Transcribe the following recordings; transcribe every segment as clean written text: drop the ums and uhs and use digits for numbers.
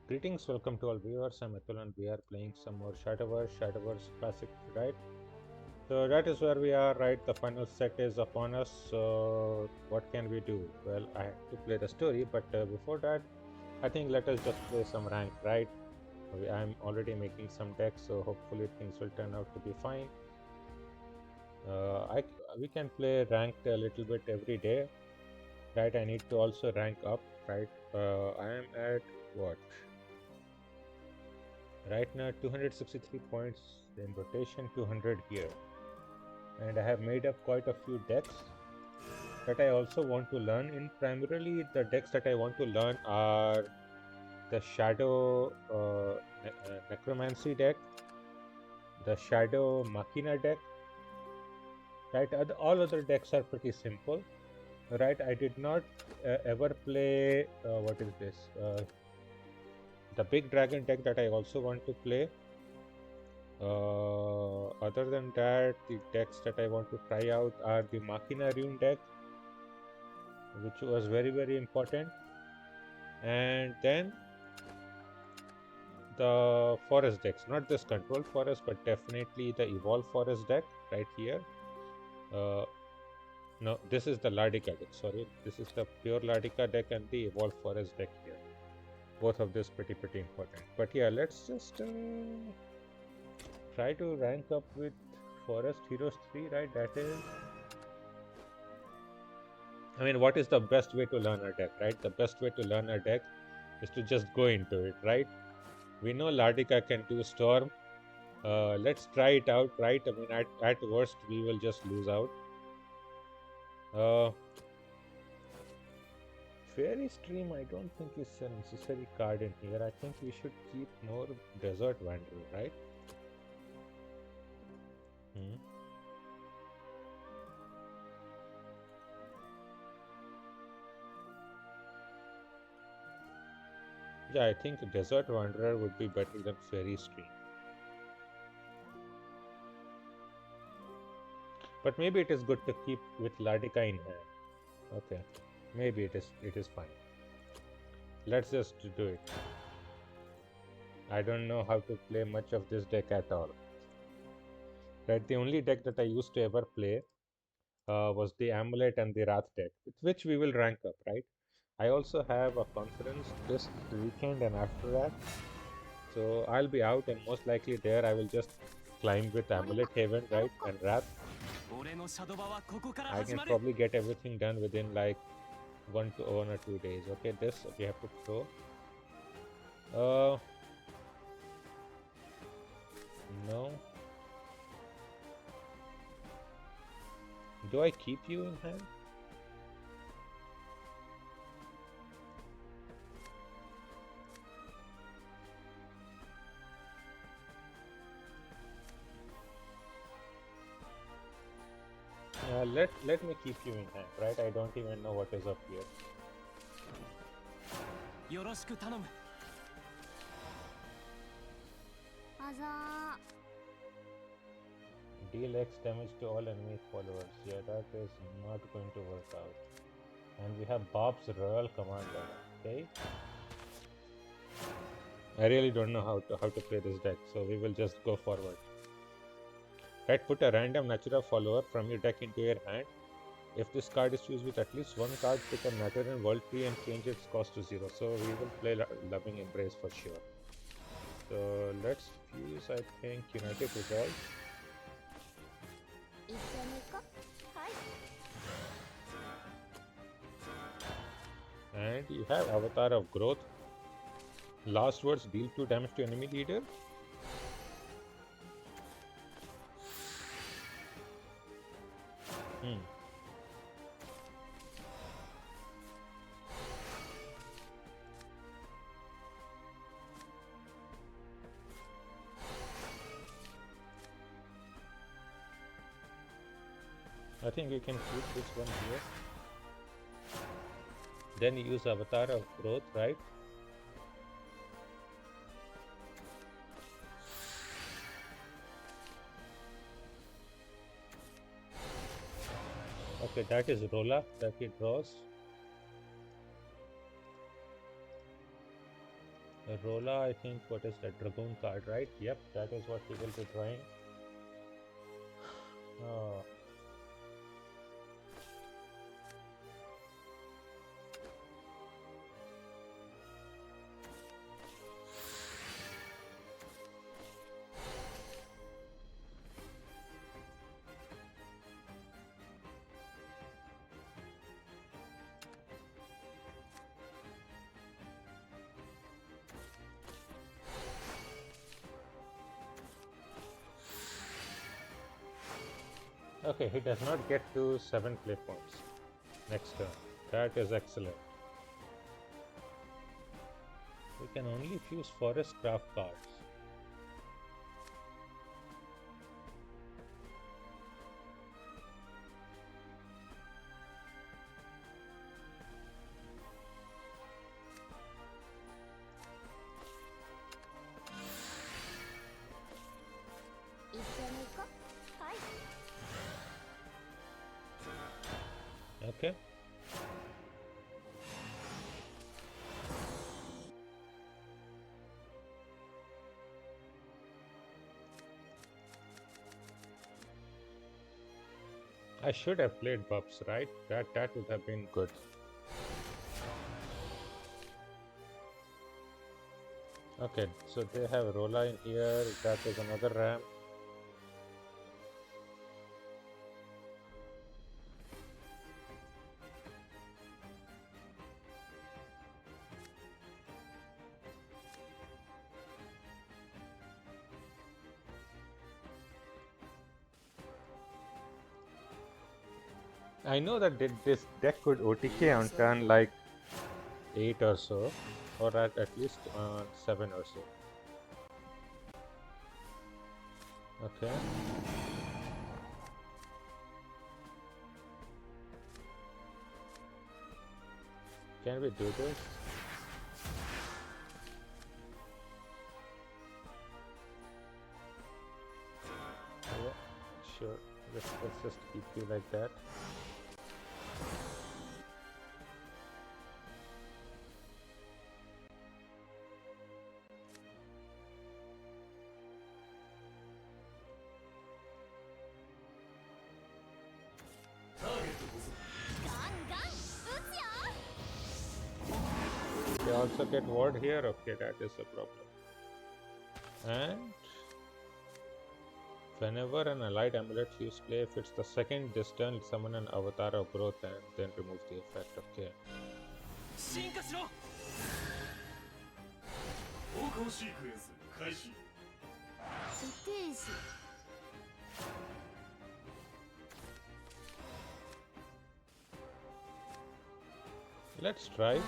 Greetings, welcome to all viewers. I'm Atul and we are playing some more Shadowverse Classic, right? So that is where we are, right? The final set is upon us. So what can we do? Well, I have to play the story, but before that, I think let us just play some rank, right? I'm already making some decks, so hopefully things will turn out to be fine. I we can play ranked a little bit every day, right? I need to also rank up, right? I am at what? Right now 263 points in rotation, 200 here, and I have made up quite a few decks that I also want to learn. In primarily the decks that I want to learn are the Shadow Necromancy deck, the Shadow Machina deck, right? All other decks are pretty simple, right? I did not ever play what is this, the Big Dragon deck that I also want to play. Other than that, the decks that I want to try out are the Machina Rune deck, which was very important, and then the forest decks. Not this Control Forest, but definitely the Evolve Forest deck right here. Uh, no, this is the Ladika deck. Sorry, this is the pure Ladika deck and the Evolve Forest deck here. Both of this pretty important. But yeah, let's just try to rank up with Forest Heroes 3, right? That is, I mean, what is the best way to learn a deck, right? The best way to learn a deck is to just go into it, right? We know Ladika can do Storm. Let's try it out, right? I mean, at worst, we will just lose out. Uh, Fairy Stream, I don't think is a necessary card in here. I think we should keep more Desert Wanderer, right? Hmm. Yeah, I think Desert Wanderer would be better than Fairy Stream. But maybe it is good to keep with Ladika in hand. Okay, maybe it is fine. Let's just do it. I don't know how to play much of this deck at all. Right, the only deck that I used to ever play was the Amulet and the Wrath deck, with which we will rank up, right? I also have a conference this weekend and after that, so I'll be out and most likely there I will just climb with Amulet Haven, right, and Wrath. I can probably get everything done within like 1 or 2 days. Okay, this we have to throw. Uh, no. Do I keep you in hand? Let me keep you in hand, right? I don't even know what is up here. Deal X damage to all enemy followers. Yeah, that is not going to work out. And we have Bob's Royal Commander. Okay. I really don't know how to play this deck, so we will just go forward. Right, put a random Natura follower from your deck into your hand. If this card is used with at least one card, pick a Natural World Tree and change its cost to 0. So we will play Loving Embrace for sure. So let's fuse, I think, United Resolve. And you have Avatar of Growth. Last words, deal 2 damage to enemy leader. I think you can keep this one here. Then you use Avatar of Growth, right? Okay, that is Rolla that he draws. Rolla, I think, what is that? Dragoon card, right? Yep, that is what he will be drawing. Oh. Okay, he does not get to 7 play points next turn. That is excellent. We can only fuse forest craft cards. Okay. I should have played Bubs, right? That would have been good. Okay, so they have Rolla in here. That is another ram. I know that this deck could OTK on turn like 8 or so, or at least 7 or so. Okay. Can we do this? Yeah, sure. Let's just keep you like that. They also get ward here. Okay, that is a problem. And whenever an allied amulet use play, if it's the second this turn, summon an avatar of growth and then remove the effect. Okay. Let's try.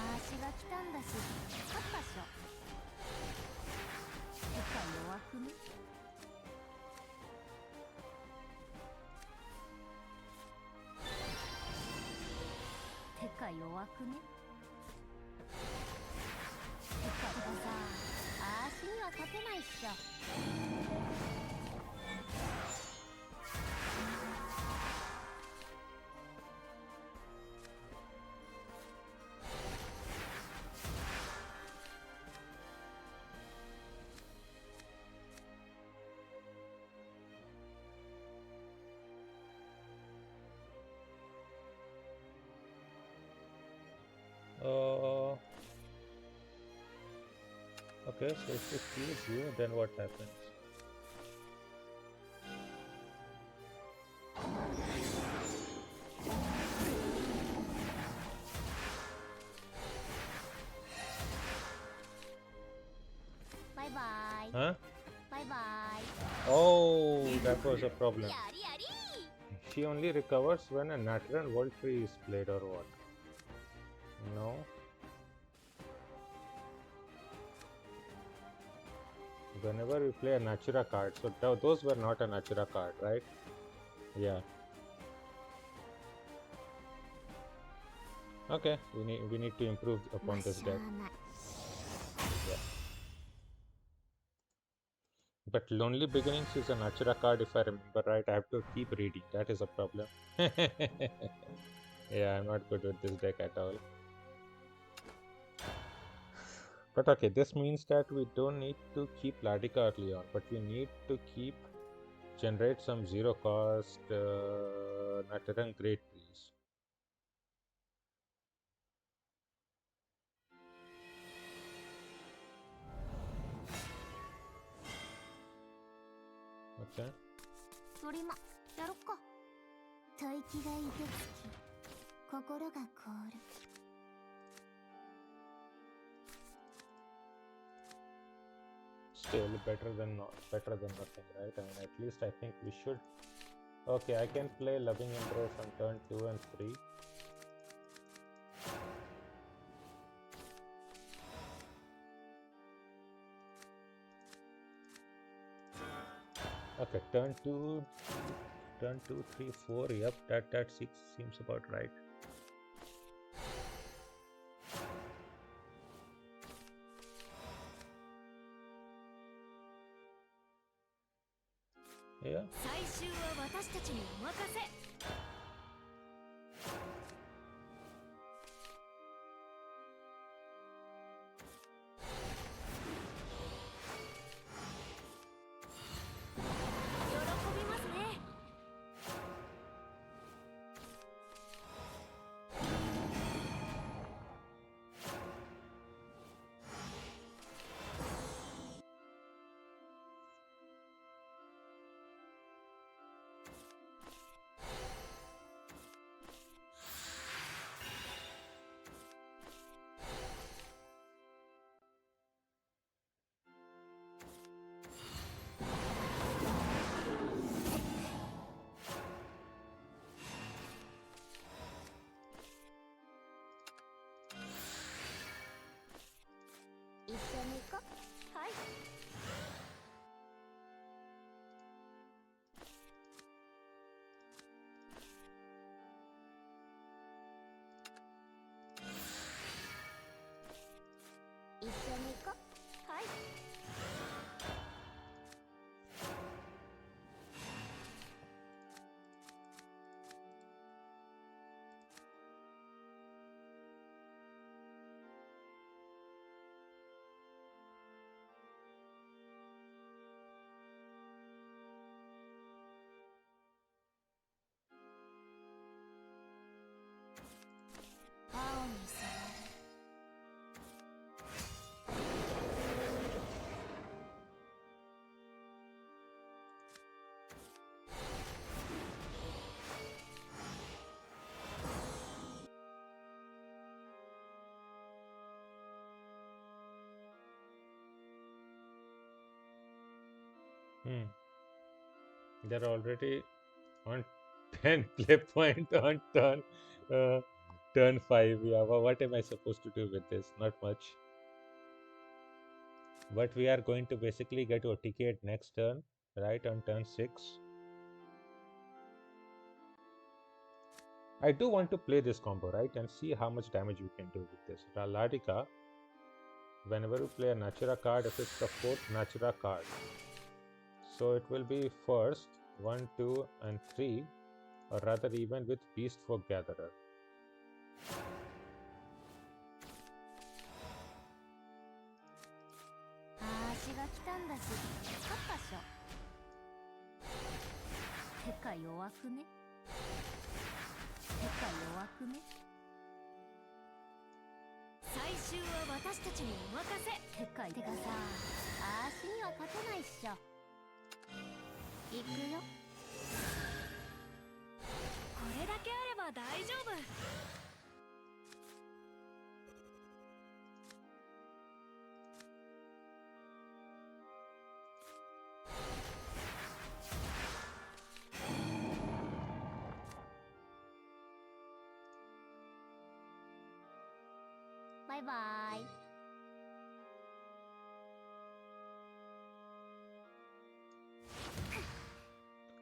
Okay, so if it kills you, then what happens? Bye bye. Huh? Bye bye. Oh, that was a problem. She only recovers when a natural world tree is played or what? No. Whenever we play a Natura card, so those were not a Natura card, right? Yeah. Okay, we need to improve upon this deck. Yeah. But Lonely Beginnings is a Natura card, if I remember right. I have to keep reading. That is a problem. Yeah, I'm not good with this deck at all. But okay, this means that we don't need to keep Ladika early on, but we need to generate some zero cost Nataran great trees. Okay. それまやろっか。吐息がいてつき心が凍る。 Still better than nothing, right? I mean, at least I think we should. Okay, I can play Loving Embrace on turn 2 and 3. Okay, turn 2, 3, 4. Yep, that seems about right. Yeah. 最終は私たちにお任せ。 喜びますね。 一緒に行こう。はい。 一緒に行こう。はい。 青に染まる。 They're already on 10 play point on turn 5. Yeah, what am I supposed to do with this? Not much. But we are going to basically get OTK next turn, right, on turn 6. I do want to play this combo, right, and see how much damage we can do with this. Ladika, whenever you play a Natura card, if it's the 4th Natura card, so it will be first 1, 2, and 3, or rather even with Beast Folk Gatherer. Ah, 足が来たんだし、勝ったっしょ。てか弱くね。てか弱くね。最終は私たちにお任せ。てかさ、足には勝てないっしょ。行くよ。これだけあれば大丈夫。 バイバイ。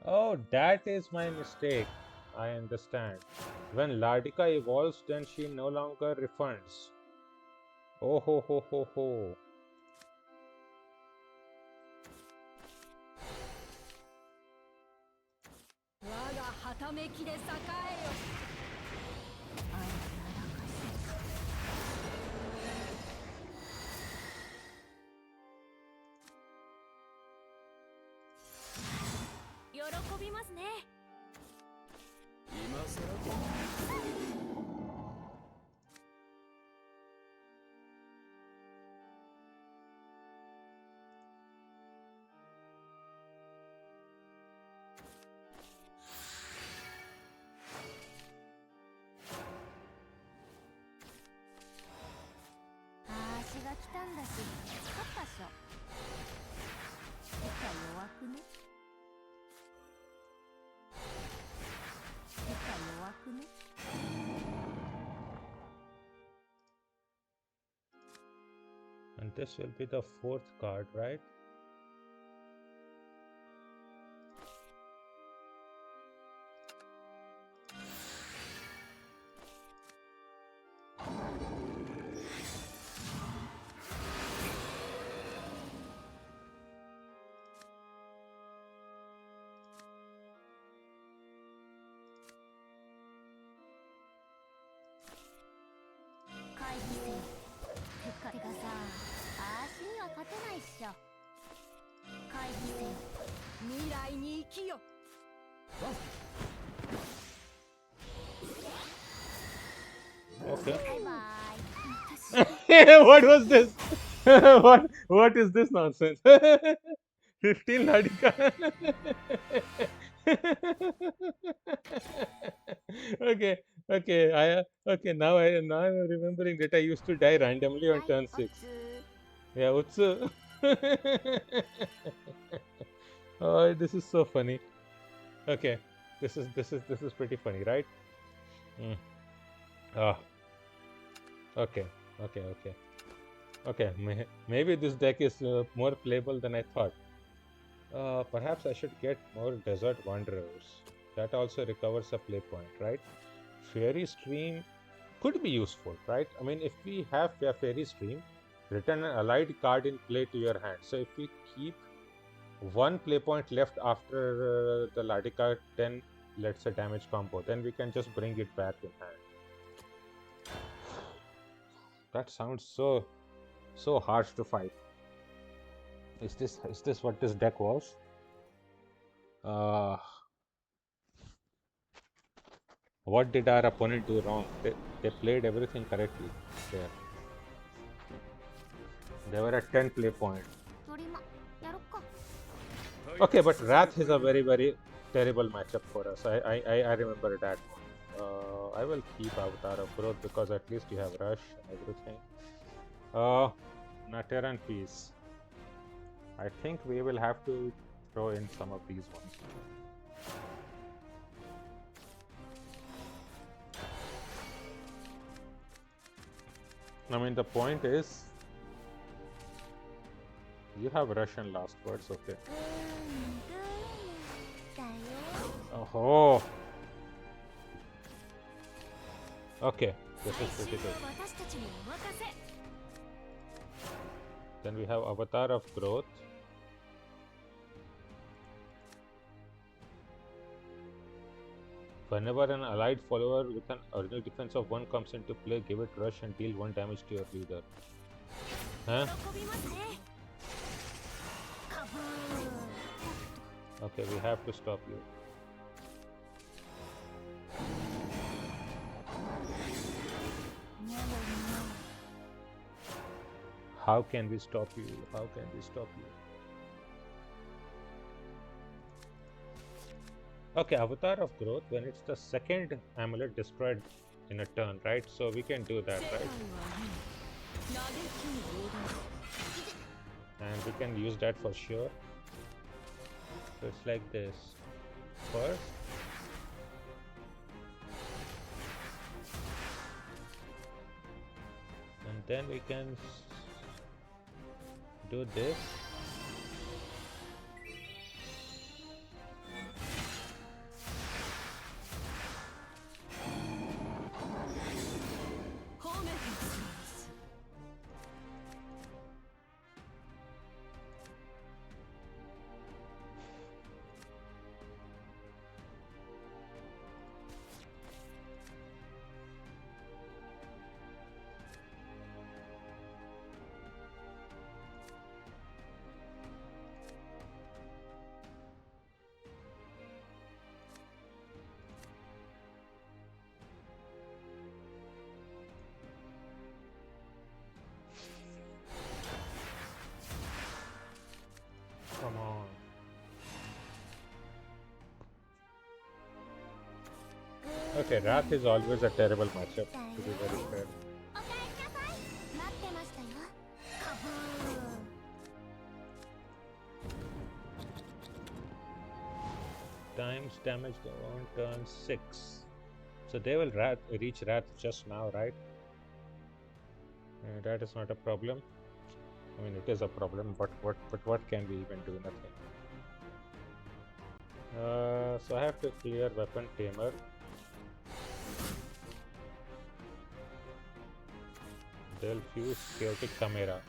Oh, that is my mistake. I understand. When Ladika evolves, then she no longer refunds. Oh ho ho ho ho. ね。今更あーしが来たんだし勝ったっしょ。てか弱くね。てか弱くね。And this will be the fourth card, right?てかさ、あーしには勝てないっしょ。会議戦。未来に生きよ。Okay. バイバイ。What was this? What is this nonsense? 15 Ladika. Okay, okay. Now I'm remembering that I used to die randomly on turn 6. Yeah, Utsu. Oh, this is so funny. Okay, this is pretty funny, right? Mm. Ah, okay. Maybe this deck is more playable than I thought. Perhaps I should get more Desert Wanderers. That also recovers a play point, right? Fairy Stream could be useful, right? I mean, if we have a Fairy Stream, return an allied card in play to your hand. So if we keep one play point left after the Ladika, then let's say damage combo, then we can just bring it back in hand. That sounds so harsh to fight. Is this what this deck was? What did our opponent do wrong? They played everything correctly there. They were at 10 play point. 鳥間やろっか。 Okay, but Wrath is a very terrible matchup for us. I remember that one. I will keep Avatar of Growth because at least you have Rush and everything. Nateran Peace. I think we will have to throw in some of these ones. I mean, the point is, you have Russian last words, okay. だよ。 Oh, okay, this is 最 pretty 終 good. は私たちにお任せ。 Then we have Avatar of Growth. Whenever an allied follower with an original defense of 1 comes into play, give it rush and deal 1 damage to your leader. Huh? 喜びますね。 カブー。 Okay, we have to stop you. How can we stop you? How can we stop you? Okay, Avatar of Growth, when it's the second amulet destroyed in a turn, right? So we can do that, right? And we can use that for sure. So it's like this. First, and then we can do this. Okay, Wrath is always a terrible matchup, to be very fair. おかえりなさい。待ってましたよ。カブー。 Times damage on turn 6. So they will reach Wrath just now, right? That is not a problem. I mean, it is a problem, but what can we even do? Nothing. So I have to clear Weapon Tamer. They'll fuse Chaotic Chimera.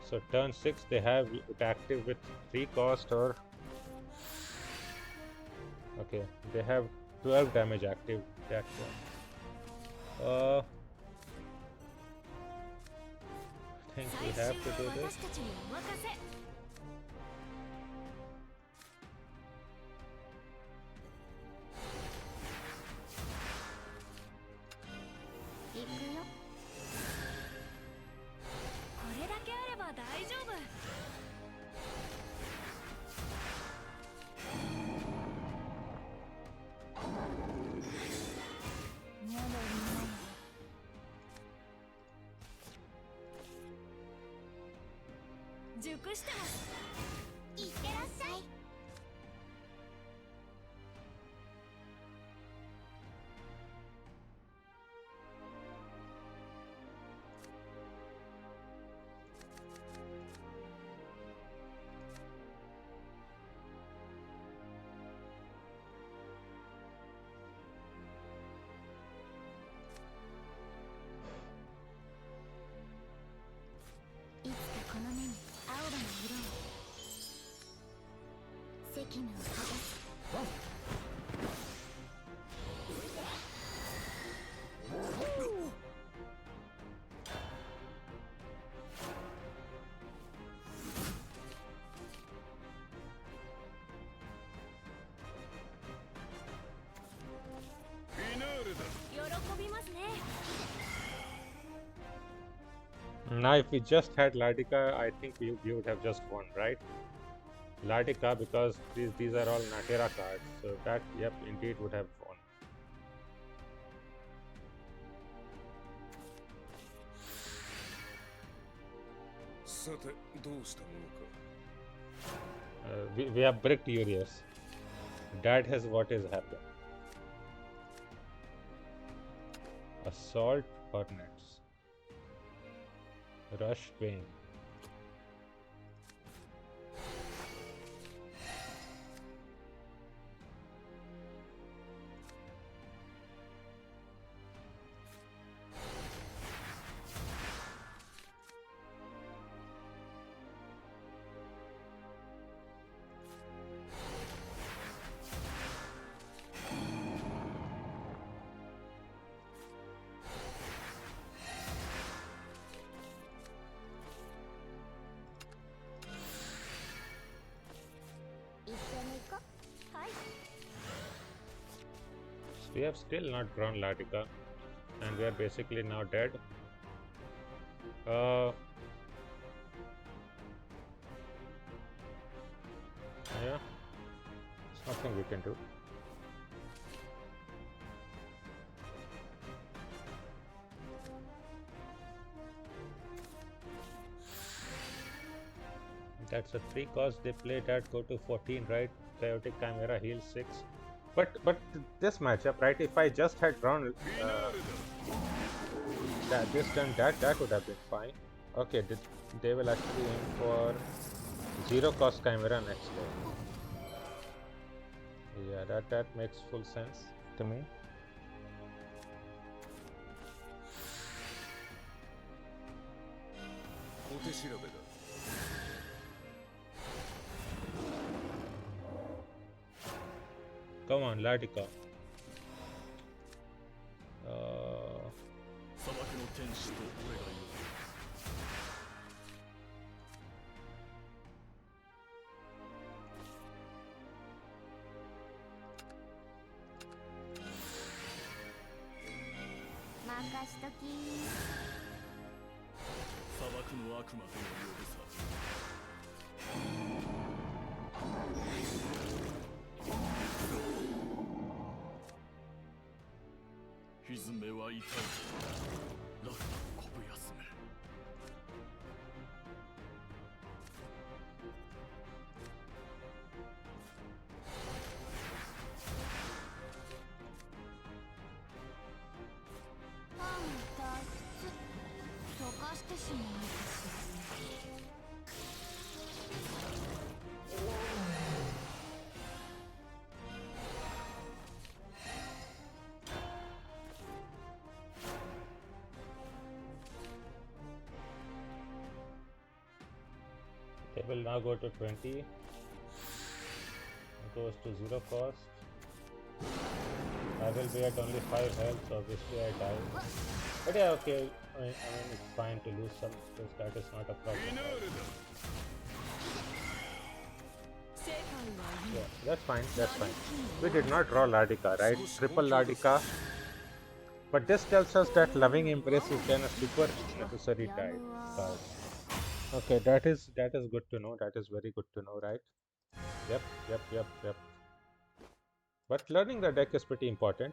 So turn 6 they have it active with 3 cost or... Okay, they have 12 damage active that one. I think we have to do this. 私たちにお任せ。行くよ。これだけあれば大丈夫。ニャロになる。熟してます。いってらっしゃい。いつかこの目にアウロの色を。責務を果たす。喜びますね。Now, if we just had Ladika, I think we would have just won, right? Ladika, because these are all Natera cards, so that, yep, indeed would have won. We have bricked Urias. That is what is happening. Assault Hornets. Rush Bane. We have still not drawn Latika, and we are basically now dead. Yeah, there's nothing we can do. That's a 3 cost. They play that, go to 14, right? Chaotic Chimera heals 6. But this matchup, right? If I just had drawn this turn, that would have been fine. Okay, they will actually aim for 0 cost Chimera next turn. Yeah, that makes full sense to me. Come on, Latika. 蹄めは痛いぞ。ラフなコブ休め。ファン脱出溶かしてしまうかしら。They will now go to 20. It goes to 0 cost. I will be at only 5 health, so obviously I die. But yeah, okay. I mean, it's fine to lose some because that is not a problem. Yeah, that's fine, that's fine. We did not draw Ladika, right? Triple Ladika. But this tells us that Loving Embrace is then a super necessary card. Okay, that is good to know. That is very good to know, right? Yep. But learning the deck is pretty important.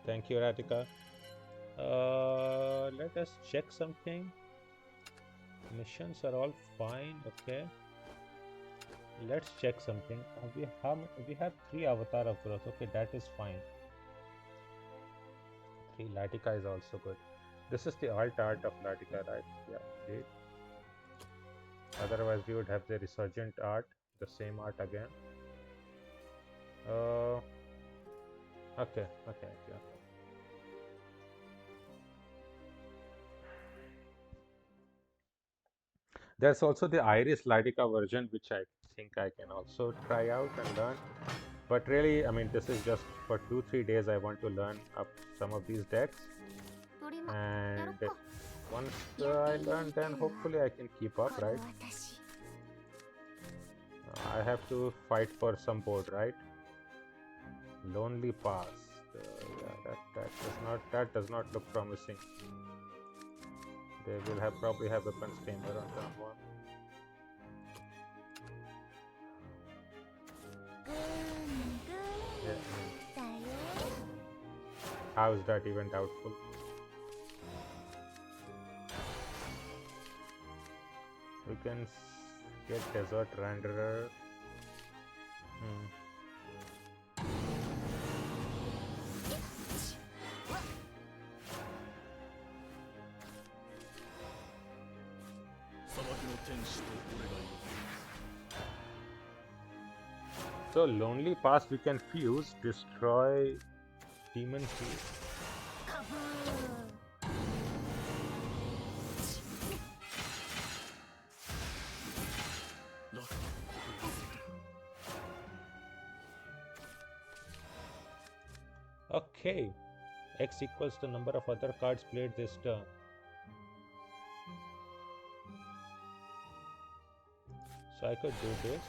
Thank you, Radhika. Let us check something. Missions are all fine. Okay. Let's check something. We have 3 Avatar of Growth. Okay, that is fine. 3 Latika is also good. This is the alt art of Latika, right? Yeah, indeed. Otherwise, we would have the Resurgent art, the same art again. Okay. There's also the Iris Latika version, which I think I can also try out and learn. But really, I mean, this is just for 2-3 days. I want to learn up some of these decks, and once I learn, then hopefully I can keep up, right? I have to fight for some board, right? Lonely Pass. Yeah, that does not look promising. They will probably have weapons chamber on turn 1. Yeah. How is that even doubtful? We can get Desert Renderer. So Lonely Pass we can fuse, destroy Demon Field. Okay, X equals the number of other cards played this turn. So I could do this.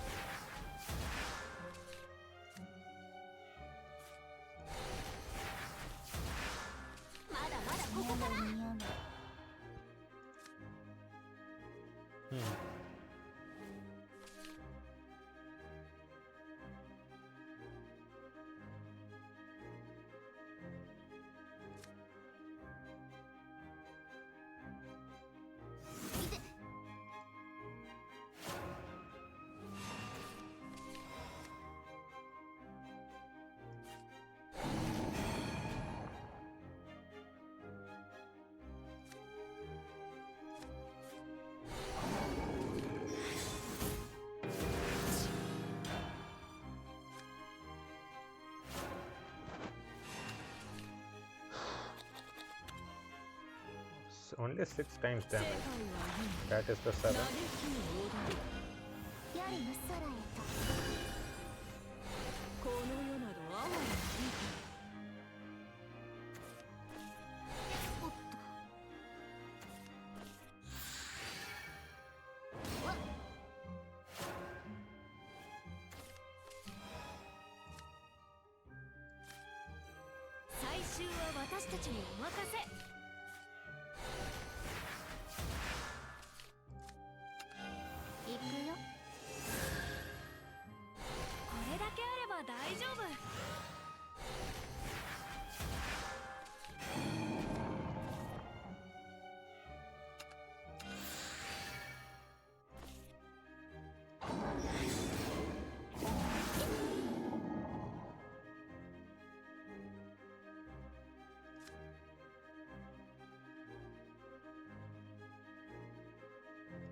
Only 6 times damage. That is the 7.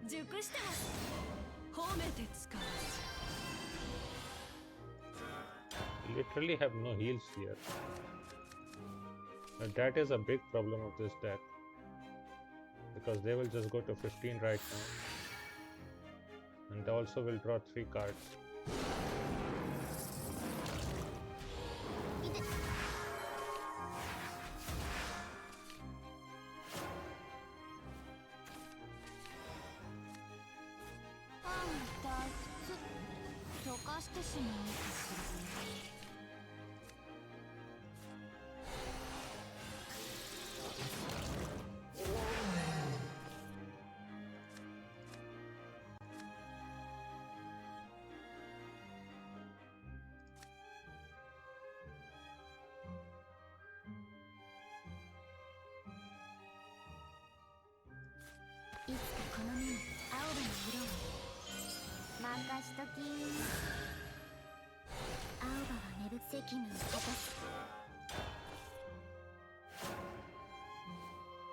熟してます。褒めて使う。 Literally have no heals here. But that is a big problem of this deck. Because they will just go to 15 right now. And they also will draw 3 cards.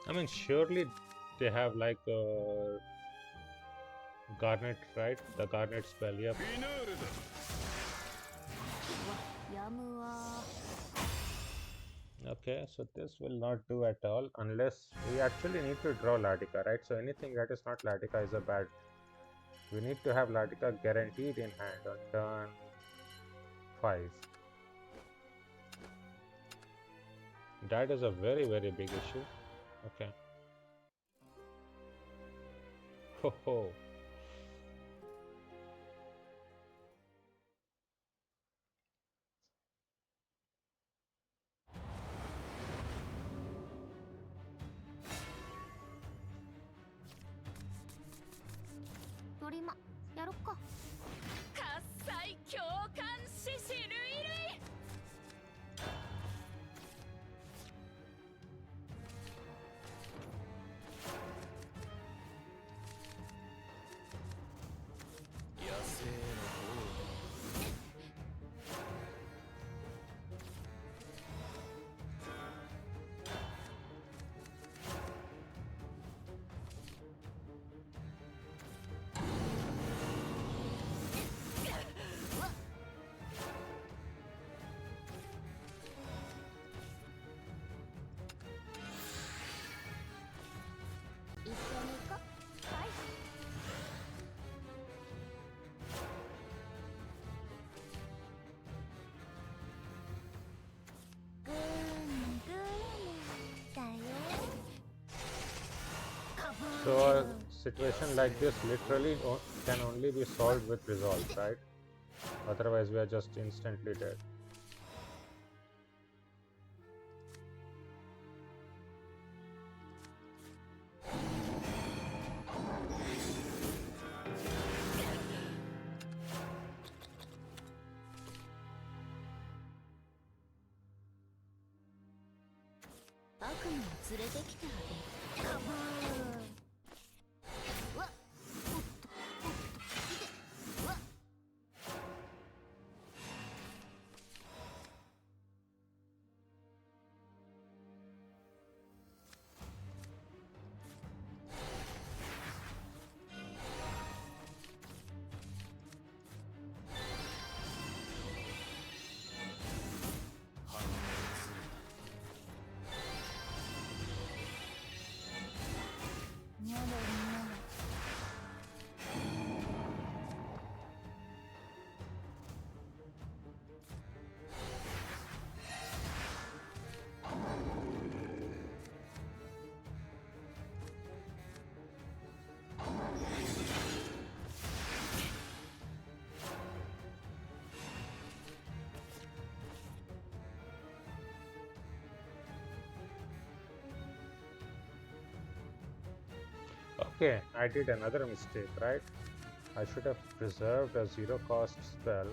I mean, surely they have like a Garnet, right? The Garnet spell, yep. フィナーレだ。やむわ。 Okay, so this will not do at all unless we actually need to draw Ladika, right? So anything that is not Ladika is a bad. We need to have Ladika guaranteed in hand on turn 5. That is a very, very big issue. Okay. Ho ho. So a situation like this literally can only be solved with resolve, right? Otherwise we are just instantly dead. Okay, I did another mistake, right? I should have preserved a 0 cost spell.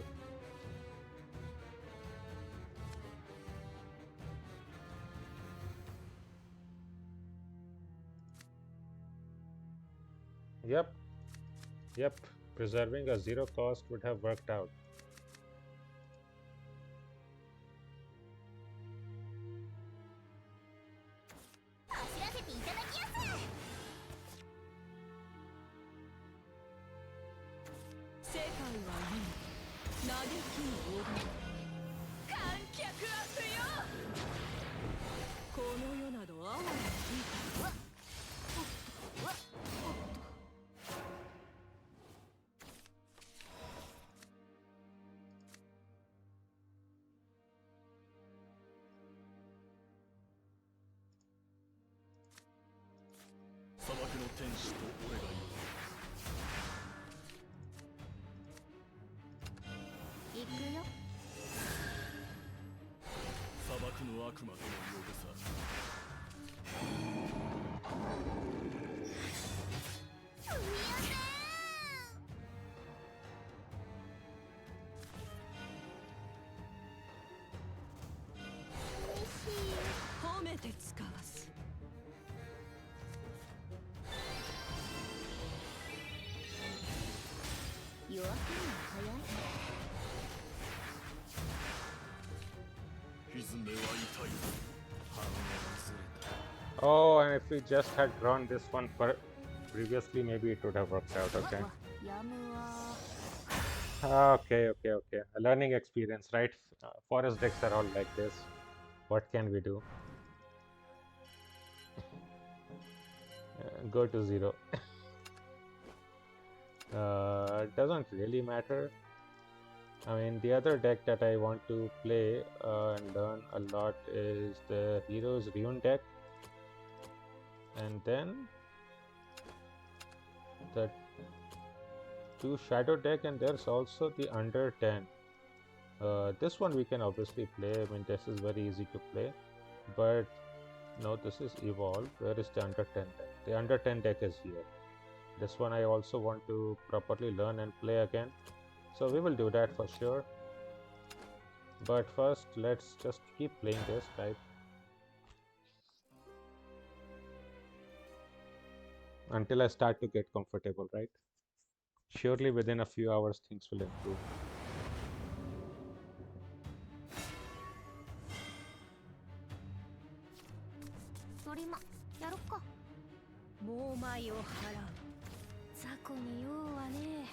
Yep, preserving a 0 cost would have worked out. 嘆きに踊る観客は不要この世など哀れな吹いた砂漠の天使と俺がいる。行くよ。砂漠の悪魔とのようでさ。すみません。寂しい。褒めて使わす夜明けには早い。歪めは痛い。半がずれた。 Oh, and if we just had drawn this one previously, maybe it would have worked out. Okay. やむわ。 Okay. A learning experience, right? Forest decks are all like this. What can we do? Go to 0. Doesn't really matter. I mean, the other deck that I want to play and learn a lot is the Heroes Rune deck, and then the 2 Shadow deck, and there's also the under 10. This one we can obviously play. I mean, this is very easy to play, but no, this is Evolve. Where is the under 10 deck? The under 10 deck is here. This one I also want to properly learn and play again. So we will do that for sure. But first, let's just keep playing this, right? Until I start to get comfortable, right? Surely within a few hours things will improve. Torima, やろっか。猛米を払う雑魚に用はね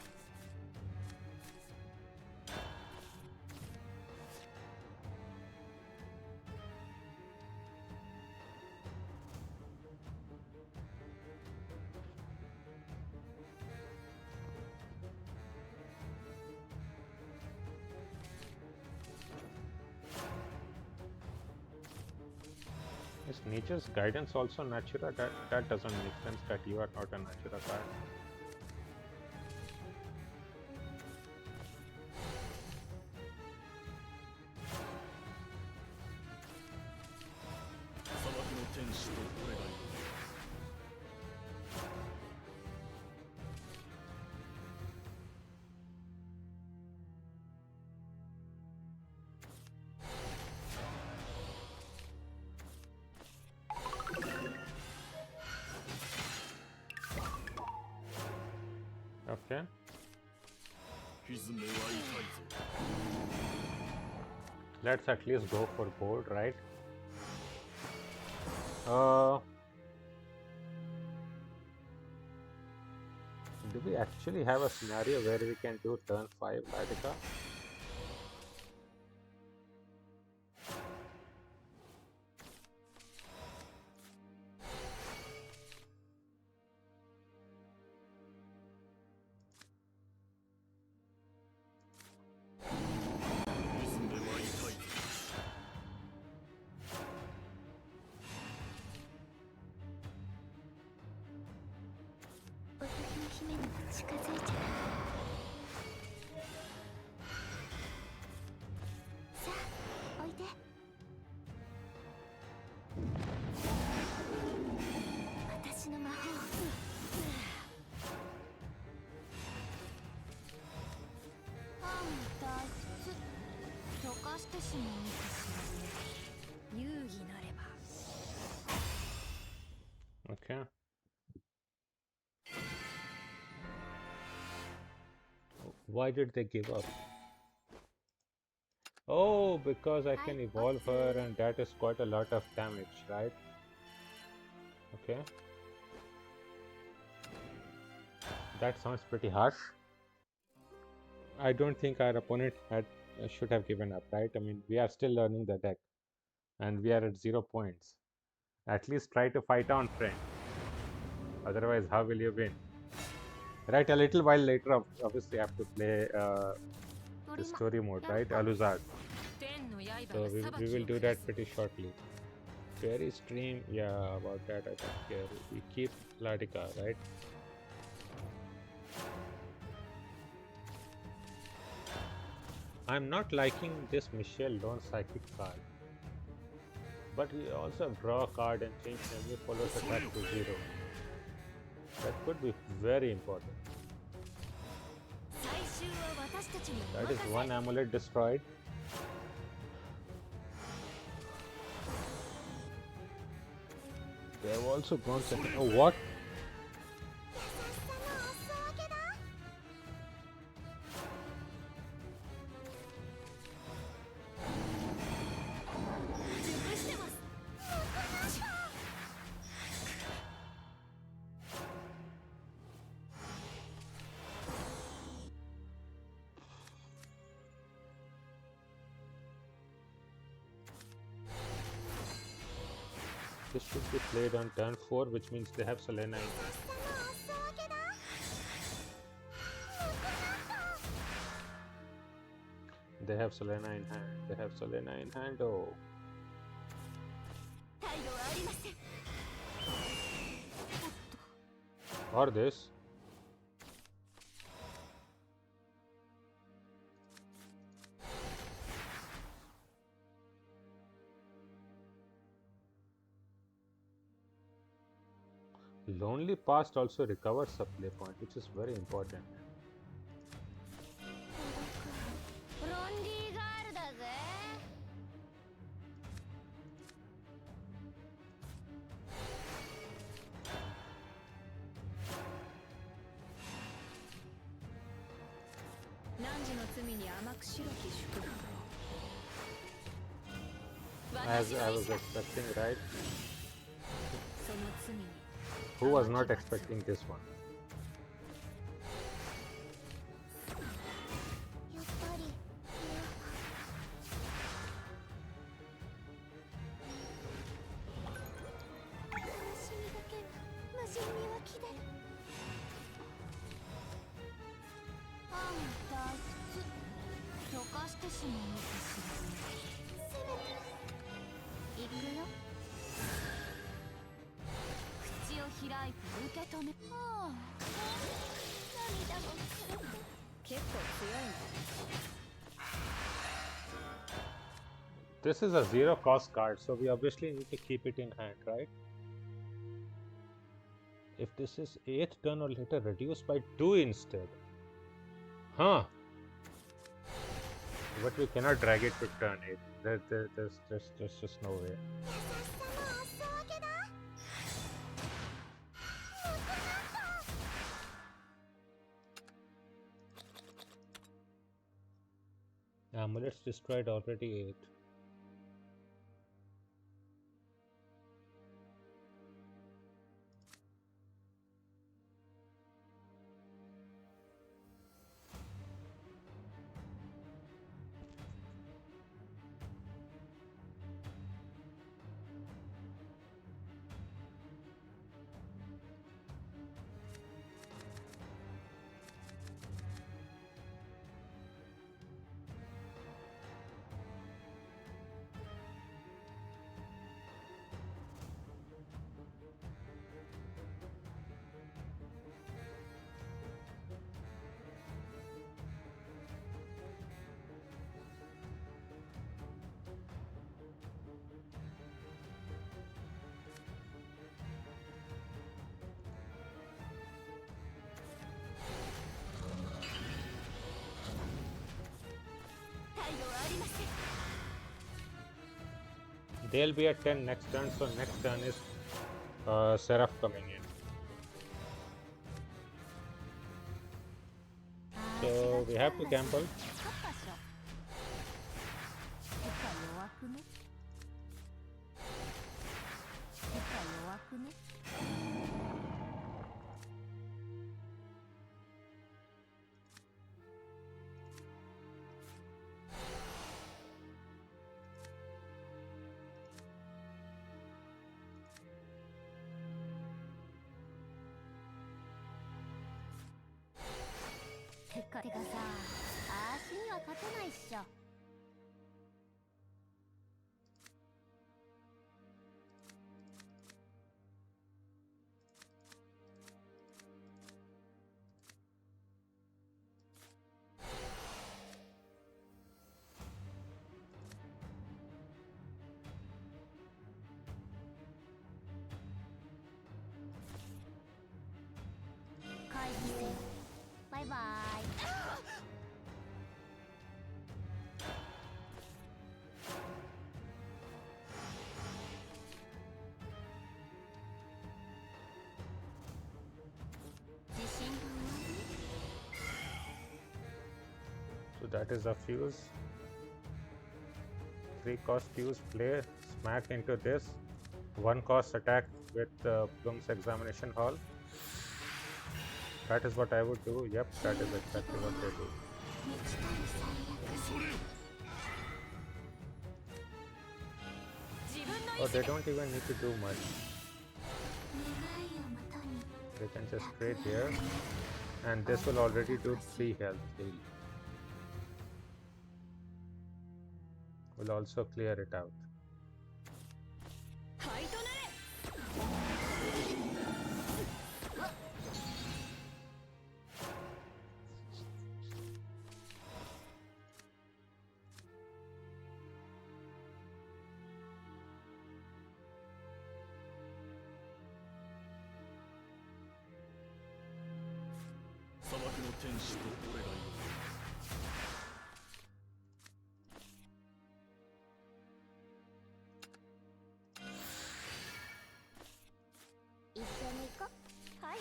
Is nature's guidance also Natura? That doesn't make sense that you are not a Natura card. Okay. Let's at least go for gold, right? Do we actually have a scenario where we can do turn 5 Radhika? Okay. Why did they give up? Oh, because I can evolve her and that is quite a lot of damage, right? Okay. That sounds pretty harsh. I don't think our opponent should have given up, right? I mean, we are still learning the deck, and we are at 0 points. At least try to fight on, friend. Otherwise, how will you win? Right, a little while later, obviously, I have to play the story mode, right? Aluzard. 天の刃 So が we 裁 will きを do 下 that す pretty shortly. Fairy stream, yeah, about that I don't care. We keep Latika, right? I'm not liking this Michelle Lone Psychic card. But we also draw a card and change enemy follows attack to 0. That could be very important. 最終は私たちにお That 任 is せ one amulet destroyed. They have also gone second. Oh, what? 熟してます This should be played on turn 4, which means they have Selena in hand. They have Selena in hand. They have Selena in hand. Oh. 態度はありません Or this. Lonely Past also recovers a play point, which is very important. ロンリーガールだぜ。汝の罪に甘く白き祝福 As 私 I の was 意志だ expecting, right? その罪に Who was not expecting this one? やっぱり悲しみだけが無心に湧き出る。あんた溶かしてしまうのかしら。せめて行くよ。口を開いて受け止めはあ、涙も枯れて。結構強いんだ This is a 0 cost card, so we obviously need to keep it in hand, right? If this is 8th turn or later, reduce by 2 instead. Huh. But we cannot drag it to turn 8. There's just no way. 優しさのお裾分けだ。Amulets destroyed already 8. They'll be at 10 next turn, so next turn is Seraph coming in. So we have to gamble. 弱くね。弱くね。てかさ、あーしには勝てないっしょ。回避せよ。バイバイ。自信が終わり。 So that is a fuse. 3 cost fuse, play, smack into this. 1 cost attack with Bloom's Examination Hall. That is what I would do. Yep, that is exactly what they do. それよ Oh, they don't even need to do much. 願いをもとに They can just trade here. And this will already do 3 health heal. Will also clear it out. ファイトなれ。砂漠の天使と俺がいる 一緒に行こう。はい。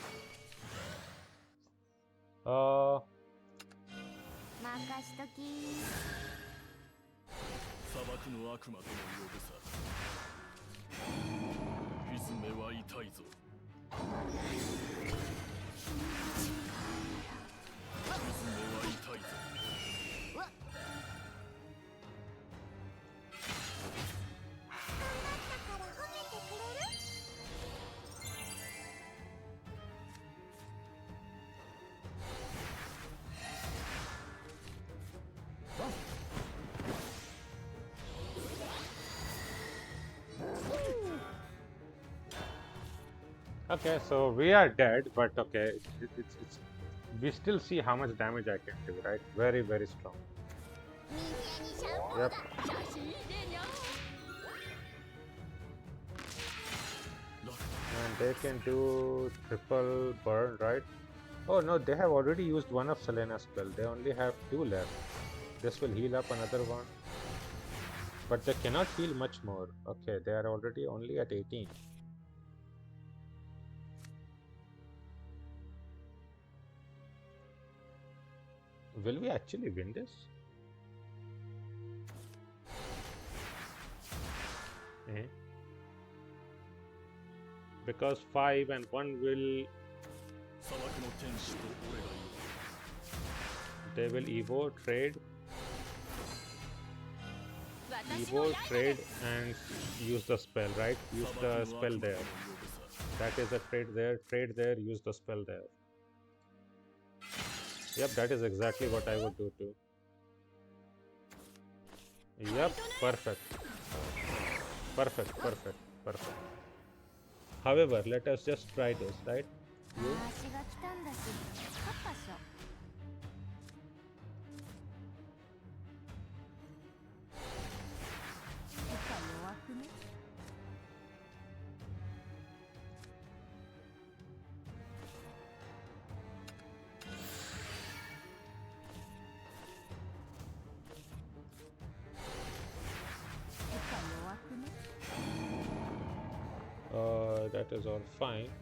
任しとき。砂漠の悪魔とも呼ぶさフィズメは痛いぞフィズメは痛いぞ わっ。頑張ったから褒めてくれる？ Okay, so we are dead, but okay, it's we still see how much damage I can do, right? Very, very strong. みんなにシャンポー Yep. だ。写真いいねにゃ。 And they can do triple burn, right? Oh no, they have already used one of Selena's spell. They only have 2 left. This will heal up another one. But they cannot heal much more. Okay, they are already only at 18. Will we actually win this? Eh? Because 5 and 1 will 砂漠の天使と俺がいる they will Evo trade 私の Evo 刃 trade で。 and use the spell, right? Use 砂 the 漠の spell 悪魔と there. も呼ぶさ That is a trade there, use the spell there. Yep, that is exactly what I would do too. Yep, perfect. Perfect, perfect, perfect. However, let us just try this, right? あーしが来たんだし、勝ったっしょ。てか弱くね？ That is all fine. てか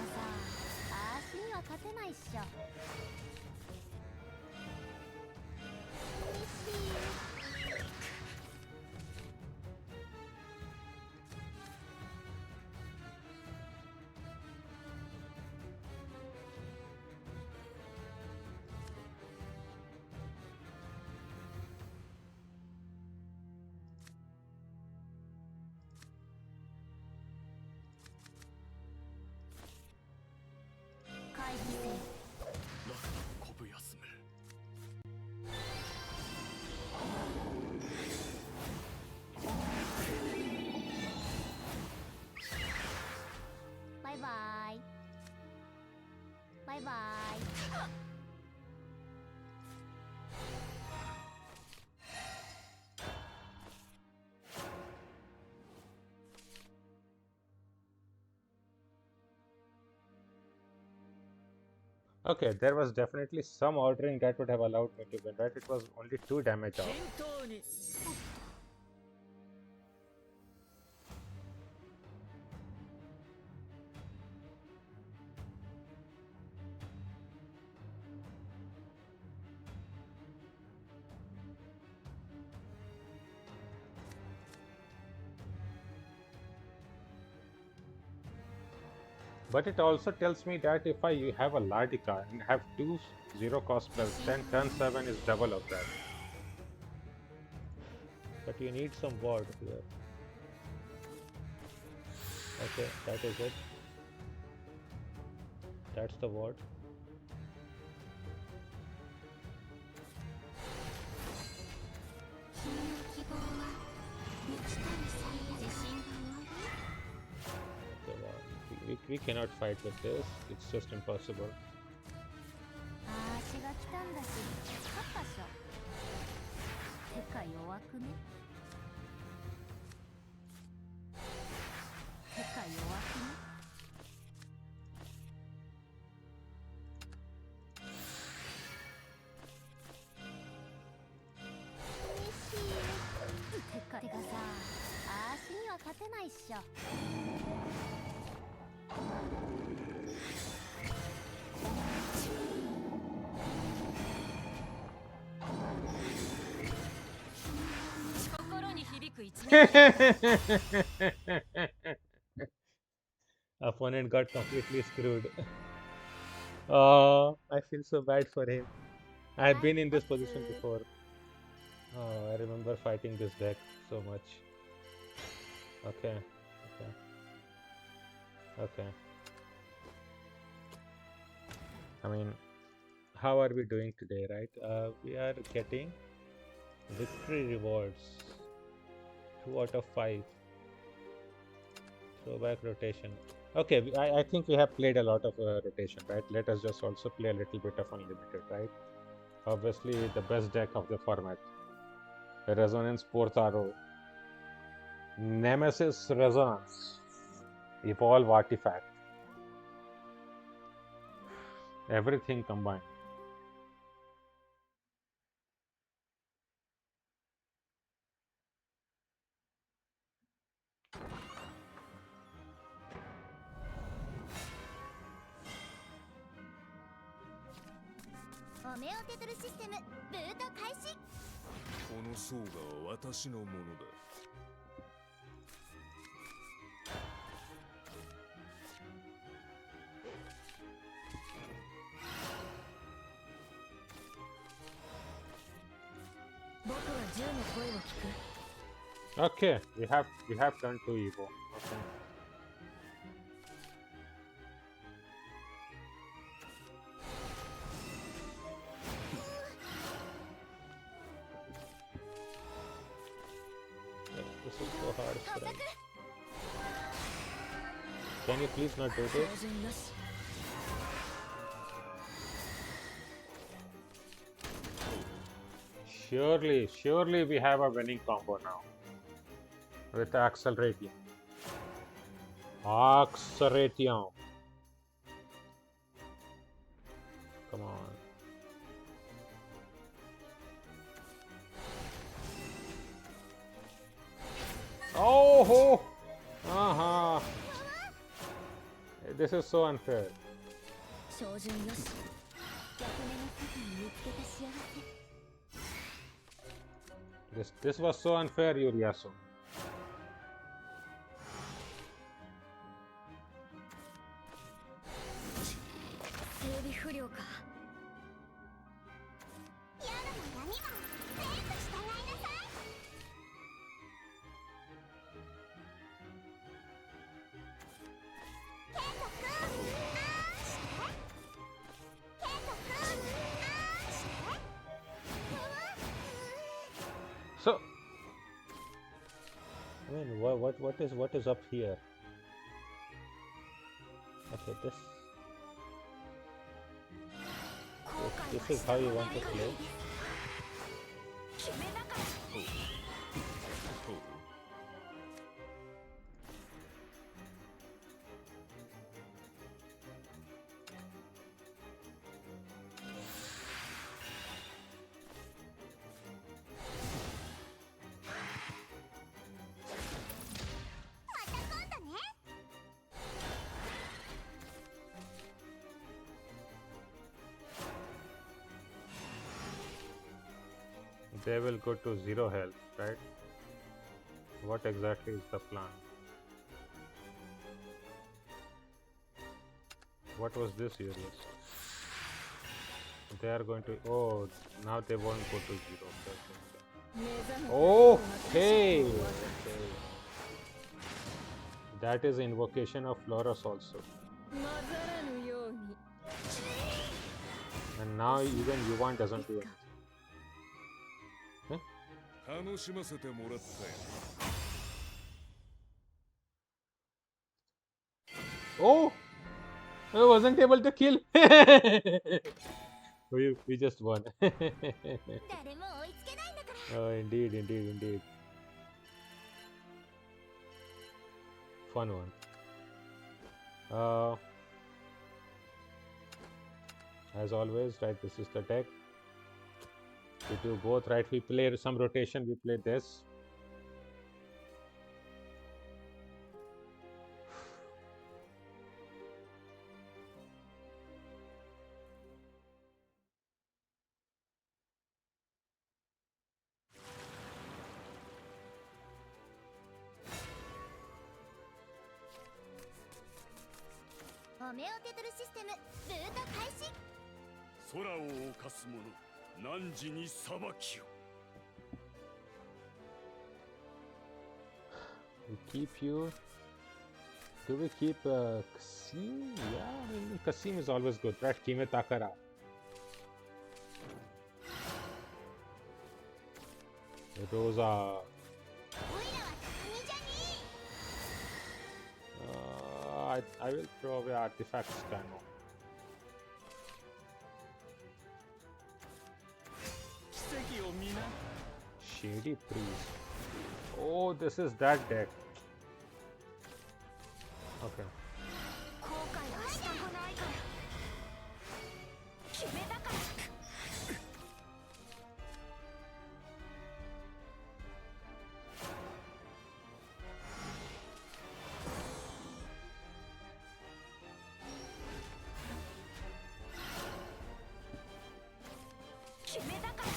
さ、あーしには勝てないっしょ。厳しい。 Okay, イバイ。 Okay, there was definitely some ordering that would have allowed me to win, right? It was only 2 damage off. 均等に But it also tells me that if I have a Lardika and have 2 0 cost spells, then turn 7 is double of that. But you need some ward here. Okay, that is it. That's the ward. Okay, wow. We cannot fight with this. It's just impossible. あーしが来たんだし勝ったっしょ。てか弱くね。てか弱くね。嬉しい。てかさ、あーしには勝てないっしょ。 心に響く一面 Opponent got completely screwed. I feel so bad for him. I've been in this position before. I remember fighting this deck so much. Okay, okay, okay. I mean, how are we doing today, right? We are getting victory rewards. 2 out of 5. Throwback rotation. Okay, I think we have played a lot of rotation, right? Let us just also play a little bit of unlimited, right? Obviously, the best deck of the format. Resonance Portaro. Nemesis Resonance. Evolve Artifact. Everything combined. Omeo Tether System ブート開始。この層が私のものだ。僕は銃の声を聞く Okay, we have turned to Evo. Okay. This is so hard, friend. Can you please not do this? 標準なし Surely we have a winning combo now. With Acceleratium. Acceleratium. Come on. Oh! Uh-huh. This is so unfair. 標準よし 逆目の世界に見つけて幸せ。 This was so unfair, Yuriasu. 整備不良か夜の闇は全部従いなさい。ケント君、あーして。ケント君、あーして。So, I mean, what is up here? Okay, this. This is how you want to play. 決めだから They will go to 0 health, right? What exactly is the plan? What was this useless? They are going to. Oh, now they won't go to 0. Okay. Okay. That is invocation of Florus also. 混ざらぬように And now even Yuvan doesn't do anything. 楽しませてもらったよ。Oh! I wasn't able to kill. we just won. 誰も追いつけないんだから Oh, indeed, indeed, indeed. Fun one. As always, right, this is the deck. We do both, right? We play some rotation, we play this. Omeotether system, boot 開始 空を侵す者、汝に裁きを。We keep you. Do we keep Kasim? Yeah, I mean, Kasim is always good, right? Kime Takara. Rosa. オイラは君じゃね I will throw away artifacts kind of. 奇跡を見な。 Shady Priest. Oh, this is that deck. Okay. 後悔はしたくないから決めだから 決めだから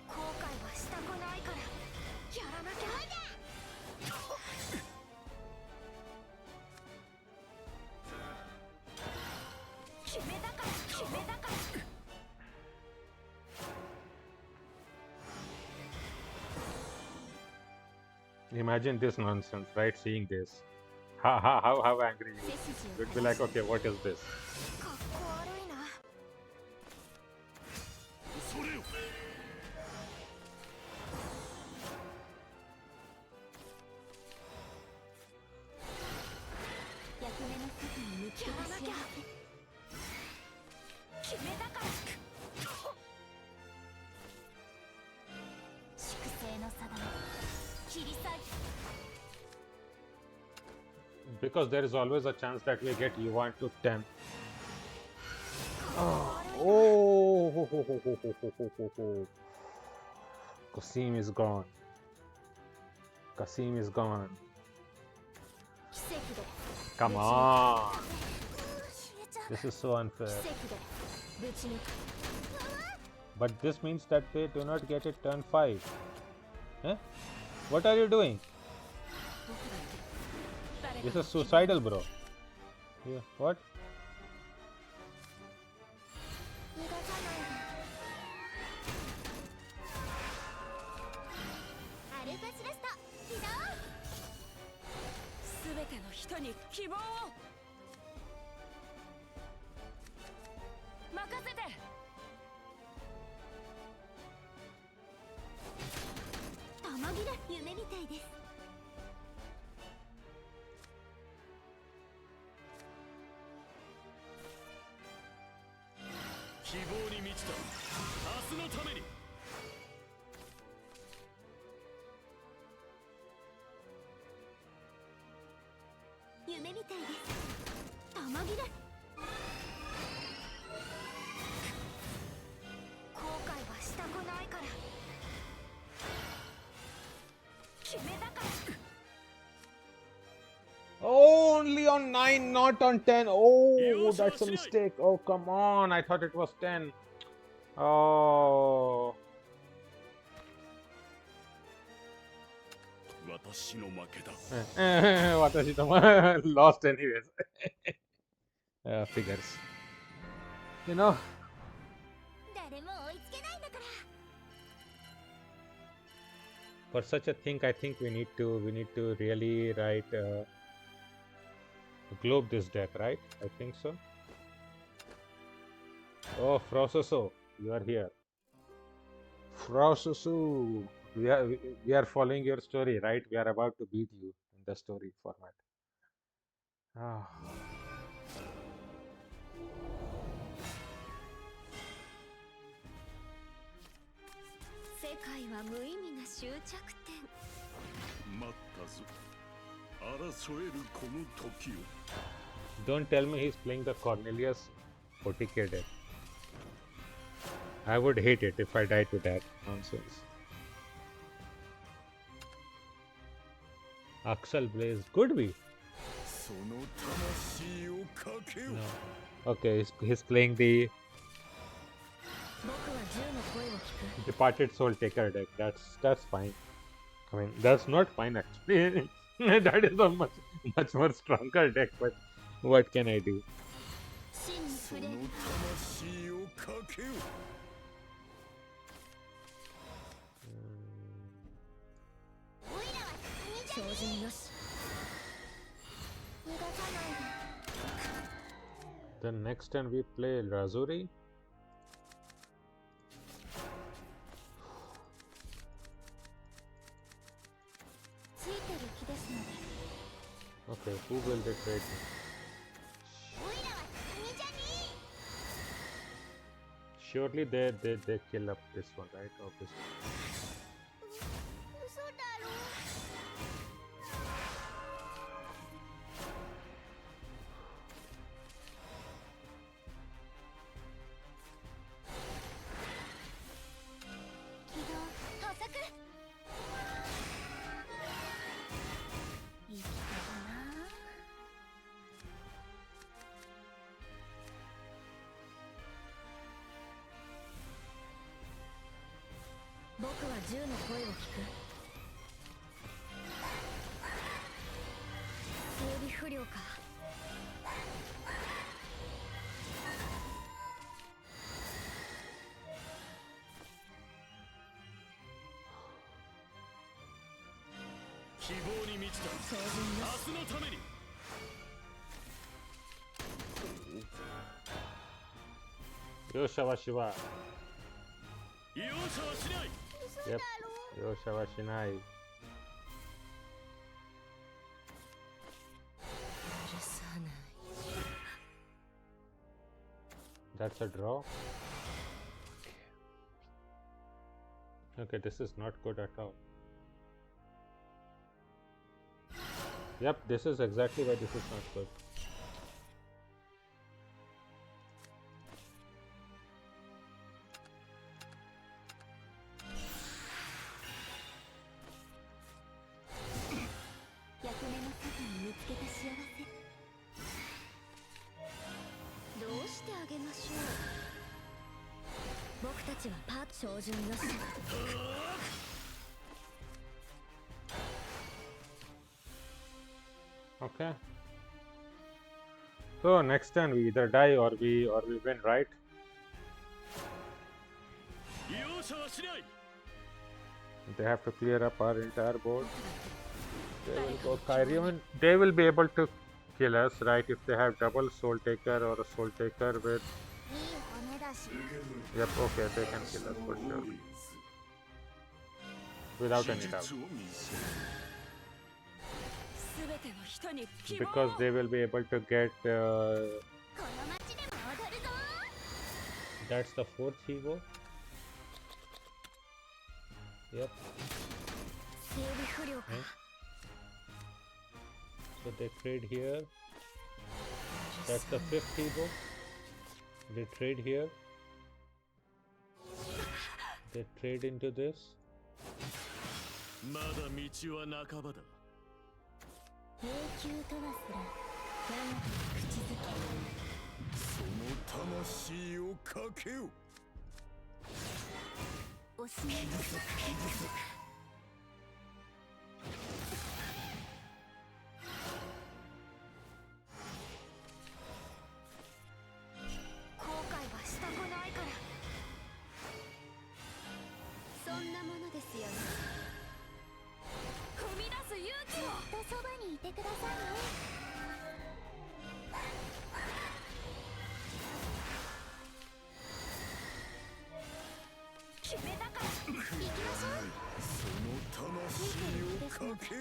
後悔はしたくないからやらなきゃ決めだから決めだから Imagine this nonsense, right? Seeing this. How angry you would be like, okay, what is this? かっこ悪いなそれよ。役目の席に向き合わなきゃ決めだから粛清の定め切り裂い Because there is always a chance that we get Yuvan to 10. Oh, Kasim is gone. Kasim is gone. 奇跡で Come on. 消えちゃう This is so unfair. 奇跡でぶち抜く But this means that they do not get it turn 5. Eh? What are you doing? 僕だって誰 This か is suicidal, bro. Yeah, what? 逃がさないでアルファシラスト起動すべての人に希望を任せてたまぎだ夢みたいです This た明日のために夢みたいです玉切れ後悔はしたくないから決めたから Only on 9, not on 10. Oh, that's a mistake. Oh, come on. I thought it was 10. Oh. 私の負けだ 私とも lost anyways. Figures. You know. 誰も追いつけないんだから For such a thing, I think we need to really write globe this deck, right? I think so. Oh, Frososo, you are here. Frososo, we are following your story, right? We are about to beat you in the story format. Ah. 世界は無意味な終着点待ったぞ争えるこの時を Don't tell me he's playing the Cornelius OTK deck. I would hate it if I died to that nonsense. Axel Blaze, could be. その魂をかけよ No. Okay, he's playing the 僕は銃の声を聞く Departed Soul Taker deck. That's fine. I mean, that's not fine actually. That is a much more stronger deck. But what can I do? 真にその触れる魂をかけよオイラは国じゃ標準よし逃がさないで Then next time we play Razuri. ついてる気ですので Okay, who will they trade me? オイラは国じゃね Surely they kill up this one, right? Obviously. え嘘だろ 起動捕捉生きてるな僕は銃の声を聞く整備不良か希望に満ちた標準よし明日のために容赦はしは。容赦はしない Yep. 容赦はしない。許さない That's a draw. Okay, this is not good at all. Yep, this is exactly why this is not good. Okay. So next turn we either die or we win, right? 容赦はしない They have to clear up our entire board. They will go Kyrian. They will be able to kill us, right? If they have double Soul Taker or a Soul Taker with. いい骨だし Yep, okay, they can kill us for sure. Without any doubt. 技術を見せる全ての人に希望 Because they will be able to get この街でも踊るぞ That's the fourth Evo. Yep. 整備不良か So they trade here. That's the fifth Evo. They trade here. They trade into this. まだ道は半ばだ。永久とはすら我が口づけその魂をかけよ。おしめの後悔はしたくないからそんなものですよね踏み出す勇気をずっとそばにいてくださいね決めたから行きましょうその魂をかけよ。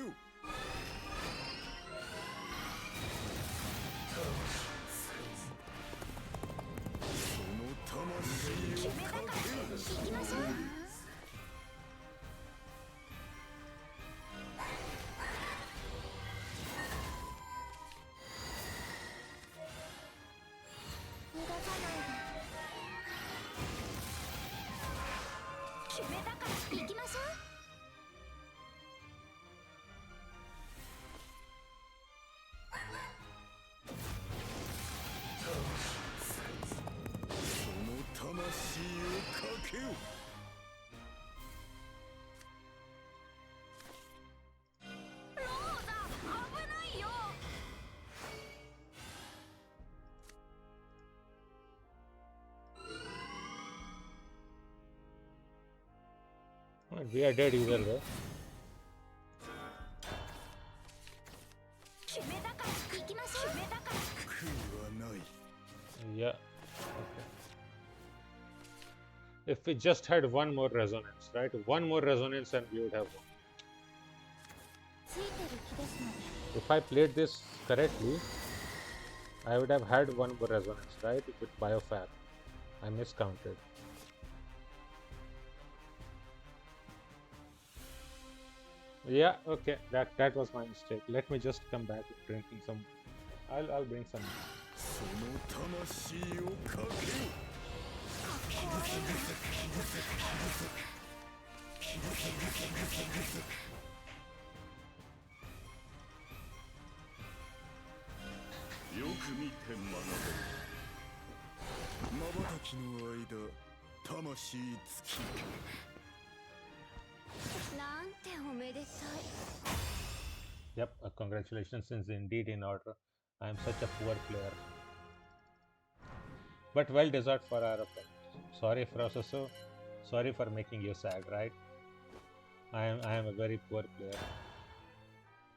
その魂を決めたからかけよ。行きましょう逃がさないで決めたから行きましょうその魂をかけよ。ローザ危ないよ Well, we are dead either way. 決めたから行きましょう決めたから悔いはない。 Yeah. Okay. If we just had one more resonance, right? One more resonance and we would have won. ついてる気ですので If I played this correctly, I would have had one more resonance, right? With Biofab. I miscounted. Yeah, okay. That was my mistake. Let me just come back with drinking some. I'll bring some. その魂をかけよ。よく見て学べ。瞬きの間、魂尽きる。なんておめでたい Yep, congratulations is indeed in order. I am such a poor player. But well deserved for our effort. Sorry, Frososo. Sorry for making you sad, right? I am a very poor player.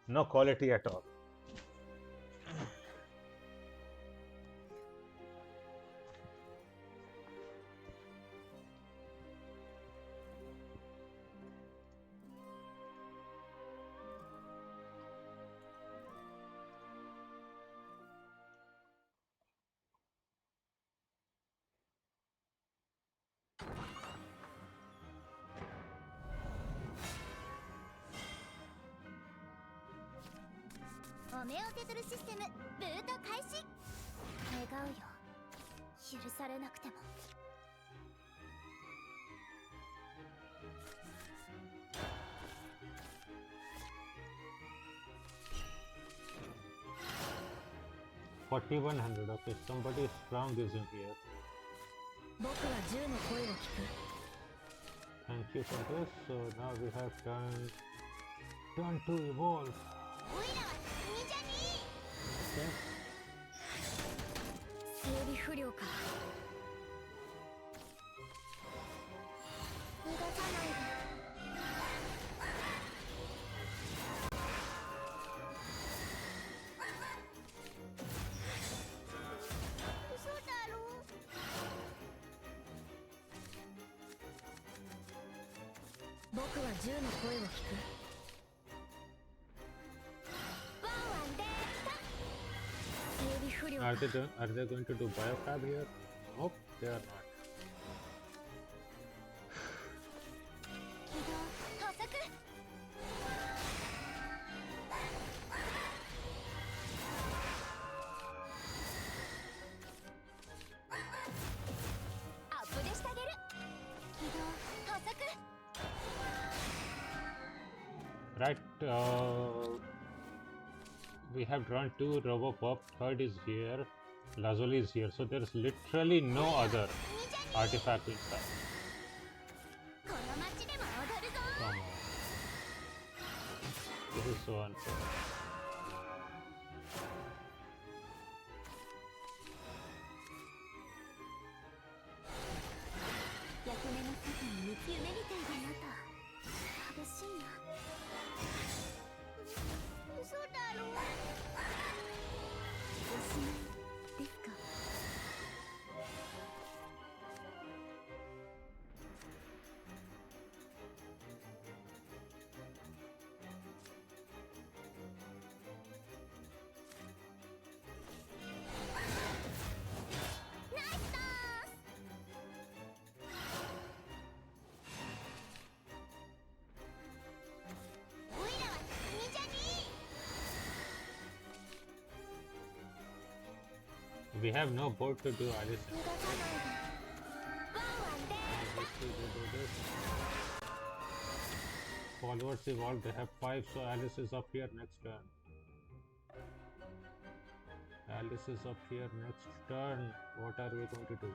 No quality at all.「オメオテトルシステムブート開始」願うよ許されなくても 4100. Okay, somebody strong is in here. 僕は銃の声を聞く Thank you for this. So now we have turn to evolve. オイラは君じゃね Okay. 整備不良かえ逃がさないで嘘だろ僕は銃の声を聞くワンワンできた整備不良か Are they going to do biofab here? Nope, they are not. we have drawn 2 Robopop, third is here, Lazuli is here, so there's literally no other artifact inside. この街でも踊るぞ Come on. This is so unfair. 役目の外に夢みたいだなと眩しいな嘘だろおしまいですかナイスダンスおいらは君じゃね We have no board to do Alice. 逃がさないでワンワンでFollowers evolved, they have 5, so Alice is up here next turn. Alice is up here next turn. What are we going to do?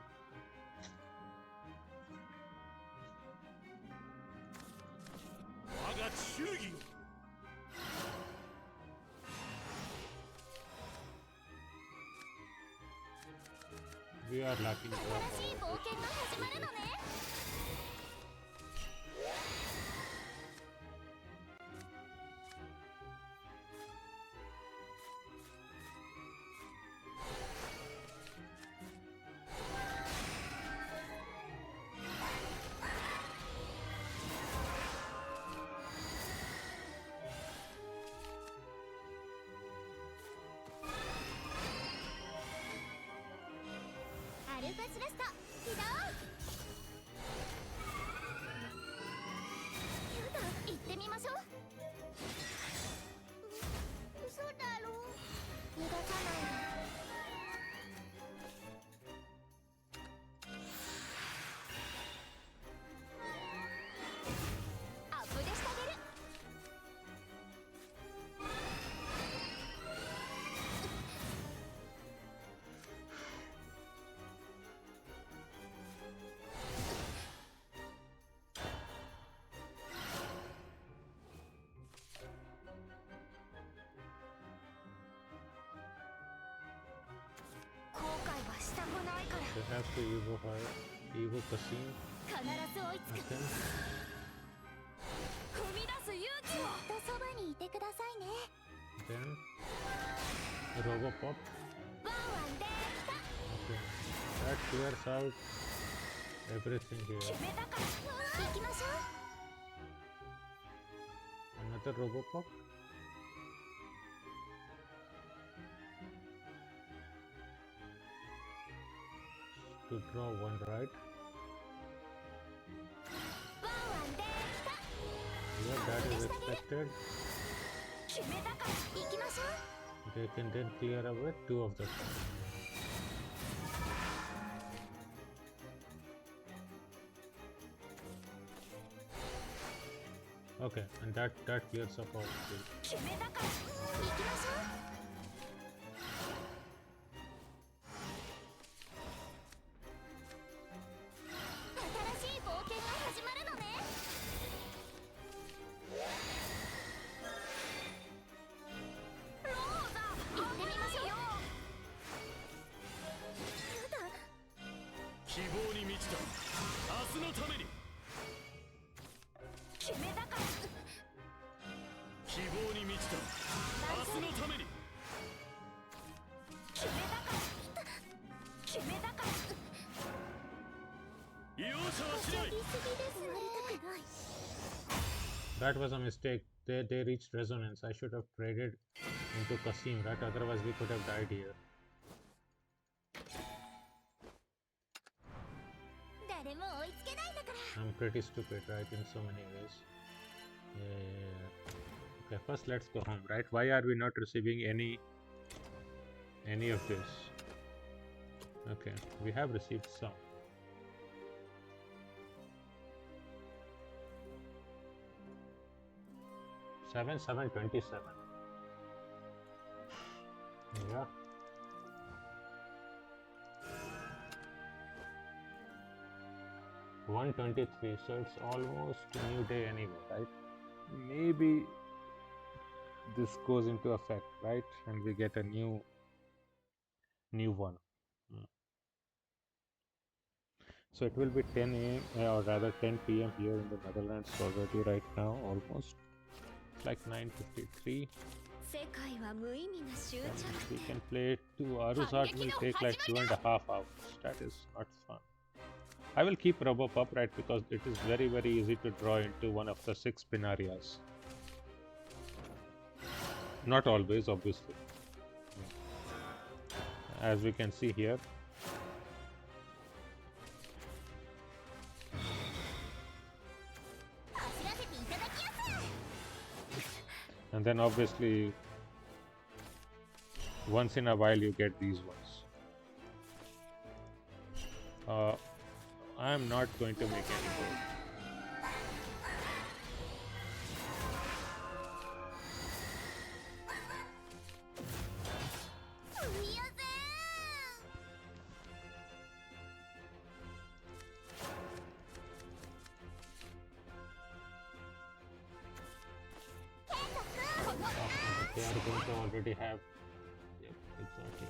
We are lacking 新しい冒険が始まるのね アルファスラスト起動やだ行ってみましょう嘘だろ逃がさないでアップデしてあげる 後悔はしたくないから They have to Evo her, Evo Kasim. 必ず追いつく Okay. 踏み出す勇気をずっとそばにいてくださいね Then Robopop. ワンワンできた Okay. That clears out everything here. 決めたから行きましょ Another Robopop. To draw one, right? うワンワンできた Yeah, that is expected. 決めたから行きましょ They can then clear away 2 of the Okay, and that clears up all the 決めたからう行きましょう 新しい冒険が始まるのねローザ行ってみましょうやだ希望に満ちた明日のために決めたから希望に満ちた明日のために決めたから決めたから容赦はしない言い過ぎですね終わりたくない That was a mistake. They reached resonance. I should have traded into Kasim, right? Otherwise we could have died here. 誰も追いつけないんだから I'm pretty stupid, right? In so many ways. Yeah. Okay, first let's go home, right? Why are we not receiving any of this? Okay, we have received some. 7,727. Yeah. $123, so it's almost a new day anyway, right? Maybe this goes into effect, right? And we get a new one. So it will be 10 a.m. Or rather 10 p.m. here in the Netherlands already right now, almost. It's like 9:53. And we can play 2 Aluzard will take like 2.5 hours. That is not fun. I will keep Robop upright because it is very easy to draw into one of the 6 Pinarias. Not always, obviously. As we can see here. And then obviously once in a while you get these ones. I am not going to make any gold. They are going to already have. Yep, exactly.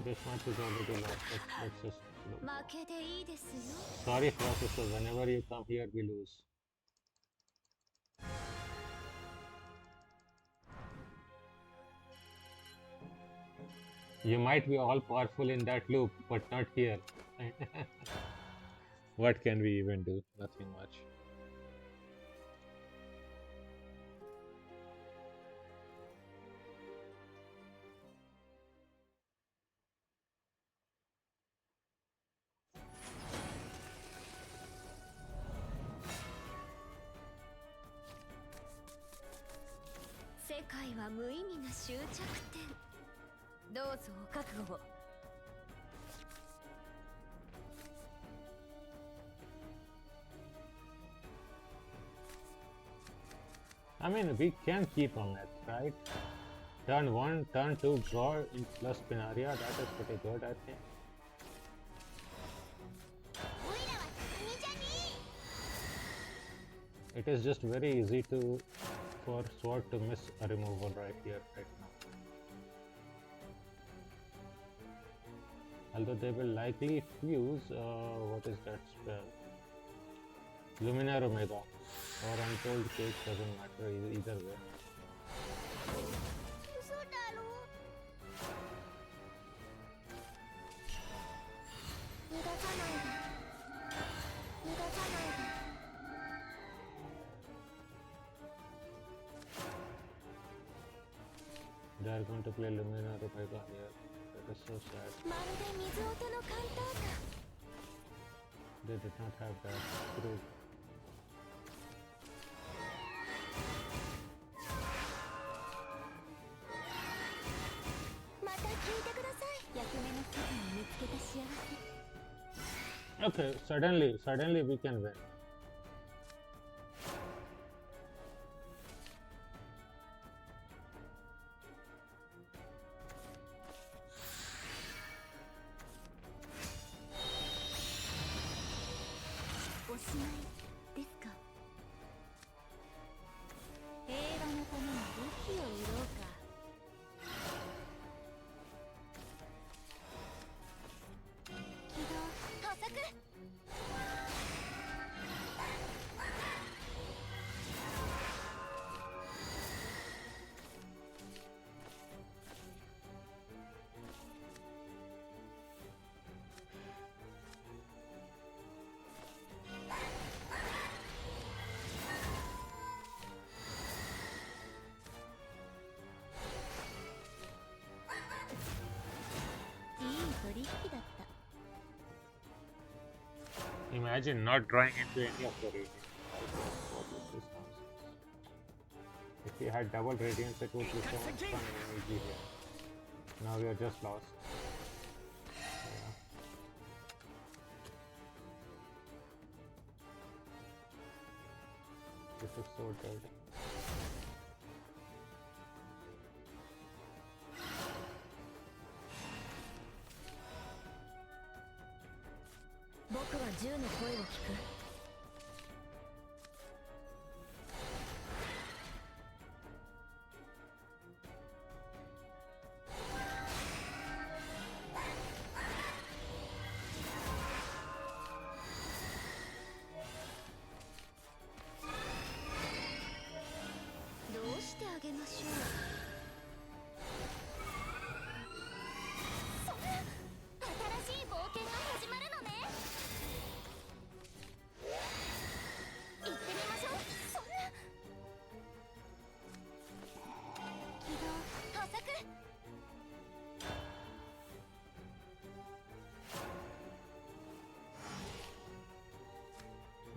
This match is already lost. Let's just look. Sorry, processor. Whenever you come here, we lose. You might be all powerful in that loop, but not here. What can we even do? Nothing much. I mean, we can keep on it, right? Turn 1, turn 2, draw in plus Pinaria. That is pretty good, I think. It is just very easy for sword to miss a removal right here, right now. Although they will likely fuse, what is that spell? Luminar Omega or Untold Cage, doesn't matter either way. They are going to play Luminar Omega here. That is so sad. They did not have that. Screwed. Okay, suddenly we can win. Imagine not drawing into any of the radiance. What is this nonsense? If we had double radiance, it would be so much fun and easy here. Now we are just lost. Yeah. This is so dead.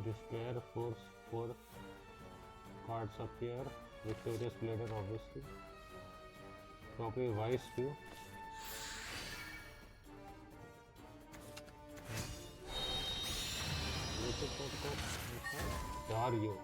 Despair, force 4 cards appear. Victorious Blader, obviously. Probably Wise too. Dario.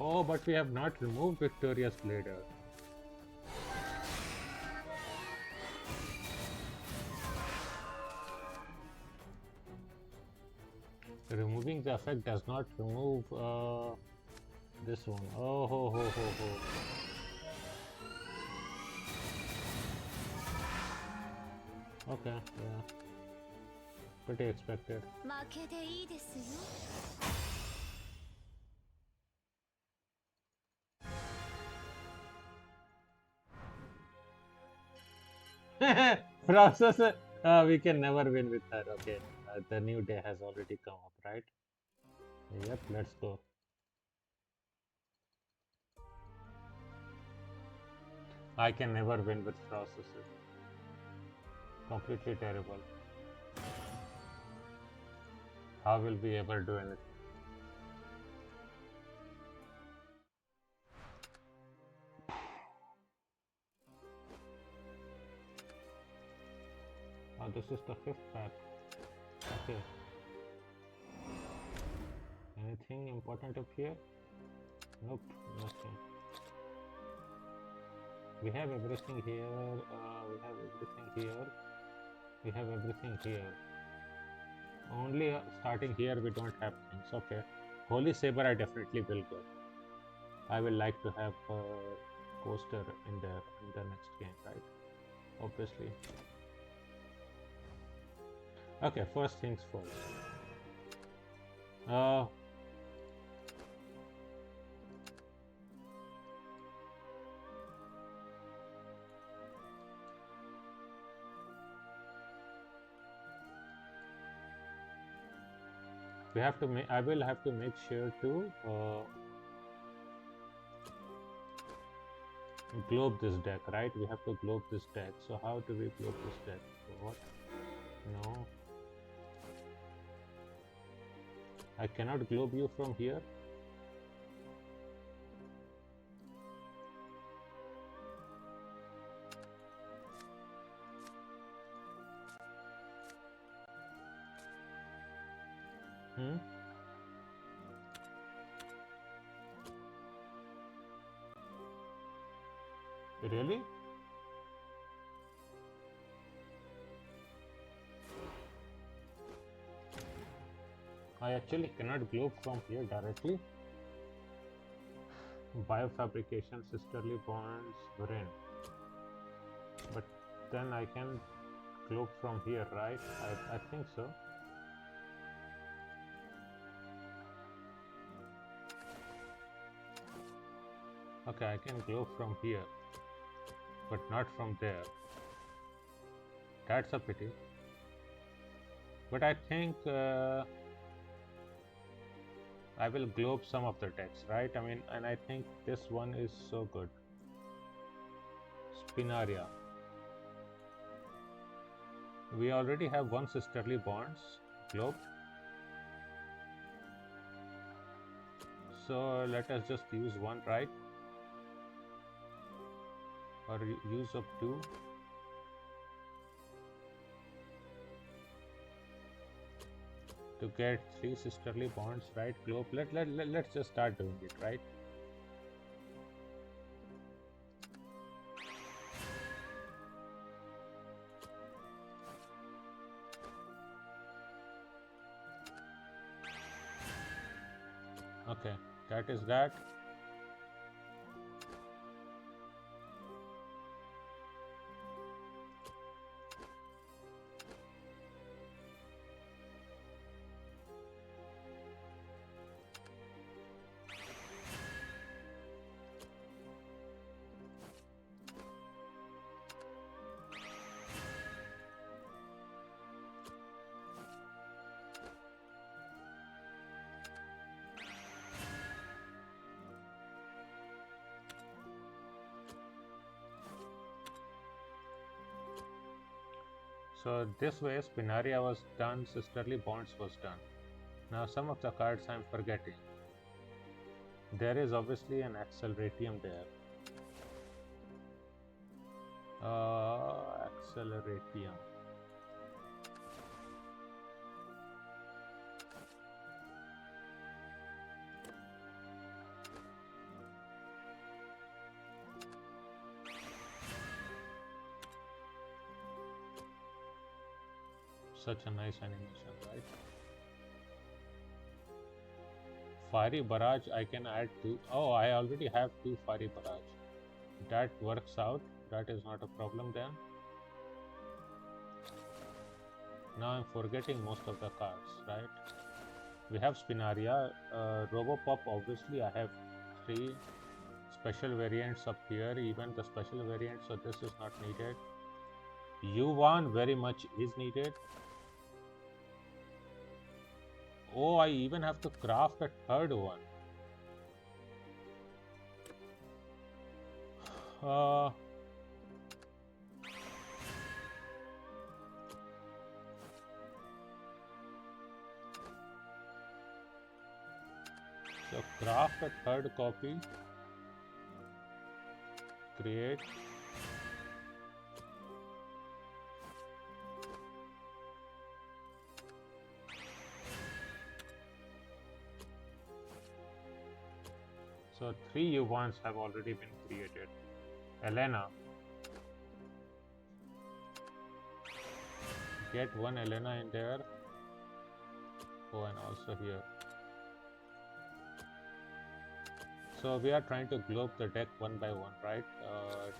Oh, but we have not removed Victorious Blader. Removing the effect does not remove this one. Oh ho ho ho ho. Okay, yeah. Pretty expected. Processor. We can never win with her. Okay, the new day has already come up, right? Yep, let's go. I can never win with processor. Completely terrible. How will we ever do anything? Oh, this is the 5th pack. Okay. Anything important up here? Nope, nothing. We have everything here. We have everything here. We have everything here. Only starting here we don't have things. Okay. Holy Saber I definitely will go. I will like to have a coaster in the next game, right? Obviously. Okay, first things first. We have to make. I will have to make sure to globe this deck, right? We have to globe this deck. So how do we globe this deck? What? No. I cannot globe you from here. Really? I actually cannot globe from here directly. Biofabrication, sisterly bonds, brain. But then I can globe from here, right? I think so. Okay, I can globe from here. but not from there. That's a pity. But I think I will globe some of the decks, right? I mean, and I think this one is so good. Spinaria. We already have one Sisterly Bonds globe. So let us just use one, right? Or use up two. To get 3 Sisterly Bonds, right? Globe. Let's just start doing it, right? Okay, that is that. So this way Spinaria was done, Sisterly Bonds was done. Now some of the cards I'm forgetting. There is obviously an Acceleratium there. Acceleratium. Such a nice animation, right? Fiery Barrage, I can add 2. Oh, I already have 2 Fiery Barrage. That works out. That is not a problem then. Now I'm forgetting most of the cards, right? We have Spinaria, Robopop, obviously I have 3 special variants up here, even the special variant, so this is not needed. Yuan very much is needed. Oh, I even have to craft a third one. So craft a third copy, create, so 3 Yuans have already been created. Elena, get 1 Elena in there. Oh, and also here. So we are trying to globe the deck one by one, right?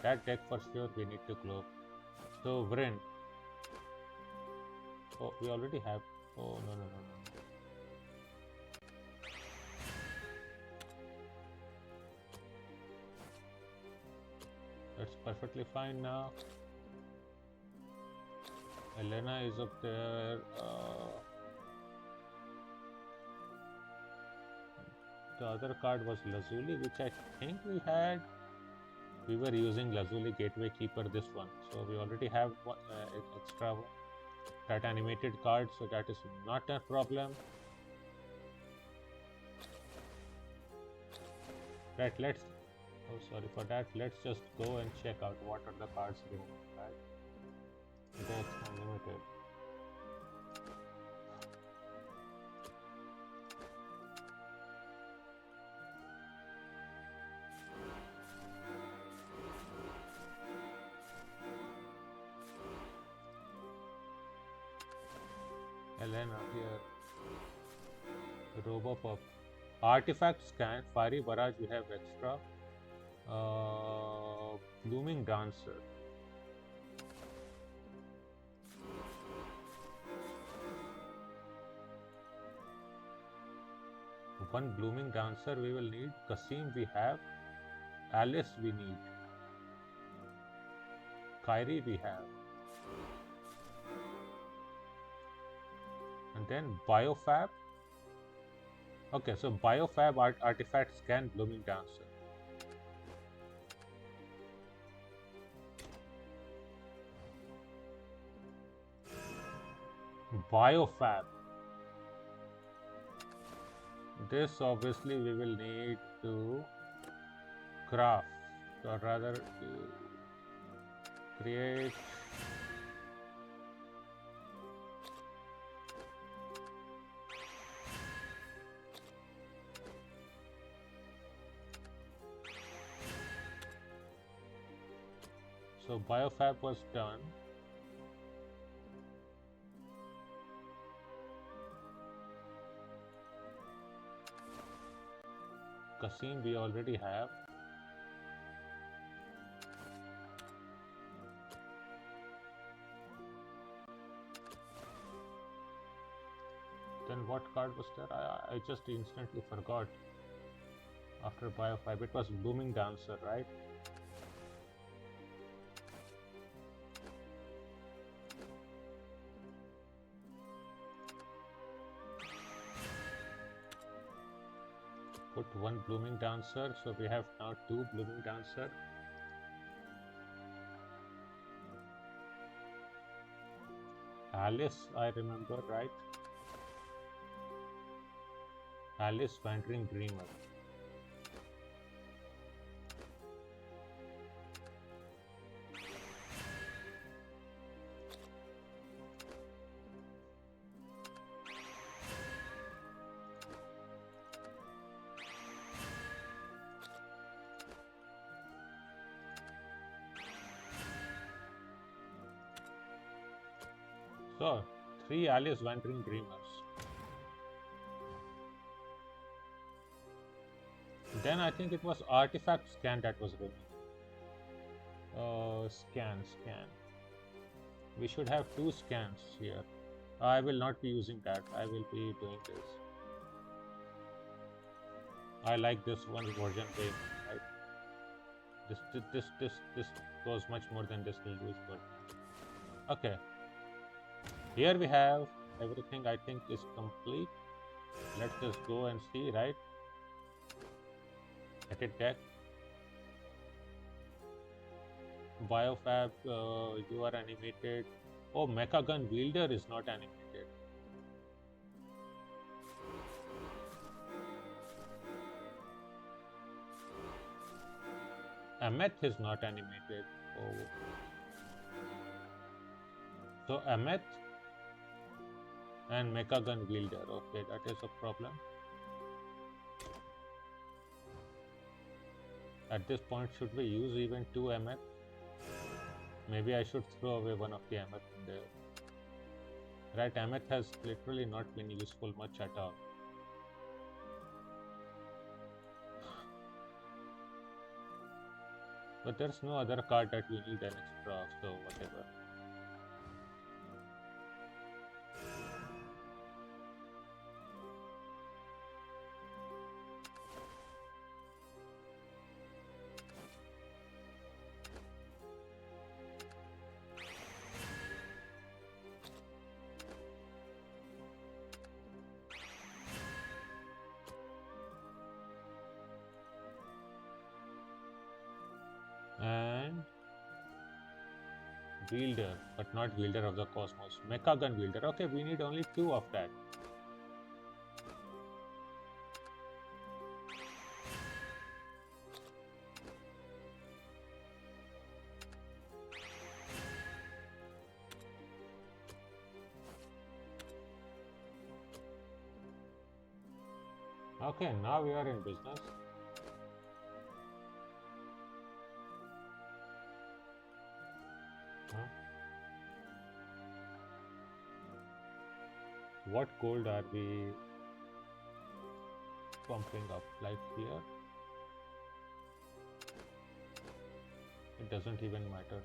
That deck for sure we need to globe. So Vrin. Oh, we already have. Oh, no. That's perfectly fine now. Elena is up there. The other card was Lazuli, which I think we had. We were using Lazuli Gateway Keeper this one. So we already have one, extra that animated card, so that is not a problem. Right, let's. Oh, sorry for that. Let's just go and check out what are the cards removed, right? That's unlimited. Elena here. Robopop. Artifact scan. Fiery Barrage we have extra. Blooming Dancer. One Blooming Dancer we will need. Kasim we have. Alice we need. Kyrie we have. And then Biofab. Okay, so Biofab artifact scan Blooming Dancer. Biofab. This obviously we will need to craft, or rather create. So Biofab was done. Kasim we already have. Then what card was there? I just instantly forgot. After Biofab, it was Blooming Dancer, right? Put one Blooming Dancer, so we have now two Blooming Dancer. Alice, I remember, right? Alice Wandering Dreamer. So, 3 Alice Wandering Dreamers. Then I think it was Artifact Scan that was removed. Scan. We should have 2 scans here. I will not be using that. I will be doing this. I like this one version way more, right? This goes much more than this will use, but okay. Here we have everything I think is complete. Let's just go and see, right? Edit deck. Biofab, you are animated. Oh, Mecha Gun Wielder is not animated. Ameth is not animated. Oh. So Ameth and Mecha Gun Wielder. Okay, that is a problem. At this point, should we use even 2 Ameth? Maybe I should throw away one of the Ameth in there. Right, Ameth has literally not been useful much at all. But there's no other card that we need an extra of, so whatever. And Wielder, but not Wielder of the Cosmos. Mecha Gun Wielder. Okay, we need only 2 of that. Okay, now we are in business. What gold are we pumping up? Like here? It doesn't even matter.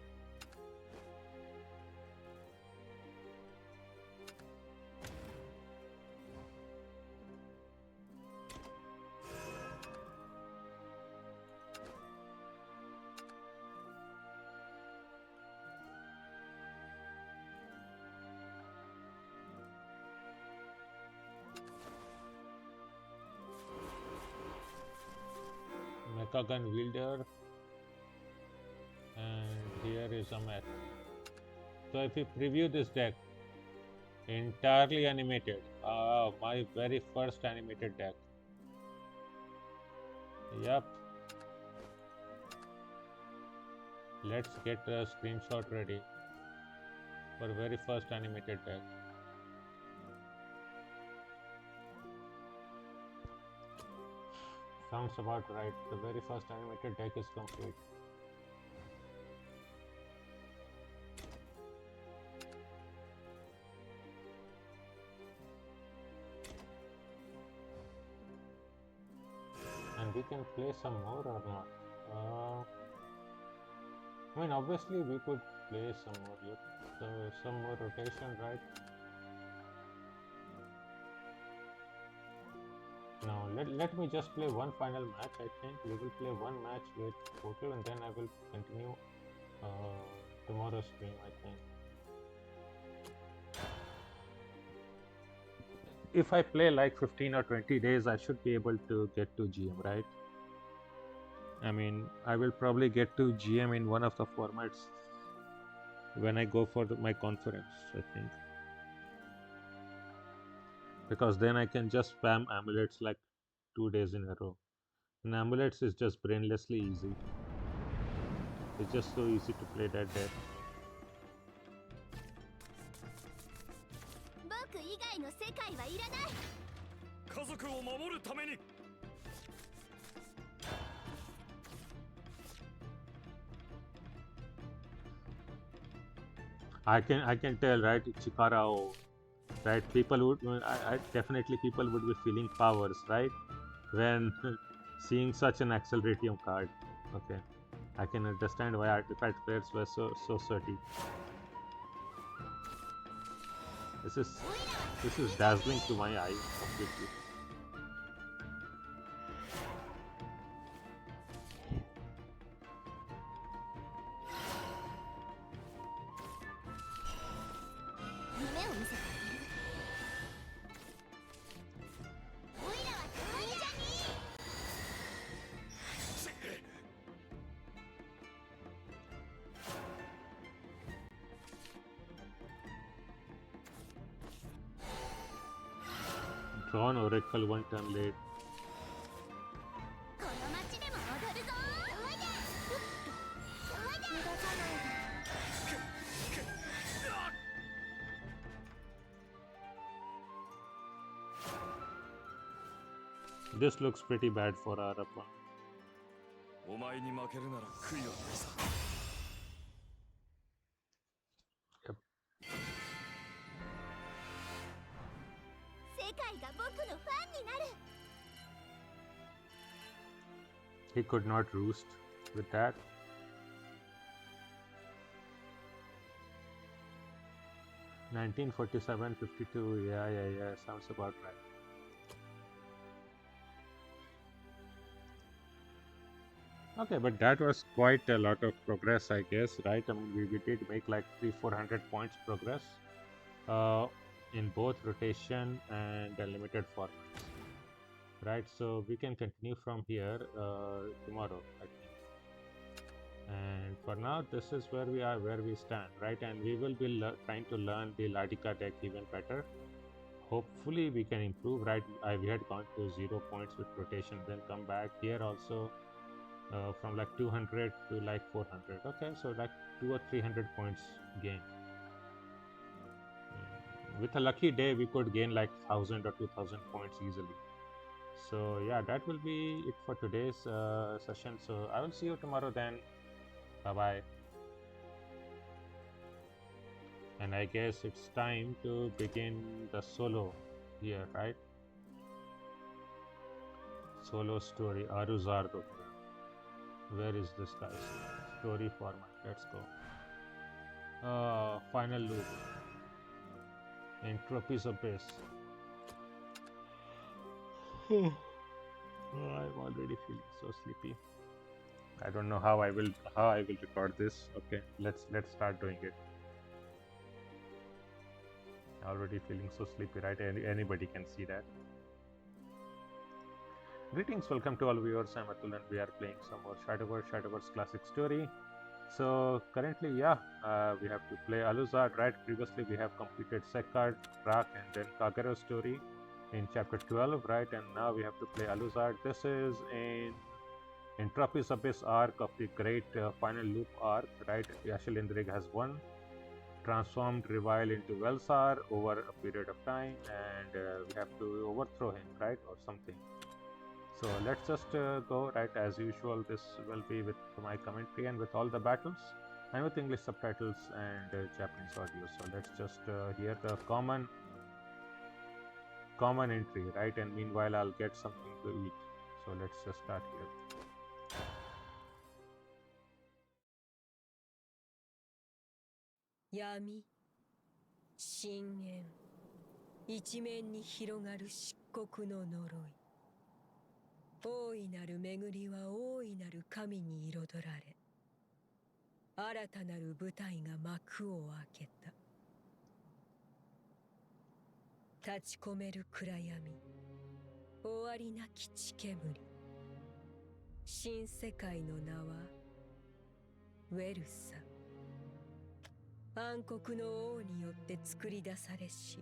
Mecha Gun Wielder, and here is a mech. So if we preview this deck, entirely animated. My very first animated deck. Yep. Let's get a screenshot ready for very first animated deck. Sounds about right. The very first animated deck is complete. And we can play some more or not? I mean, obviously we could play some more. Yep. So some more rotation, right? Now let me just play one final match. I think we will play one match with Portal, and then I will continue tomorrow's stream. I think. If I play like 15 or 20 days, I should be able to get to GM, right? I mean, I will probably get to GM in one of the formats when I go for my conference, I think. Because then I can just spam amulets like 2 days in a row. And amulets is just brainlessly easy. It's just so easy to play that deck. 僕以外の世界はいらない。家族を守るために I can tell, right? Chikarao, right? People would definitely people would be feeling powers, right? When seeing such an Acceleratium card. Okay, I can understand why artifact players were so sweaty. This is dazzling to my eyes completely. Drawn Oracle one turn late. この街でも踊るぞ。逃がさないで。This looks pretty bad for our opponent. お前に負けるなら悔いはないさ Yep. 世界が僕のファンになる。 He could not roost with that. $1947.52. Yeah. Sounds about right. Okay, but that was quite a lot of progress, I guess, right? I mean, we did make like 300-400 points progress in both rotation and limited formats, right? So we can continue from here tomorrow, I think. And for now, this is where we are, where we stand, right? And we will be trying to learn the Ladika deck even better. Hopefully, we can improve, right? We had gone to 0 points with rotation, then come back here also. From like 200 to like 400. Okay, so like 200 or 300 points gain. With a lucky day, we could gain like 1000 or 2000 points easily. So yeah, that will be it for today's session. So I will see you tomorrow then. Bye bye. And I guess it's time to begin the solo here, right? Solo story, Aluzard. Where is this guy's story format? Let's go. Final loop. Entropy's Abyss. I'm already feeling so sleepy. I don't know how I will record this. Okay, let's start doing it. Already feeling so sleepy, right? Anybody can see that. Greetings, welcome to all viewers. I'm Atul and we are playing some more Shadowverse Classic Story. So currently, we have to play Aluzard, right? Previously, we have completed Sekard, Rak, and then Kagero's story in chapter 12, right? And now we have to play Aluzard. This is in Entropy's Abyss arc of the great final loop arc, right? Yashilindrig has won, transformed Revile into Velsar over a period of time, and we have to overthrow him, right? Or something. So let's just go, right? As usual, this will be with my commentary and with all the battles and with English subtitles and Japanese audio. So let's just hear the common entry, right? And meanwhile, I'll get something to eat. So let's just start here. Yami, 深淵、一面に広がる漆黒の呪い。大いなる巡りは大いなる神に彩られ、新たなる舞台が幕を開けた。立ち込める暗闇、終わりなき血煙。新世界の名はウェルサ。暗黒の王によって作り出されし、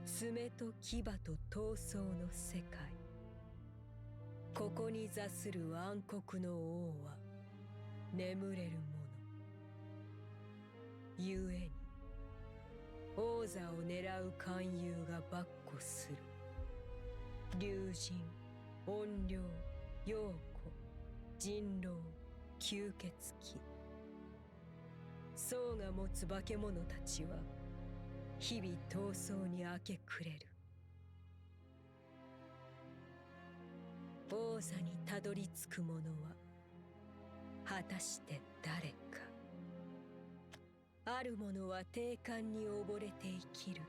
爪と牙と闘争の世界。ここに座する暗黒の王は眠れる者。ゆえに王座を狙う勧誘が跋扈する。竜神、怨霊、陽子、人狼、吸血鬼。僧が持つ化け物たちは日々闘争に明け暮れる。王座にたどり着く者は果たして誰か。ある者は定冠に溺れて生きる。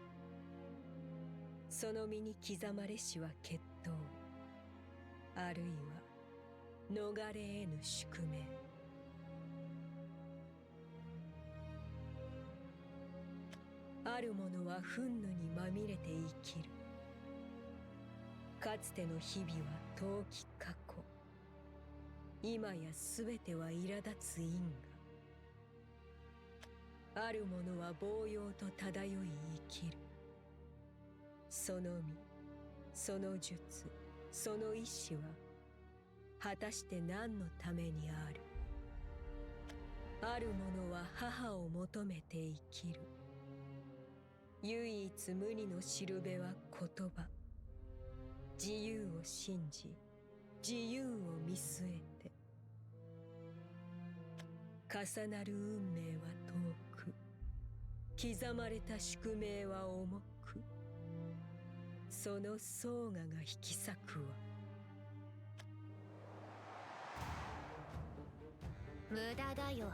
その身に刻まれしは決闘、あるいは逃れ得ぬ宿命。ある者は憤怒にまみれて生きる。かつての日々は遠き過去。今やすべては苛立つ因果。ある者は暴陽と漂い生きる。その身、その術、その意志は果たして何のためにある。ある者は母を求めて生きる。唯一無二のしるべは言葉。自由を信じ、自由を見据えて。重なる運命は遠く、刻まれた宿命は重く。その相我が引き裂くわ。無駄だよ。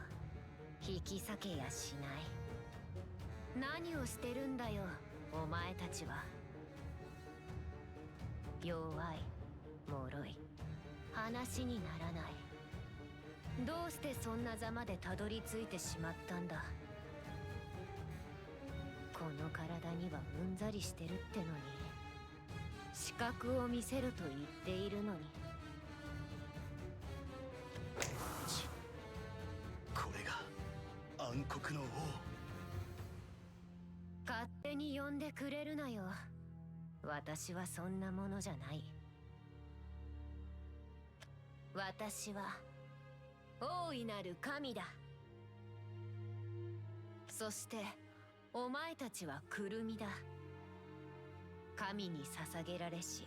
引き裂けやしない。何をしてるんだよ、お前たちは。弱い、脆い、話にならない。どうしてそんなざまでたどり着いてしまったんだ。この体にはうんざりしてるってのに、資格を見せると言っているのに。これが暗黒の王。勝手に呼んでくれるなよ。私はそんなものじゃない。私は大いなる神だ。そしてお前たちはくるみだ。神に捧げられし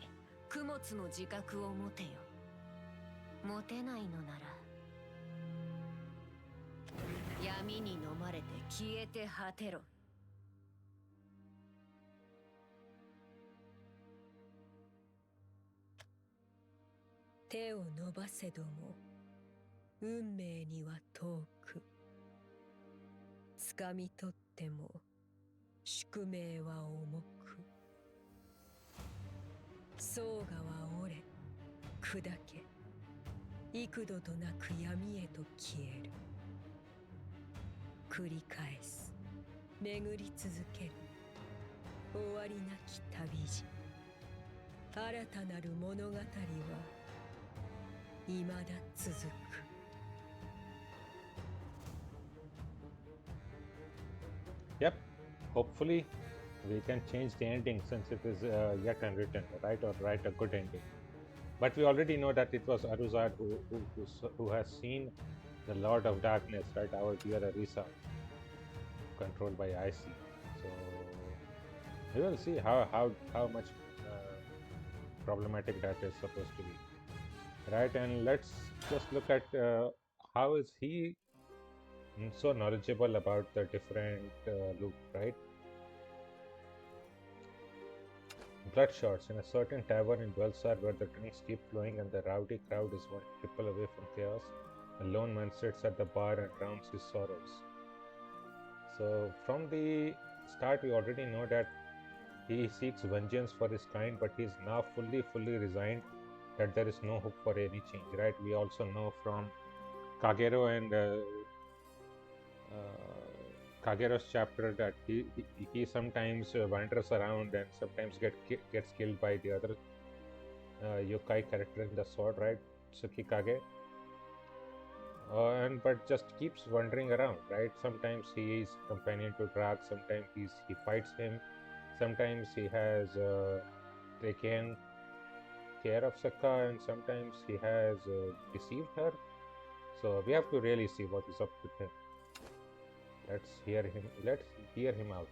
供物の自覚を持てよ。持てないのなら闇に飲まれて消えて果てろ。手を伸ばせども運命には遠く。掴み取っても宿命は重く。相我は折れ砕け、幾度となく闇へと消える。繰り返す、巡り続ける終わりなき旅路。新たなる物語は未だ続く。Yep. Hopefully, we can change the ending since it is yet unwritten, right? Or write a good ending. But we already know that it was Aluzard who has seen the Lord of Darkness, right? Our dear Arisa, controlled by IC. So we will see how much problematic that is supposed to be, right? And let's just look at how is he so knowledgeable about the different loop, right? Bloodshots in a certain tavern in Dwelsar where the drinks keep flowing and the rowdy crowd is one triple away from chaos. A lone man sits at the bar and drowns his sorrows. So from the start, we already know that he seeks vengeance for his kind, but he is now fully resigned that there is no hope for any change, right? We also know from Kagero and Kagero's chapter that he sometimes wanders around and sometimes gets killed by the other yokai character in the sword, right? Tsukikage. But just keeps wandering around, right? Sometimes he is companion to Drag, sometimes he fights him, sometimes he has taken care of Sokka, and sometimes he has deceived her. So we have to really see what is up with him. Let's hear him out.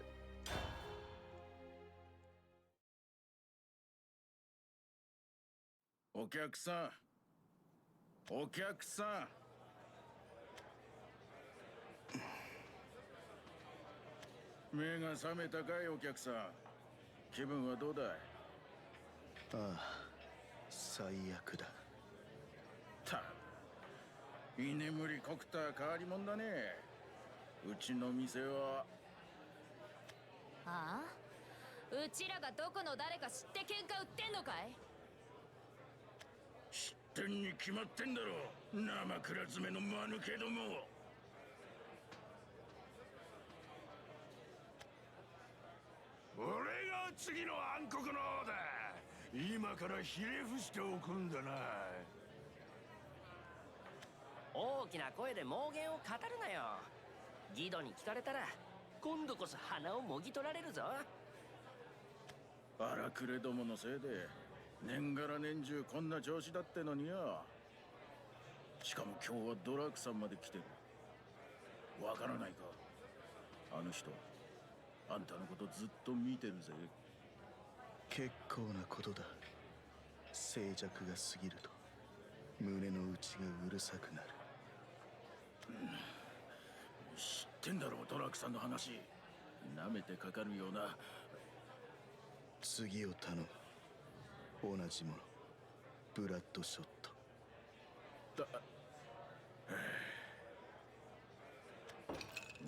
お客さん、お客さん。目が覚めたかいお客さん。気分はどうだい？ああ、最悪だ。た、居眠りこくた変わり者だね。うちの店は。ああ、うちらがどこの誰か知って喧嘩売ってんのかい？知ってんに決まってんだろ。生倉詰めの間抜けども。俺が次の暗黒の王だ。今からひれ伏しておくんだな。大きな声で妄言を語るなよ。ギドに聞かれたら今度こそ鼻をもぎ取られるぞ。荒くれどものせいで年がら年中こんな調子だってのによ。しかも今日はドラークさんまで来てる。わからないか、あの人あんたのことずっと見てるぜ。結構なことだ。静寂が過ぎると胸の内がうるさくなる。知ってんだろう、ドラークさんの話。舐めてかかるような。次を頼む。同じもの、ブラッドショット。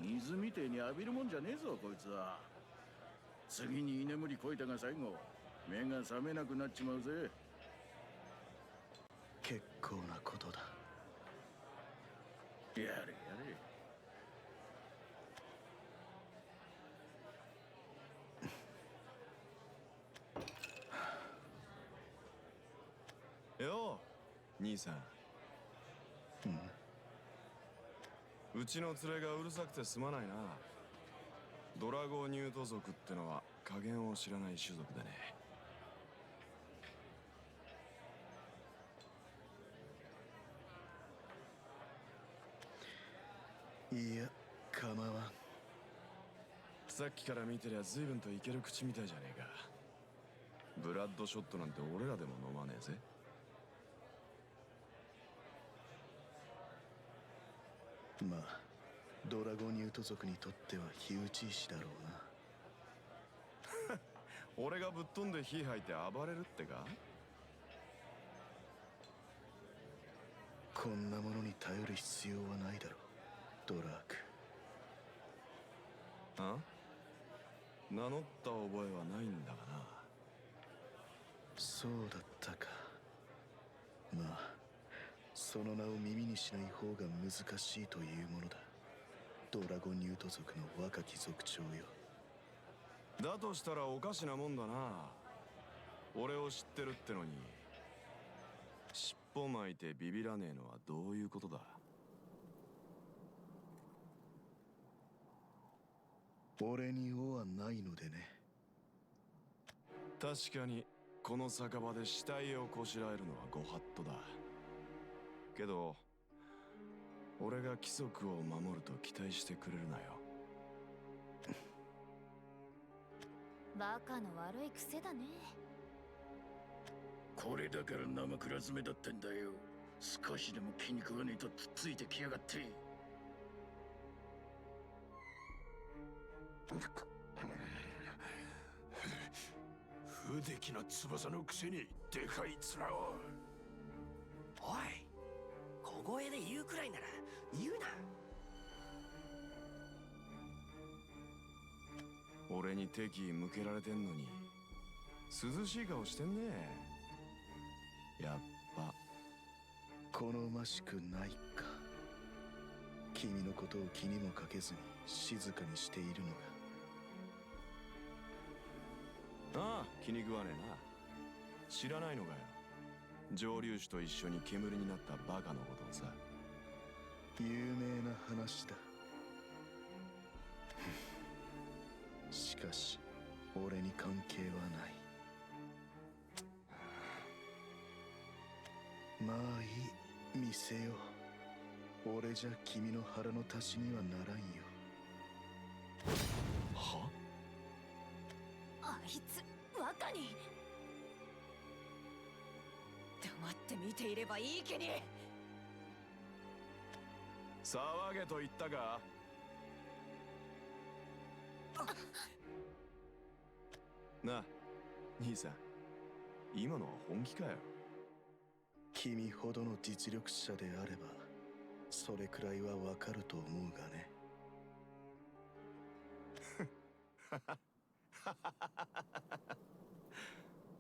水みてえに浴びるもんじゃねえぞこいつは。次に居眠りこいたが最後目が覚めなくなっちまうぜ。結構なことだ。やれやれよう兄さん。うちの連れがうるさくてすまないな。ドラゴニュート族ってのは加減を知らない種族だね。いや、構わん。さっきから見てりゃ随分といける口みたいじゃねえか。ブラッドショットなんて俺らでも飲まねえぜ。まあドラゴニュート族にとっては火打ち石だろうな。俺がぶっ飛んで火吐いて暴れるってか？こんなものに頼る必要はないだろう、ドラーク。あ？名乗った覚えはないんだがな。そうだったか。まあその名を耳にしない方が難しいというものだ。ドラゴニュート族の若き族長よ。だとしたらおかしなもんだな。俺を知ってるってのに尻尾巻いてビビらねえのはどういうことだ？俺に尾はないのでね。確かにこの酒場で死体をこしらえるのはご法度だ。けど俺が規則を守ると期待してくれるなよ。バカの悪い癖だね。これだから生倉詰めだってんだよ。少しでも気に食わねえとつっついてきやがって。不出来な翼のくせにでかい面を。おい、小声で言うくらいなら言うな。俺に敵意向けられてんのに涼しい顔してんね。やっぱ好ましくないか。君のことを気にもかけずに静かにしているのが。ああ、気に食わねえな。知らないのかよ、蒸留酒と一緒に煙になったバカのことをさ。有名な話だ。しかし俺に関係はない。まあいい、見せよう。俺じゃ君の腹の足しにはならんよ。は？あいつバカに。黙って見ていればいい気に。騒げと言ったか？なあ、兄さん、今のは本気かよ。君ほどの実力者であればそれくらいはわかると思うがね。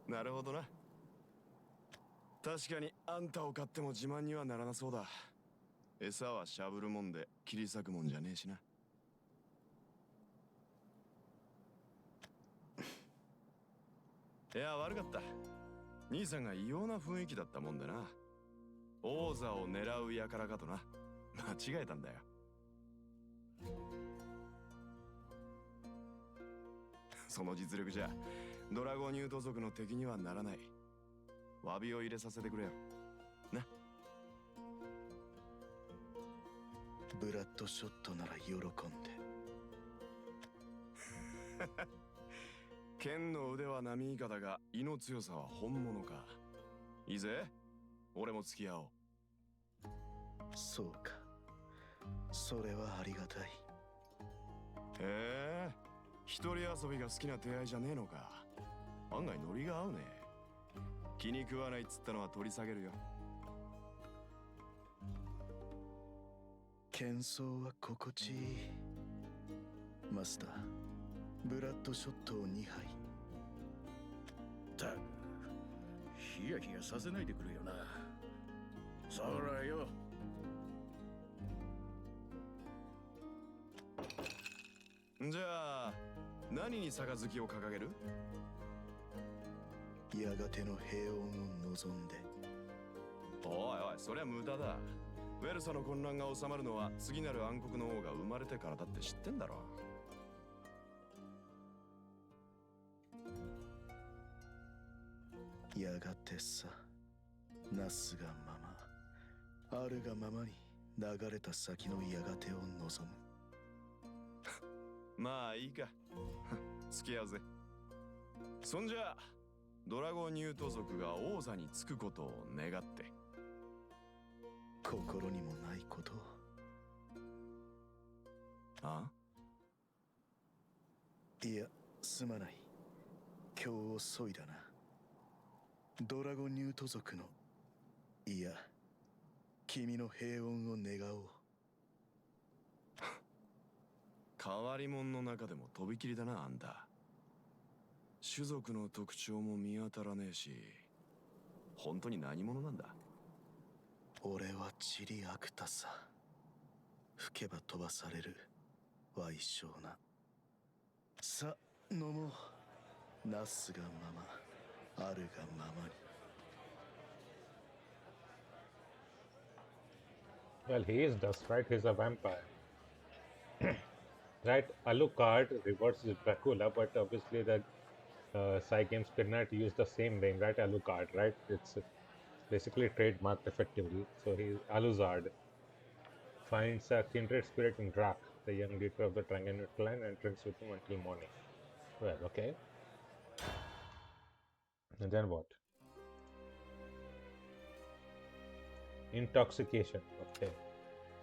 なるほどな。確かにあんたを買っても自慢にはならなそうだ。餌はしゃぶるもんで切り裂くもんじゃねえしな。いや、悪かった。兄さんが異様な雰囲気だったもんでな。王座を狙う輩かとな。間違えたんだよ。その実力じゃドラゴニュート族の敵にはならない。詫びを入れさせてくれよな。ブラッドショットなら喜んで。剣の腕は並以下だが胃の強さは本物か。いいぜ、俺も付き合おう。そうか、それはありがたい。へえ、一人遊びが好きな手合いじゃねえのか。案外ノリが合うね。気に食わないっつったのは取り下げるよ。喧騒は心地いい。マスター、ブラッドショットを2杯。たくヒヤヒヤさせないでくれよな。そらよ。じゃあ何に杯を掲げる？やがての平穏を望んで。おいおい、そりゃ無駄だ。ウェルサの混乱が収まるのは次なる暗黒の王が生まれてからだって知ってんだろ。やがてさ、なすがまま、あるがままに流れた先のやがてを望む。まあいいか。付き合うぜ。そんじゃドラゴニュート族が王座につくことを願って。心にもないことを。あ？いや、すまない。今日遅いだな。ドラゴニュート族の、いや、君の平穏を願おう。変わり者の中でもとびきりだな、あんた。種族の特徴も見当たらねえし、本当に何者なんだ？俺はチリアクタさ。吹けば飛ばされる矮小な。さ、飲もう。なすがまま、あるがままに。 Well, he is dust, right? He's a vampire. Right? Alucard reverts Dracula, but obviously the Psy Games could not use the same name, right? Alucard, right? It's basically trademarked effectively. So he Aluzard finds a kindred spirit in Drac, the young leader of the Dragonid clan, and drinks with him until morning. Well, okay. And then what? Intoxication. Okay.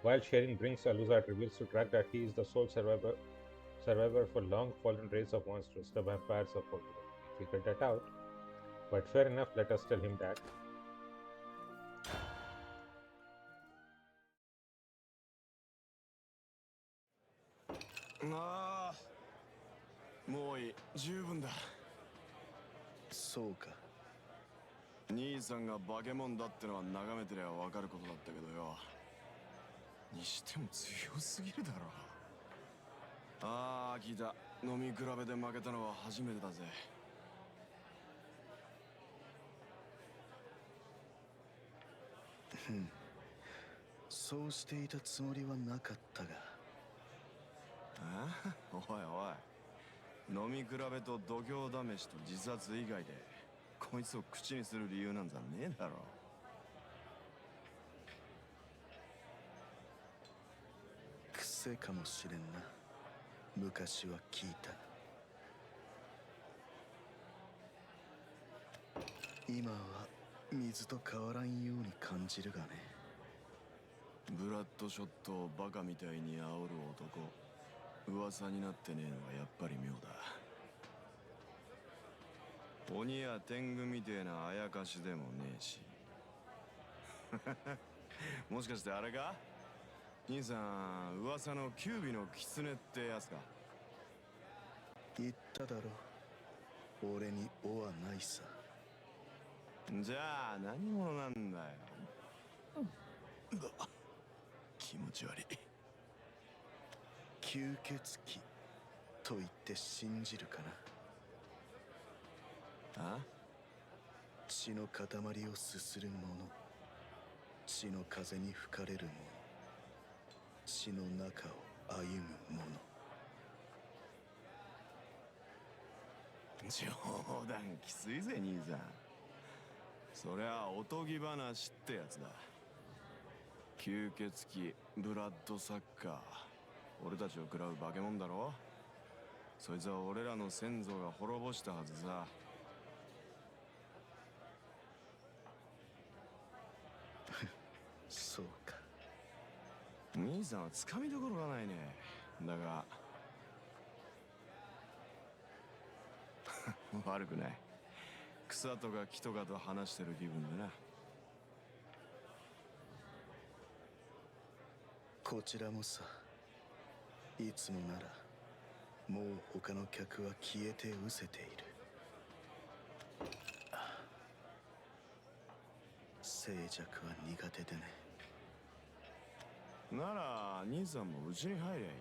While sharing drinks, Aluzard reveals to Drac that he is the sole survivor for long fallen race of monsters, the vampires of Portugal. He figured that out. But fair enough, let us tell him that.ああ、もういい、十分だ。そうか。兄さんが化け物だってのは眺めてりゃ分かることだったけどよ。にしても強すぎるだろ。ああ、聞いた。飲み比べで負けたのは初めてだぜ。ふん。そうしていたつもりはなかったが。ああ、おいおい。飲み比べと度胸試しと自殺以外でこいつを口にする理由なんざねえだろ。癖かもしれんな。昔は聞いた。今は水と変わらんように感じるがね。ブラッドショットをバカみたいに煽る男、噂になってねえのはやっぱり妙だ。鬼や天狗みてえなあやかしでもねえし。もしかしてあれか？兄さん、噂のキュービの狐ってやつか？言っただろ。俺に尾はないさ。じゃあ何者なんだよ。気持ち悪い。吸血鬼と言って信じるかな。あ？血の塊をすする者、血の風に吹かれる者、血の中を歩む者。冗談きついぜ兄さん。そりゃおとぎ話ってやつだ。吸血鬼、ブラッドサッカー、俺たちを食らう化け物だろ。そいつは俺らの先祖が滅ぼしたはずさ。そうか。兄さんはつかみどころがないね。だが悪くない。草とか木とかと話してる気分でな。こちらもさ。いつもならもう他の客は消えて失せている。静寂は苦手でね。なら兄さんもうちに入りゃいい。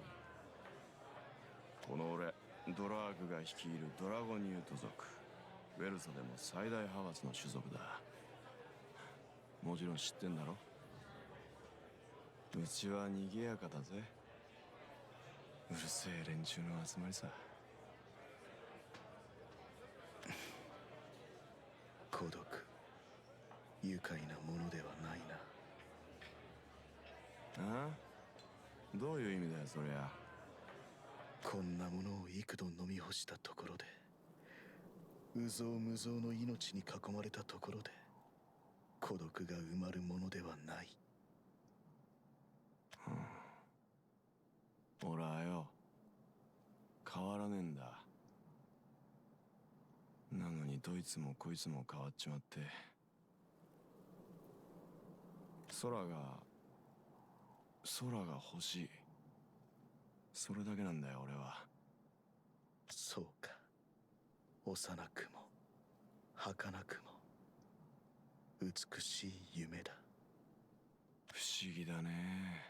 この俺ドラーグが率いるドラゴニュート族、ウェルサでも最大派閥の種族だ。もちろん知ってんだろ。うちは賑やかだぜ。うるせえ連中の集まりさ。孤独、愉快なものではないな。ああ？どういう意味だよそりゃ。こんなものを幾度飲み干したところで、有象無象の命に囲まれたところで、孤独が埋まるものではない。俺はよ、変わらねえんだ。なのにどいつもこいつも変わっちまって、空が欲しい。それだけなんだよ俺は。そうか。幼くも儚くも美しい夢だ。不思議だね。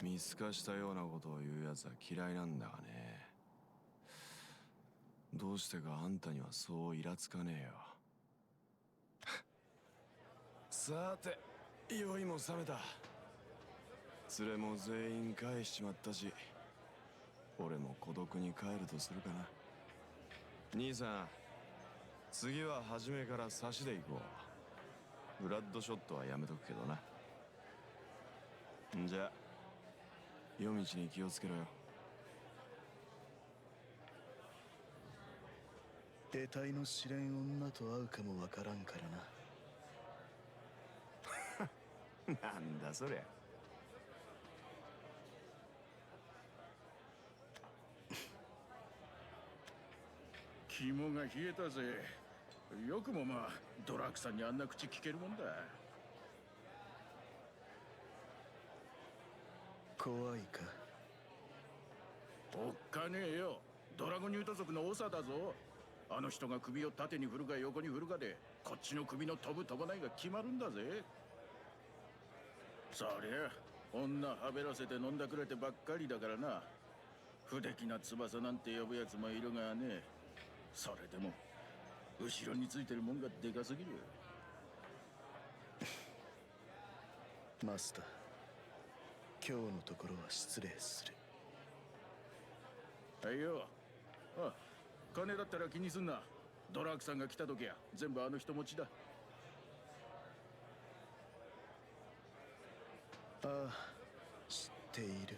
見透かしたようなことを言うやつは嫌いなんだがね。どうしてかあんたにはそうイラつかねえよ。さて、酔いも覚めた。連れも全員返しちまったし、俺も孤独に帰るとするかな。兄さん、次は初めから差しで行こう。ブラッドショットはやめとくけどな。んじゃ、夜道に気をつけろよ。得体の知れん女と会うかもわからんからな。なんだそりゃ。肝が冷えたぜ。よくもまあドラクさんにあんな口聞けるもんだ。怖いか。おっかねえよ。ドラゴニュート族の長だぞ。あの人が首を縦に振るか横に振るかでこっちの首の飛ぶ飛ばないが決まるんだぜ。そりゃ女はべらせて飲んだくれてばっかりだからな。不出来な翼なんて呼ぶやつもいるがね。それでも後ろについてるもんがでかすぎる。マスター、今日のところは失礼する。はいよ。あ、金だったら気にすんな。ドラークさんが来た時は全部あの人持ちだ。ああ、知っている。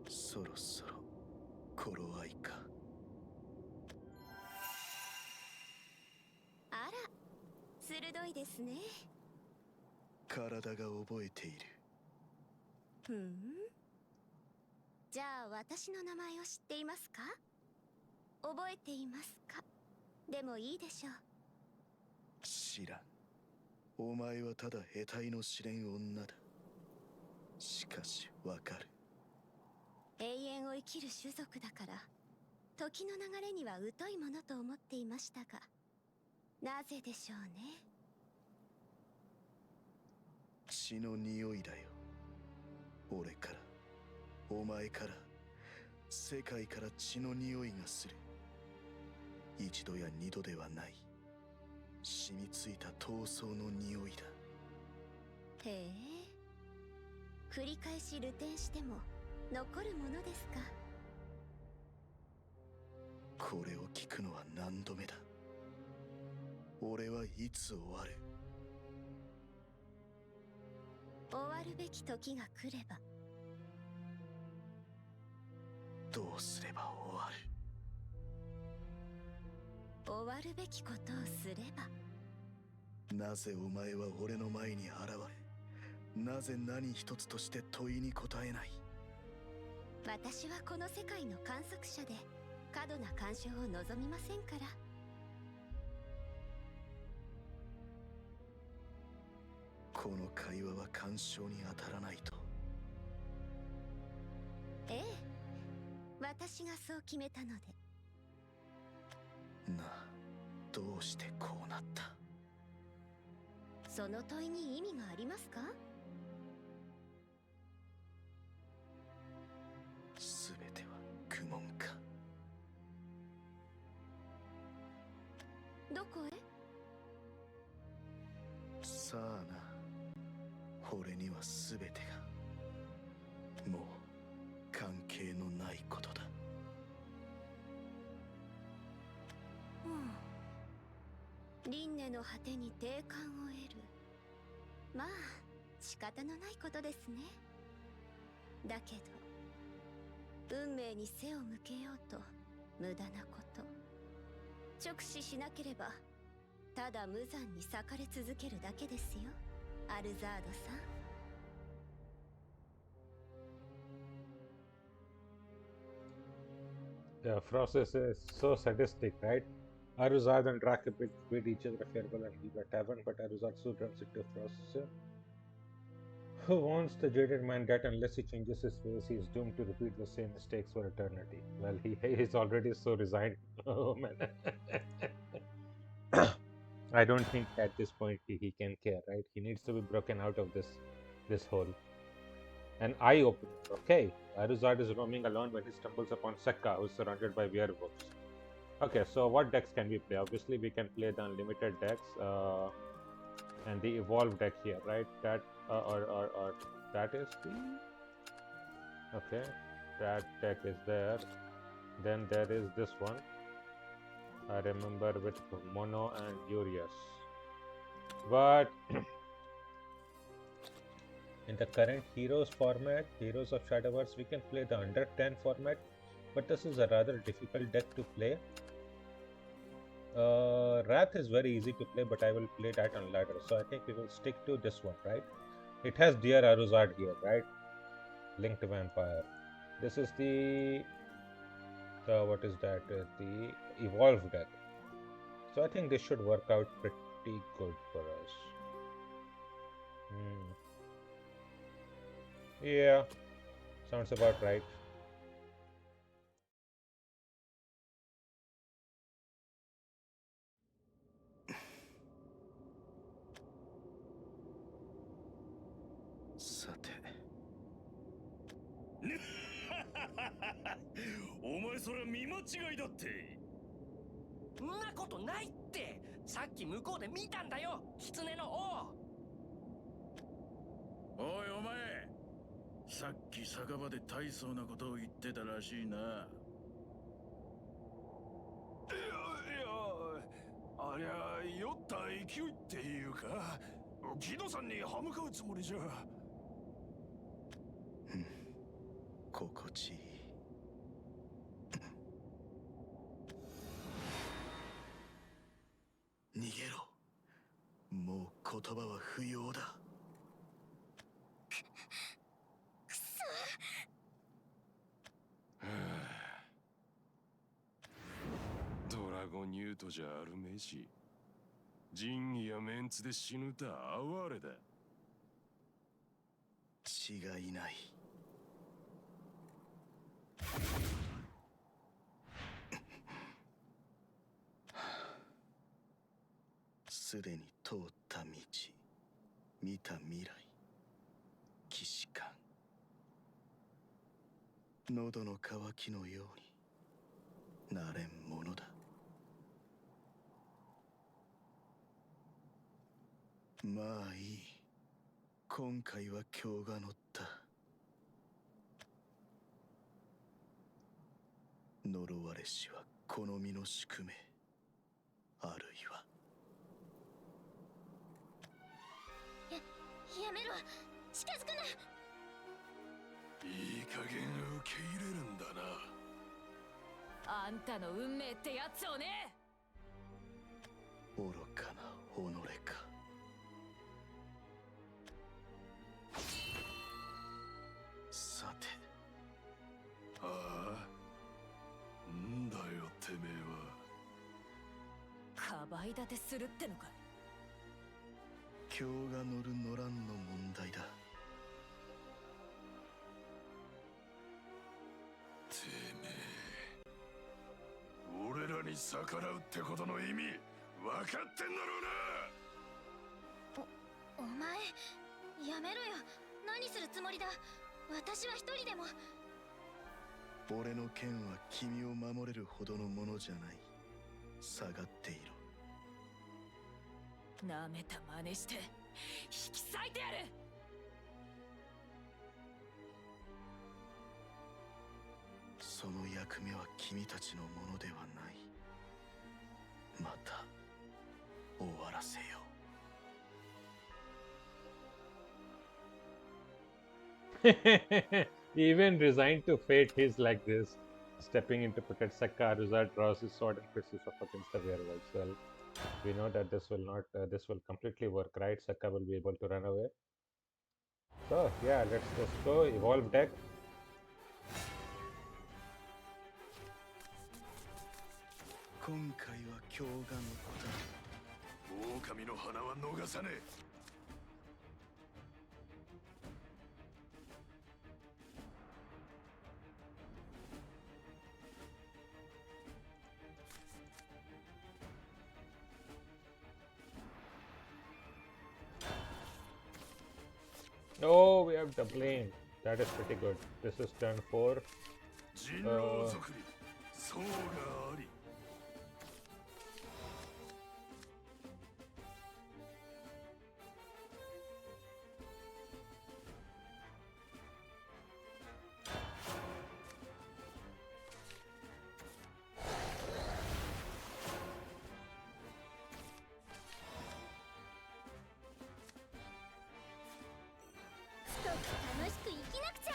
そろそろ頃合いか。あら、鋭いですね。体が覚えている。ふん。じゃあ私の名前を知っていますか？覚えていますか？でもいいでしょう。知らん。お前はただ得体の知れん女だ。しかしわかる。永遠を生きる種族だから時の流れには疎いものと思っていましたが、なぜでしょうね。血の匂いだよ。俺から、お前から、世界から血の匂いがする。一度や二度ではない。染みついた闘争の匂いだ。へえ、繰り返し流転しても残るものですか。これを聞くのは何度目だ。俺はいつ終わる。終わるべき時が来れば。どうすれば終わる。終わるべきことをすれば。なぜお前は俺の前に現れ、なぜ何一つとして問いに答えない。私はこの世界の観測者で過度な干渉を望みませんから。この会話は干渉に当たらないと。ええ、私がそう決めたので。なあ、どうしてこうなった。その問いに意味がありますか？すべては愚問か。どこへ？さあな。俺にはすべてがもう関係のないことだ。輪廻の果てに定感を得る。まあ仕方のないことですね。だけど運命に背を向けようと無駄なこと。直視しなければただ無残に裂かれ続けるだけですよ、アルザードさん。The process is so sadistic, right? Aluzard and Drake bid each other farewell and leave the tavern, but Aluzard soon runs into Frost, who warns the jaded man that unless he changes his ways, he is doomed to repeat the same mistakes for eternity. Well, he is already so resigned. Oh man. I don't think at this point he can care, right? He needs to be broken out of this hole. An eye opener. Okay. Aluzard is roaming alone when he stumbles upon Sekka, who is surrounded by werewolves. Okay, so what decks can we play? Obviously, we can play the unlimited decks and the evolved deck here, right? That or that is the okay. That deck is there. Then there is this one. I remember with Mono and Urias. But in the current Heroes format, Heroes of Shadowverse, we can play the under 10 format. But this is a rather difficult deck to play. Wrath is very easy to play, but I will play that on ladder. So I think we will stick to this one, right? It has Dear Aluzard here, right? Linked Vampire. This is the what is that? The evolved deck. So I think this should work out pretty good for us. Yeah, sounds about right.さてお前それ見間違いだって。んなことないって。さっき向こうで見たんだよ、狐の王。おいお前、さっき酒場で大層なことを言ってたらしいな。いやありゃ酔った勢いっていうか、ギドさんに歯向かうつもりじゃ。心地いい。逃げろ。もう言葉は不要だ。ドラゴンニュートじゃあるめし、仁義やメンツで死ぬた哀れだ。違いない。すでに通った道、見た未来、既視感、喉の渇きのようになれんものだ。まあいい。今回は今日が乗った。呪われしはこの身の宿命、あるいはやめろ、近づくな。いい加減受け入れるんだな。あんたの運命ってやつをね。愚かな己か。さて、ああ、んだよてめえは。かばい立てするってのかい。今日が乗る乗らんの問題だ。てめえ、俺らに逆らうってことの意味分かってんだろうな。お前やめろよ。何するつもりだ。私は一人でも。俺の剣は君を守れるほどのものじゃない。下がっていろ。なめた真似して引き裂いてやる。その役目は君たちのものではない。また終わらせよう。Even resigned to fate, he's like this. Stepping in to protect Sekka, Aluzard draws his sword and puts his up against the werewolves. Well, we know that this will not, this will completely work, right? Sekka will be able to run away. So, yeah, let's just go. Evolve deck. 今回は今日が乗った。狼の花は逃さねえ。Oh, we have the blame. That is pretty good. This is turn 4. 人狼族に層があり 太く楽しく生きなくちゃ。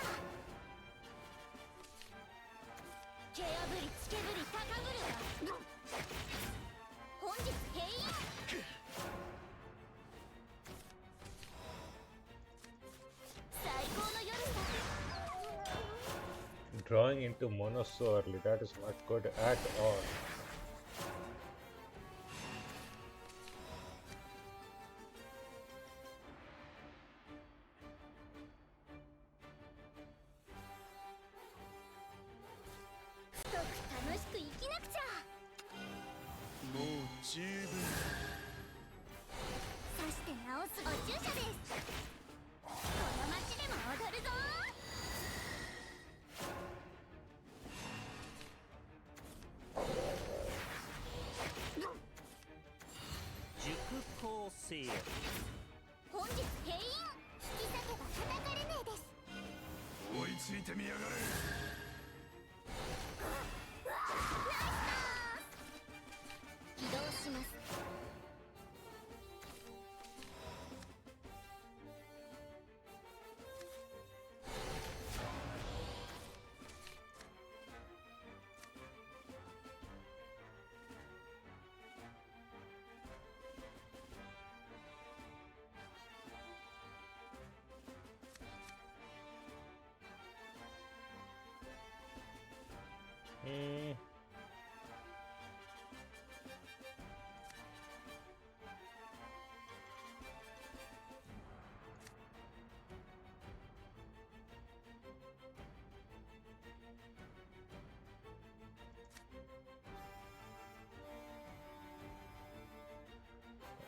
毛破りつけぶり高ぶるわ。本日閉院。最高の夜だ。 Drawing into mono so early, that is not good at all.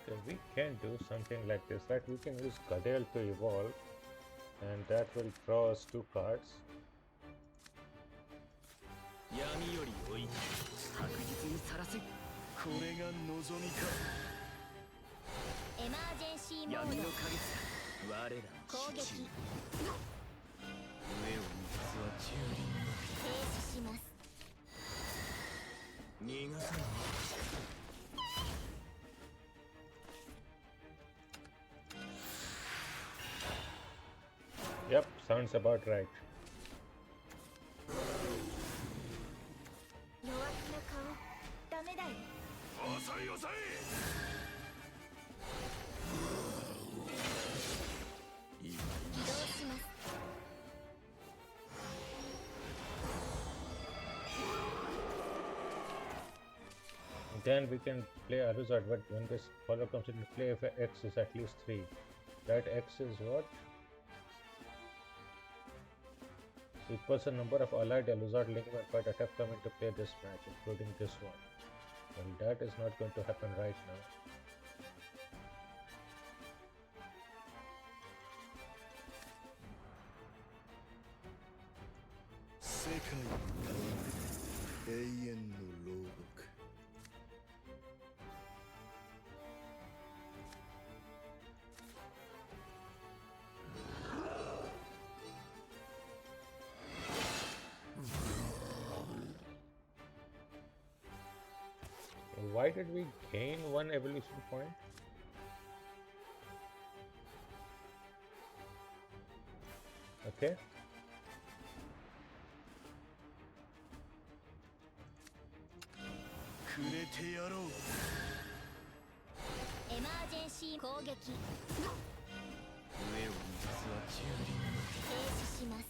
Okay, we can do something like this, right? We can use Gadel to evolve, and that will draw us 2 cards. 闇より良い確実にさらせ。これが望みか。エマージェンシーモード。闇の影さ我らの攻撃。上を見つは蹂躙の停止します。逃がさない。 Yep, sounds about right. 弱気な顔ダメだよ。抑え抑え 移動します。 Then we can play Aluzard, but when this follow comes into play, if X is at least 3. That X is what? Equals the number of allied Aluzard link men that have come into play this match, including this one. Well, that is not going to happen right now. Why did we gain 1 evolution point? Okay. Emergency 攻撃。停止します。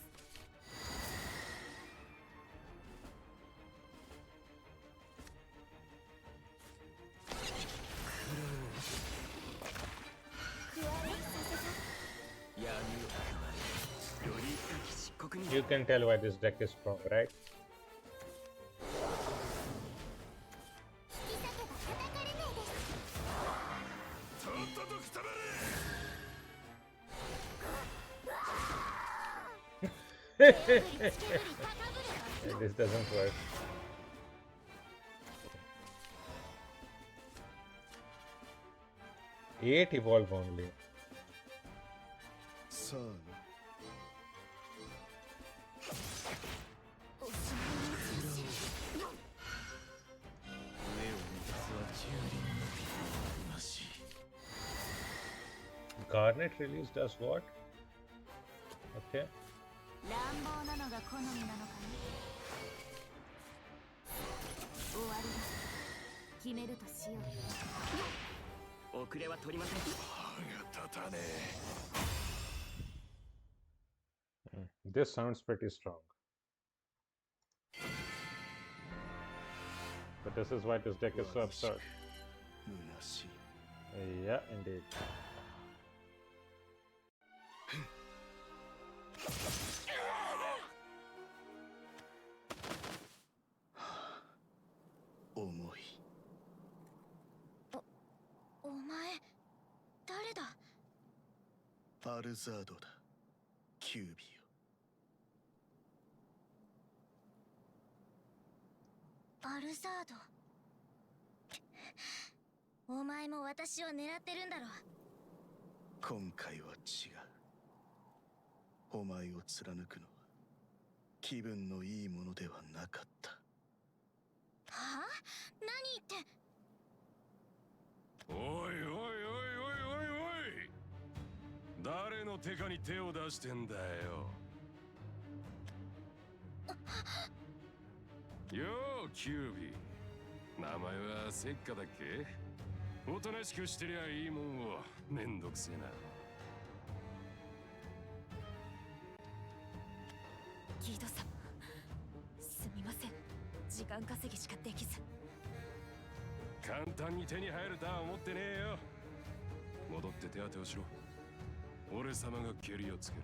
You can tell why this deck is strong, right? This doesn't work. Eight evolve only. さあな Garnet release does what? Okay. 乱暴なのが好みなのかね。終わりだ。決めるとしよう。遅れは取りません。歯が立たね This sounds pretty strong. But this is why this deck is so absurd. 虚しい Yeah, indeed. 重いお前誰だ。アルザードだキュービアルザード。お前も私を狙ってるんだろ。今回は違うお前を貫くのは気分のいいものではなかったはあ？何言って。おいおいおいおいおいおい、誰の手下に手を出してんだよ。ようキュービー、名前はセッカだっけ。おとなしくしてりゃいいもんを。めんどくせえな。ギード様、すみません。時間稼ぎしかできず。簡単に手に入るとは思ってねえよ。戻って手当てをしろ。俺様がケリをつける。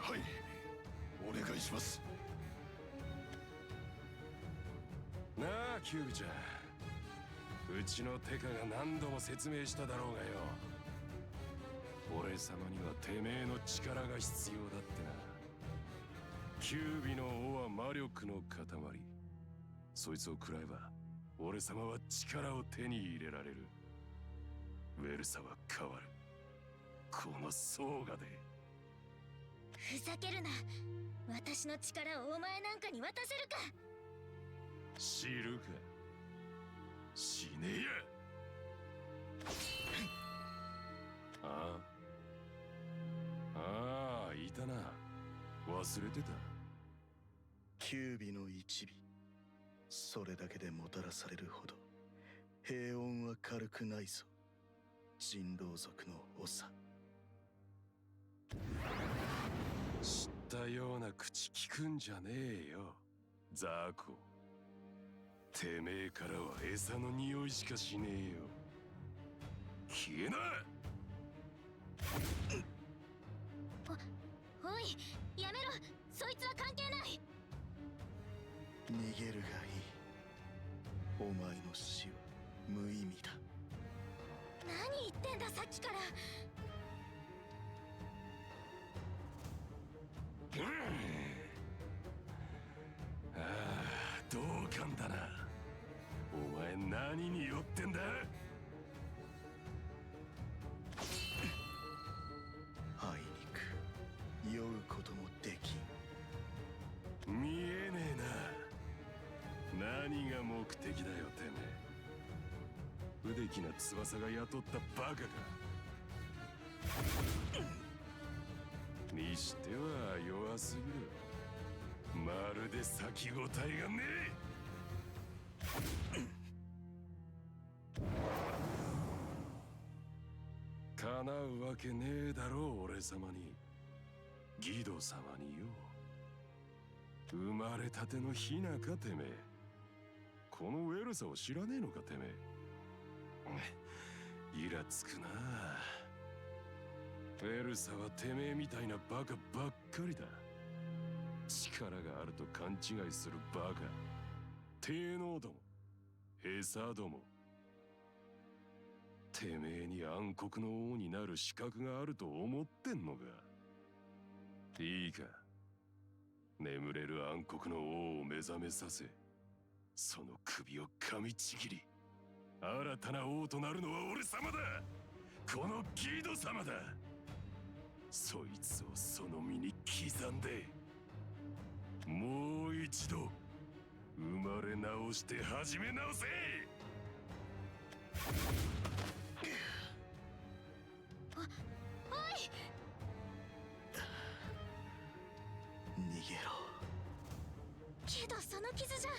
はいお願いします。なあキュービちゃん、うちのテカが何度も説明しただろうがよ。俺様にはてめえの力が必要だってな。キュービの王は魔力の塊。そいつを食らえば俺様は力を手に入れられる。ウェルサは変わる。このソーガで。ふざけるな。私の力をお前なんかに渡せるか。知るか。しねえや。ああ、いたな。忘れてた。キュービの一尾それだけでもたらされるほど平穏は軽くないぞ人狼族の長。知ったような口聞くんじゃねえよザーコ。てめえからは餌の匂いしかしねえよ。消えな。おい、やめろ。そいつは関係ない。逃げるがいいお前の死は無意味だ。何言ってんださっきから。ああ、同感だな。お前何に酔ってんだ。あいにく酔うこともできん。見えねえな。何が目的だよてめえ。不出来な翼が雇ったバカか。にしては弱すぎる。まるで先ごたえがねえ。叶うわけねえだろう俺様に。ギド様によ。生まれたてのヒナかてめえ。このウェルサを知らねえのかてめえ。イラつくな。ウェルサはてめえみたいなバカばっかりだ。力があると勘違いするバカ。低能ども、ヘサども。てめえに暗黒の王になる資格があると思ってんのか。いいか、眠れる暗黒の王を目覚めさせ、その首を噛みちぎり、新たな王となるのは俺様だ。このギド様だ。そいつをその身に刻んで、もう一度生まれ直して始め直せ。逃げろ。けどその傷じゃ。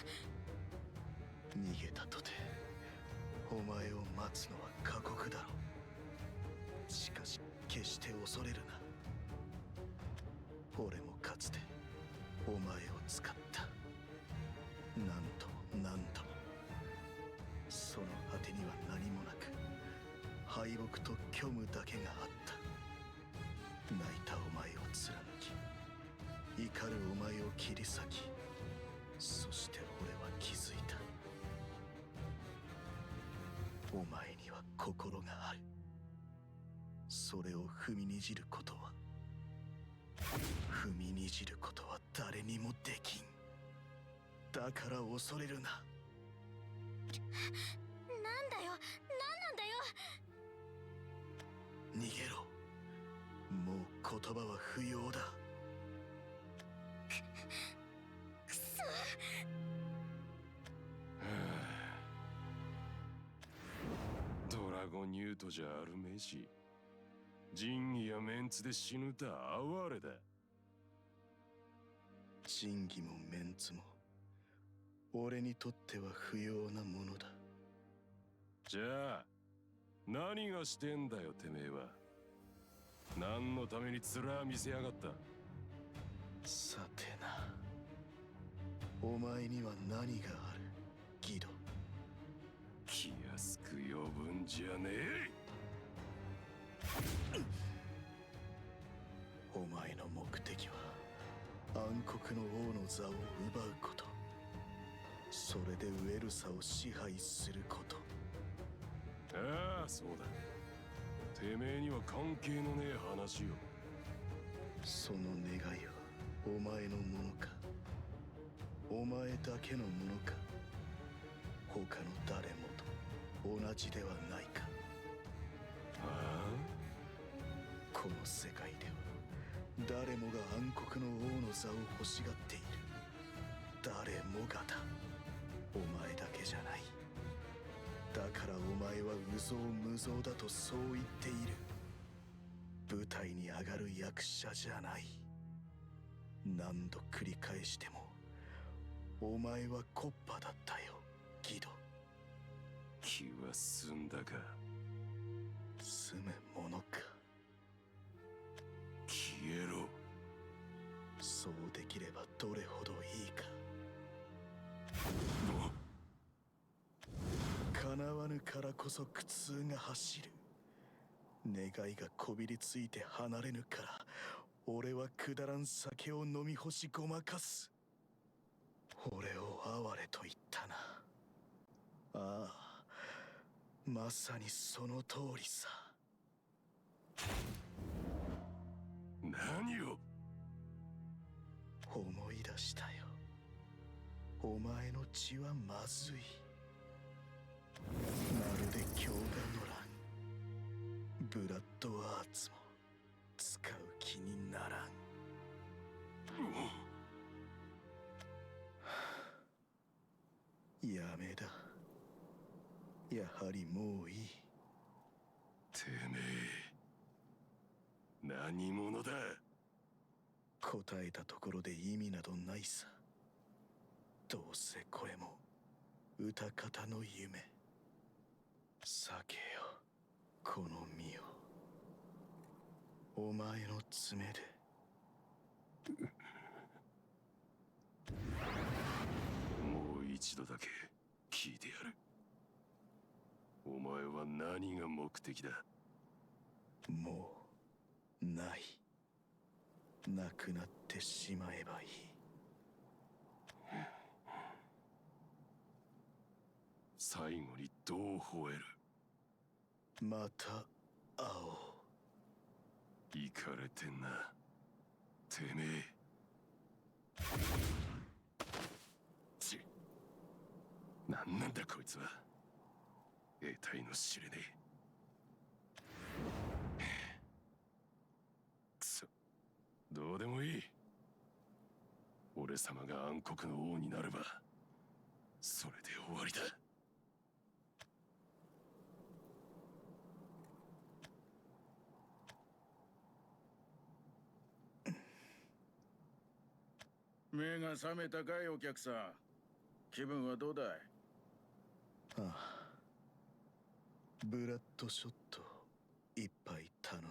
逃げたとてお前を待つのは過酷だろう。しかし決して恐れるな。俺もかつてお前を使った。何度も何度も。その果てには何もなく敗北と虚無だけがあった。泣いたお前を貫き、怒るお前を切り裂き、そして俺は気づいた。お前には心がある。それを踏みにじることは誰にもできん。だから恐れるな。なんだよ、なんなんだよ。逃げろ。もう言葉は不要だ。くそ。ドラゴニュートじゃあるめえし、仁義やメンツで死ぬた哀れだ。仁義もメンツも俺にとっては不要なものだ。じゃあ何がしてんだよてめえは。何のために面見せやがった。さてな、お前には何があるギド。気安く呼ぶんじゃねえ。お前の目的は暗黒の王の座を奪うこと。それでウェルサを支配すること。ああ、そうだ。てめえには関係のねえ話よ。その願いはお前のものか、お前だけのものか、他の誰もと同じではないか。あこの世界では誰もが暗黒の王の座を欲しがっている。誰もがだ。お前だけじゃない。だからお前は有象無象だとそう言っている。舞台に上がる役者じゃない。何度繰り返してもお前はコッパだったよギド。気は済んだか。済むものか。消えろ。そうできればどれほどいいか。叶わぬからこそ苦痛が走る。願いがこびりついて離れぬから俺はくだらん酒を飲み干しごまかす。俺を哀れと言ったな。ああ、まさにその通りさ。何を。思い出したよ。お前の血はまずい。まるで強化の乱。ブラッドアーツも使う気にならん。やめだ。やはりもういい。てめえ何者だ。答えたところで意味などないさ。どうせこれも歌方の夢。避けよこの身を。お前の爪で。もう一度だけ聞いてやる。お前は何が目的だ。もうない。なくなってしまえばいい。最後にどう吠える。また会おう。イかれてんな、てめえ。ち、なんなんだこいつは。得体の知れねえ。くそ、どうでもいい。俺様が暗黒の王になればそれで終わりだ。目が覚めたかいお客さん。気分はどうだい？ああ、ブラッドショット一杯頼む。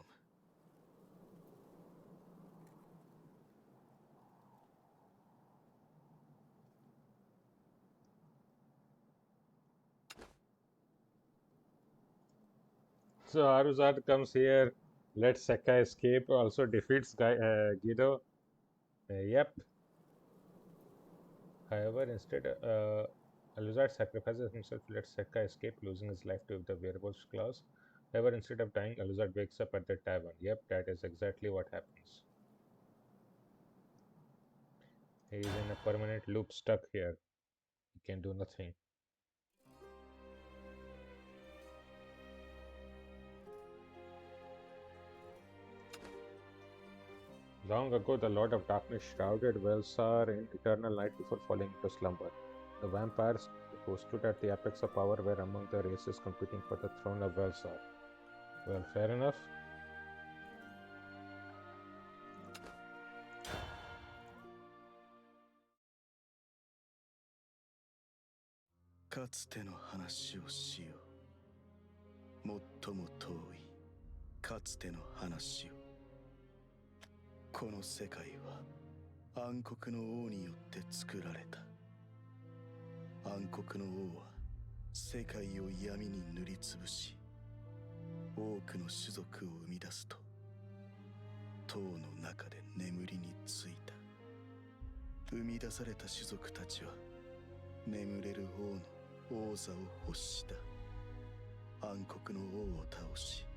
So Aruzad comes here, lets Sekka escape, also defeats Guido. Yep. However, instead, Aluzard sacrifices himself to let Sekka escape, losing his life to the werewolf's claws. However, instead of dying, Aluzard wakes up at the tavern. Yep, that is exactly what happens. He is in a permanent loop, stuck here. He can do nothing. Long ago, the Lord of Darkness shrouded Velsar in eternal night before falling into slumber. The vampires who stood at the apex of power were among the races competing for the throne of Velsar. Well, fair enough. かつての話をしよう。最も遠いかつての話を。この世界は暗黒の王によって作られた。暗黒の王は世界を闇に塗りつぶし、多くの種族を生み出すと、塔の中で眠りについた。生み出された種族たちは眠れる王の王座を欲した。暗黒の王を倒し、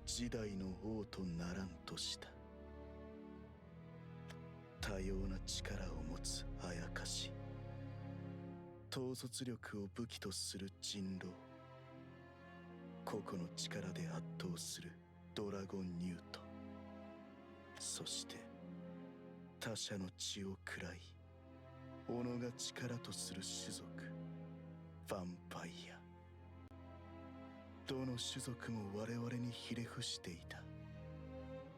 時代の王とならんとした。多様な力を持つあやかし、統率力を武器とする人狼、個々の力で圧倒するドラゴンニュート、そして他者の血を喰らい己が力とする種族ヴァンパイア。どの種族も我々にひれ伏していた。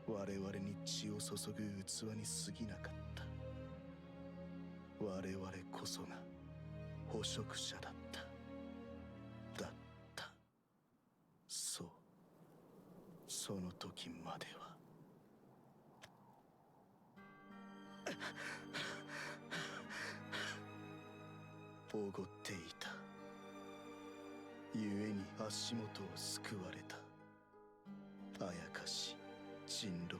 我々に血を注ぐ器に過ぎなかった。我々こそが捕食者だった。だった。そう。その時までは。おごっていた。故に足元を救われた。あやかし、人狼、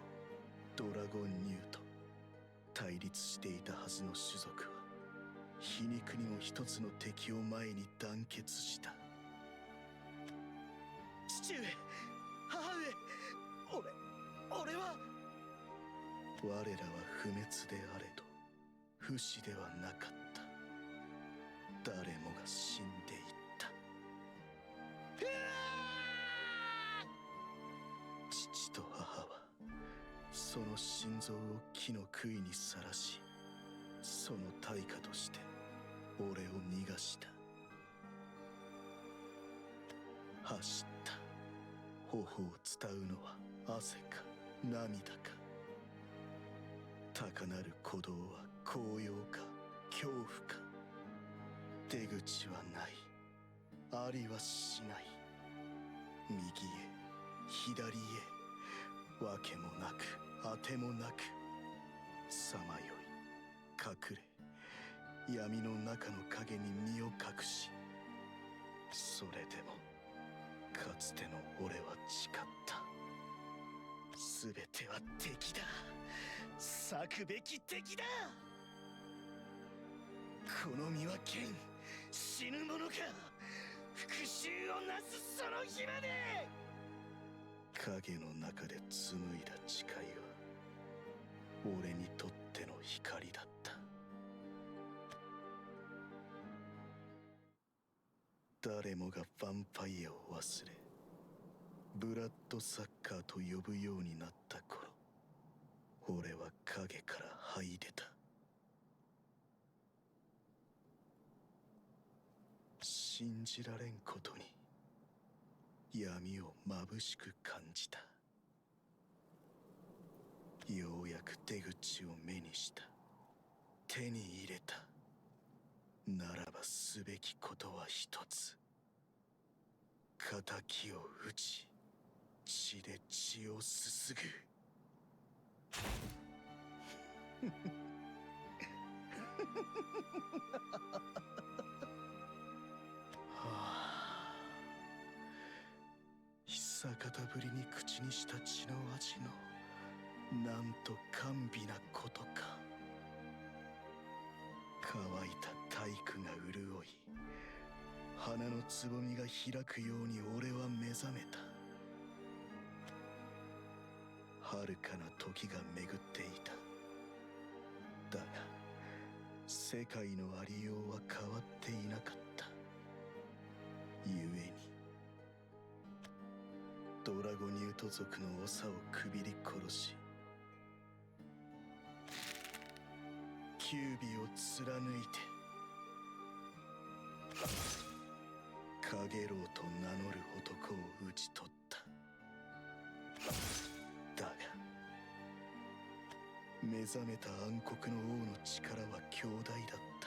ドラゴンニュート、対立していたはずの種族は皮肉にも一つの敵を前に団結した。父上、母上、俺は我らは不滅であれど不死ではなかった。誰もが死んでいった。父と母はその心臓を木の杭にさらし、その対価として俺を逃がした。走った。頬を伝うのは汗か涙か。高鳴る鼓動は高揚か恐怖か。出口はない、ありはしない。右へ左へ、わけもなくあてもなく。さまよい隠れ、闇の中の影に身を隠し、それでもかつての俺は誓った。全ては敵だ、裂くべき敵だ。この身は剣、死ぬものか。讐をなすその日まで。影の中で紡いだ誓いは俺にとっての光だった。誰もがヴァンパイアを忘れブラッドサッカーと呼ぶようになった頃、俺は影から這い出た。信じられんことに闇を眩しく感じた。ようやく出口を目にした。手に入れた。ならばすべきことは一つ。仇を討ち、血で血をすすぐ。はあ、久方ぶりに口にした血の味のなんと甘美なことか。乾いた体躯が潤い、花のつぼみが開くように俺は目覚めた。遥かな時が巡っていた。だが世界のありようは変わっていなかった。故にドラゴニュート族の長をくびり殺し、九尾を貫いてカゲロウと名乗る男を討ち取った。だが目覚めた暗黒の王の力は強大だった。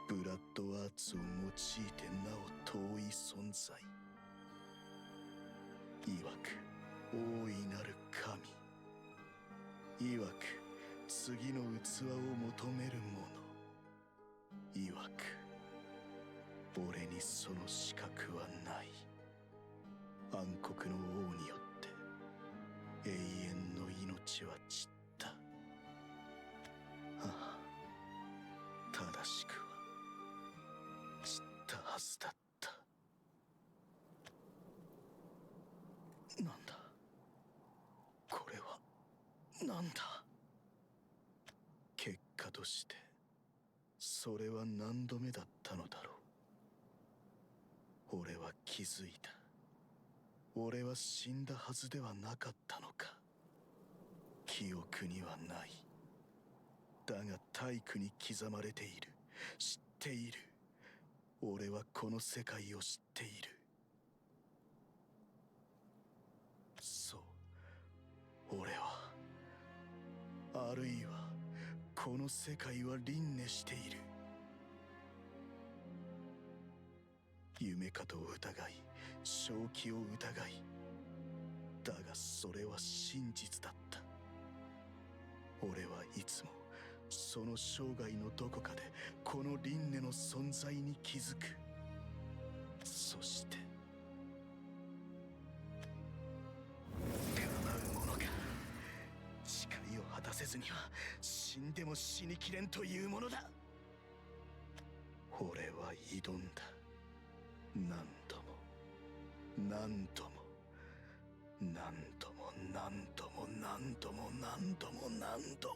ブラッドアーツを用いてなお遠い存在。いわく大いなる神。いわく次の器を求める者。いわく俺にその資格はない。暗黒の王によって永遠の命は散った。ああ、正しくは散ったはずだった。なんだこれは。なんだ。結果としてそれは何度目だったのだろう。俺は気づいた。俺は死んだはずではなかったのか。記憶にはない。だが体躯に刻まれている。知っている。俺はこの世界を知っている。そう、俺は、あるいはこの世界は輪廻している。夢かと疑い、正気を疑い、だがそれは真実だった。俺はいつもその生涯のどこかでこの輪廻の存在に気づく。そして構うものか。誓いを果たせずには死んでも死にきれんというものだ。俺は挑んだ。何度も何度も何度も何度も何度も何度も何度も。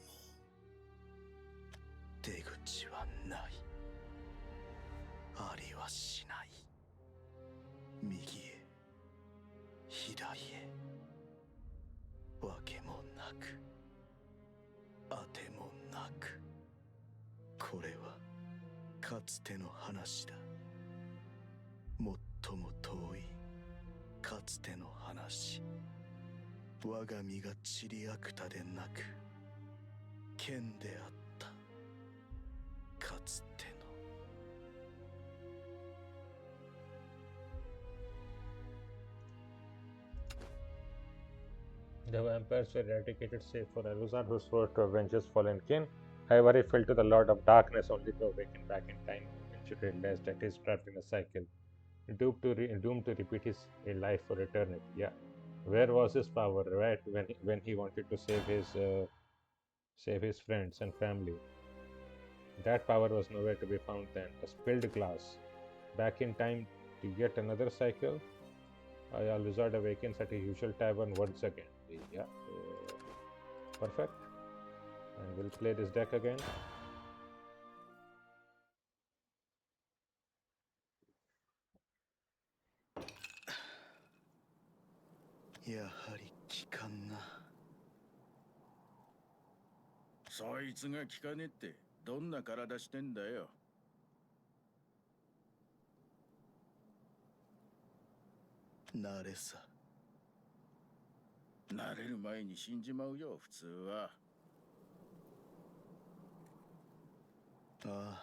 出口はない。ありはしない。右へ左へわけもなく当てもなく。これはかつての話だ。最も遠いかつての話。我が身が散りあくたでなく剣であった。かつての。The vampires were eradicated save for Aluzard, who swore to avenge his fallen kin. However, he fell to the Lord of Darkness only to awaken back in time when she realized that he is trapped in a cycle, doomed to repeat his life for eternity. Yeah. Where was his power, right? When he wanted to save his friends and family. That power was nowhere to be found then. A spilled glass. Back in time, Yet another cycle. Aluzard awakens at a usual tavern once again. Yeah, perfect. And we'll play this deck again.やはり効かんな。そいつが効かねえってどんな体してんだよ。慣れさ。慣れる前に死んじまうよ普通は。ああ、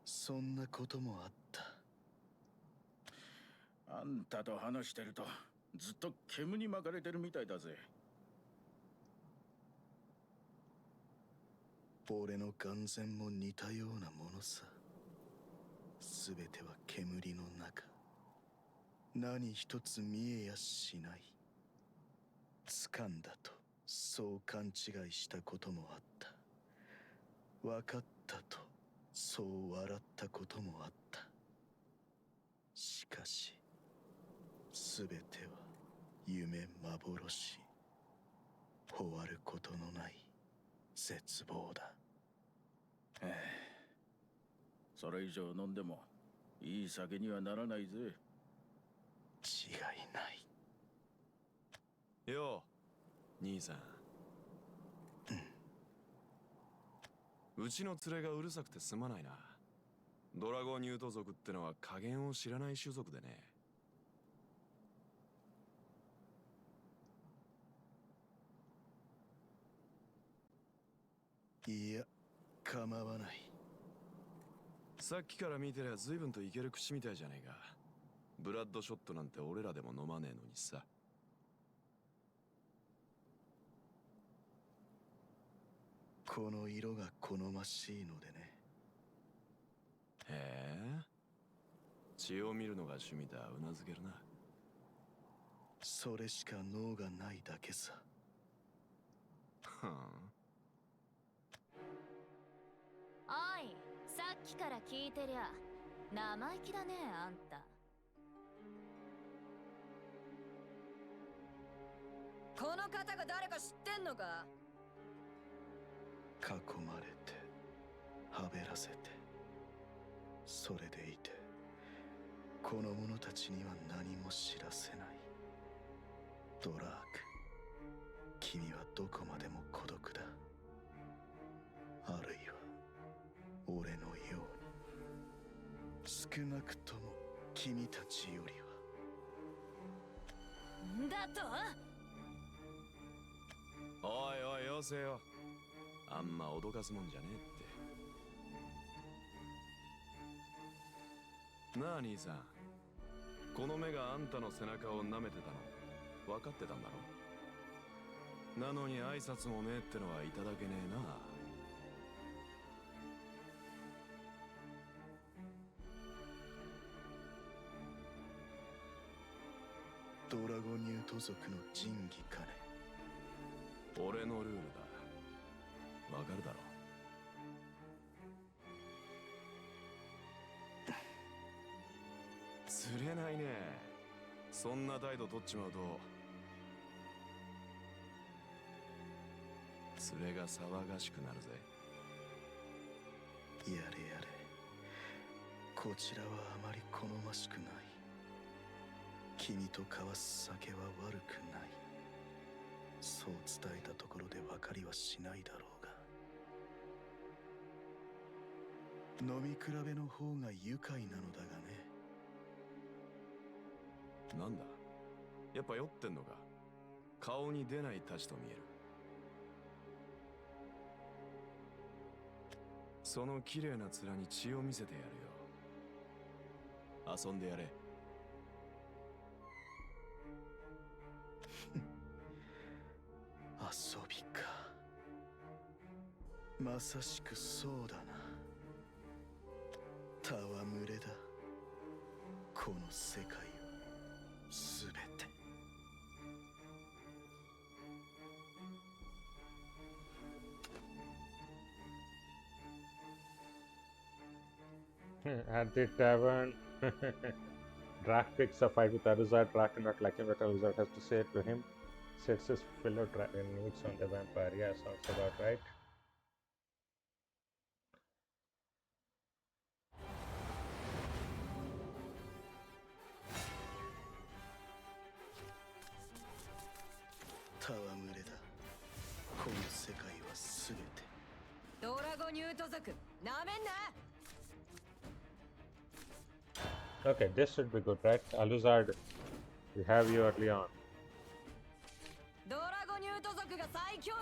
そんなこともあった。あんたと話してるとずっと煙に巻かれてるみたいだぜ。俺の眼前も似たようなものさ。すべては煙の中。何一つ見えやしない。掴んだとそう勘違いしたこともあった。分かったとそう笑ったこともあった。しかしすべては夢幻。終わることのない絶望だ。それ以上飲んでもいい酒にはならないぜ。違いない。よう兄さん。うちの連れがうるさくてすまないな。ドラゴニュート族ってのは加減を知らない種族でね。いや、構わない。さっきから見てりゃ随分といける口みたいじゃねえか。ブラッドショットなんて俺らでも飲まねえのにさ。この色が好ましいのでね。へえ。血を見るのが趣味だ。うなずけるな。それしか脳がないだけさ。はん。おい、さっきから聞いてりゃ生意気だねあんた。この方が誰か知ってんのか？囲まれてはべらせて、それでいてこの者たちには何も知らせない。ドラーク、君はどこまでも孤独だ。あるいは俺のように。少なくとも君たちよりは。んだと？おいおいよせよ。あんま脅かすもんじゃねえって。なあ兄さん、この目があんたの背中を舐めてたの分かってたんだろ。なのに挨拶もねえってのはいただけねえな。ドラゴニュート族の仁義かね。俺のルールだ。わかるだろ。釣れないね。そんな態度取っちまうと連れが騒がしくなるぜ。やれやれ。こちらはあまり好ましくない。君と交わす酒は悪くない。そう伝えたところで分かりはしないだろうが。飲み比べの方が愉快なのだがね。なんだ、やっぱ酔ってんのか。顔に出ないたちと見える。その綺麗な面に血を見せてやるよ。遊んでやれ。遊びか。まさしくそうだな。戯れだ。この世界はすべて。At the tavern. Drak picks a fight with Aluzard. Drak cannot like him, what Aluzard has to say to him. Sets his fellow needs on the vampire. Yeah, sounds about right. Okay, this should be good, right? Aluzard, we have you early on. ドラゴニュート族が最強よ。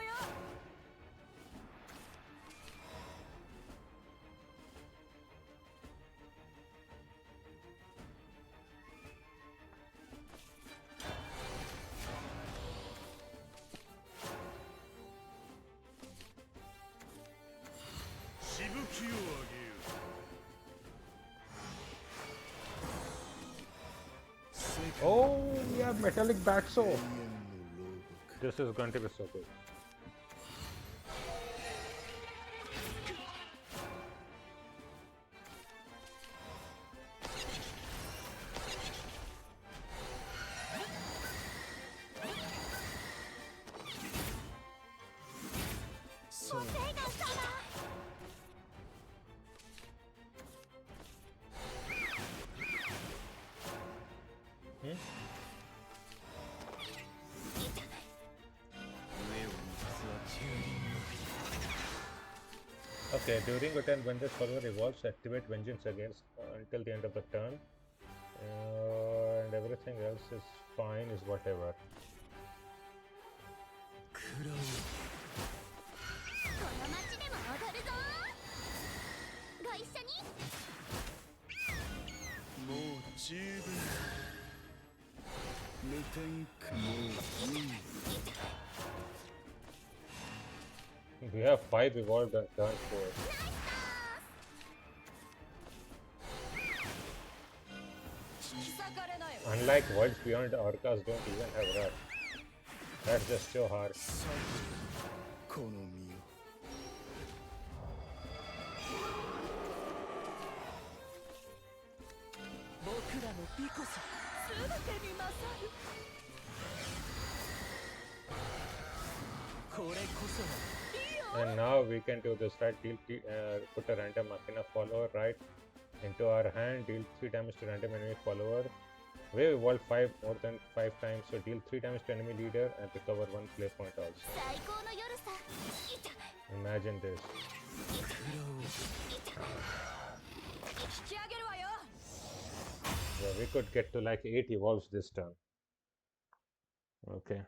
しぶきをあげよう。 Oh, yeah, metallic bat sword. This is going to be so good. Okay, during a turn, when this follower evolves, activate vengeance against until the end of the turn. And everything else is fine, is whatever. この街でも踊るぞご一緒にもう十分無天下もういい We have 5 evolved on turn 4. Unlike worlds beyond, orcas don't even have wrath. That's just so hard. この身を僕らの美こそ全てに勝る。これこそが And now we can do this, right? Put a random machina follower right into our hand, deal 3 damage to random enemy follower. We evolve 5 more than 5 times, so deal 3 damage to enemy leader and recover 1 play point also. 最高の夜さ Imagine this. 引き上げるわよ。 Yeah, we could get to like 8 evolves this turn. Okay.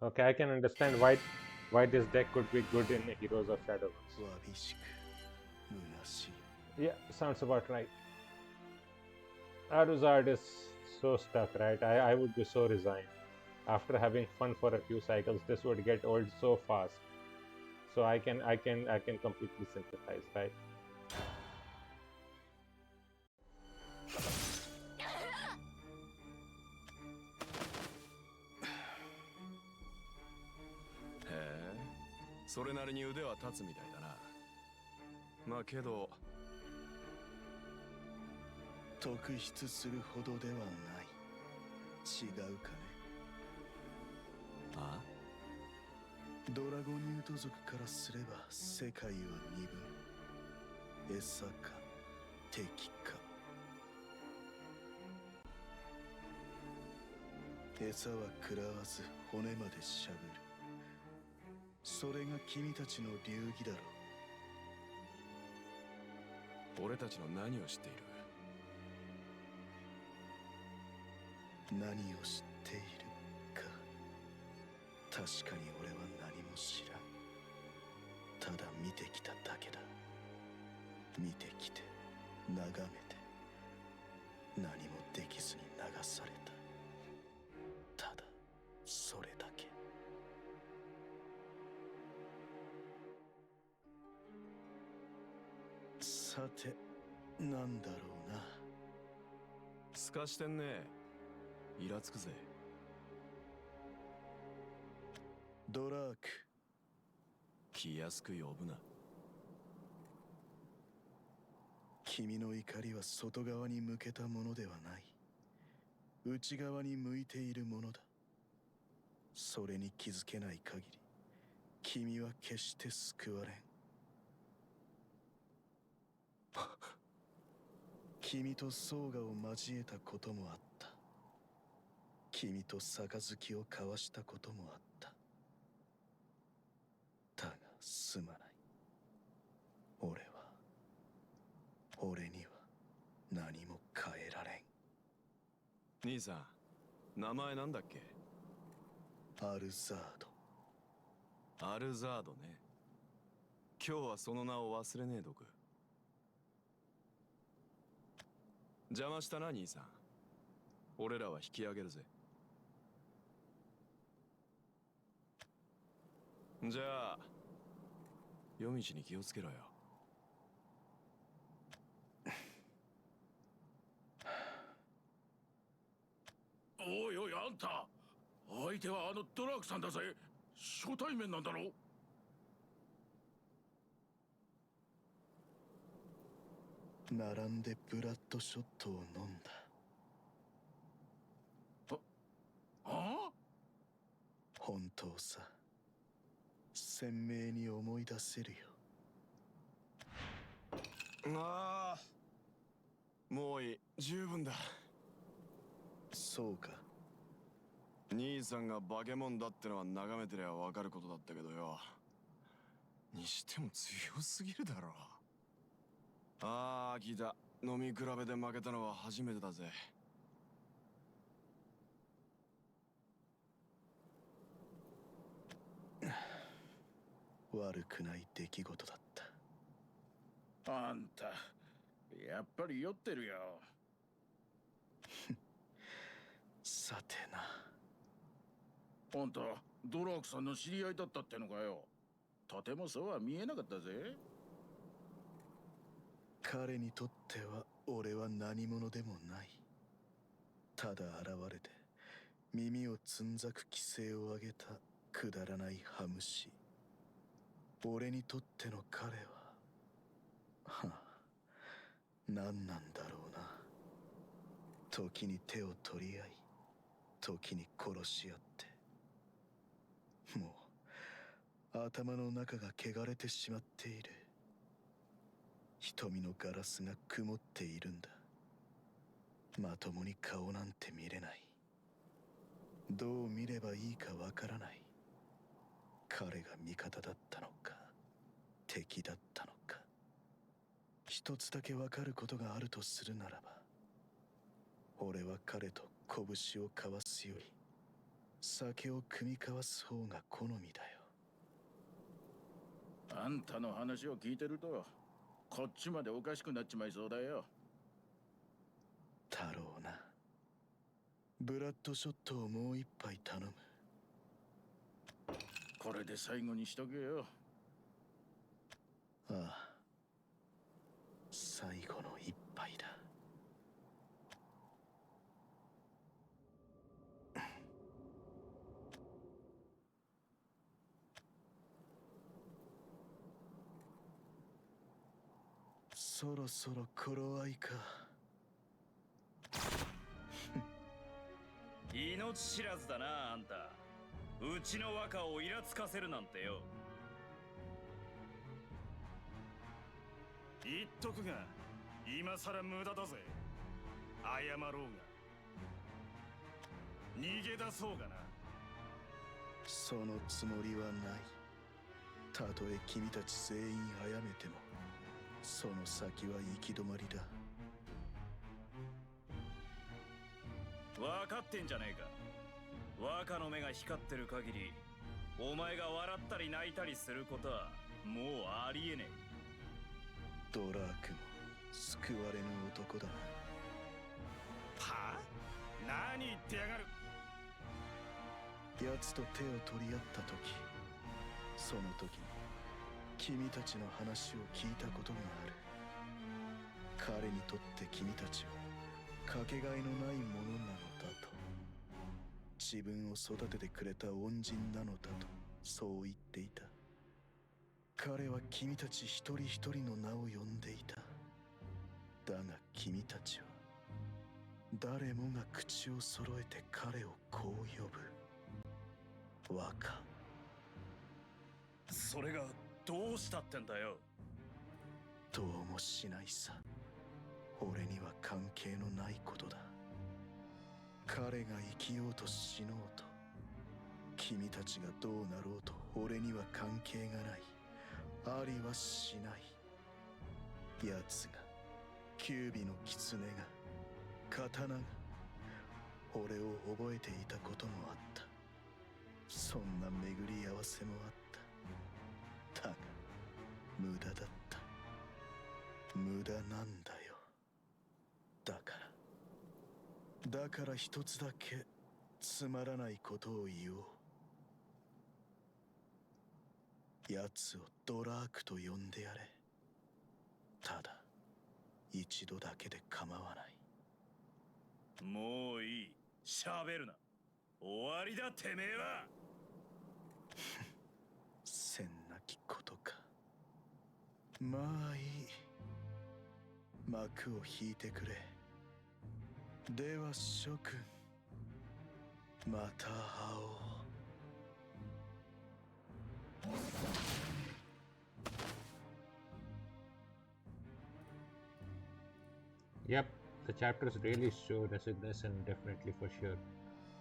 Okay, I can understand why this deck could be good in Heroes of Shadowverse. わびしく虚しい Yeah, sounds about right. Aluzard is so stuck, right? I would be so resigned. After having fun for a few cycles, this would get old so fast. So I can completely sympathize, right? He, それなりに腕は立つみたいだな。まあけど特筆するほどではない違うかねあドラゴニュート族からすれば世界は二分餌か敵か餌は食らわず骨までしゃぶるそれが君たちの流儀だろう俺たちの何を知っている何を知っているか確かに俺は何も知らんただ見てきただけだ見てきて眺めて何もできずに流されたただそれだけさてなんだろうなすかしてんねイラつくぜドラーク気安く呼ぶな君の怒りは外側に向けたものではない内側に向いているものだ。それに気づけない限り君は決して救われん。君とソーガを交えたこともあった。君と杯を交わしたこともあった。だがすまない。俺には何も変えられん。兄さん、名前なんだっけ？アルザード。アルザードね。今日はその名を忘れねえどく。邪魔したな兄さん。俺らは引き上げるぜ。じゃあ夜道に気をつけろよ。おいおい、あんた、相手はあのドラークさんだぜ。初対面なんだろ。並んでブラッドショットを飲んだ。ああ、本当さ。鮮明に思い出せるよ。ああ、もういい。十分だ。そうか。兄さんが化け物だってのは眺めてりゃ分かることだったけどよ。にしても強すぎるだろ。ああ、聞いた。飲み比べで負けたのは初めてだぜ。悪くない出来事だった。あんた、やっぱり酔ってるよ。さてな。あんた、ドラークさんの知り合いだったってのかよ。とてもそうは見えなかったぜ。彼にとっては俺は何者でもない。ただ現れて耳をつんざく規制を上げたくだらないハムシ。俺にとっての彼は何なんだろうな。時に手を取り合い、時に殺し合って、もう頭の中が汚れてしまっている。瞳のガラスが曇っているんだ。まともに顔なんて見れない。どう見ればいいかわからない。彼が味方だったのか敵だったのか。一つだけわかることがあるとするならば、俺は彼と拳を交わすより酒を酌み交わす方が好みだよ。あんたの話を聞いてるとこっちまでおかしくなっちまいそうだよ。だろうな。ブラッドショットをもう一杯頼む。これで最後にしとけよ。ああ、最後の一杯だ。そろそろ頃合いか。命知らずだな、あんた。うちの若をイラつかせるなんてよ。言っとくが、今さら無駄だぜ。謝ろうが逃げ出そうがな。そのつもりはない。たとえ君たち全員殺めてもその先は行き止まりだ。分かってんじゃねえか。若の目が光ってる限りお前が笑ったり泣いたりすることはもうありえねえ。ドラークも救われぬ男だな。はあ？何言ってやがる。奴と手を取り合った時、その時に君たちの話を聞いたことがある。彼にとって君たちはかけがえのないものなのだと。自分を育ててくれた恩人なのだとそう言っていた。彼は君たち一人一人の名を呼んでいた。だが君たちは誰もが口を揃えて彼をこう呼ぶ。若。それがどうしたってんだよ。どうもしないさ。俺には関係のないことだ。彼が生きようと死のうと、君たちがどうなろうと俺には関係がない。ありはしない。奴が、キュービの狐が、刀が、俺を覚えていたこともあった。そんな巡り合わせもあった。だが、無駄だった。無駄なんだよ。だから一つだけつまらないことを言おう。奴をドラークと呼んでやれ。ただ一度だけで構わない。もういい。喋るな。終わりだてめえは。せんなきことか。まあいい。幕を引いてくれ。では諸君、また会おう。Yep, the chapters really show resignation, definitely for sure.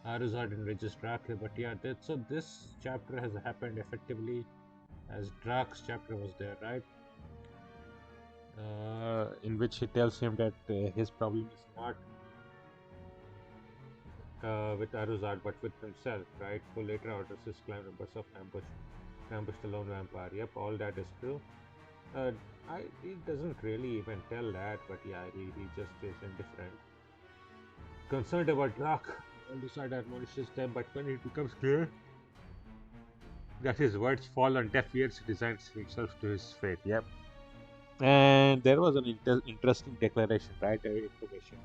Aluzard enrages Drak, but yeah, so this chapter has happened effectively as Drak's chapter was there, right? In which he tells him that his problem is not with Aluzard but with himself, right? Who later orders his clan members of ambush the lone vampire. Yep, all that is true. He doesn't really even tell that, but yeah, he just is indifferent. Concerned about Drak, Aluzard admonishes them, but when it becomes clear that his words fall on deaf ears, he resigns himself to his fate. Yep. And there was an interesting declaration, right? Information.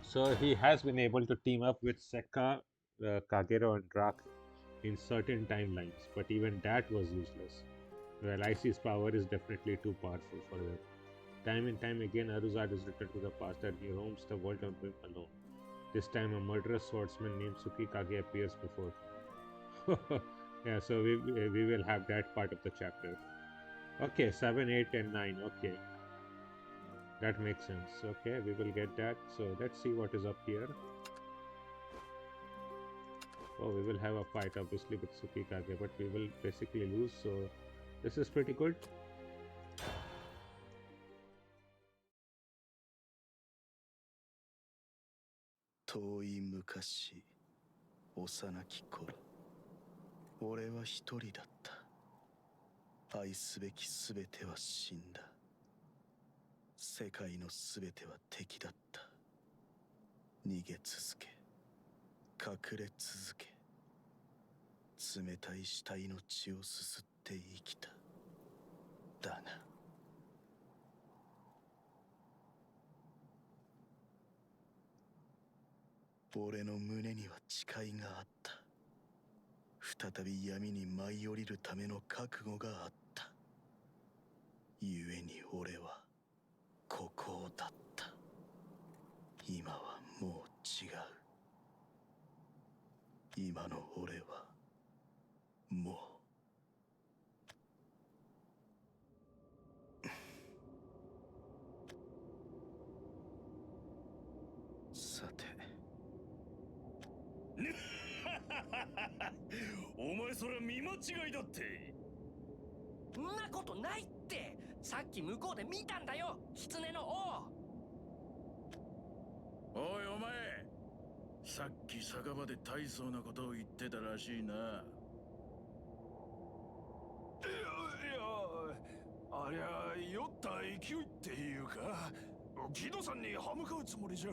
So he has been able to team up with Sekka, Kagero, and Drak in certain timelines, but even that was useless. Well, Icy's power is definitely too powerful for them. Time and time again, Aluzard is returned to the past and he roams the world on whim alone. This time, a murderous swordsman named Tsukikage appears before. Yeah, so we will have that part of the chapter. Okay, 7, 8, and 9. Okay, that makes sense. Okay, we will get that. So let's see what is up here. Oh, we will have a fight obviously with Tsukikage, but we will basically lose. So this is pretty good. Toi mukashi, 幼き頃、俺は一人だった。愛すべきすべては死んだ。世界のすべては敵だった。逃げ続け、隠れ続け、冷たい死体の血をすすって生きた。だが俺の胸には誓いがあった。再び闇に舞い降りるための覚悟があった。故に俺は孤高だった。今はもう違う。今の俺はもうさてお前それは見間違いだって。んなことないって。さっき向こうで見たんだよ、狐の王。おいお前、さっき酒場で大層なことを言ってたらしいな。ありゃ酔った勢いっていうか、ギドさんに歯向かうつもりじゃ。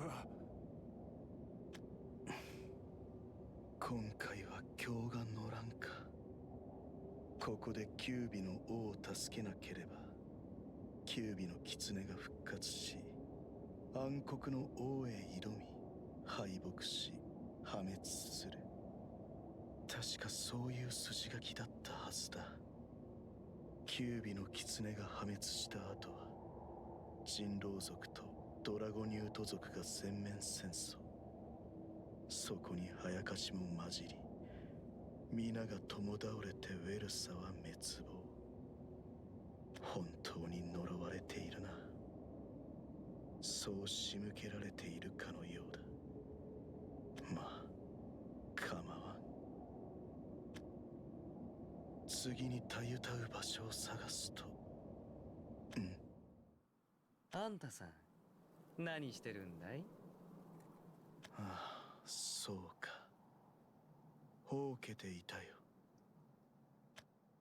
今回は京が乗らんか。ここでキュービの王を助けなければ、キュービの狐が復活し、暗黒の王へ挑み、敗北し、破滅する。確かそういう筋書きだったはずだ。キュービの狐が破滅した後は、人狼族とドラゴニュート族が全面戦争。そこに早かしも混じり、皆が共倒れてウェルサは滅亡。本当に呪われているな。そう仕向けられているかのようだ。まあ構わん。次にたゆたう場所を探すと。あんたさん、何してるんだい？ああ、そうか。ほうけていたよ。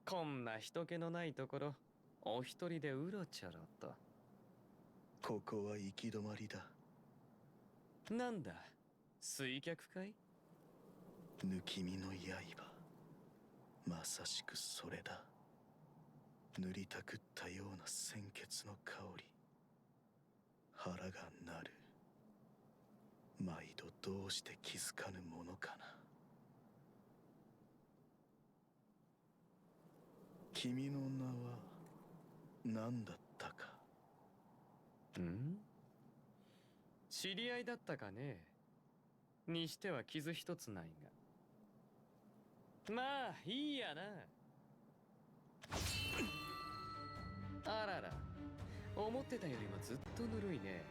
こんな人気のないところ、お一人でうろちょろと。ここは行き止まりだ。なんだ、水脚かい？抜き身の刃。まさしくそれだ。塗りたくったような鮮血の香り。腹が鳴る。毎度どうして気づかぬものかな。君の名は何だったか？ん？知り合いだったかね？にしては傷一つないが。まあいいやな。あらら、思ってたよりもずっとぬるいね。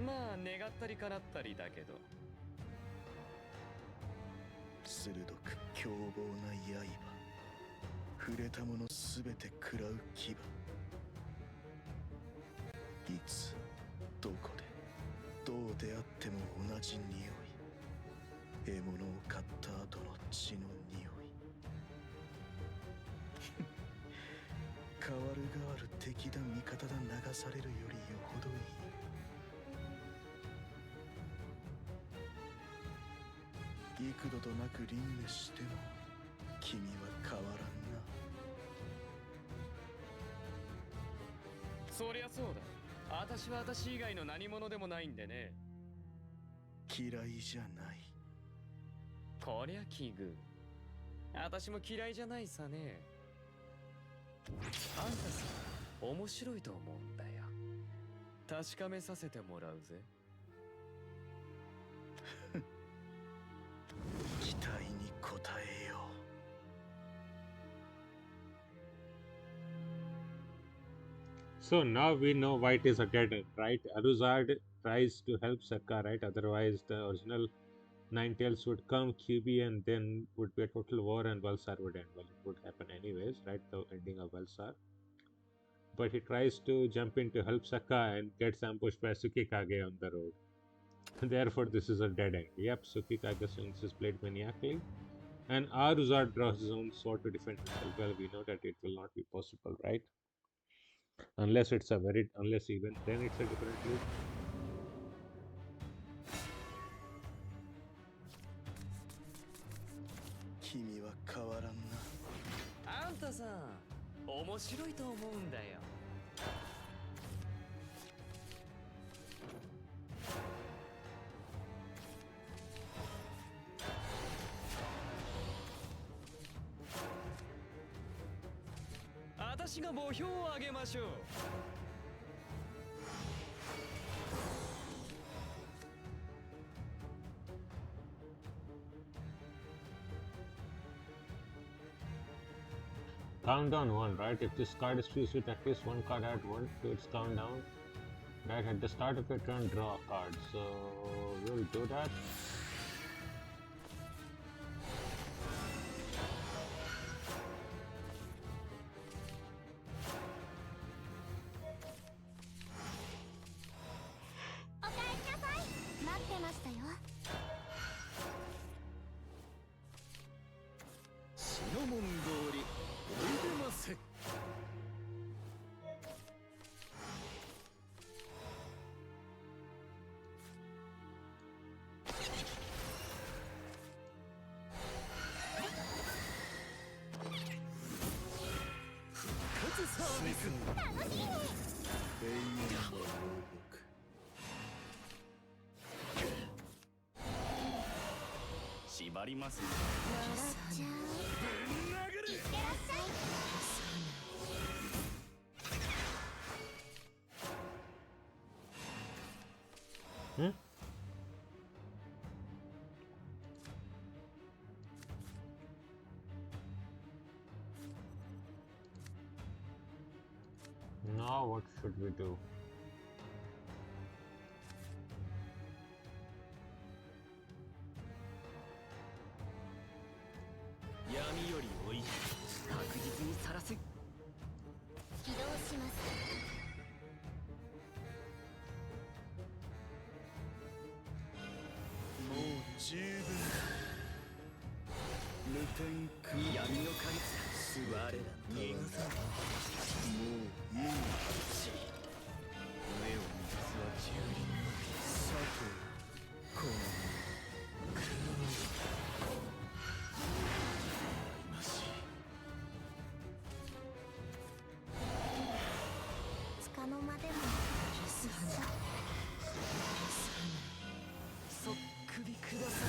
まあ願ったり叶ったりだけど。鋭く凶暴な刃。触れたものすべて食らう牙。いつどこでどう出会っても同じ匂い。獲物を狩った後の血の匂い。変わる変わる敵だ味方だ流されるよりよほどいい。幾度となく輪廻しても君は変わらんな。そりゃそうだ。私は私以外の何者でもないんでね。嫌いじゃない。こりゃ奇遇。私も嫌いじゃないさね。あんたさ、面白いと思うんだよ。確かめさせてもらうぜ。期待に応えよう。So now we know why it is a dead end, right? Aluzard tries to help Sakka, right? Otherwise, the original Ninetales would come, QB, and then would be a total war, and Valsar would end. Well, it would happen anyways, right? The ending of Valsar. But he tries to jump in to help Sakka and gets ambushed by Tsukikage on the road. Therefore, this is a dead end. Yep, Tsukikage swings his blade maniacally, and Aluzard draws his own sword to defend himself. Well, we know that it will not be possible, right? Unless even then it's a different loop. 君は変わらんな。あんたさ、面白いと思うんだよ。私が墓標をあげましょう。Countdown 1, right? If this card is fused with at least one card at 1 to its countdown, right? At the start of your turn, draw a card. So we'll do that.縛りますね。Hmm? Now what should we do?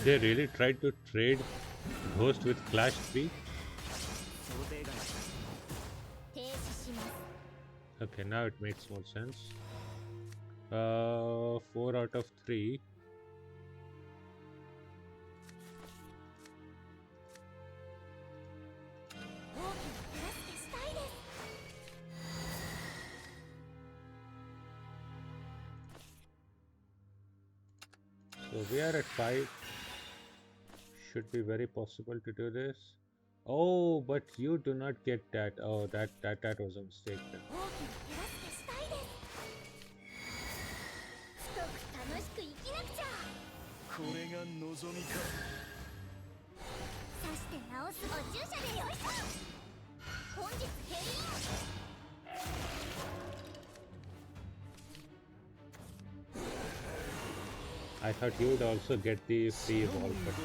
They really tried to trade Ghost with Clash 3? Okay, now it makes more sense. 4 out of 3. So we are at 5. Should be very possible to do this. Oh, but you do not get that. Oh, that was a mistake then. I thought you would also get the free evolve button.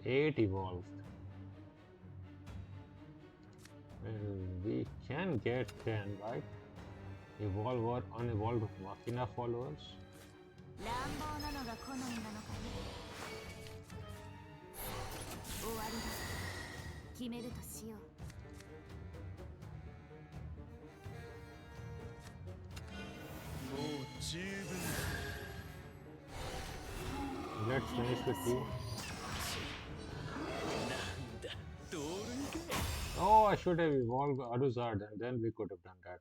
Eight evolved. We can get 10, right? Evolve or unevolved Machina followers. Let's finish with you. Oh, I should have evolved Aluzard and then we could have done that.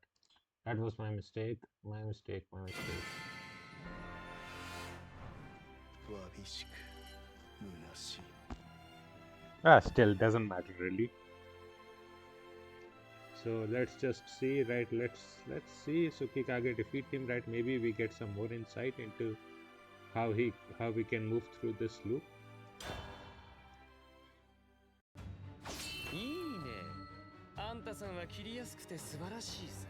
That was my mistake. My mistake. Still doesn't matter really. So let's just see, right? Let's see Tsukikage defeat him, right? Maybe we get some more insight into how we can move through this loop. あんたさんは切りやすくて素晴らしいさ。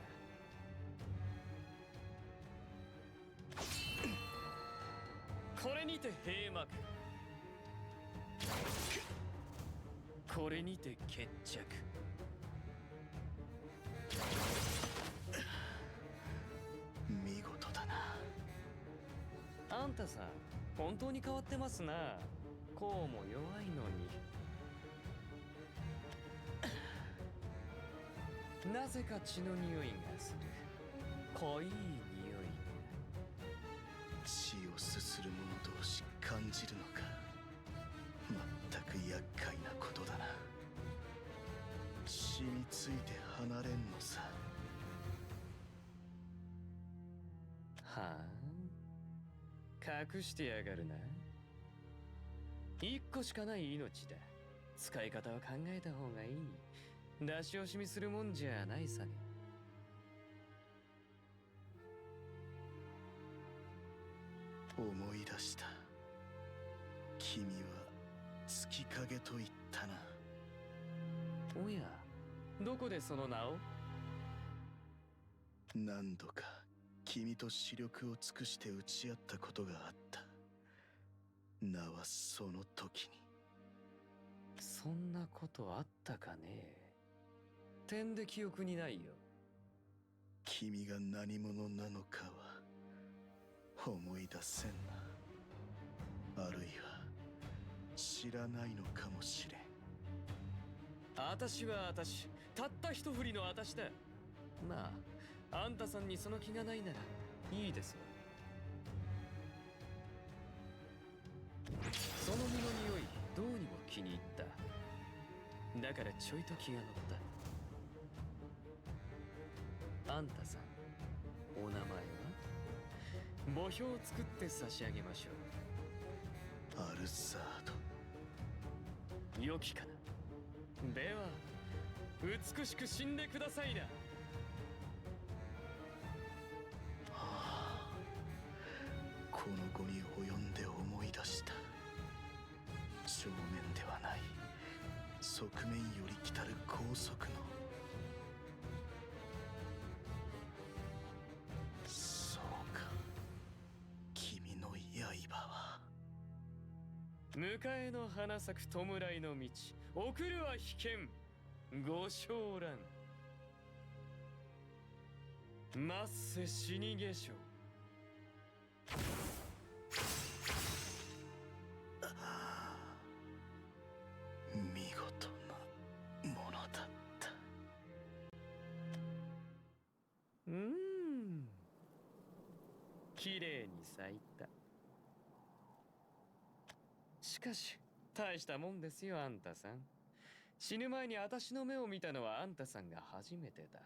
これにて閉幕。これにて決着。見事だな。あんたさ、本当に変わってますな。こうも弱いのに。なぜか血の匂いがする。濃い匂い。血をすする者同士感じるのか。全く厄介なことだな。染みついて離れんのさ。はあ、隠してやがるな。一個しかない命だ。使い方は考えた方がいい。出し惜しみするもんじゃないさね。思い出した。君は月影と言ったな。おや、どこでその名を？何度か君と視力を尽くして打ち合ったことがあった。名はその時に。そんなことあったかね。点で記憶にないよ。君が何者なのかは思い出せんな。あるいは知らないのかもしれん。私は私、たった一振りの私だ。まあ、あんたさんにその気がないならいいですわ。その身の匂い、どうにも気に入った。だからちょいと気が乗った。あんたさん、お名前は？墓標を作って差し上げましょう。アルザード。良きかな。では、美しく死んでくださいな。この後に及んで思い出した。正面ではない、側面より来たる高速の。そうか、君の刃は。迎えの花咲く弔いの道、送るは危険。ご昇乱。末世死に化粧。見事なものだった。綺麗に咲いた。しかし大したもんですよ、あんたさん。死ぬ前に私の目を見たのはあんたさんが初めてだ。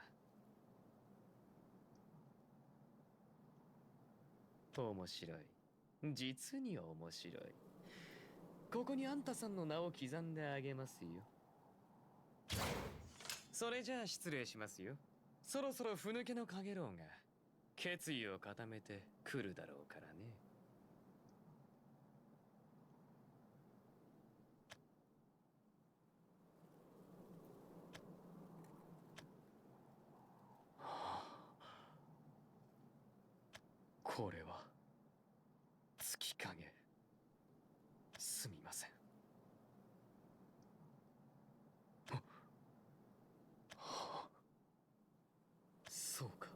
面白い。実に面白い。ここにあんたさんの名を刻んであげますよ。それじゃあ失礼しますよ。そろそろふぬけのかげろうが決意を固めてくるだろうからね。これは月影。すみません。そうか。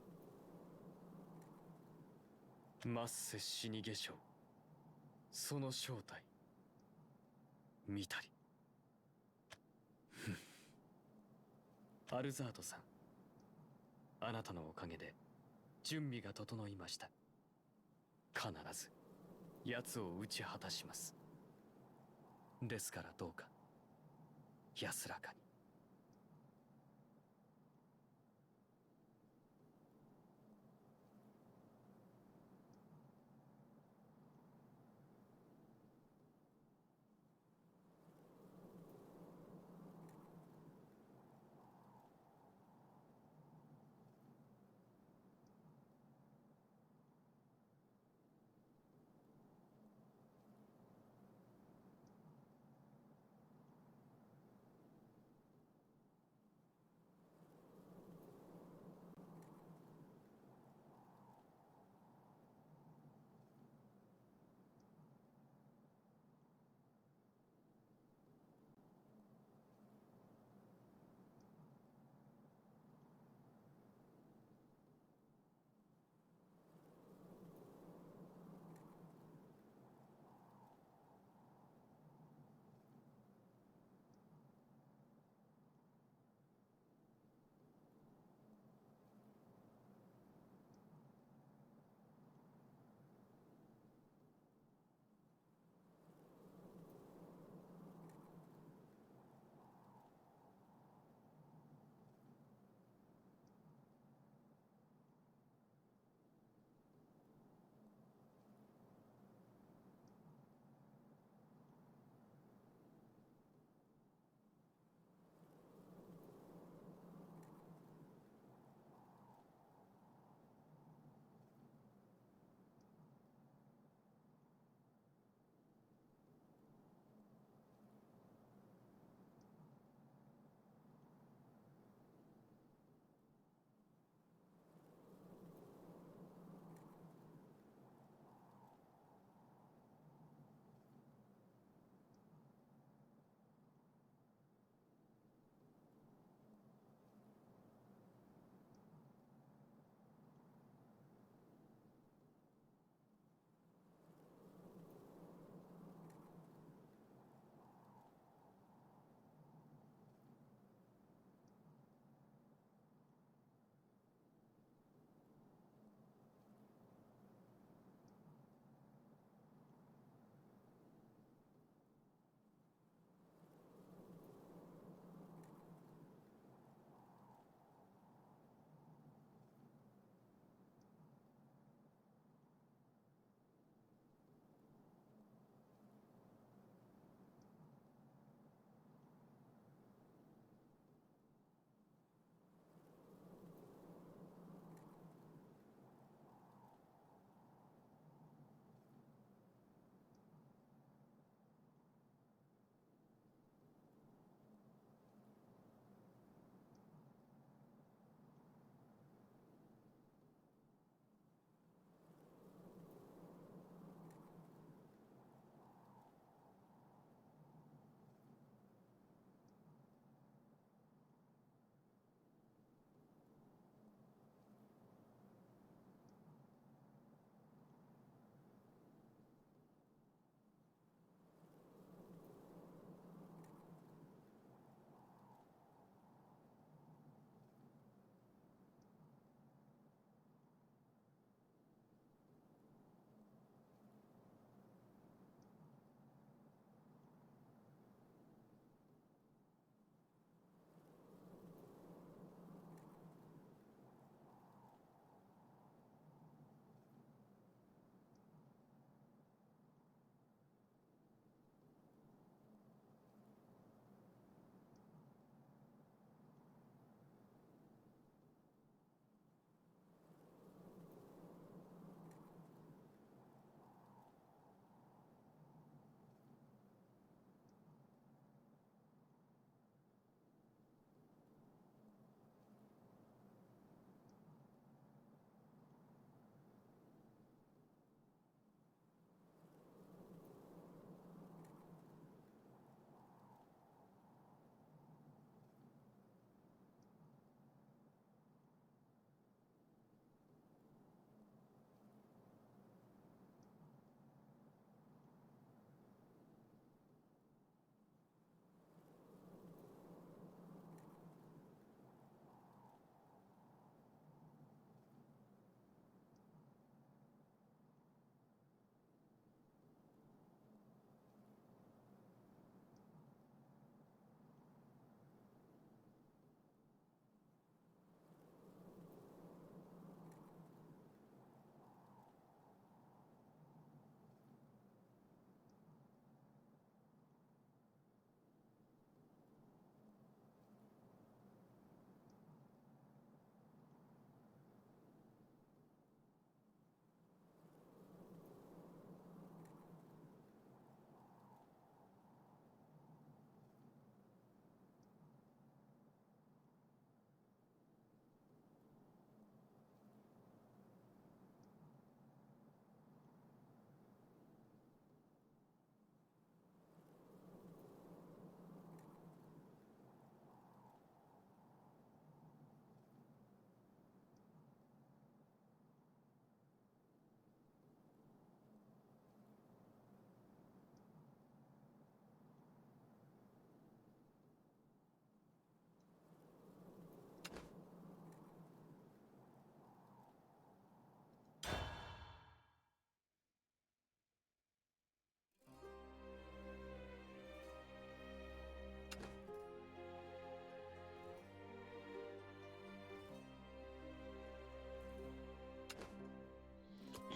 末世死に化粧。その正体見たり。アルザードさん、あなたのおかげで準備が整いました。必ず奴を討ち果たします。ですからどうか安らかに。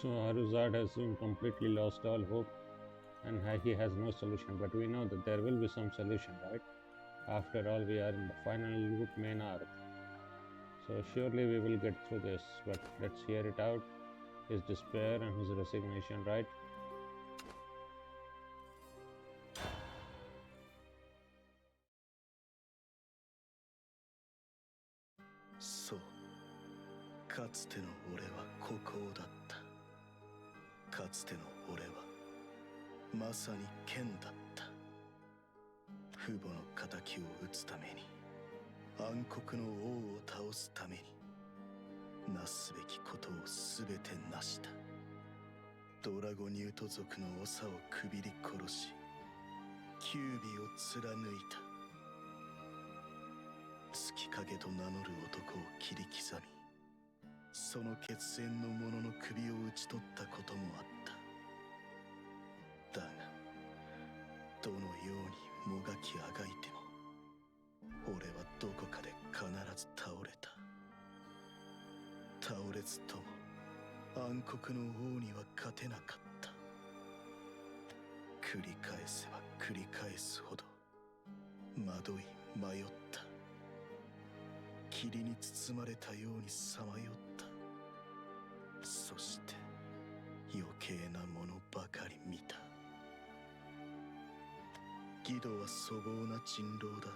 So Aluzard has completely lost all hope and he has no solution. But we know that there will be some solution, right? After all, we are in the final loop main arc. So surely we will get through this. But let's hear it out. His despair and his resignation, right?そう、かつての俺は孤高だった。かつての俺はまさに剣だった。父母の仇を討つために、暗黒の王を倒すために、なすべきことをすべて成した。ドラゴニュート族の長をくびり殺し、九尾を貫いた。月影と名乗る男を切り刻み、その血縁の者の首を討ち取ったこともあった。だがどのようにもがきあがいても、俺はどこかで必ず倒れた。倒れずとも暗黒の王には勝てなかった。繰り返せば繰り返すほど惑い迷った。霧に包まれたようにさまよった。そして余計なものばかり見た。義堂は粗暴な人狼だ。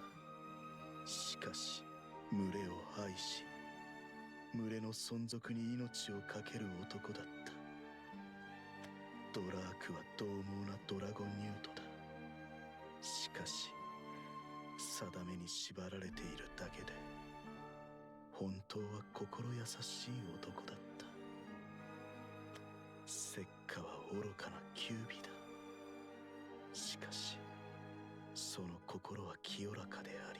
しかし群れを愛し、群れの存続に命を懸ける男だった。ドラークは獰猛なドラゴンニュートだ。しかし定めに縛られているだけで、本当は心優しい男だった。石火は愚かな九尾だ。しかしその心は清らかであり、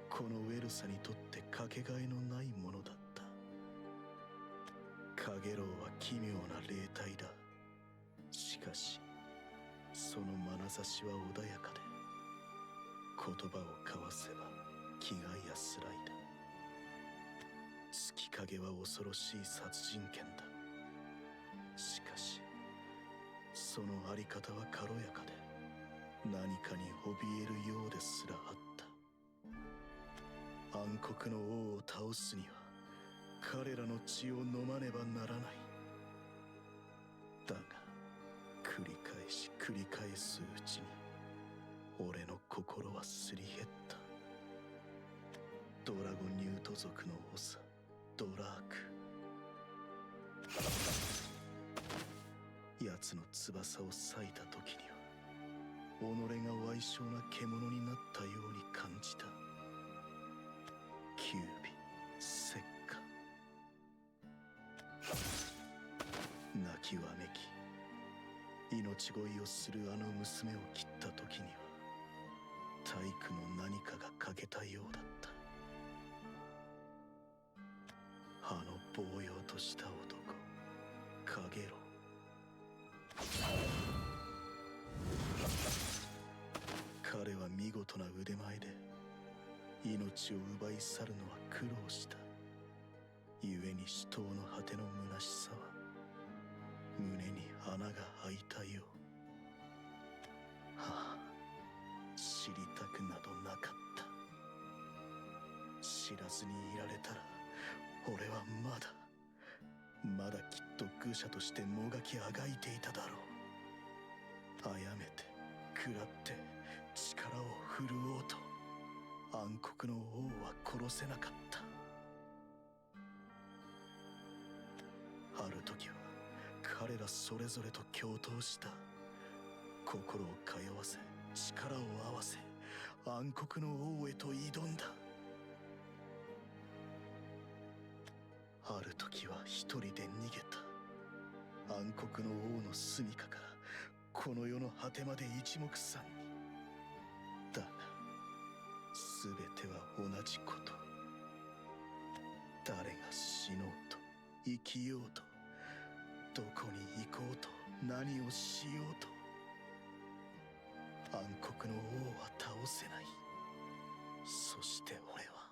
このウェルサにとってかけがえのないものだった。カゲロウは奇妙な霊体だ。しかしその眼差しは穏やかで、言葉を交わせば気が安らいだ。月影は恐ろしい殺人剣だ。しかしそのあり方は軽やかで、何かに怯えるようですらあった。暗黒の王を倒すには彼らの血を飲まねばならない。だが繰り返し繰り返すうちに、俺の心はすり減った。ドラゴンニュート族の長、ドラーク。奴の翼を裂いた時には、己が矮小な獣になったように感じた。九尾、石火。泣きわめき命乞いをするあの娘を切った時には、体育の何かが欠けたようだった。あのぼうようとした男、カゲロウ。彼は見事な腕前で、命を奪い去るのは苦労した。故に死闘の果ての虚しさは、胸に穴が開いたよう。はあ、知りたくなどなかった。知らずにいられたら、俺はまだきっと愚者としてもがきあがいていただろう。殺めて食らって力を振るおうと、暗黒の王は殺せなかった。ある時は彼らそれぞれと共闘した。心を通わせ、力を合わせ、暗黒の王へと挑んだ。ある時は一人で逃げた。暗黒の王の住処からこの世の果てまで一目散に。だが全ては同じこと。誰が死のうと生きようと、どこに行こうと何をしようと、暗黒の王は倒せない。そして俺は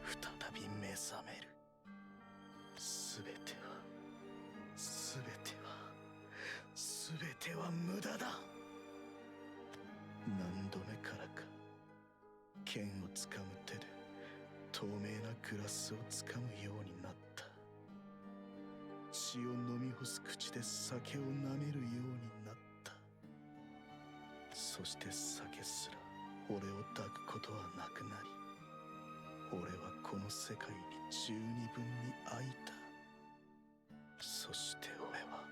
再び目覚める。全ては全ては無駄だ。何度目からか剣をつかむ手で透明なグラスをつかむようになった。血を飲み干す口で酒を舐めるようになった。そして酒すら俺を抱くことはなくなり、俺はこの世界に十二分に空いた。そして俺は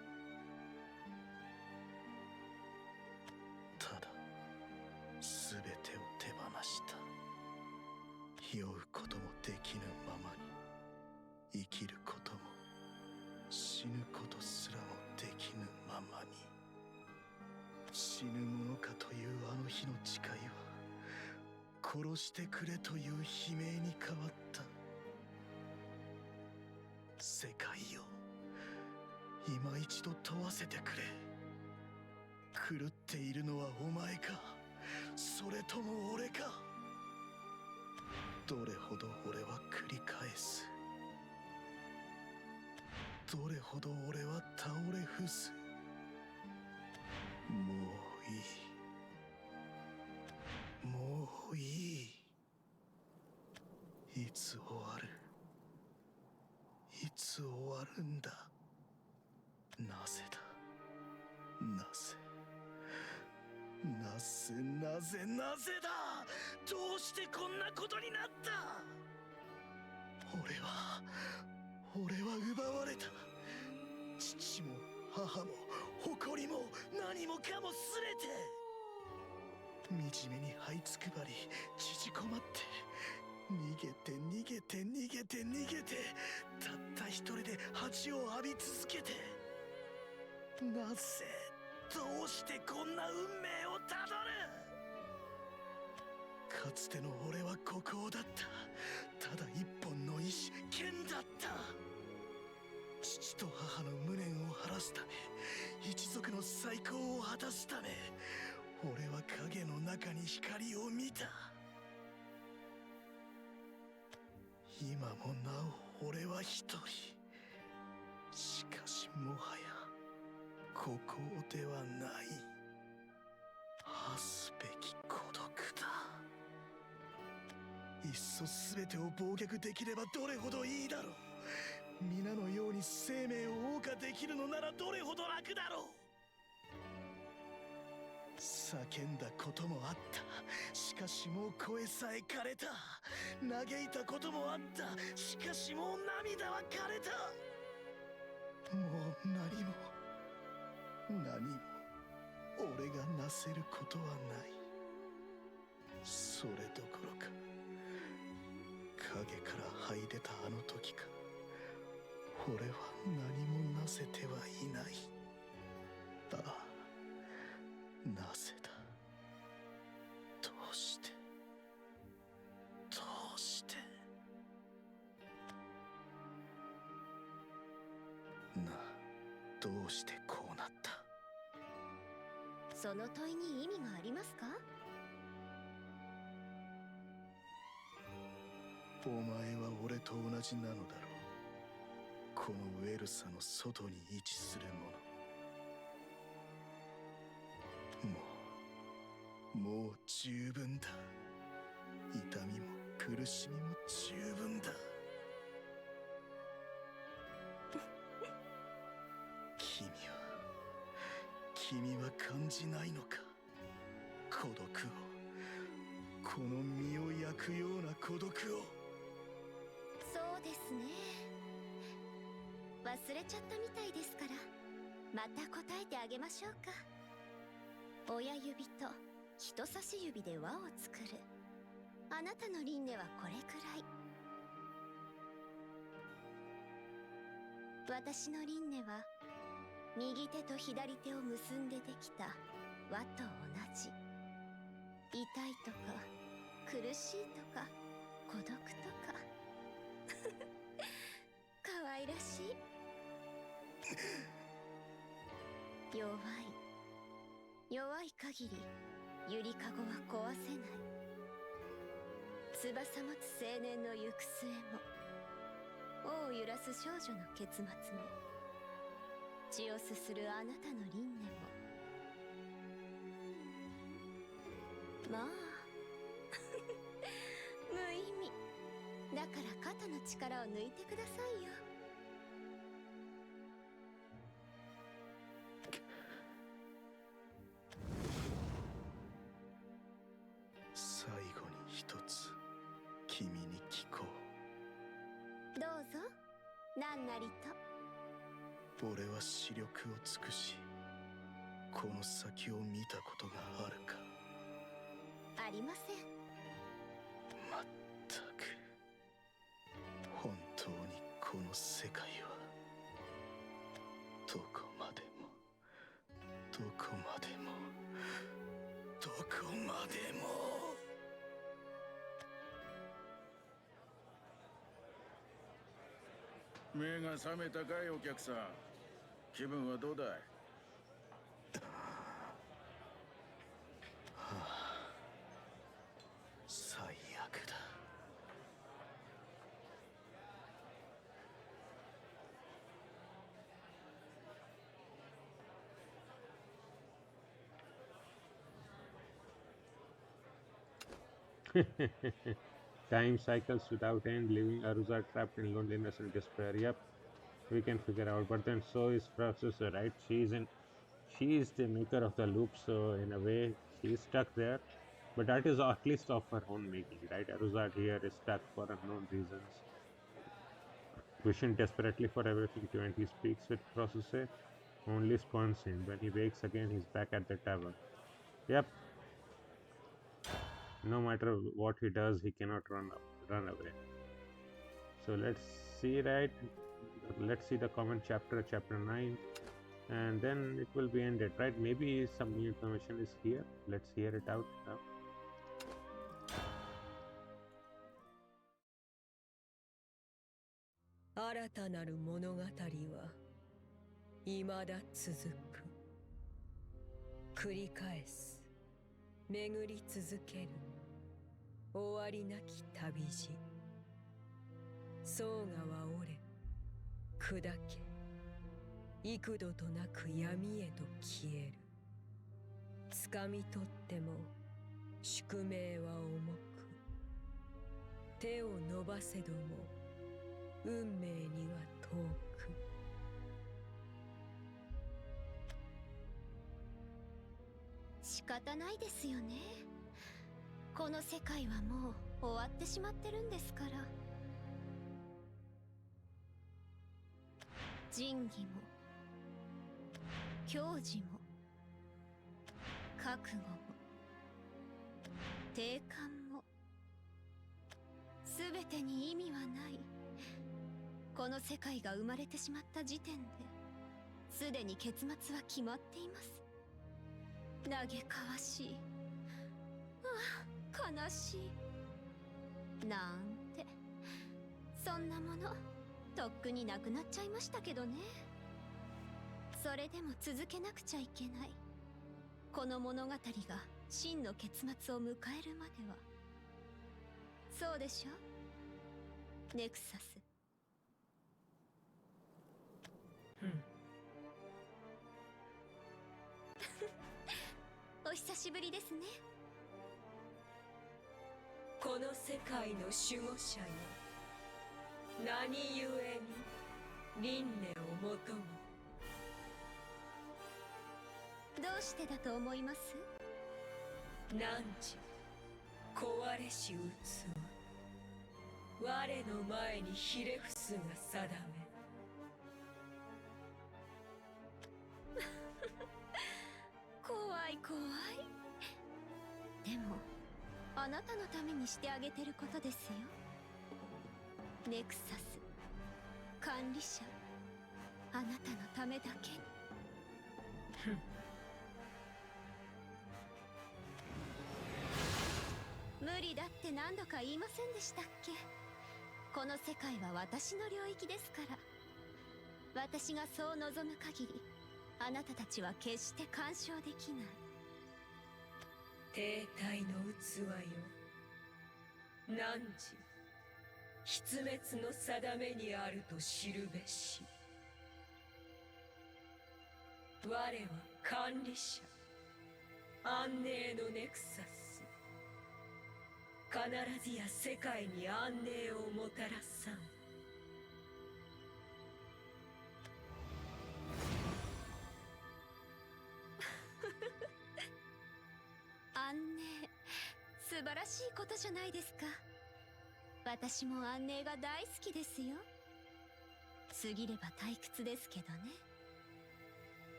ただ全てを手放した。酔うこともできぬままに、生きることも死ぬことすらもできぬままに。死ぬものかというあの日の誓いは殺してくれという悲鳴に変わった。世界よ、今一度問わせてくれ。狂っているのはお前か、それとも俺か。どれほど俺は繰り返す。どれほど俺は倒れ伏す。もういい、もういい。いつ終わる、いつ終わるんだ。なぜだ、なぜだ。どうしてこんなことになった。俺は奪われた。父も母も誇りも何もかも全て。惨めに這いつくばり縮こまって、逃げてたった一人で恥を浴び続けて。なぜ、どうしてこんな運命をたどる。かつての俺は孤高だった。ただ一本の意志、剣だった。父と母の無念を晴らすため、一族の再興を果たすため、俺は影の中に光を見た。今もなお俺は一人。しかしもはや孤高ではない。恥すべき孤独だ。いっそ全てを暴虐できればどれほどいいだろう。皆のように生命を謳歌できるのならどれほど楽だろう。叫んだこともあった。しかしもう声さえ枯れた。嘆いたこともあった。しかしもう涙は枯れた。もう何も俺がなせることはない。それどころか、影から這い出たあの時か俺は何もなせてはいない。ああ、なぜだ。どうしてなあ、どうしてこうなった。その問いに意味がありますか。お前は俺と同じなのだろう。このウェルサの外に位置するもの。もう十分だ。痛みも苦しみも十分だ。君は感じないのか、孤独を。この身を焼くような孤独を。そうですね。忘れちゃったみたいですから、また答えてあげましょうか。親指と人差し指で輪を作る。あなたの輪廻はこれくらい。私の輪廻は右手と左手を結んでできた輪と同じ。痛いとか苦しいとか孤独とか可愛らしい。弱い限りゆりかごは壊せない。翼持つ青年の行く末も、尾を揺らす少女の結末も、血をすするあなたの輪廻もまあ無意味だから肩の力を抜いてくださいよ。最後に一つ君に聞こどうぞ何なりと。う。俺は視力を尽くしこの先を見たことがあるか。ありません。まったく本当にこの世界はどこまでもどこまでもどこまでも。目が覚めたかいお客さん。気分はどうだい？最悪だ。Time cycles without end, leaving Aluzard trapped in loneliness and despair. Yep, we can figure out. But then so is Processor, right? She is the maker of the loop, so in a way she is stuck there. But that is at least of her own making, right? Aluzard here is stuck for unknown reasons. Wishing desperately for everything to end, he speaks with Processor, only spawns in. When he wakes again, he's back at the tavern. Yep. No matter what he does, he cannot run away. So let's see, right? Let's see the comment chapter 9, and then it will be ended, right? Maybe some new information is here. Let's hear it out now. 新たなる物語は未だ続く。繰り返す、巡り続ける、終わりなき旅路。層がは折れ、砕け、幾度となく闇へと消える。掴み取っても宿命は重く、手を伸ばせども運命には遠く。仕方ないですよね。この世界はもう終わってしまってるんですから。仁義も矜持も覚悟も定感も全てに意味はない。この世界が生まれてしまった時点ですでに結末は決まっています。嘆かわしい、ああ悲しいなんて、そんなものとっくになくなっちゃいましたけどね。それでも続けなくちゃいけない。この物語が真の結末を迎えるまでは。そうでしょネクサス。お久しぶりですね。この世界の守護者よ、何故に輪廻を求む。どうしてだと思います？汝壊れし器、我の前にひれ伏すが定め。怖い怖い。でもあなたのためにしてあげてることですよ。ネクサス管理者、あなたのためだけに。無理だって何度か言いませんでしたっけ？この世界は私の領域ですから。私がそう望む限り、あなたたちは決して干渉できない。帝体の器よ、汝筆滅の定めにあると知るべし。我は管理者、安寧のネクサス。必ずや世界に安寧をもたらさん。安寧、素晴らしいことじゃないですか。私も安寧が大好きですよ。過ぎれば退屈ですけどね。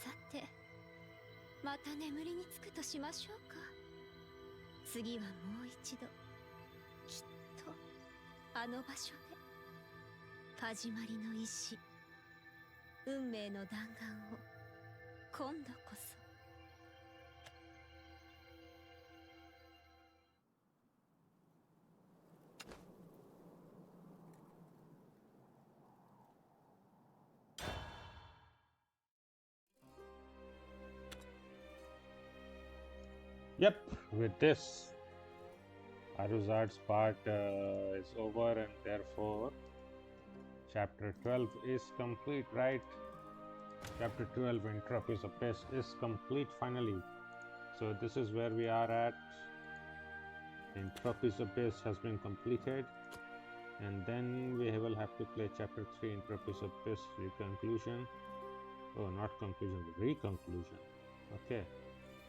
さて、また眠りにつくとしましょうか。次はもう一度、きっとあの場所で始まりの石、運命の弾丸を今度こそ。Yep, with this, Aluzard's part is over, and therefore chapter 12 is complete, right? Chapter 12, Entropy's Abyss, is complete finally. So this is where we are at. Entropy's Abyss has been completed, and then we will have to play chapter 3, Entropy's Abyss Reconclusion. Oh, not conclusion, reconclusion. Okay.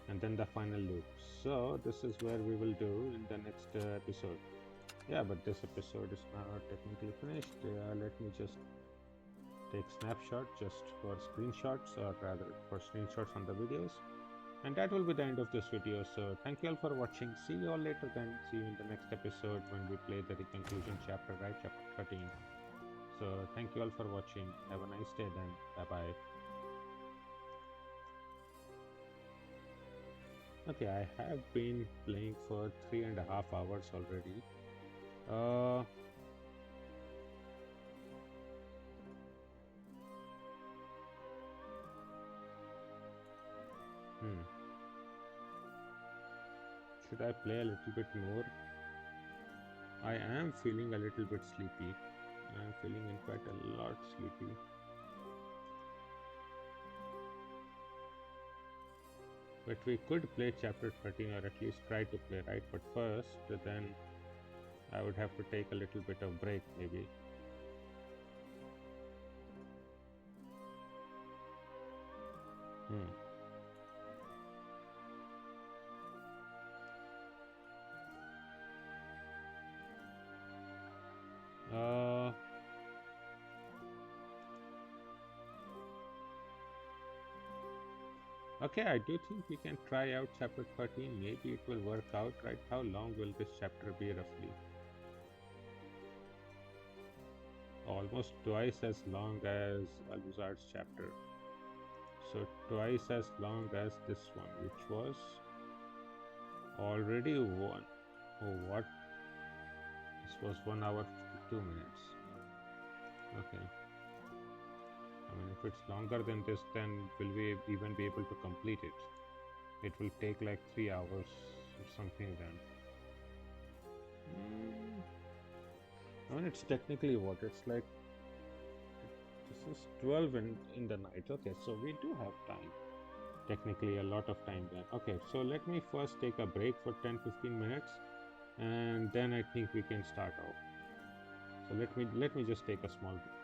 And then the final loop. So this is where we will do in the next episode. Yeah, but this episode is now technically finished. Let me just take snapshot just for screenshots, or rather for screenshots on the videos, and that will be the end of this video. So thank you all for watching. See you all later then. See you in the next episode when we play the reconclusion chapter, right? Chapter 13. So thank you all for watching. Have a nice day then. Bye bye. Okay, I have been playing for 3.5 hours already. Should I play a little bit more? I am feeling a little bit sleepy. I am feeling in fact a lot sleepy. But we could play chapter 13, or at least try to play, right? But first, then I would have to take a little bit of break, maybe. Okay, I do think we can try out chapter 13. Maybe it will work out, right? How long will this chapter be roughly? Almost twice as long as Aluzard's chapter. So twice as long as this one, which was already one. Oh, what? This was 1 hour 52 minutes. Okay. I mean, if it's longer than this, then will we even be able to complete it? It will take like 3 hours or something then. I mean, it's technically what? It's like, this is 12 in the night. Okay, so we do have time. Technically a lot of time then. Okay, so let me first take a break for 10-15 minutes, and then I think we can start off. So let me just take a small break.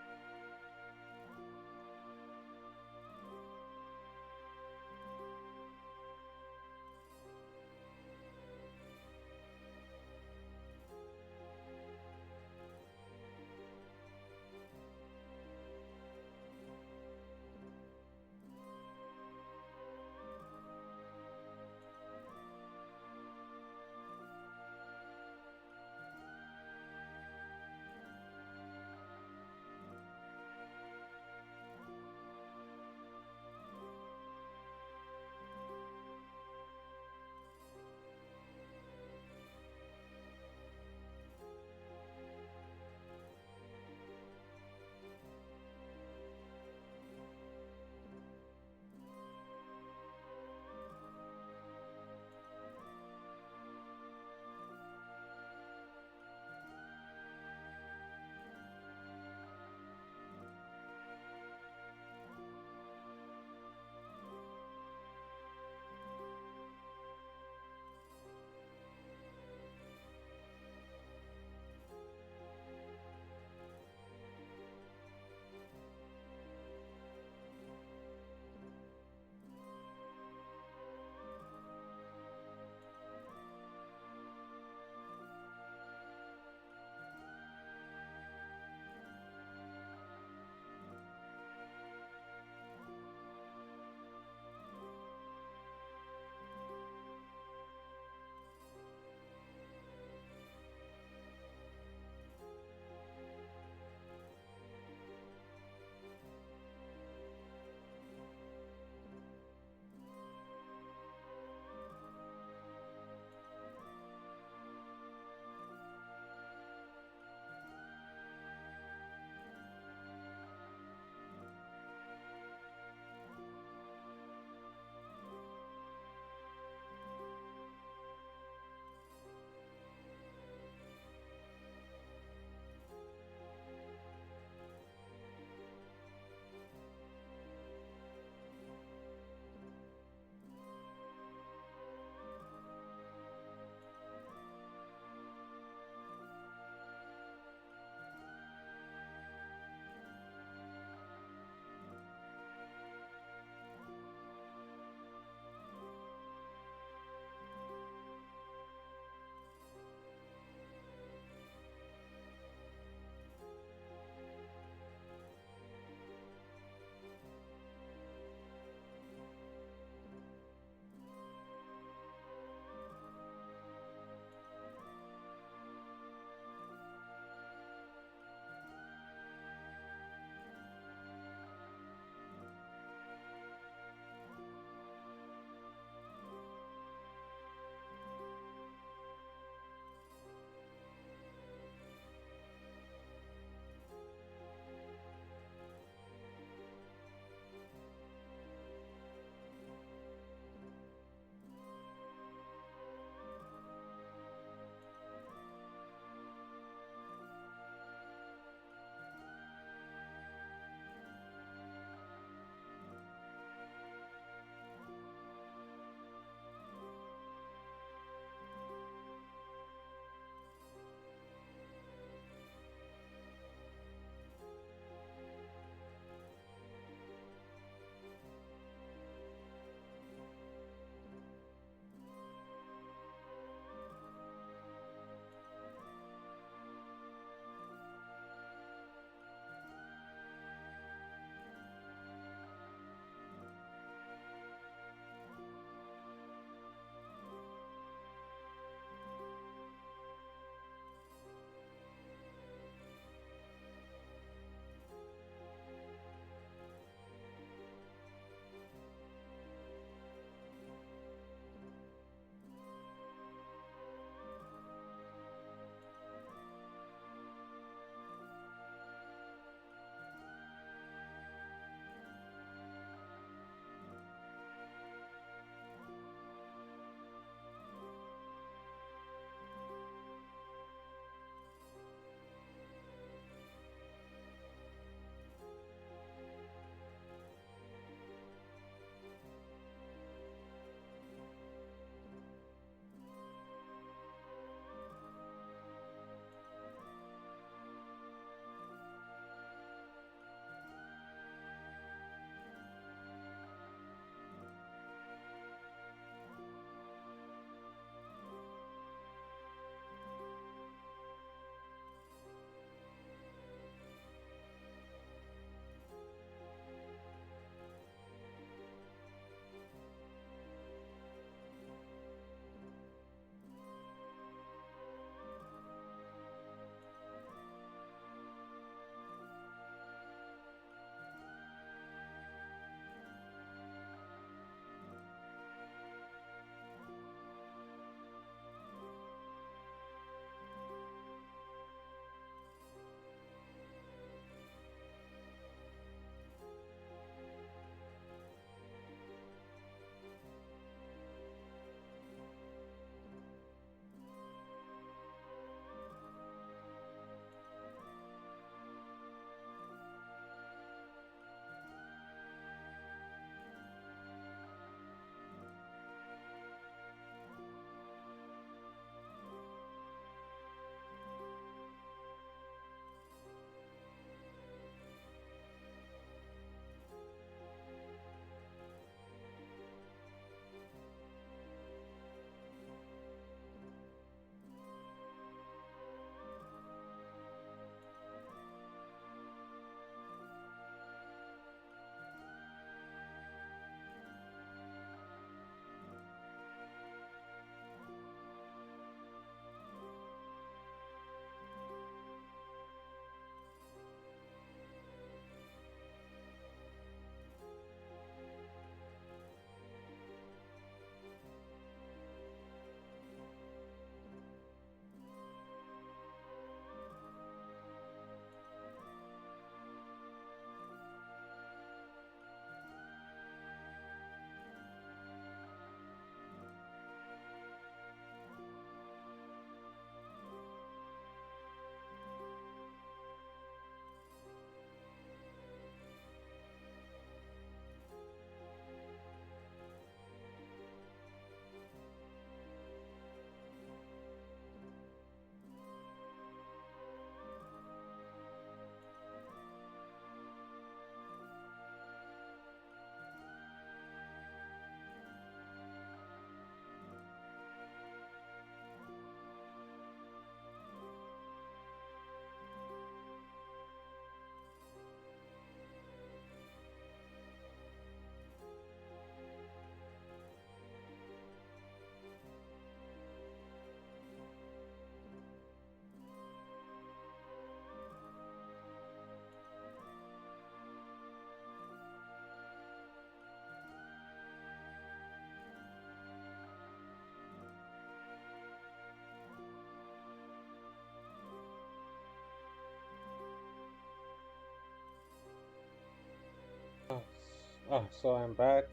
So I'm back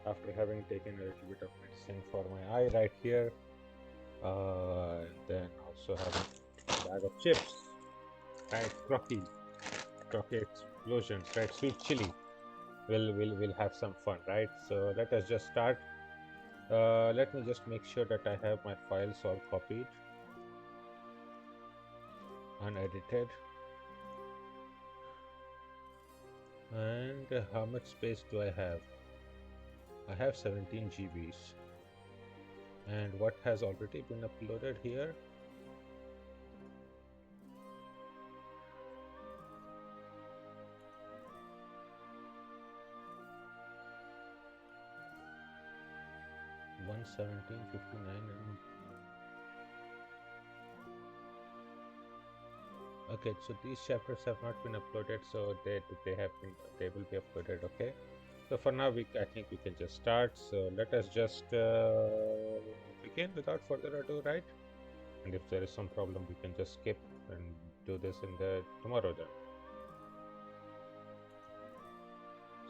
after having taken a little bit of medicine for my eye right here. And then also having a bag of chips, right? Crocky explosions, right? Sweet chili. We'll have some fun, right? So let us just start. Let me just make sure that I have my files all copied, unedited. And how much space do I have? I have 17 GBs. And what has already been uploaded here? One 1759 and okay, so these chapters have not been uploaded, so they will be uploaded. Okay, so for now I think we can just start. So let us just begin without further ado, right? And if there is some problem, we can just skip and do this in the tomorrow then.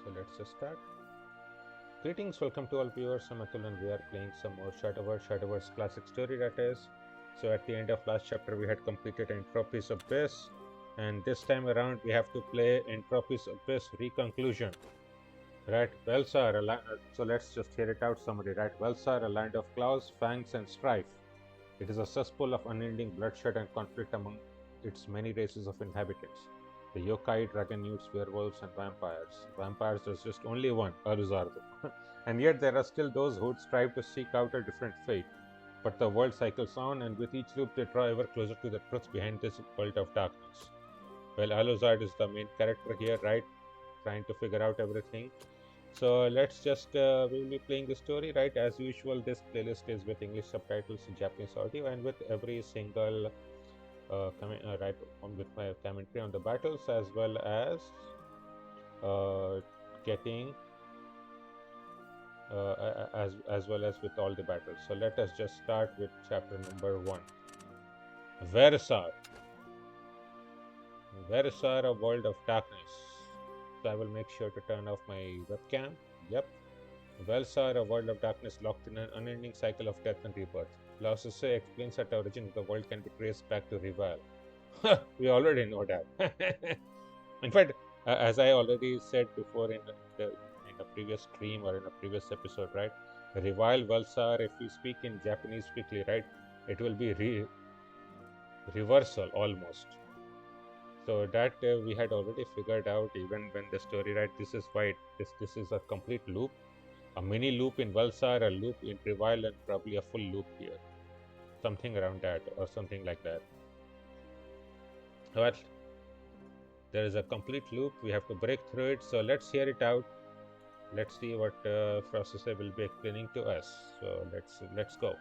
So let's just start. Greetings, welcome to all viewers. I'm Atul and we are playing some more Shadowverse classic story, that is. So at the end of last chapter we had completed Entropy's Abyss, and this time around we have to play Entropy's Abyss Reconclusion. Right, Velsar, so let's just hear it out summary, right? Velsar, a land of claws, fangs and strife. It is a cesspool of unending bloodshed and conflict among its many races of inhabitants. The yokai, dragon newts, werewolves, and vampires. Vampires, there's just only one, Aluzard. And yet there are still those who would strive to seek out a different fate. But the world cycles on, and with each loop they draw ever closer to the truth behind this world of darkness. Well, Aluzard is the main character here, right? Trying to figure out everything. So let's just, we will be playing the story, right? As usual, this playlist is with English subtitles in Japanese audio and with every single right with my commentary on the battles, as well as getting as well as with all the battles. So let us just start with chapter number 1. Verisar, a world of darkness. So I will make sure to turn off my webcam. Yep. Velsar, a world of darkness locked in an unending cycle of death and rebirth. Laususe explains that the origin of the world can be traced back to Rival. We already know that. In fact, as I already said before in a previous stream or in a previous episode, right? Rival, Velsar, if we speak in Japanese quickly, right, it will be reversal almost. So that we had already figured out even when the story, right? This is why this is a complete loop. A mini loop in Velsar, a loop in Revile, and probably a full loop here. Something around that, or something like that. But there is a complete loop. We have to break through it. So let's hear it out. Let's see what Processor will be explaining to us. So let's go.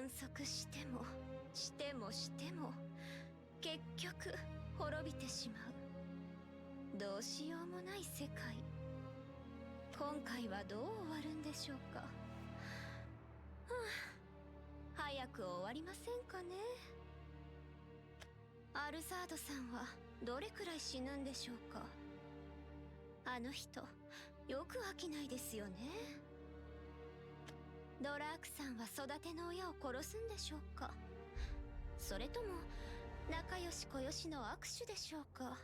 観測してもしてもしても結局滅びてしまう。どうしようもない世界。今回はどう終わるんでしょうか。はあ、早く終わりませんかね。アルザードさんはどれくらい死ぬんでしょうか。あの人よく飽きないですよね。ドラークさんは育ての親を殺すんでしょうか。それとも仲良し小良しの握手でしょうか。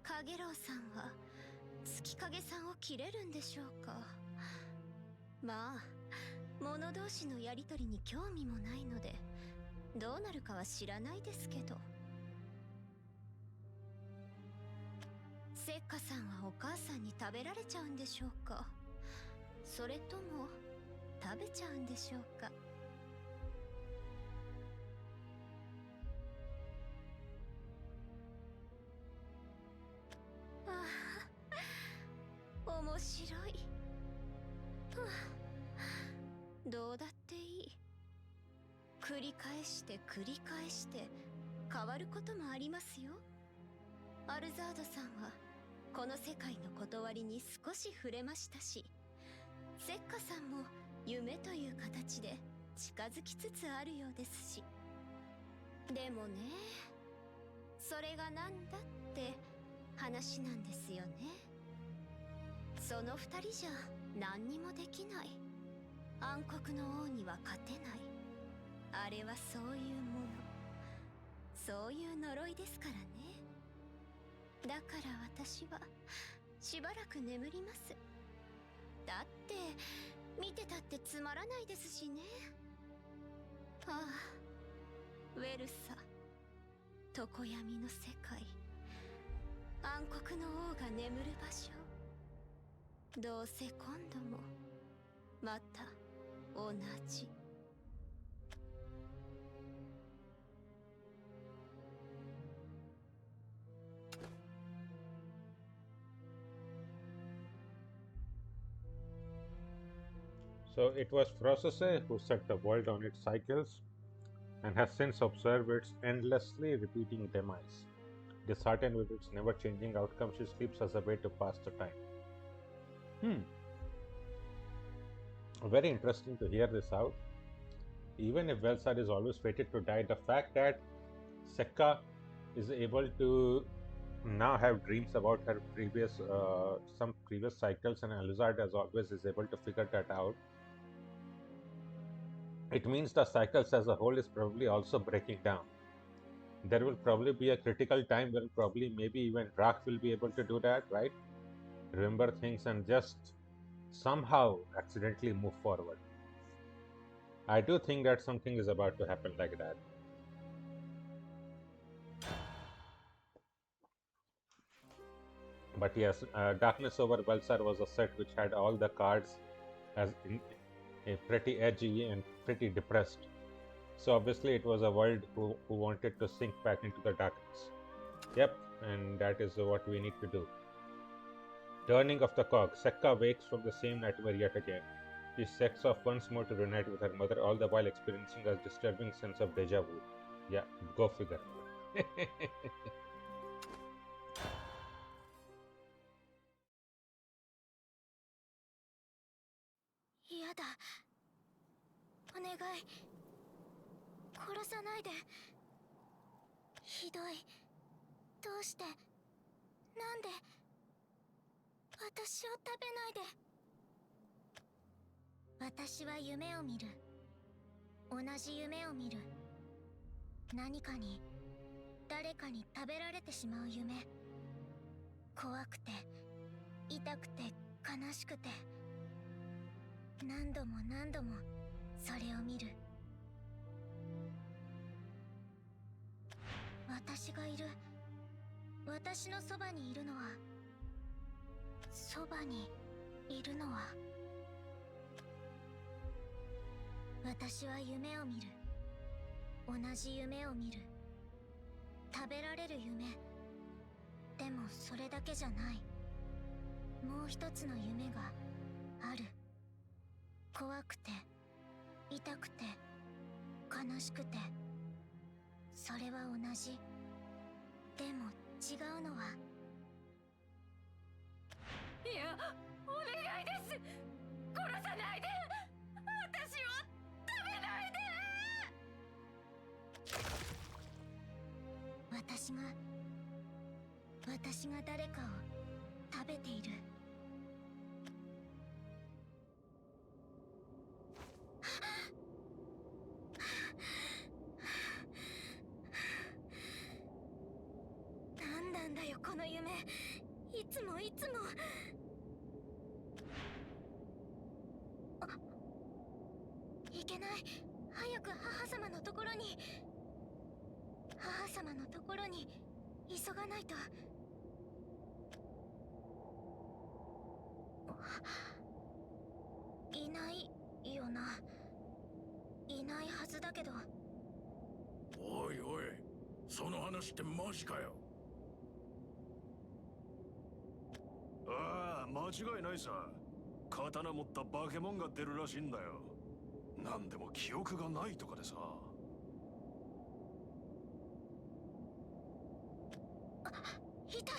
カゲロウさんは月影さんを切れるんでしょうか。まあ者同士のやりとりに興味もないのでどうなるかは知らないですけど。セッカさんはお母さんに食べられちゃうんでしょうか。それとも食べちゃうんでしょうか。ああ、面白い。はあ、どうだっていい。繰り返して繰り返して変わることもありますよ。アルザードさんはこの世界の断りに少し触れましたし、セッカさんも夢という形で近づきつつあるようですし。でもね、それがなんだって話なんですよね。その二人じゃ何にもできない。暗黒の王には勝てない。あれはそういうもの、そういう呪いですからね。だから私はしばらく眠ります。だって見てたってつまらないですしね。ああ、ウェルサ、常闇の世界、暗黒の王が眠る場所。どうせ今度もまた同じ。So it was Frosese who set the world on its cycles and has since observed its endlessly repeating demise. Disheartened with its never changing outcome, she sleeps as a way to pass the time. Very interesting to hear this out. Even if Velsar is always fated to die, the fact that Sekka is able to now have dreams about her previous some previous cycles, and Aluzard as always is able to figure that out. It means the cycles as a whole is probably also breaking down. There will probably be a critical time when probably maybe even Drak will be able to do that, right? Remember things and just somehow accidentally move forward. I do think that something is about to happen like that. But yes, Darkness Over Velsar was a set which had all the cards as pretty edgy and pretty depressed. So obviously it was a world who wanted to sink back into the darkness. Yep, and that is what we need to do. Turning of the cog, Sekka wakes from the same nightmare yet again. She sets off once more to reunite with her mother, all the while experiencing a disturbing sense of deja vu. Yeah, go figure. 嫌だ、お願い、殺さないで。ひどい。どうして、なんで私を食べないで。私は夢を見る。同じ夢を見る。何かに、誰かに食べられてしまう夢。怖くて、痛くて、悲しくて。何度も何度もそれを見る。私がいる。私のそばにいるのは、そばにいるのは、私は夢を見る。同じ夢を見る。食べられる夢。でもそれだけじゃない。もう一つの夢がある。怖くて痛くて悲しくて、それは同じ。でも違うのは、いや、お願いです。殺さないで。私を食べないで。私が誰かを食べている。何なんだよこの夢。いつもいつも。いけない。早く母様のところに。母様のところに急がないと。いないよな。いないはずだけど。おいおい、その話ってマジかよ。ああ、間違いないさ。刀持った化け物が出るらしいんだよ。なんでも記憶がないとかでさ。いた。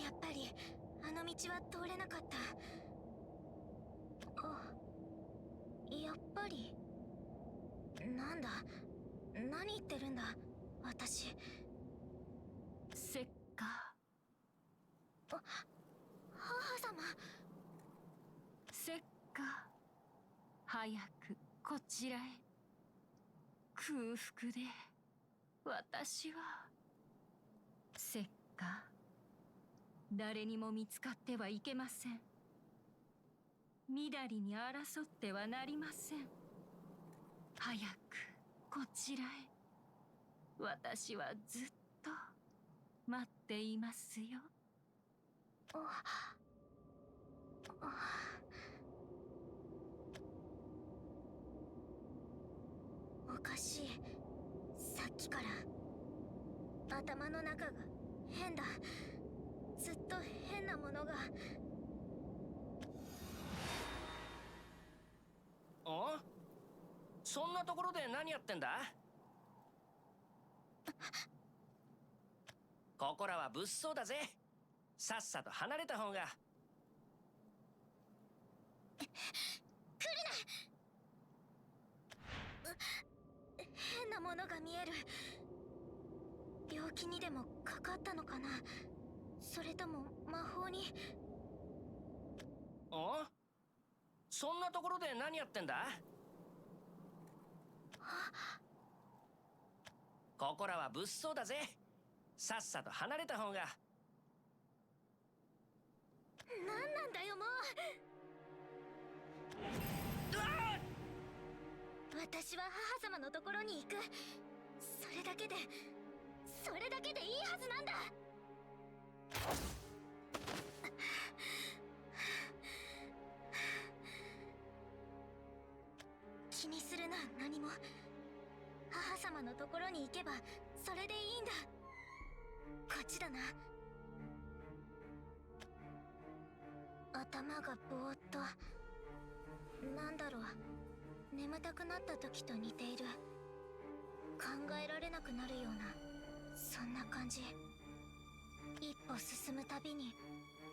やっぱりあの道は通れなかった。やっぱり。なんだ、何言ってるんだ私。せっか。母様。せっか。早くこちらへ。空腹で私は。せっか。誰にも見つかってはいけません。みだりに争ってはなりません。早くこちらへ。私はずっと待っていますよ。おかしい。さっきから頭の中が変だ。ずっと変なものが。お？そんなところで何やってんだ？ここらは物騒だぜ。さっさと離れた方が。来るな。変なものが見える。病気にでもかかったのかな。それとも魔法に。お？そんなところで何やってんだ？ここらは物騒だぜ。さっさと離れた方が。何なんだよもう。私は母様のところに行く。それだけでいいはずなんだ。気にするな、何も。母様のところに行けばそれでいいんだ。こっちだな。頭がぼーっと。なんだろう、眠たくなった時と似ている。考えられなくなるような、そんな感じ。一歩進むたびに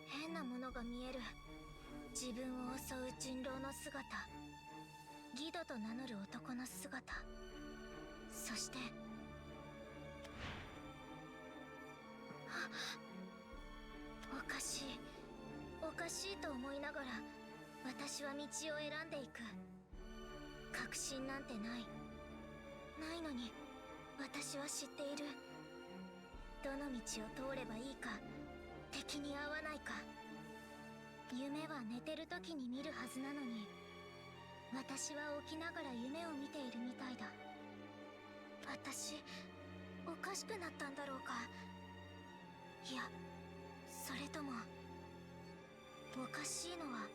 変なものが見える。自分を襲う人狼の姿、ギドと名乗る男の姿、そしておかしい、おかしいと思いながら私は道を選んでいく。確信なんてないのに、私は知っている。どの道を通ればいいか、敵に会わないか。夢は寝てる時に見るはずなのに、私は起きながら夢を見ているみたいだ。私、おかしくなったんだろうか。いや、それともおかしいのは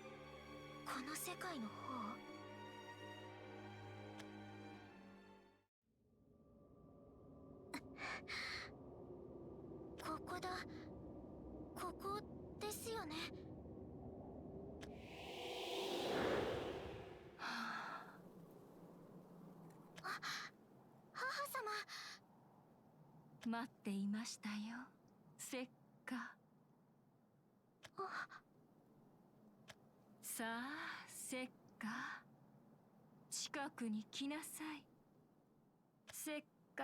この世界の方。こだ。ここですよね。あ、母様。待っていましたよ、せっか。さあ、せっか。近くに来なさい。せっか。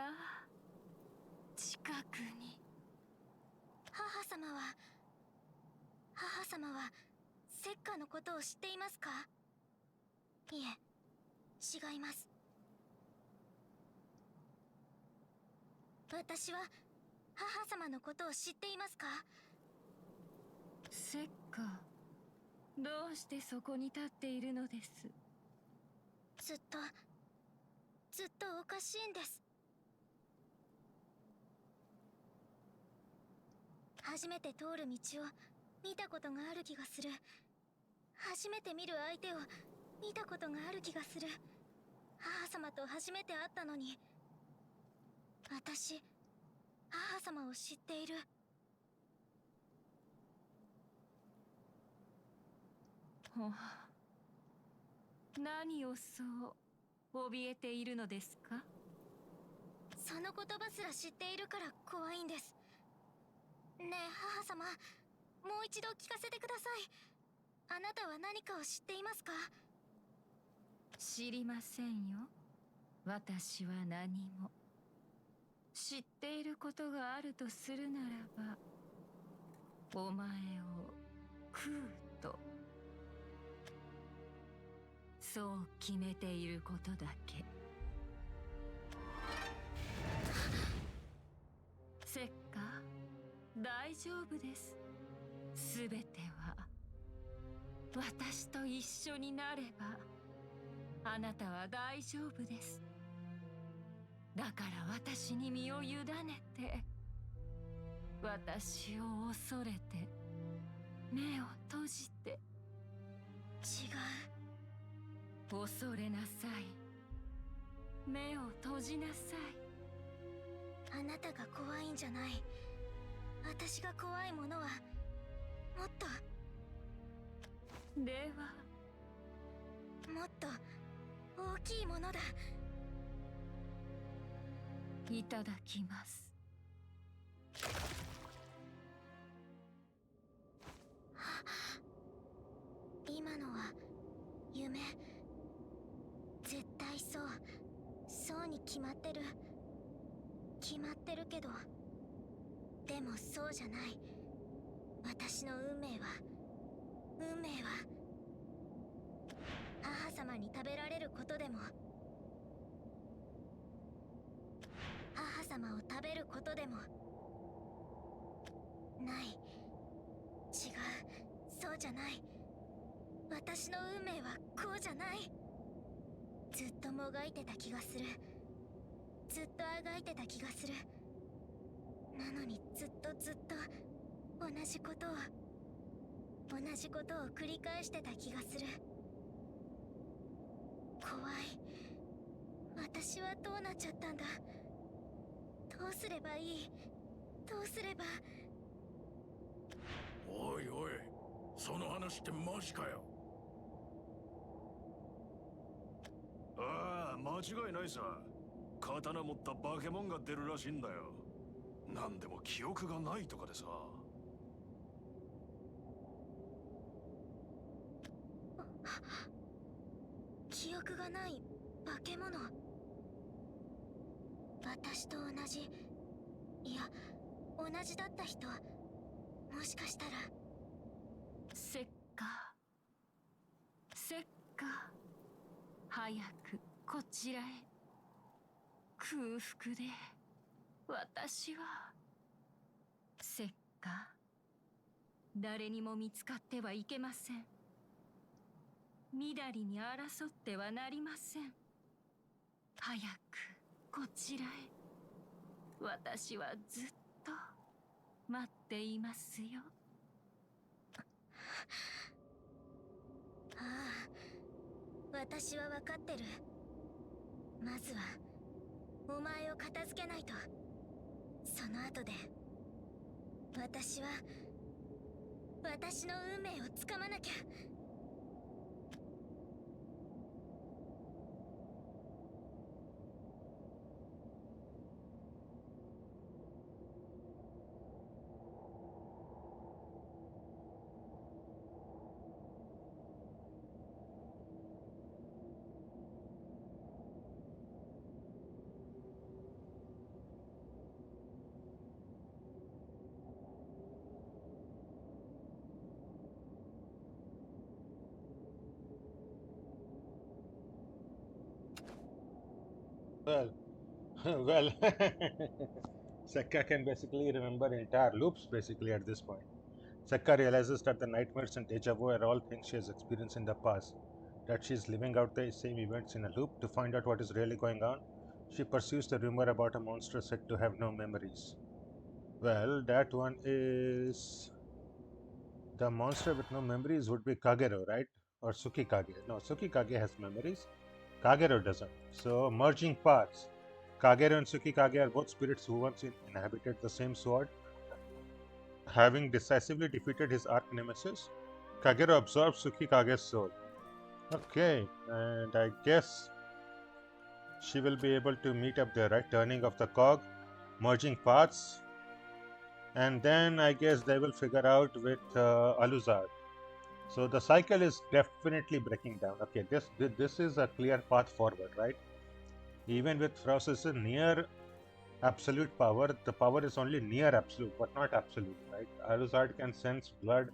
近くに。母様はセッカのことを知っていますか？いえ、違います。私は母様のことを知っていますか？せっか、どうしてそこに立っているのです？ずっとおかしいんです。初めて通る道を見たことがある気がする。初めて見る相手を見たことがある気がする。母様と初めて会ったのに、私、母様を知っている。何をそう怯えているのですか？その言葉すら知っているから怖いんです。ねえ母様、もう一度聞かせてください。あなたは何かを知っていますか？知りませんよ。私は何も。知っていることがあるとするならば、お前を食うと。そう決めていることだけ。せっか、大丈夫です。すべては私と一緒になればあなたは大丈夫です。だから私に身を委ねて、私を恐れて目を閉じて。違う。恐れなさい。目を閉じなさい。あなたが怖いんじゃない。私が怖いものはもっとではもっと大きいものだ。いただきます。今のは夢。絶対そうに決まってる。決まってるけど、でもそうじゃない。私の運命は母様に食べられることでも、母様を食べることでもない。違う、そうじゃない。私の運命はこうじゃない。ずっともがいてた気がする。ずっとあがいてた気がする。なのにずっと同じことを繰り返してた気がする。怖い。私はどうなっちゃったんだ。どうすればいい。どうすれば。おいおい、その話ってマジかよ。ああ、間違いないさ。刀持った化け物が出るらしいんだよ。なんでも記憶がないとかでさ。記憶がない化け物。私と同じ、いや同じだった人。もしかしたら。せっか、早くこちらへ。空腹で私は。せっか、誰にも見つかってはいけません。みだりに争ってはなりません。早くこちらへ。私はずっと待っていますよ。ああ、私は分かってる。まずはお前を片付けないと。その後で私は私の運命をつかまなきゃ。Well, well, Sekka can basically remember entire loops basically at this point. Sekka realizes that the nightmares and deja vu are all things she has experienced in the past, that she is living out the same events in a loop. To find out what is really going on, she pursues the rumor about a monster said to have no memories. Well, that one is the monster with no memories would be Kagero, right? Or Tsukikage. No, Tsukikage has memories. Kagero doesn't. So, merging paths. Kagero and Tsukikage are both spirits who once inhabited the same sword. Having decisively defeated his arch nemesis, Kagero absorbs Tsukikage's soul. Okay, and I guess she will be able to meet up there, right? Turning of the cog, merging paths, and then I guess they will figure out with Aluzard. So the cycle is definitely breaking down. Okay, this is a clear path forward, right? Even with Frost's near absolute power, the power is only near absolute, but not absolute, right? Aluzard can sense blood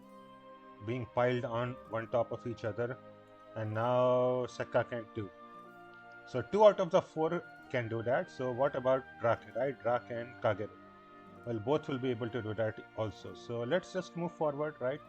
being piled on one top of each other, and now Sekka can too. So 2 out of the 4 can do that. So what about Drak, right? Drak and Kagero. Well, both will be able to do that also. So let's just move forward, right?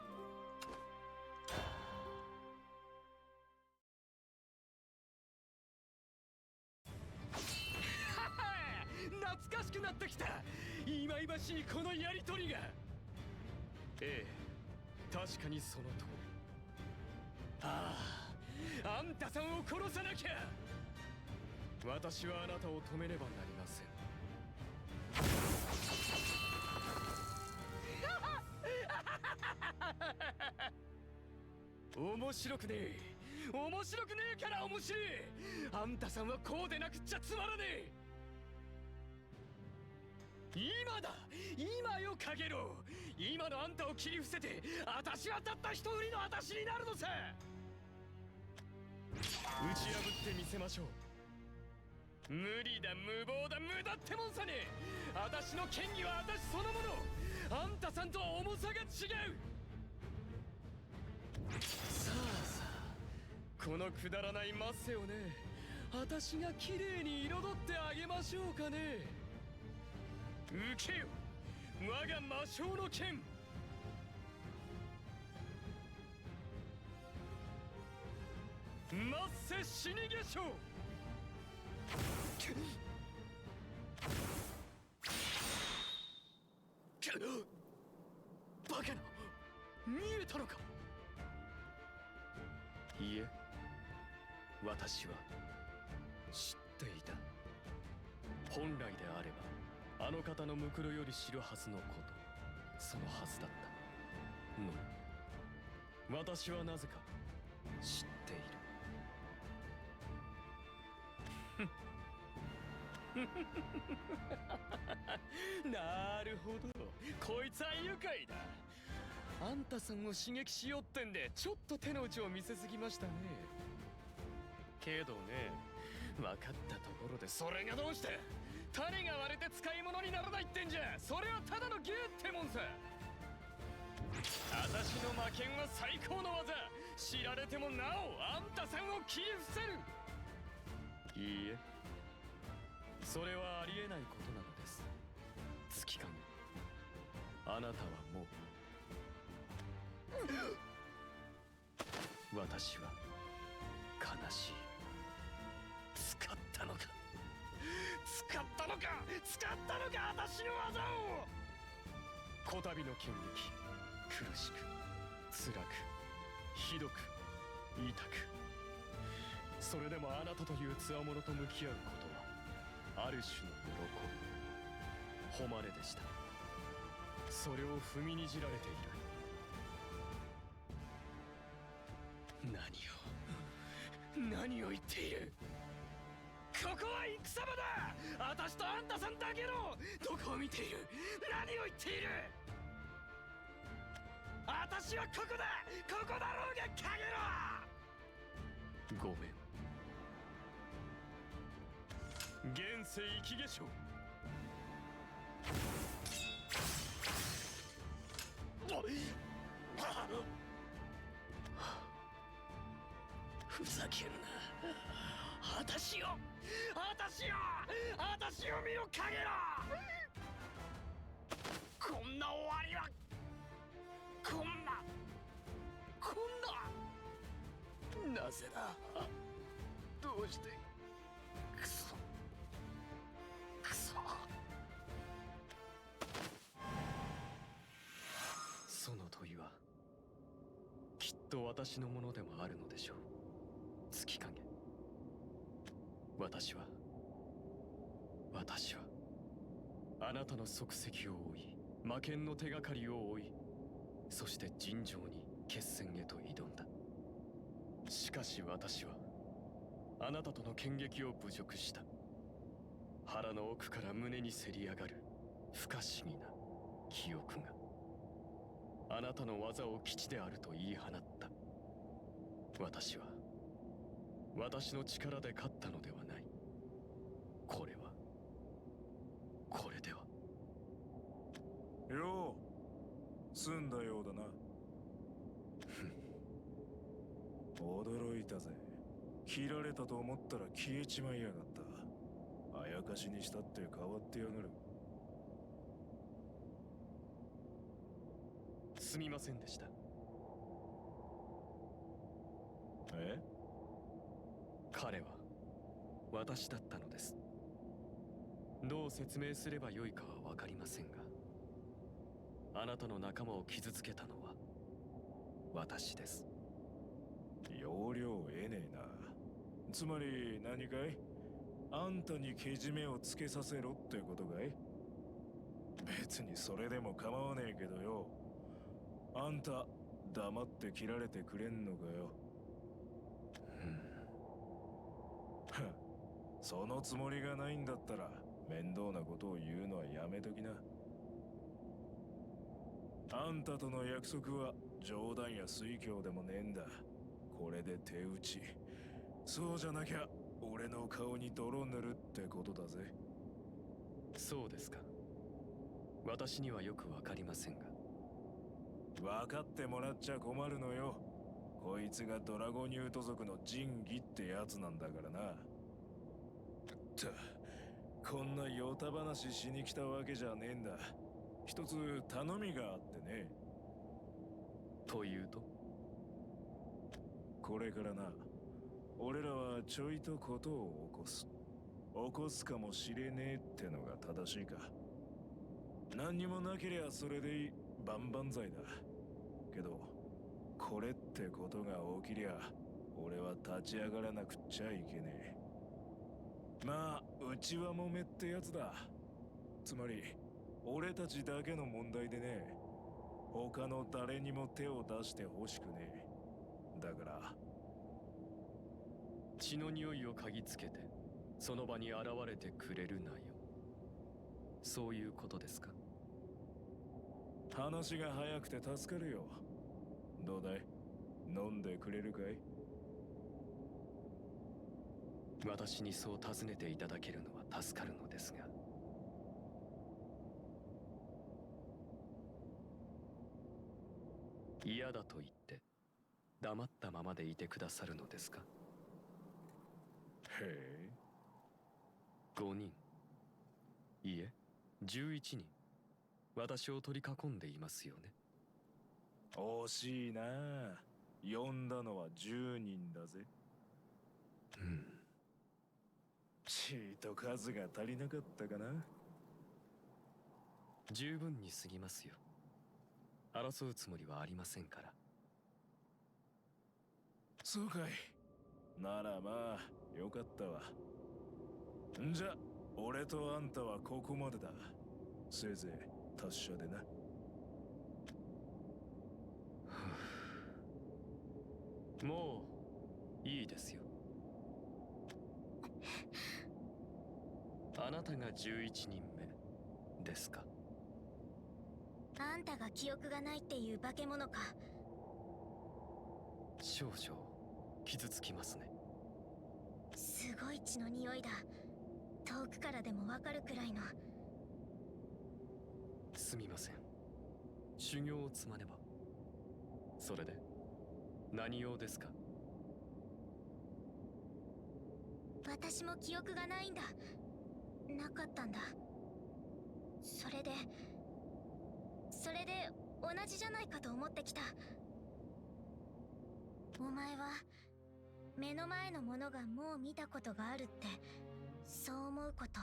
それを踏みにじられている。何を言っている。ここは戦場だ。私とあんたさんだけの。どこを見ている。何を言っている。私はここだ。ここだろうがカゲロ。ごめん。現世生き化粧。ふざけるな。私を見ろカゲロ。こんな終わりはこんな。なぜだ。どうして。クソ。その問いはきっと私のものでもあるのでしょう。月影。私はあなたの足跡を追い、魔剣の手がかりを追い、そして尋常に決戦へと挑んだ。しかし私はあなたとの剣撃を侮辱した。腹の奥から胸にせり上がる不可思議な記憶があなたの技を基地であると言い放った。私は私の力で勝ったのではない。これでは。よう済んだようだな。驚いたぜ。切られたと思ったら消えちまいやがった。あやかしにしたって変わってやがる。すみませんでした。え？彼は私だったのです。どう説明すればよいかは分かりませんが、あなたの仲間を傷つけたのは私です。要領得ねえな。つまり何かい？あんたにけじめをつけさせろってことかい？別にそれでも構わねえけどよ。あんた黙って切られてくれんのかよ。そのつもりがないんだったら面倒なことを言うのはやめときな。あんたとの約束は冗談や推挙でもねえんだ。これで手打ち。そうじゃなきゃ俺の顔に泥塗るってことだぜ。そうですか。私にはよくわかりませんが。分かってもらっちゃ困るのよ。こいつがドラゴニュート族の仁義ってやつなんだからな。こんなヨタ話しに来たわけじゃねえんだ。一つ頼みがあってね。というと？これからな、俺らはちょいとことを起こすかもしれねえってのが正しいか。何にもなけりゃそれでいい。万々歳だ。けどこれってことが起きりゃ俺は立ち上がらなくっちゃいけねえ。まあ内輪もめってやつだ。つまり俺たちだけの問題でね、他の誰にも手を出してほしくねえ。だから血の匂いを嗅ぎつけてその場に現れてくれるなよ。そういうことですか？話が早くて助かるよ。どうだい？飲んでくれるかい？私にそう尋ねていただけるのは助かるのですが。嫌だと言って黙ったままでいてくださるのですか？へえ。5人、いえ11人、私を取り囲んでいますよね。惜しいな。呼んだのは10人だぜ。ちーと数が足りなかったかな。十分に過ぎますよ。争うつもりはありませんから。そうかい。ならまあよかったわ。んじゃ俺とあんたはここまでだ。せいぜい達者でな。もういいですよ。あなたが11人目ですか？あんたが記憶がないっていう化け物か。少々傷つきますね。すごい血の匂いだ。遠くからでもわかるくらいの。すみません。修行を積まねば。それで何用ですか？私も記憶がないんだ。なかったんだ。それで同じじゃないかと思ってきた。お前は目の前のものがもう見たことがあるって、そう思うこと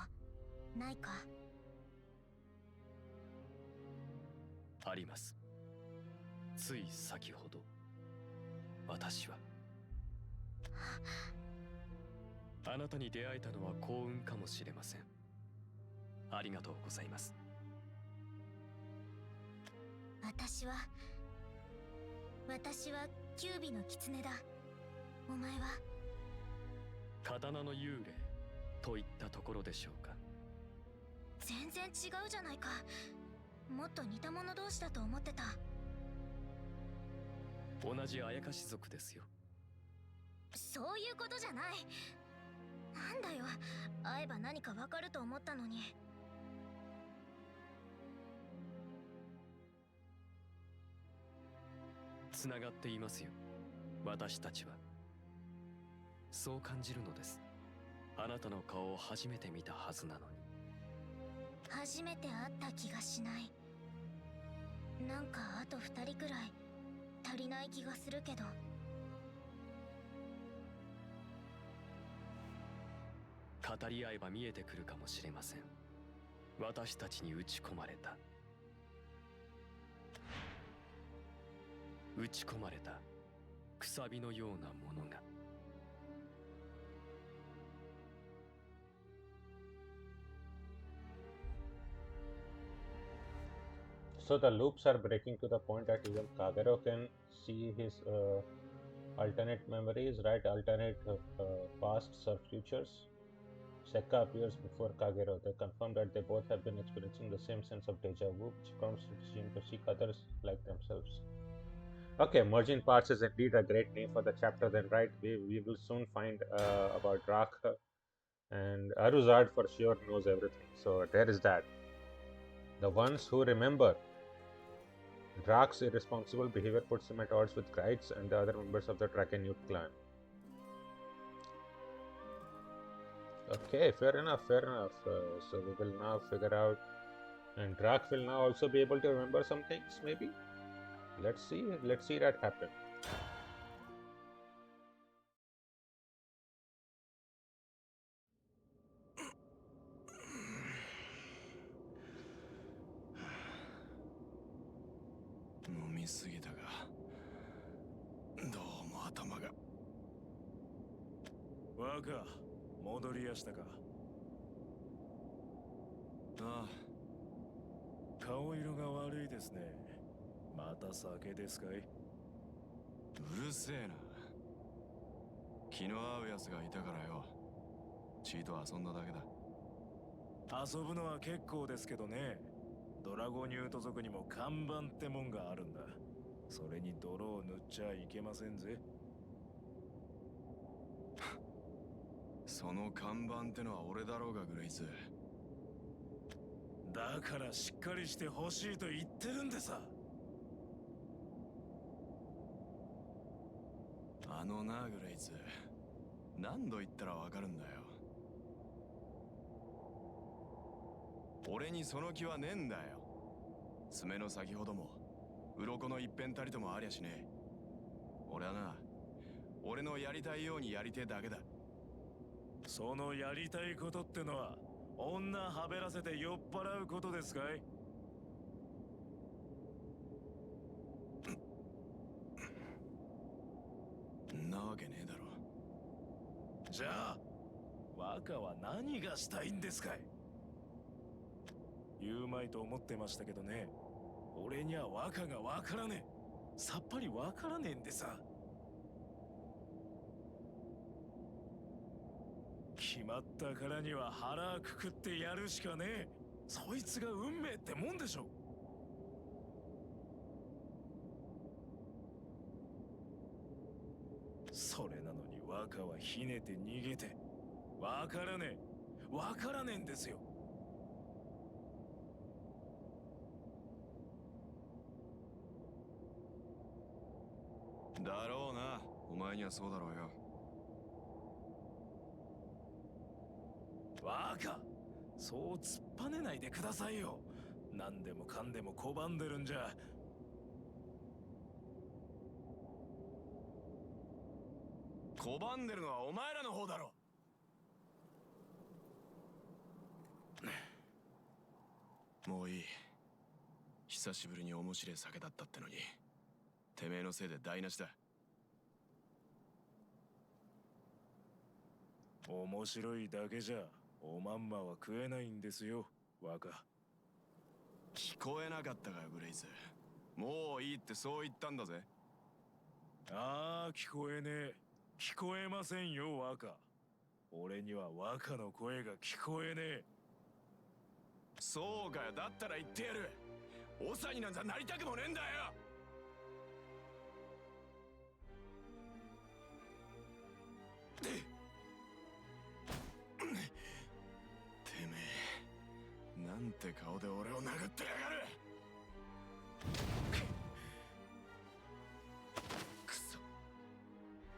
ないか？あります。つい先ほど私はあなたに出会えたのは幸運かもしれません。ありがとうございます。私はキュービの狐だ。お前は？刀の幽霊といったところでしょうか。全然違うじゃないか。もっと似た者同士だと思ってた。同じあやかし族ですよ。そういうことじゃない。なんだよ、会えば何かわかると思ったのに。つながっていますよ、私たちは。そう感じるのです。あなたの顔を初めて見たはずなのに。初めて会った気がしない。なんかあと2人くらい足りない気がするけど。語り合えば見えてくるかもしれません。私たちに打ち込まれたくさびのようなものが。So the loops are breaking to the point that even Kagero can see his alternate memories, right? Alternate pasts or futures. Sekka appears before Kagero. They confirm that they both have been experiencing the same sense of deja vu, which prompts Jin to seek others like themselves. Okay, merging parts is indeed a great name for the chapter then, right? We will soon find about Drak, and Aluzard for sure knows everything. So there is that. The ones who remember Drak's irresponsible behavior puts him at odds with Kreitz and the other members of the Drakenute clan. Okay, fair enough, fair enough. So we will now figure out, and Drak will now also be able to remember some things, maybe? Let's see that happen. Waka, 戻りやしたか。ああ。顔色が悪いですね。また酒ですかい？うるせえな。気の合うやつがいたからよ。チーと遊んだだけだ。遊ぶのは結構ですけどね。ドラゴニュート族にも看板ってもんがあるんだ。それに泥を塗っちゃいけませんぜ。その看板ってのは俺だろうが、グレイズ。だからしっかりしてほしいと言ってるんでさ。あのな、グレイズ。何度言ったらわかるんだよ。俺にその気はねえんだよ。爪の先ほども鱗の一辺たりともありゃしねえ。俺はな、俺のやりたいようにやりてえだけだ。そのやりたいことってのは女はべらせて酔っ払うことですかい？んなわけねえだろ。じゃあ若は何がしたいんですかい？言うまいと思ってましたけどね。俺には若がわからねえ。さっぱりわからねえんでさ。決まったからには腹くくってやるしかねえ。そいつが運命ってもんでしょ。それなのに若はひねて逃げて、わからねえんですよ。だろうな。お前にはそうだろうよ。若、そう突っぱねないでくださいよ。何でもかんでも拒んでるんじゃ。拒んでるのはお前らの方だろ。もういい。久しぶりに面白い酒だったってのに、てめえのせいで台無しだ。面白いだけじゃおまんまは食えないんですよ、若。聞こえなかったかよ、グレイズ。もういいってそう言ったんだぜ。ああ、聞こえねえ。聞こえませんよ、若。俺には若の声が聞こえねえ。そうかよ。だったら言ってやる。長になんざなりたくもねえんだよ。てめえ、なんて顔で俺を殴ってやがる。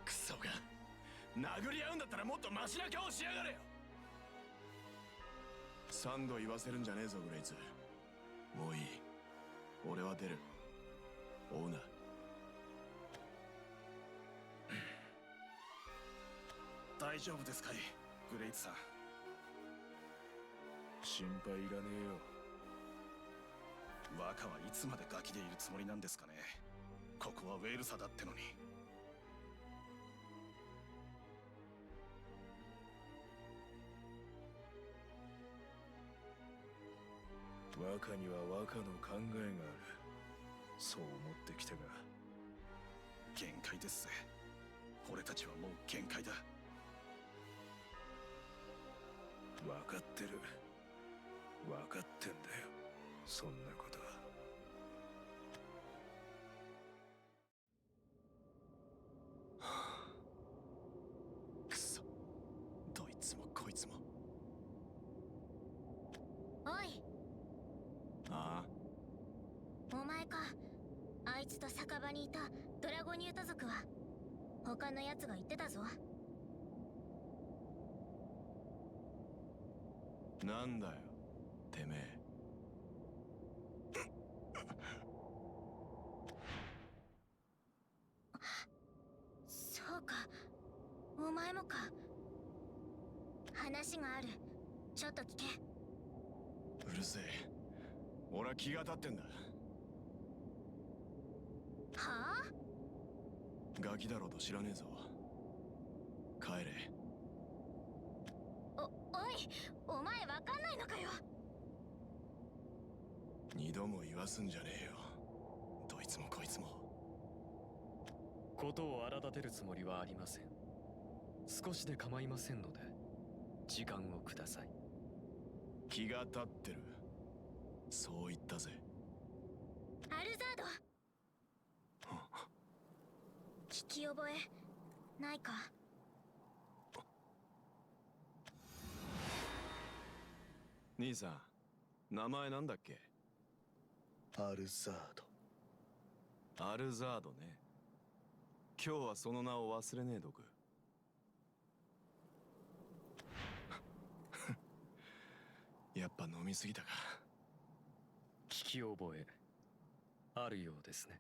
クソが。殴り合うんだったらもっとマシな顔しやがれよ。3度言わせるんじゃねえぞ、グレイズ。もういい。俺は出る。追うな。大丈夫ですかい、グレイツさん。心配いらねえよ。若はいつまでガキでいるつもりなんですかね。ここはウェルサだってのに。若には若の考えがある。そう思ってきたが限界ですぜ。俺たちはもう限界だ。分かってる。分かってんだよ、そんなことは。くそ、どいつもこいつも。おい、あお前か。あいつと酒場にいたドラゴニュート族は。他のやつが言ってたぞ。あ、なんだよ、てめえ。そうか、お前もか。話がある。ちょっと聞け。うるせえ。俺は気が立ってんだ。はあ？ガキだろうと知らねえぞ。帰れ。おい、お前わかんないのかよ。二度も言わすんじゃねえよ、どいつもこいつも。ことを荒立てるつもりはありません。少しで構いませんので時間をください。気が立ってる、そう言ったぜ。アルザード、聞き覚えないか？兄さん、名前なんだっけ？アルザード。アルザードね。今日はその名を忘れねえどく。やっぱ飲みすぎたか。聞き覚えあるようですね。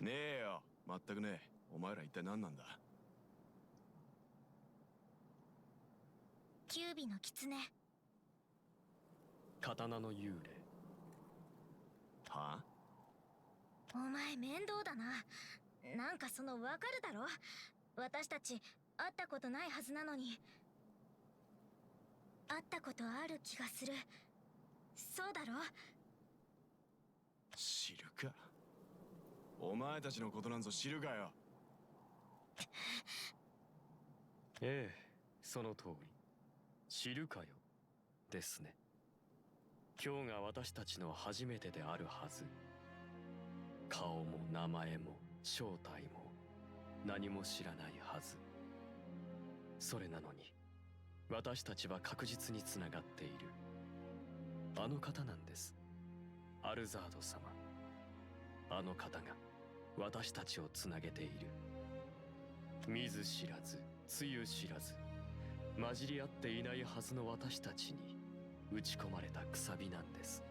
ねえよ、まったくねえ。お前ら一体何なんだ？キュービの狐。刀の幽霊。はあ？お前面倒だな。なんかそのわかるだろ。私たち会ったことないはずなのに。会ったことある気がする。そうだろ？知るか。お前たちのことなんぞ知るかよ。ええ、その通り。知るかよ。ですね。今日が私たちの初めてであるはず。顔も名前も正体も何も知らないはず。それなのに私たちは確実につながっている。あの方なんです。アルザード様。あの方が私たちをつなげている。見ず知らず、つゆ知らず、混じり合っていないはずの私たちに打ち込まれたくさびなんです。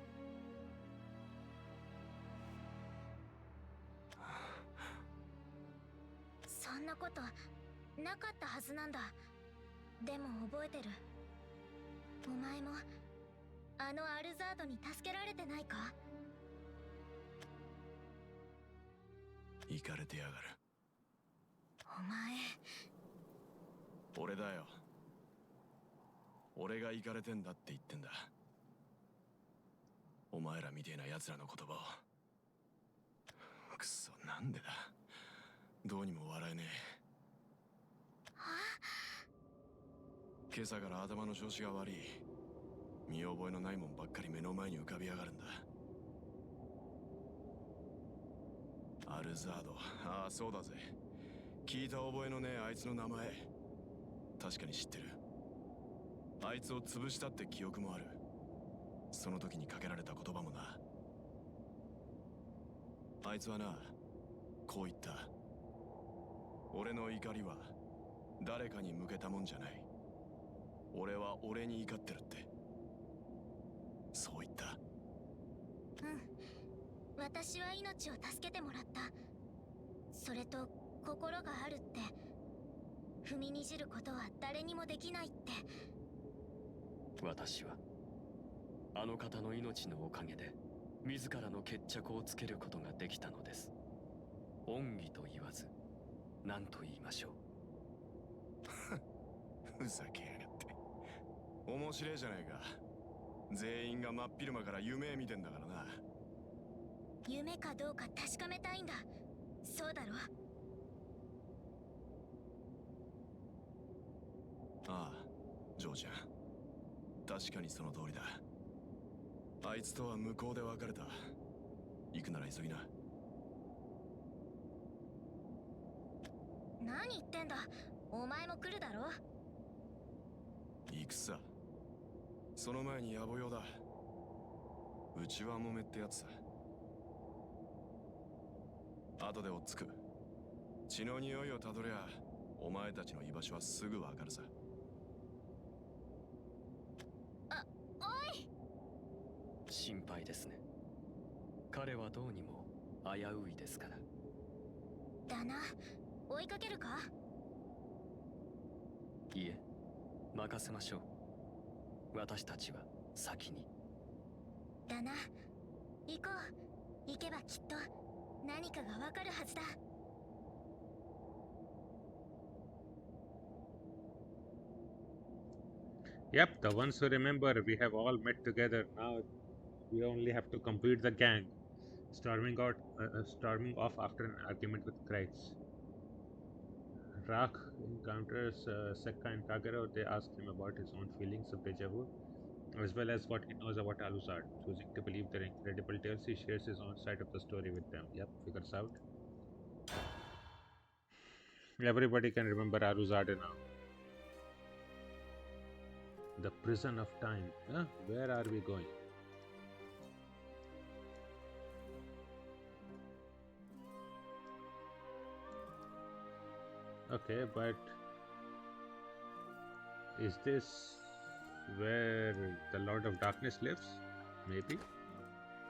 そんなことなかったはずなんだ。でも覚えてる。お前もあのアルザードに助けられてないか？行かれてやがる。お前。俺だよ。俺が行かれてんだって言ってんだ。お前らみてえな奴らの言葉を。くそ、なんでだ。どうにも笑えねえ。今朝から頭の調子が悪い。見覚えのないもんばっかり目の前に浮かび上がるんだ。アルザード。ああ、そうだぜ。聞いた覚えのねえあいつの名前。確かに知ってる。あいつを潰したって記憶もある。その時にかけられた言葉もな。あいつはな、こう言った。俺の怒りは誰かに向けたもんじゃない。俺は俺に怒ってるって。そう言った。うん。私は命を助けてもらった。それと心があるって。踏みにじることは誰にもできないって。私はあの方の命のおかげで自らの決着をつけることができたのです。恩義と言わず何と言いましょう。ふざけやがって。面白いじゃないか。全員が真っ昼間から夢見てんだからな。夢かどうか確かめたいんだ。そうだろ？ああ、ジョーちゃん。確かにその通りだ。あいつとは向こうで別れた。行くなら急ぎな。何言ってんだ。お前も来るだろ？行くさ。その前に野暮用だ。うちはもめってやつさ。後で追っつく。血の匂いをたどりゃお前たちの居場所はすぐわかるさ。おい！心配ですね。彼はどうにも危ういですから。だな。追いかけるか？いえ、任せましょう。私たちは先に。だな。行こう。行けばきっと何かがわかるはずだ。Yep, the ones who remember, we have all met together. Now we only have to complete the gang. Storming off after an argument with Kreitz. Rak encounters Sekka and Kagero. They ask him about his own feelings of deja vu, as well as what he knows about Aluzard. Choosing to believe their incredible tales, he shares his own side of the story with them. Yep, figures out. Everybody can remember Aluzard now. The prison of time. Huh? Where are we going? Okay, but is this where the Lord of Darkness lives? Maybe.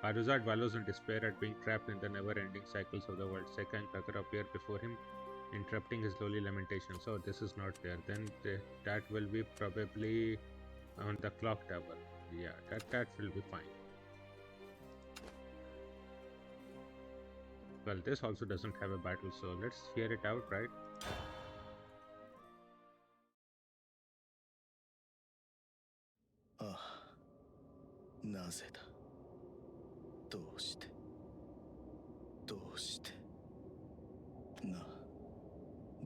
Aluzard wallows in despair at being trapped in the never-ending cycles of the world. Sekka and Kagero appear before him, interrupting his lowly lamentations. So this is not there. Then that will be probably on the clock tower. Yeah, that will be fine. Well, this also doesn't have a battle, so let's hear it out, right? ああ、なぜだ。どうして。どうして。なあ、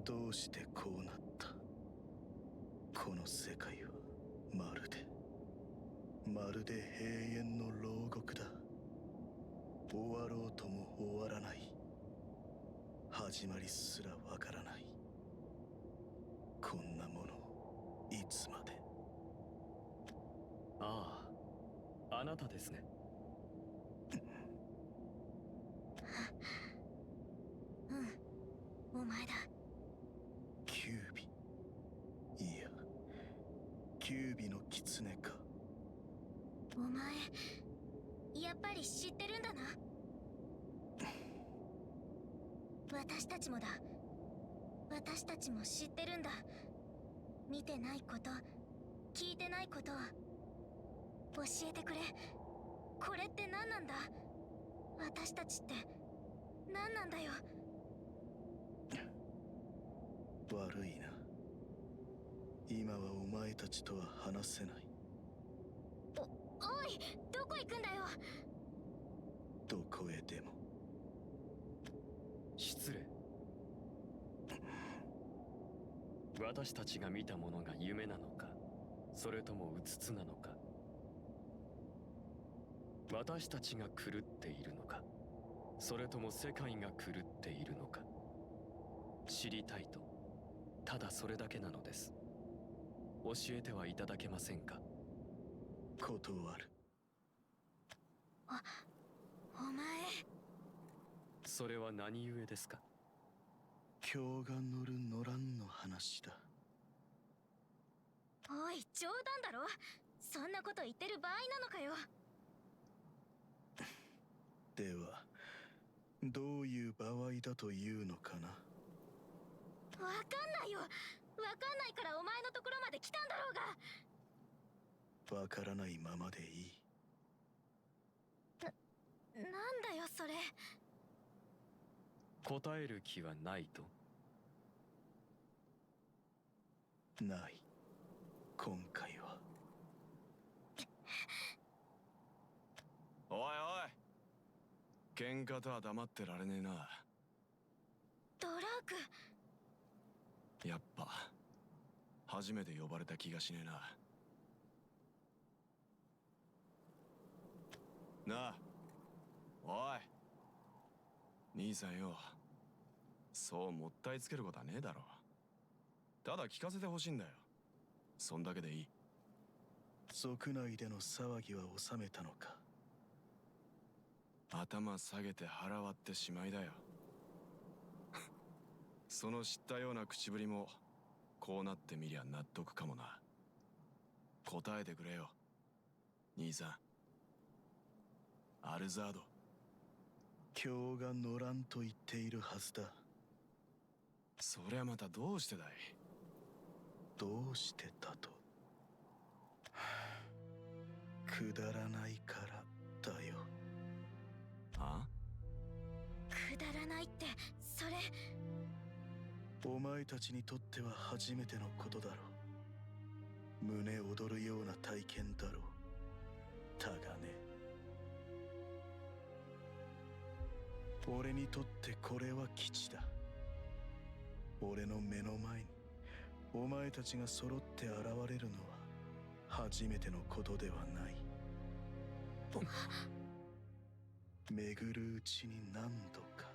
どうしてこうなった。この世界はまるで永遠の牢獄だ。終わろうとも終わらない。始まりすらわからない。こんなものいつまで。ああ、あなたですね。うん、お前だ。キュービ。いや、キュービの狐か。お前やっぱり知ってるんだな。私たちもだ。私たちも知ってるんだ。見てないこと、聞いてないことを教えてくれ。これって何なんだ。私たちって何なんだよ。悪いな。今はお前たちとは話せない。おい、どこ行くんだよ。どこへでも。失礼。私たちが見たものが夢なのか、それともうつつなのか。私たちが狂っているのか、それとも世界が狂っているのか。知りたいと、ただそれだけなのです。教えてはいただけませんか。断る。お前。それは何故ですか。今日が乗る乗らんの話だ。おい、冗談だろ。そんなこと言ってる場合なのかよ。ではどういう場合だというのかな。わかんないよ。わかんないからお前のところまで来たんだろうが。わからないままでいい。なんだよそれ。答える気はないと。ない。今回は。おいおい、喧嘩とは黙ってられねえな。ドラーク。やっぱ初めて呼ばれた気がしねえな。なあ、おい兄さんよ、そうもったいつけることはねえだろ。ただ聞かせてほしいんだよ。そんだけでいい。族内での騒ぎは収めたのか。頭下げて腹割ってしまいだよ。その知ったような口ぶりもこうなってみりゃ納得かもな。答えてくれよ兄さん。アルザード。今日が乗らんと言っているはずだ。そりゃまたどうしてだい。どうしてだと。くだらないからだよ。あ？くだらないってそれ。お前たちにとっては初めてのことだろう。胸躍るような体験だろう。だがね、俺にとってこれは基地だ。俺の目の前にお前たちが揃って現れるのは初めてのことではない。巡るうちに何度か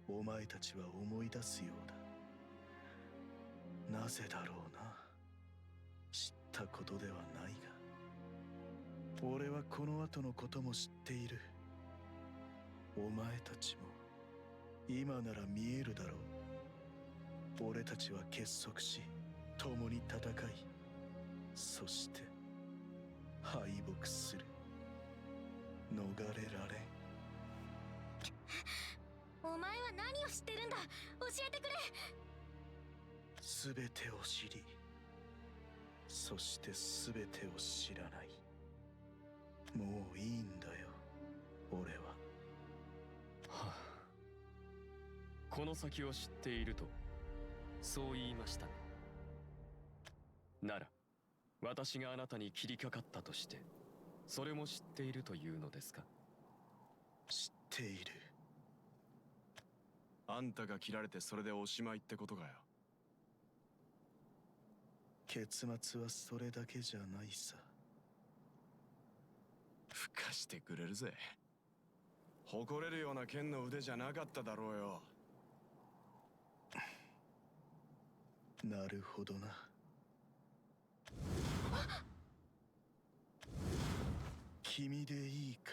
お前たちは思い出すようだ。なぜだろうな。知ったことではないが、俺はこの後のことも知っている。お前たちも今なら見えるだろう。俺たちは結束し共に戦い、そして敗北する。逃れられん。お前は何を知ってるんだ。教えてくれ。全てを知り、そして全てを知らない。もういいんだよ俺は。はあ、この先を知っているとそう言いましたね。なら私があなたに切りかかったとしてそれも知っているというのですか。知っている。あんたが切られてそれでおしまいってことかよ。結末はそれだけじゃないさ。ふかしてくれるぜ。誇れるような剣の腕じゃなかっただろうよ。なるほどな。君でいいか。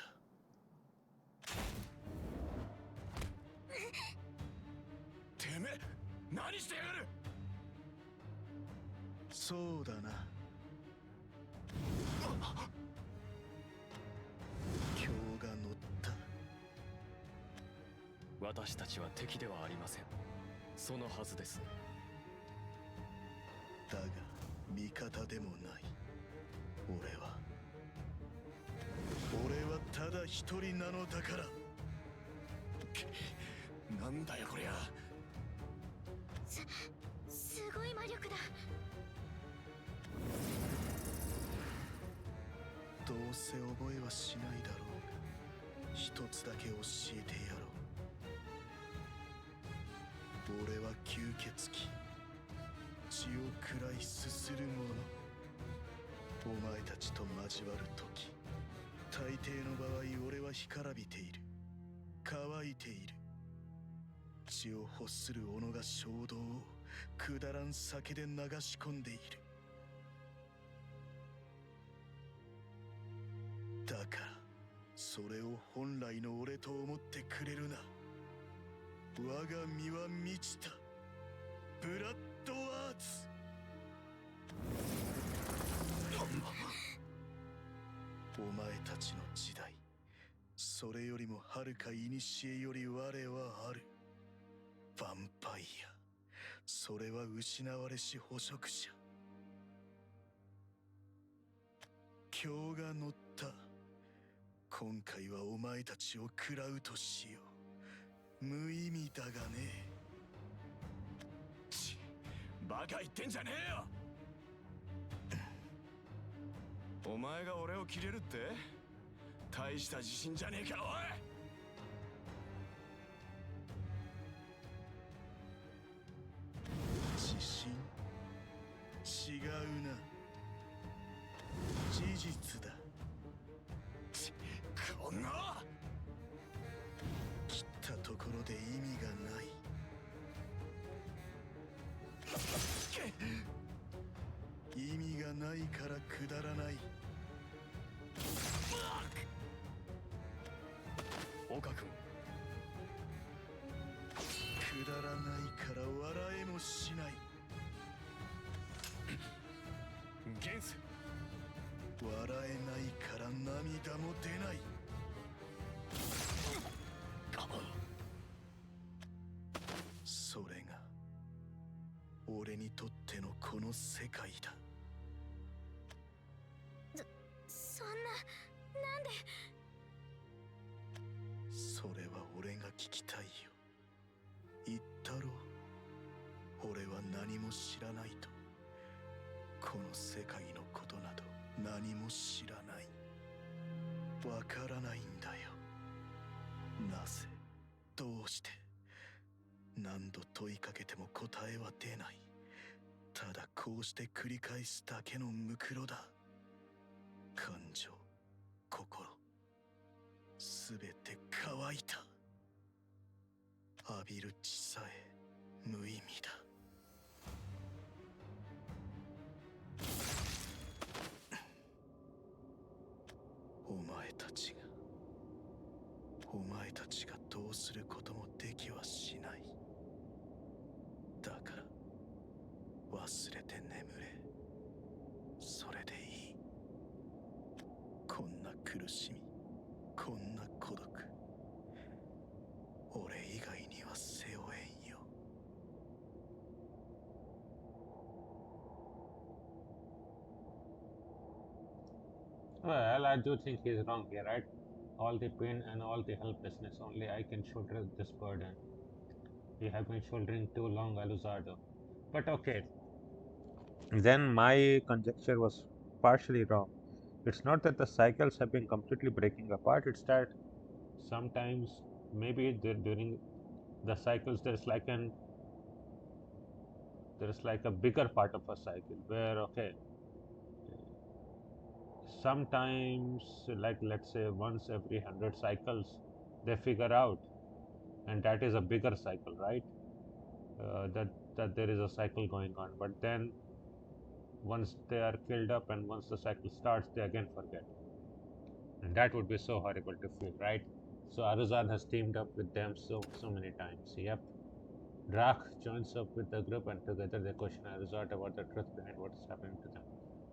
てめえ何してやがる。そうだな。今日が乗った。私たちは敵ではありません。そのはずです。だが味方でもない。俺はただ一人なのだから。なんだよこりゃ。すごい魔力だ。どうせ覚えはしないだろうが、一つだけ教えてやろう。俺は吸血鬼、血を食らいすする者。お前たちと交わる時、大抵の場合俺は干からびている。乾いている。血を欲する己が衝動をくだらん酒で流し込んでいる。だからそれを本来の俺と思ってくれるな。我が身は満ちたブラッドアーツ。お前たちの時代、それよりもはるか古より我はある。ヴァンパイア、それは失われし捕食者。今日が乗った。今回はお前たちを食らうとしよう。無意味だがね。バカ言ってんじゃねえよ。お前が俺を切れるって？大した自信じゃねえか、おい。自信？違うな。事実だ。こんな切ったところで意味がない。意味がないからくだらない。岡君、くだらないから笑えもしない。現世、笑えないから涙も出ない。それが俺にとってのこの世界だ。そんな、なんで。それは俺が聞きたいよ。言ったろう。俺は何も知らないと。この世界のことなど何も知らない。わからないんだよ。なぜ、どうして。何度問いかけても答えは出ない。ただこうして繰り返すだけのムクロだ。感情、心、すべて乾いた。浴びる血さえ無意味だ。お前たちがどうすることもできはしない。だから忘れて眠れ。それでいい。こんな苦しみ、こんな孤独、俺以外には背負えんよ。Well, I do think he's wrong here, right? All the pain and all the helplessness, only I can shoulder this burden. We have been shouldering too long, Aluzardo. But okay, then my conjecture was partially wrong. It's not that the cycles have been completely breaking apart, it's that sometimes, maybe during the cycles, there's like an there is like a bigger part of a cycle where, okay, sometimes, like let's say once every 100 cycles, they figure out, and that is a bigger cycle, right? That there is a cycle going on, but then once they are killed up and once the cycle starts, they again forget, and that would be so horrible to feel, right? So Aruzad has teamed up with them so many times. Yep. Drak joins up with the group and together they question Aruzad about the truth behind what is happening to them.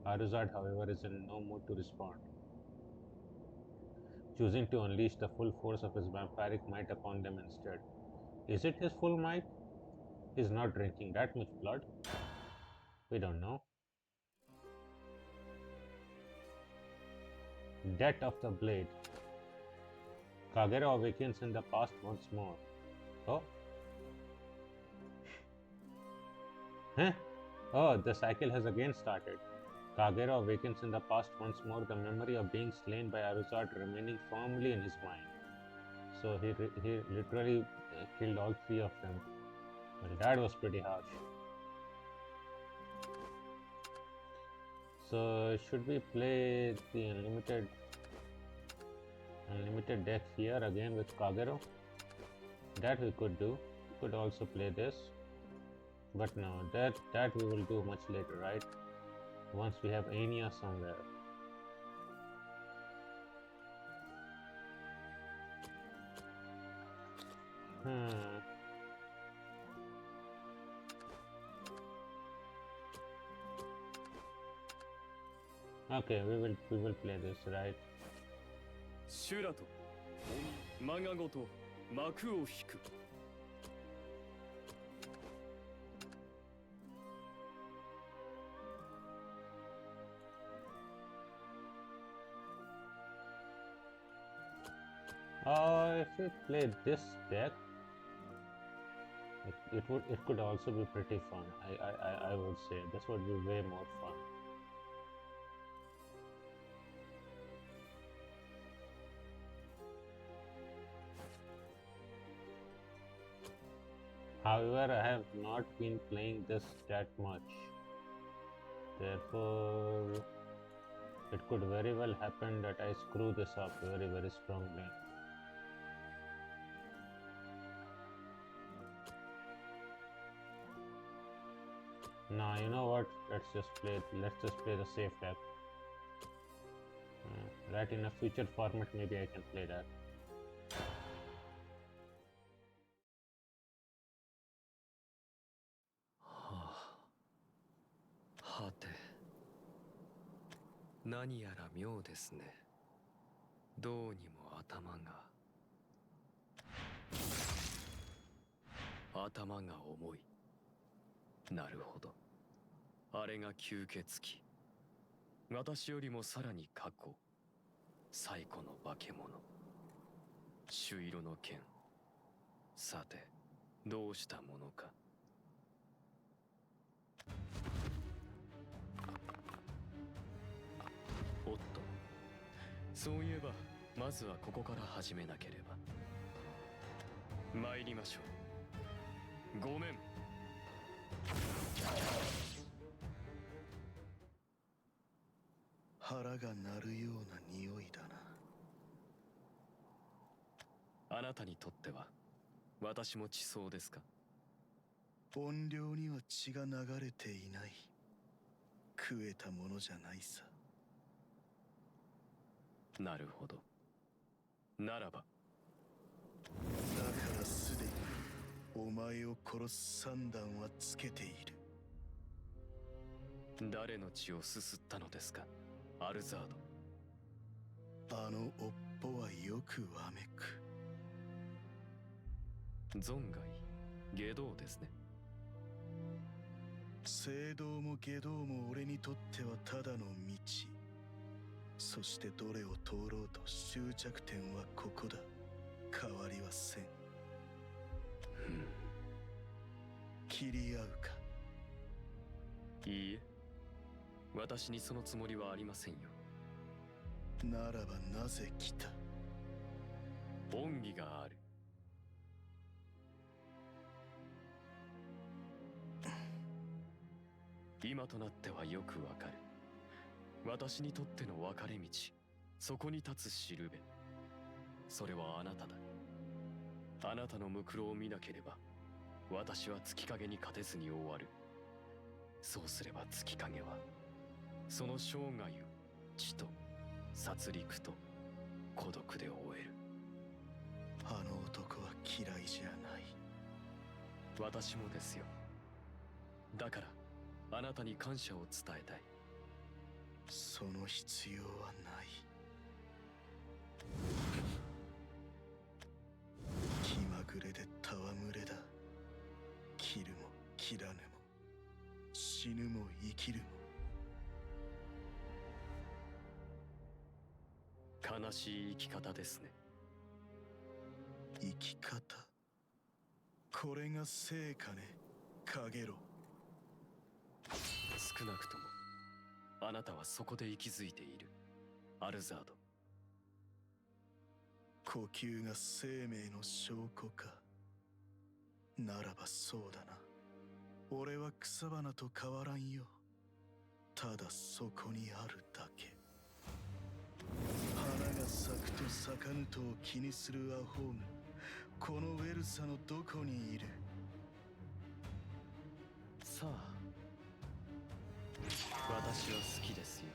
Aruzad, however, is in no mood to respond, choosing to unleash the full force of his vampiric might upon them instead. Is it his full might? He's not drinking that much blood. We don't know. Death of the Blade. Kagero awakens in the past once more. Oh? Huh? Oh, the cycle has again started. Kagero awakens in the past once more, the memory of being slain by Aruzard remaining firmly in his mind. So he literally killed all three of them. Well, that was pretty harsh. So should we play the unlimited deck here again with Kagero? That we could do. We could also play this, but no, that we will do much later, right? Once we have Anya somewhere. Okay, we will play this, right? シュラとマガごと幕を引く。If we play this deck, it could also be pretty fun. I would say this would be way more fun. However, I have not been playing this that much. Therefore, it could very well happen that I screw this up very, very strongly. Nah, you know what? Let's just play the safe deck. Right, in a future format, maybe I can play that. はて、何やら妙ですね。どうにも頭が重い。なるほど。あれが吸血鬼。私よりもさらに過去。最古の化け物。朱色の剣。さて、どうしたものか。おっと、そういえばまずはここから始めなければ。参りましょう。ごめん。腹が鳴るような匂いだな。あなたにとっては私も地層ですか？怨霊には血が流れていない。食えたものじゃないさ。なるほど。ならば。だからすでにお前を殺す算段はつけている。誰の血をすすったのですか、アルザード。あの尾っぽはよくわめく。存外下道ですね。聖堂も下道も俺にとってはただの道。そしてどれを通ろうと終着点はここだ。変わりはせん。切り合うか。いいえ、私にそのつもりはありませんよ。ならばなぜ来た？恩義がある。今となってはよくわかる。私にとっての分かれ道、そこに立つしるべ。それはあなただ。あなたのムクロを見なければ、私は月影に勝てずに終わる。そうすれば月影は、その生涯を死と殺戮と孤独で終える。あの男は嫌いじゃない。私もですよ。だからあなたに感謝を伝えたい。その必要はない。気まぐれで戯れだ。切るも切らぬも死ぬも生きるも。悲しい生き方ですね。生き方、これが生かね、かげろ。少なくともあなたはそこで息づいている、アルザード。呼吸が生命の証拠か。ならばそうだな。俺は草花と変わらんよ。ただそこにあるだけ。花が咲くと咲かぬとを気にするアホがこのウェルサのどこにいる。さあ、私は好きですよ、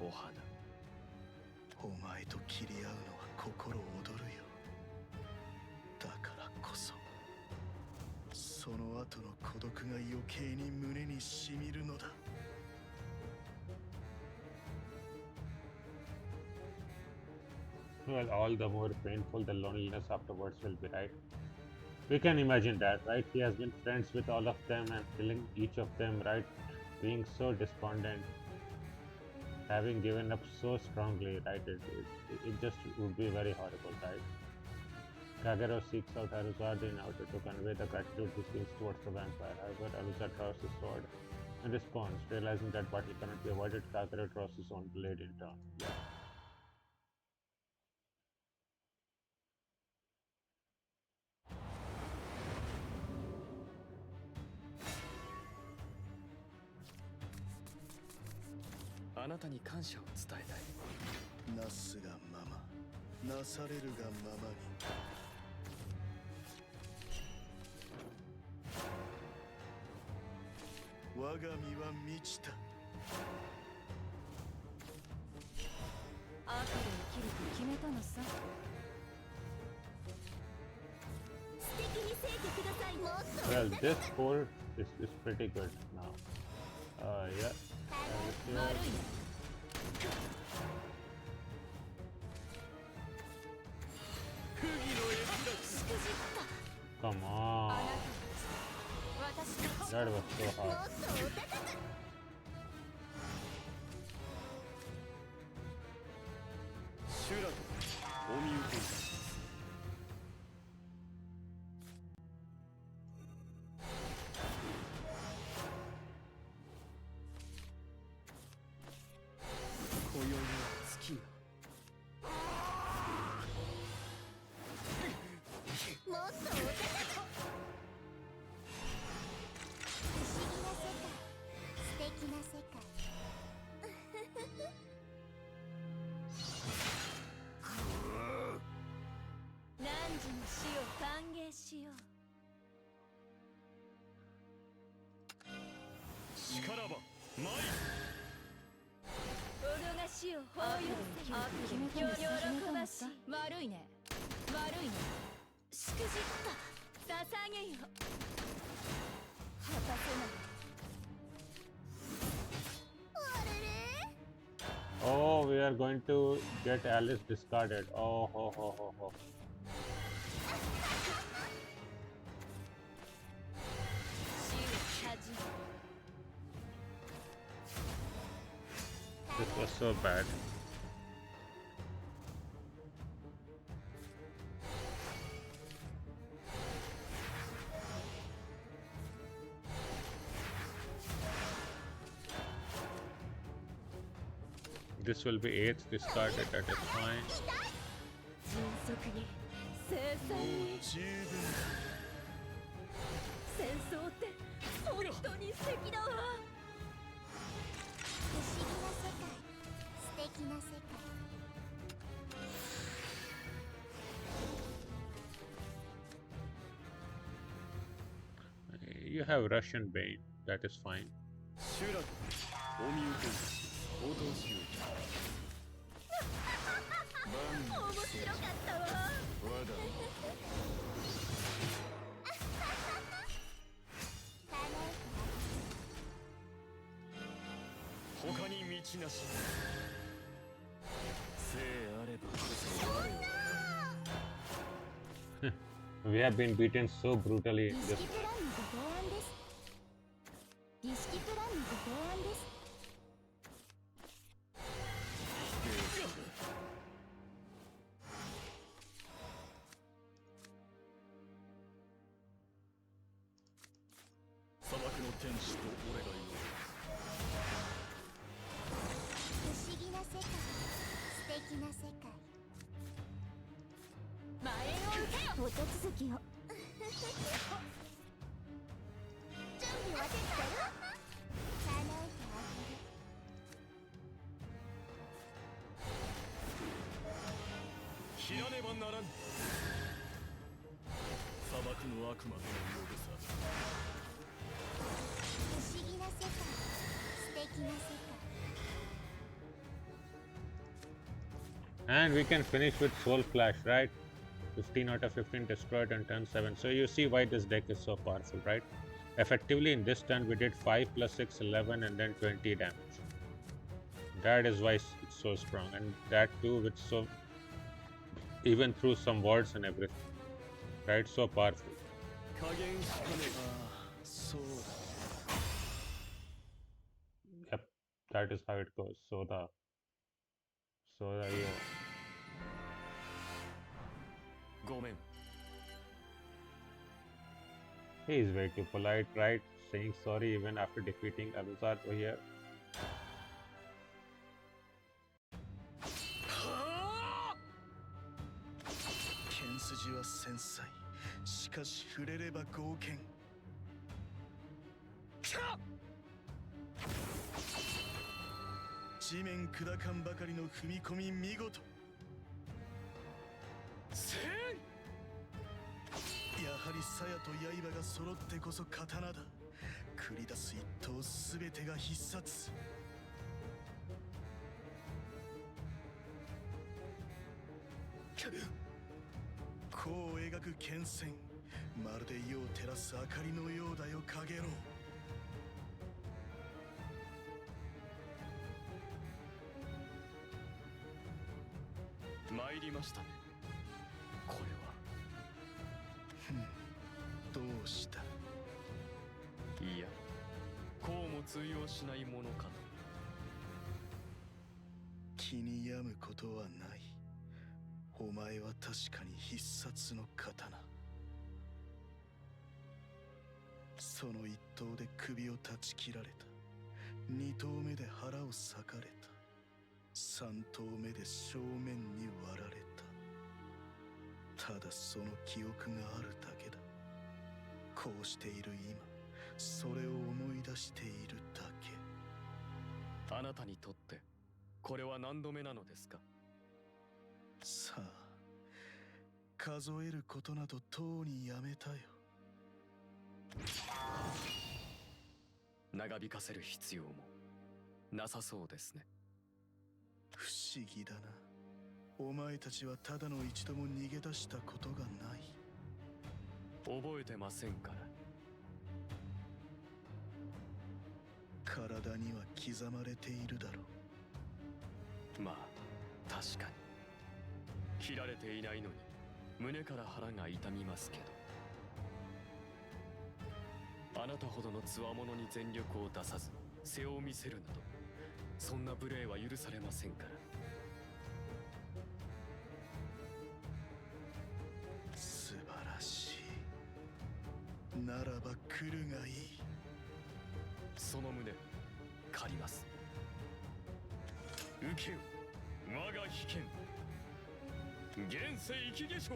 お花。お前と切り合うのは心躍るよ。だからこそその後の孤独が余計に胸にしみるのだ。Well, all the more painful the loneliness afterwards will be, right? We can imagine that, right? He has been friends with all of them and killing each of them, right? Being so despondent, having given up so strongly, right? It just would be very horrible, right? Kagero seeks out Aluzard in order to convey the gratitude he feels towards the vampire. However, Aluzard draws his sword in response. Realizing that battle cannot be avoided, Kagero draws his own blade in turn. Yeah.「あなたに感謝を伝えたい」。なすがまま、なされるがままに。我が身は満ちた。後で生きると決めたのさ。素敵にせいてください。もっと Well, this port is pretty good now. Yeah. 悪いね。Come on. That was so hard. シュラとお見受けいたします。今宵は月がもっとお高く。不思議な世界、素敵な世界。汝の死を歓迎しよう。しからば参己が死を抱擁せよ。決めたのさ。悪いね。悪いね。しくじった。捧げよ。果たせない。 Oh, we are going to get Alice discarded. Oh, ho, ho, ho, ho. This was so bad. This will be 8th discarded, that is fine. 迅速に、精細に。十分。戦争って本当に素敵だわ。不思議な世界、素敵な世界。You have Russian Bane, that is fine. シュラとお見受け応答しよ面白かったわ。う。他に道なし。生あればこそ我を。We have been beaten so brutally in 儀 this. 式プランのご提案です。儀式プランのご提案です。砂漠の天使と俺がいる。不思議な世界、素敵な世界。前を受けよ。お手続きを。準備はできたよ。叶えてあ切らねばならん。砂漠の悪魔とのようでさ。げる。不思議な世界、素敵な世界。 And we can finish with Soul Clash, right? 15 out of 15 destroyed on turn 7. So you see why this deck is so powerful, right? Effectively in this turn we did 5 plus 6, 11 and then 20 damage. That is why it's so strong, and that too with so, even through some wards and everything, right? So powerful. 加減しかねそうだ。 Yep, that is how it goes. So theごめん。 he is way too polite, right? Saying sorry even after defeating Aluzard over here. 剣筋は繊細、しかし触れれば剛健。地面砕かんばかりの踏み込み見事。やはり鞘と刃が揃ってこそ刀だ。繰り出す一刀すべてが必殺。弧を描く剣線、まるで夜を照らす明かりのようだよ、かげろう。参りましたね。これは。どうした？いや、こうも通用しないものかと。気に病むことはない。お前は確かに必殺の刀。その一刀で首を断ち切られた。二刀目で腹を裂かれた。三刀目で正面に割られた。ただその記憶があるだけだ。こうしている今、それを思い出しているだけ。あなたにとってこれは何度目なのですか？さあ、数えることなどとうにやめたよ。長引かせる必要もなさそうですね。不思議だな。お前たちはただの一度も逃げ出したことがない。覚えてませんから。体には刻まれているだろう。まあ確かに切られていないのに胸から腹が痛みますけど、あなたほどの強者に全力を出さず背を見せるなど、そんな無礼は許されませんから。素晴らしい。ならば来るがいい。その胸借ります。受けよ我が秘剣、現世生き化粧。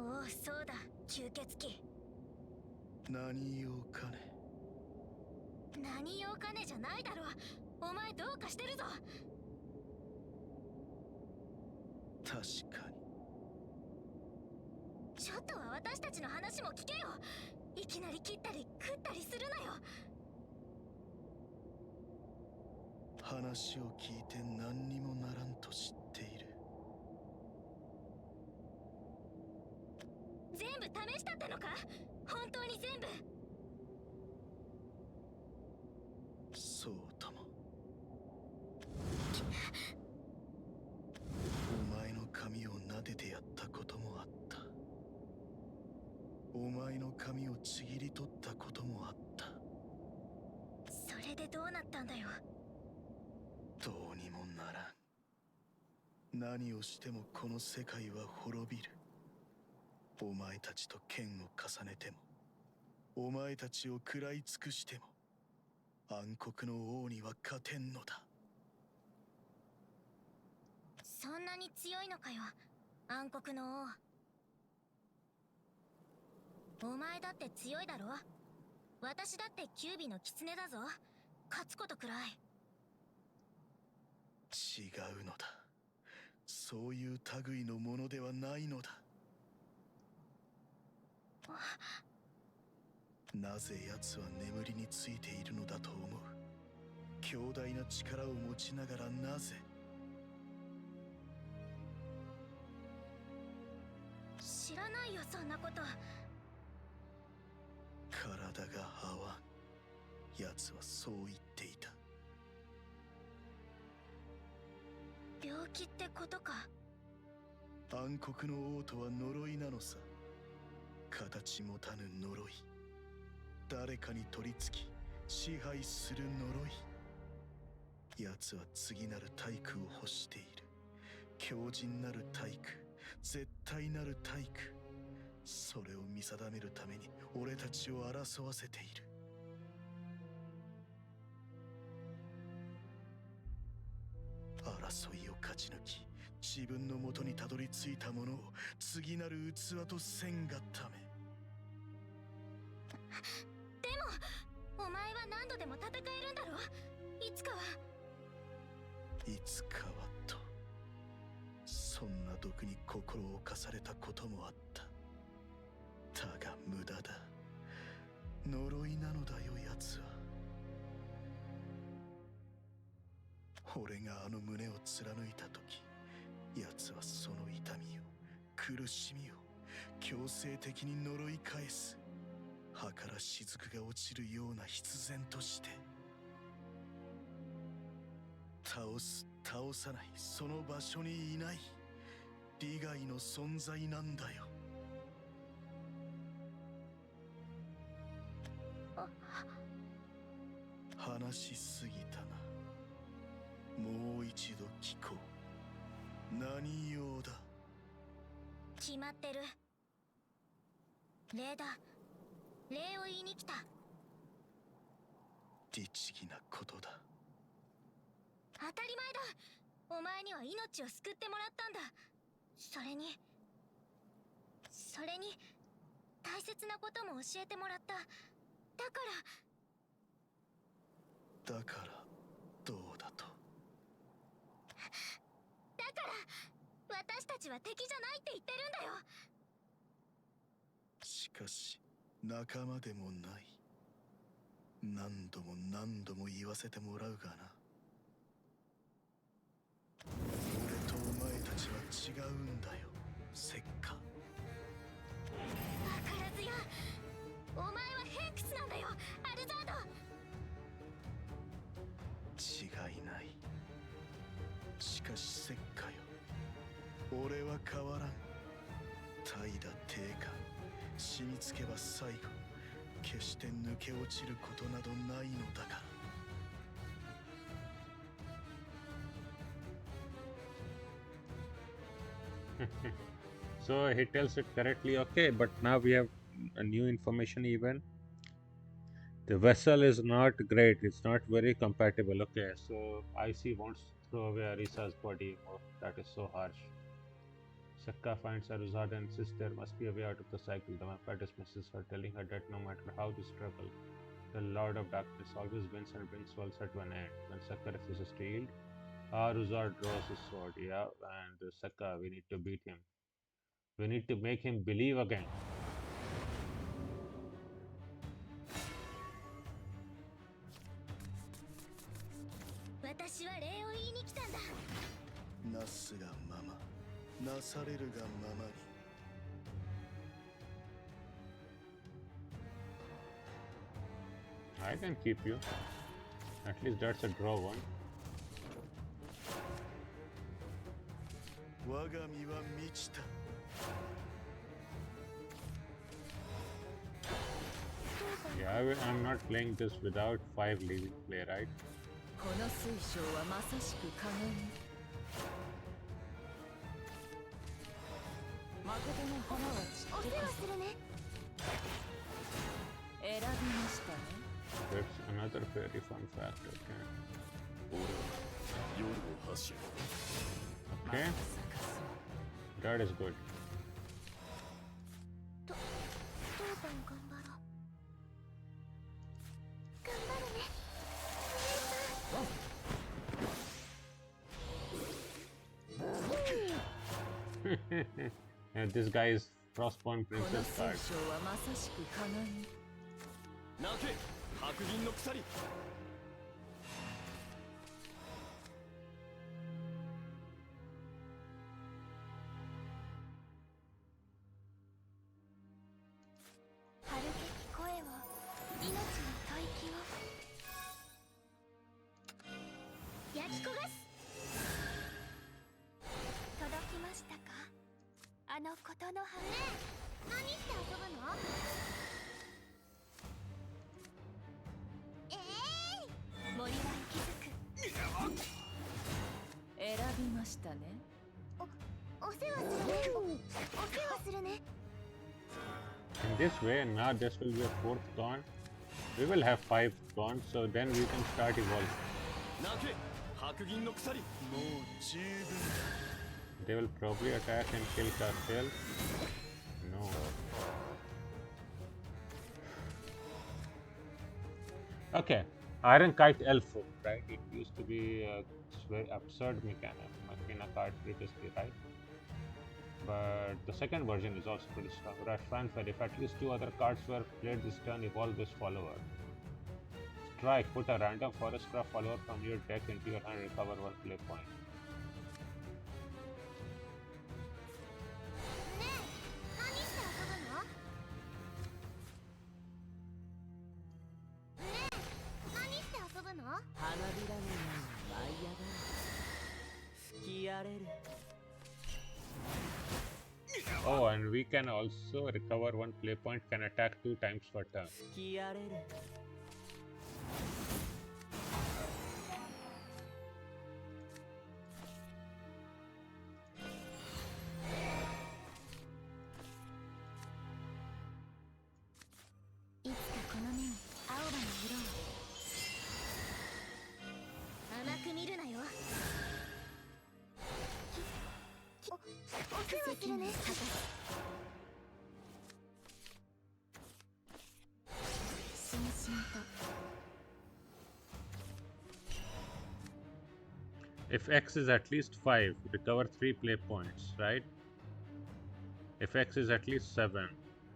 おお、そうだ、吸血鬼。何用かね。何用かねじゃないだろ。お前どうかしてるぞ。確かに。ちょっとは私たちの話も聞けよ。いきなり切ったり食ったりするなよ。話を聞いて何にもならんと知っている。全部試したってのか？本当に全部？そうとも。お前の髪を撫でてやったこともあった。お前の髪をちぎり取ったこともあった。それでどうなったんだよ。どうにもならん。何をしてもこの世界は滅びる。お前たちと剣を重ねても、お前たちを食らい尽くしても、暗黒の王には勝てんのだ。そんなに強いのかよ、暗黒の王。お前だって強いだろ。私だってキュービの狐だぞ。勝つことくらい。違うのだ。そういう類のものではないのだ。なぜ奴は眠りについているのだと思う。強大な力を持ちながらなぜ。知らないよ、そんなこと。体が合わん。奴はそう言っていた。病気ってことか。暗黒の王とは呪いなのさ。形持たぬ呪い。誰かに取り付き支配する呪い。奴は次なる大工を欲している。強靭なる大工、絶対なる大工。それを見定めるために俺たちを争わせている。争いを勝ち抜き、自分の元にたどり着いたものを次なる器とせんがため。でもお前は何度でも戦えるんだろ。いつかは。いつかはと。そんな毒に心を侵されたこともあった。だが無駄だ。呪いなのだよ、奴は。俺があの胸を貫いた時、奴はその痛みを、苦しみを強制的に呪い返す。葉から雫が落ちるような必然として。倒す倒さない、その場所にいない利害の存在なんだよ。話しすぎたな。もう一度聞こう。何用だ。決まってる。礼だ。礼を言いに来た。律儀なことだ。当たり前だ。お前には命を救ってもらったんだ。それに大切なことも教えてもらった。だからどうだと。だから私たちは敵じゃないって言ってるんだよ。しかし仲間でもない。何度も何度も言わせてもらうがな。俺とお前たちは違うんだよ、石化。分からずや。お前はヘンクスなんだよ、アルザード。違いない。しかし石化よ、俺は変わらん。怠惰低下、死につけば最後、決して抜け落ちることなどないのだから。So he tells it correctly, okay, but now we have a new information even. The vessel is not great, it's not very compatible. Okay, so IC wants to throw away Arisa's body. Oh, that is so harsh. Sakka finds Aluzard and insists there must be a way out of the cycle. The vampire dismisses her, telling her that no matter how they struggle, the Lord of Darkness always wins and brings Valsa to an end. When Sakka refuses to yield, Aluzard draws his sword. Yeah, and Sakka, we need to beat him. We need to make him believe again. I can keep you. At least that's a draw one. Yeah, I'm not playing this without 5 leaving play, right? この水晶はまさしく鏡。誠の花は散ってこそ。選びましたね。That's another very fun fact, okay. Okay. That is good. And this guy is Frostborn Princess card. 白銀の鎖。春べき声を、命の吐息を焼き焦がす。届きましたか、あのことの葉。ねえ、何して遊ぶの？森は息づく。選びましたね。お世話するね。お世話するね。In this way, now this will be a 4th taunt. We will have 5 taunts, so then we can start evolving. They will probably attack and kill Castiel. No. Okay. Iron Kite Elf, right? It used to be a very absurd mechanic card previously, right? But the second version is also pretty strong. Rush Fanfare, if at least 2 other cards were played this turn, evolve this follower. Strike, put a random Forestcraft follower from your deck into your hand, recover 1 play point. Oh, and we can also recover 1 play point, can attack 2 times per turn. If X is at least 5, recover 3 play points, right? If X is at least 7,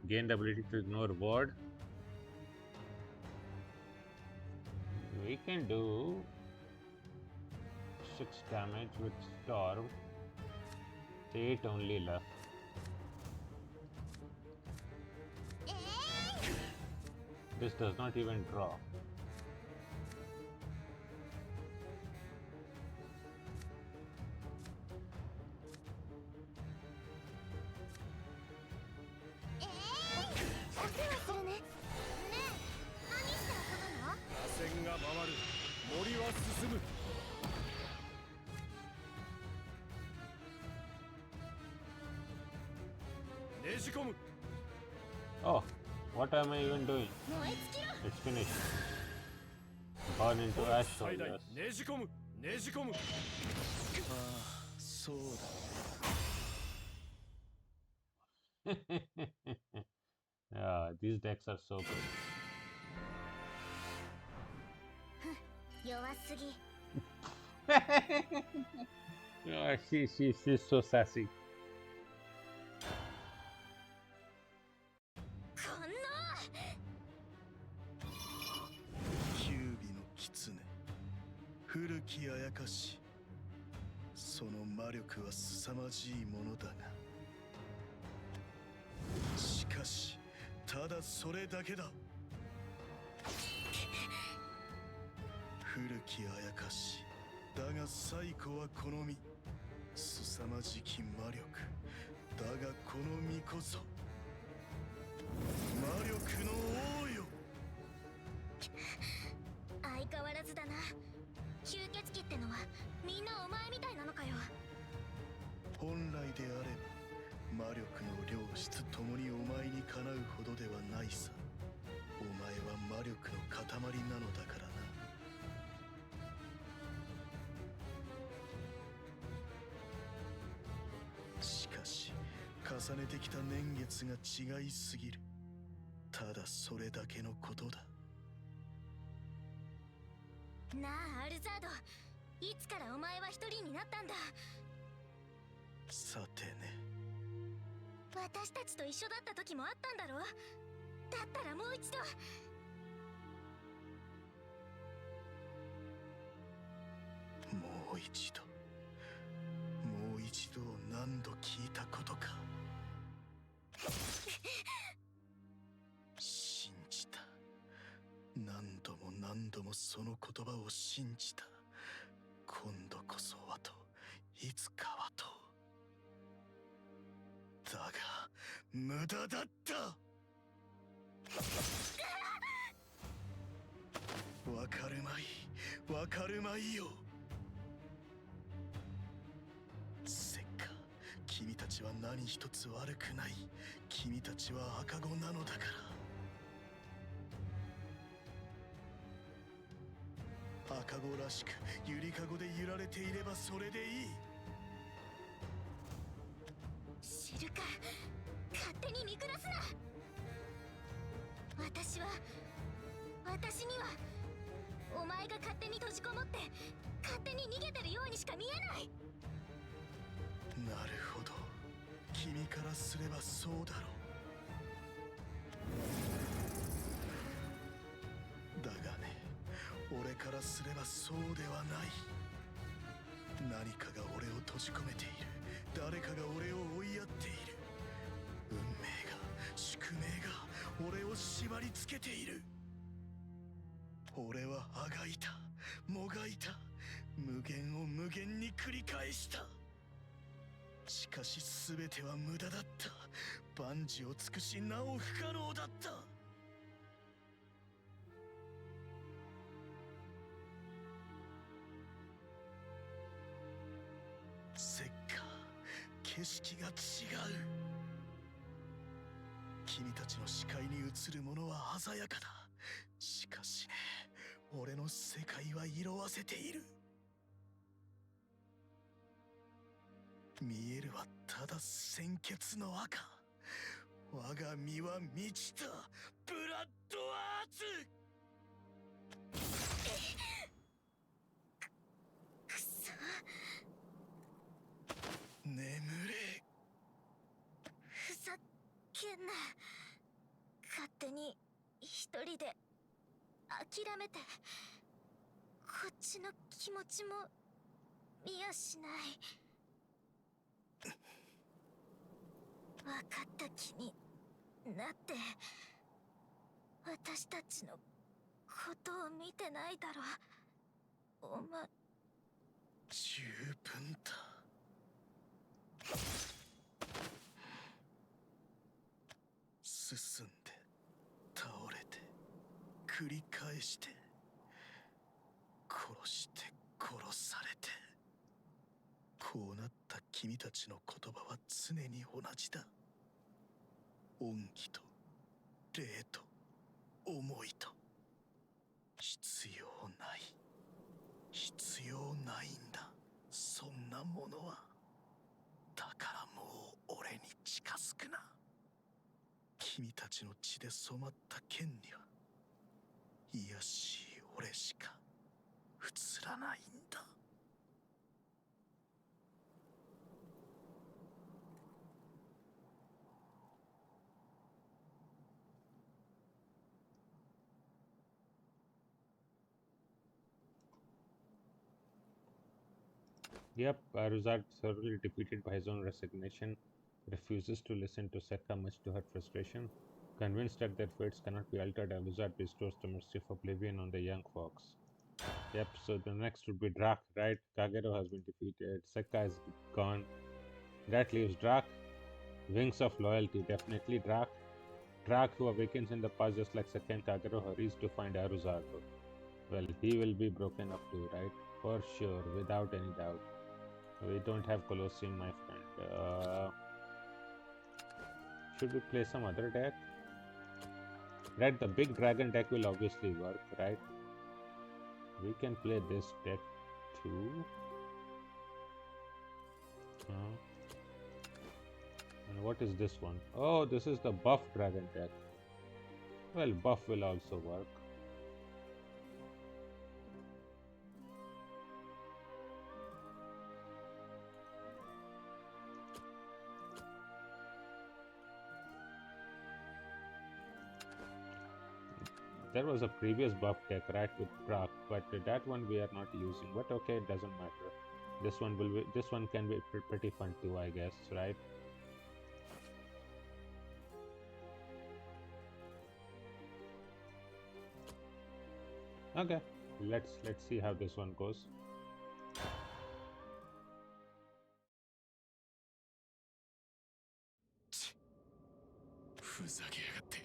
gain the ability to ignore ward. We can do 6 damage with Storm. 8 only left. This does not even draw. Oh, what am I even doing? It's finished. Burn into ash soldiers. Yeah, these decks are so good. 弱すぎ。 Yeah, she's so sassy. こんな九尾の狐、古きあやかし。その魔力は凄まじいものだが、しかし、ただそれだけだ。古きあやかし、だが最古はこの身。凄まじき魔力、だがこの身こそ魔力の王よ。相変わらずだな。吸血鬼ってのはみんなお前みたいなのかよ。本来であれば魔力の量質ともにお前にかなうほどではないさ。お前は魔力の塊なのだからな。しかし重ねてきた年月が違いすぎる。ただそれだけのことだ。なあアルザード、いつからお前は一人になったんだ。さてね。私たちと一緒だった時もあったんだろ。だったらもう一度。もう一度、もう一度を何度聞いたことか。信じた。何度も何度もその言葉を信じた。今度こそはと、いつかはと。だが無駄だった。わかるまい、わかるまいよ。せっか、君たちは何一つ悪くない。君たちは赤子なのだから。赤子らしくゆりかごで揺られていればそれでいい。知るか、勝手に見下すな。私にはお前が勝手に閉じこもって勝手に逃げてるようにしか見えない。なるほど、君からすればそうだろう。だがね、俺からすればそうではない。何かが俺を閉じ込めている。誰かが俺を追いやっている。運命が、宿命が俺を縛り付けている。俺はあがいた、もがいた、無限を無限に繰り返した。しかし全ては無駄だった。万事を尽くしなお不可能だった。せっか、景色が違う。君たちの視界に映るものは鮮やかだ。しかしね、俺の世界は色あせている。見えるはただ鮮血の赤。我が身は満ちたブラッドアーツ。くそ。眠れ。ふざけんな。勝手に一人で諦めて、こっちの気持ちも見やしない。分かった気になって。私たちのことを見てないだろ。お前。十分だ。進んで倒れて繰り返して、殺して殺されて。こうなった君たちの言葉は常に同じだ。恩義と礼と思いと。必要ない、必要ないんだ、そんなものは。だからもう俺に近づくな。君たちの血で染まった剣には卑しい俺しか映らないんだ。Yep, Aluzard, thoroughly defeated by his own resignation, refuses to listen to Sekka much to her frustration. Convinced that their fates cannot be altered, Aluzard bestows the mercy of oblivion on the young fox. Yep, so the next would be Drak, right? Kagero has been defeated, Sekka is gone. That leaves Drak. Wings of Loyalty, definitely Drak. Drak, who awakens in the past just like Sekka and Kagero, hurries to find Aluzard. Well, he will be broken up too, right? For sure, without any doubt. We don't have Colosseum, my friend. Should we play some other deck? Right, the big dragon deck will obviously work, right? We can play this deck too. And what is this one? Oh, this is the buff dragon deck. Well, buff will also work. There was a previous buff deck, right, with Drak, but that one we are not using. But okay, it doesn't matter. This one can be pretty fun too, I guess, right? Okay, let's see how this one goes. ふざけやがって。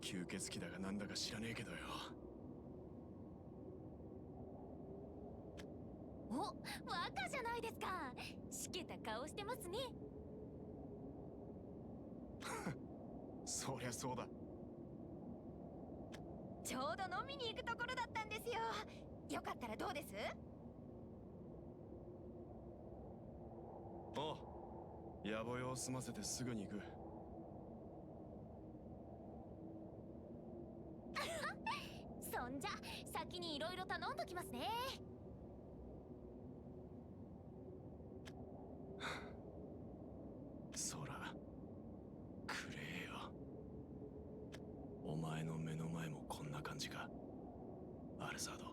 吸血鬼だかなんだか知らねえけどよ。お、若じゃないですか。しけた顔してますね。そりゃそうだ。ちょうど飲みに行くところだったんですよ。よかったらどうです？おう、野暮用を済ませてすぐに行く。そんじゃ先にいろいろ頼んどきますね。そらくれよ。お前の目の前もこんな感じか、アルザード。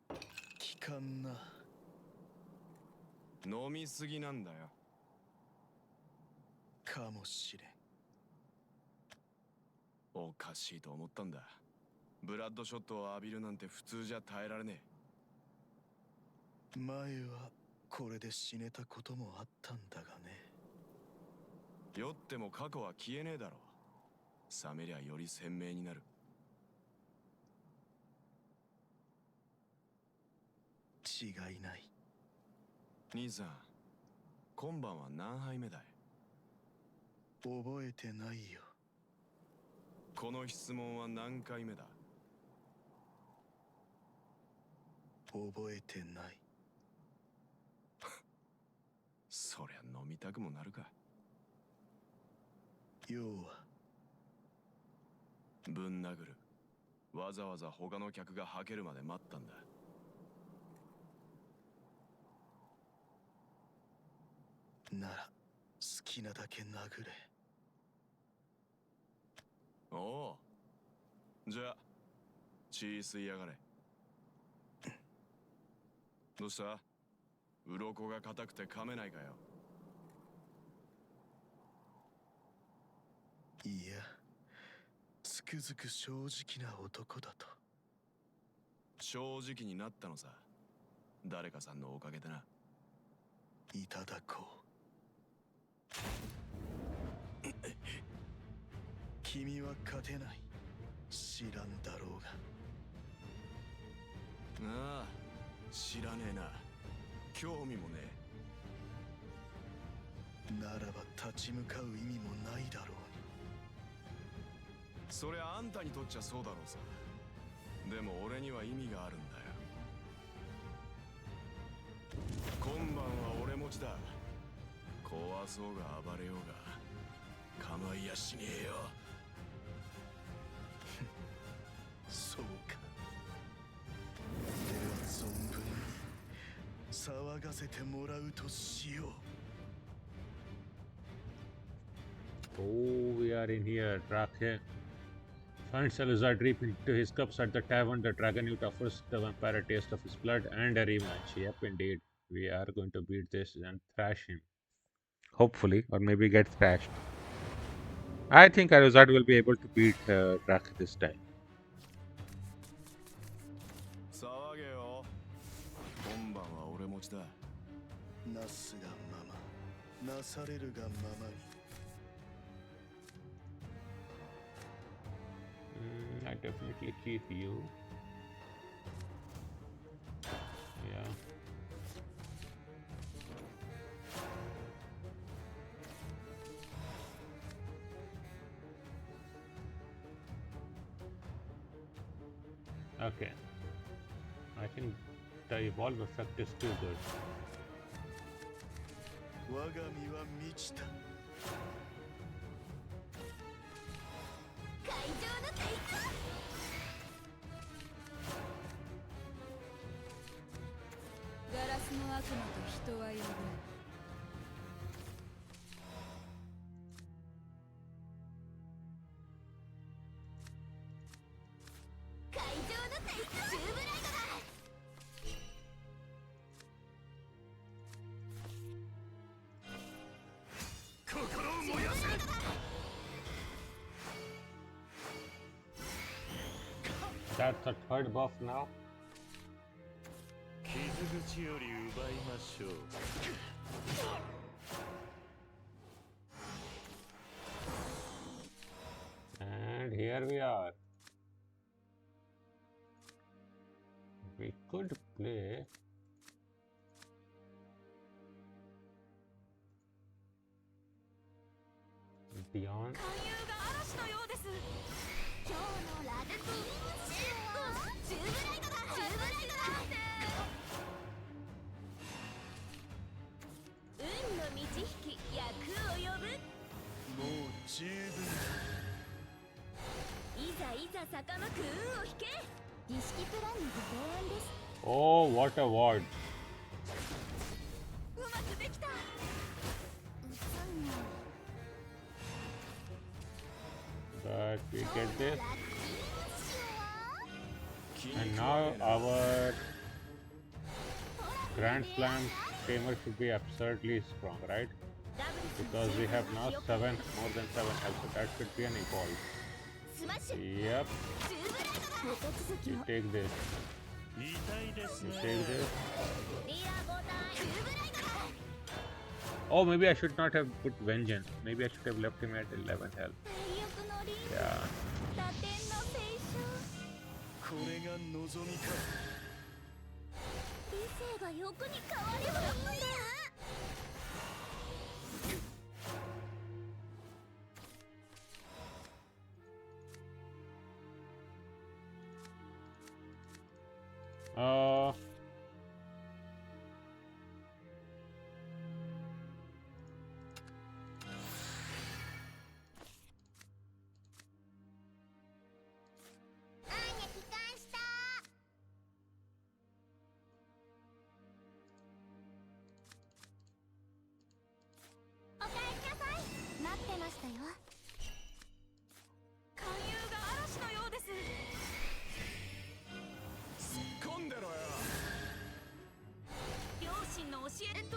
効かんな。飲みすぎなんだよ。かもしれん。おかしいと思ったんだ。ブラッドショットを浴びるなんて普通じゃ耐えられねえ。前はこれで死ねたこともあったんだがね。酔っても過去は消えねえだろ。冷めりゃより鮮明になる。違いない。兄さん、今晩は何杯目だい？覚えてないよ。この質問は何回目だ？覚えてない。そりゃ飲みたくもなるか。要はぶん殴る。わざわざ他の客がはけるまで待ったんだ。なら好きなだけ殴れ。おお、じゃあ血吸いやがれ。どうした？鱗が硬くて噛めないかよ。いや、つくづく正直な男だと。正直になったのさ。誰かさんのおかげでな。いただこう。君は勝てない。知らんだろうが。ああ、知らねえな。興味もねえ。ならば立ち向かう意味もないだろうに。そりゃあんたにとっちゃそうだろうさ。でも俺には意味があるんだよ。今晩は俺持ちだ。怖そうが暴れようが構いやしねえよ。そうか。では存分に騒がせてもらうとしよう。Oh, we are in here. Drake finds Aluzard deep into his cups at the tavern. The dragon youth offers the vampire a taste of his blood and a rematch. Yep, indeed. We are going to beat this and thrash him. Hopefully, or maybe get thrashed. I think Aluzard will be able to beat Drake this time. 騒げよ。今晩は俺持ちだ。なすがまま、なされるがままに。I definitely keep you. Yeah. Okay. I think the evolve effect is too good. 我が身は満ちた。会場のテイクガラスの悪魔と人は呼ぶ。会場のテイクチューブライトだ。心を燃やせ。That's the third buff now. 傷口より奪いましょう。And here we are. We could play beyond. 勧誘が嵐のようです。今日のラデコチューブライトだ。チューブライトだ。運の満ち引き役を呼ぶ。もう十分いざいざ坂巻く運を引け。儀式プランにご提案です。 Oh, what a ward. うまくできた。But we get this. And now our Grand Slam tamer should be absurdly strong, right? Because we have now more than 7 health, so that should be an evolve. Yep. You take this. You take this. Oh, maybe I should not have put Vengeance. Maybe I should have left him at 11 health. Yeah. これが望みか。理性が欲に変わればいいんだ。待ってましたよ。勧誘が嵐のようです。突っ込んでろよ。両親の教え大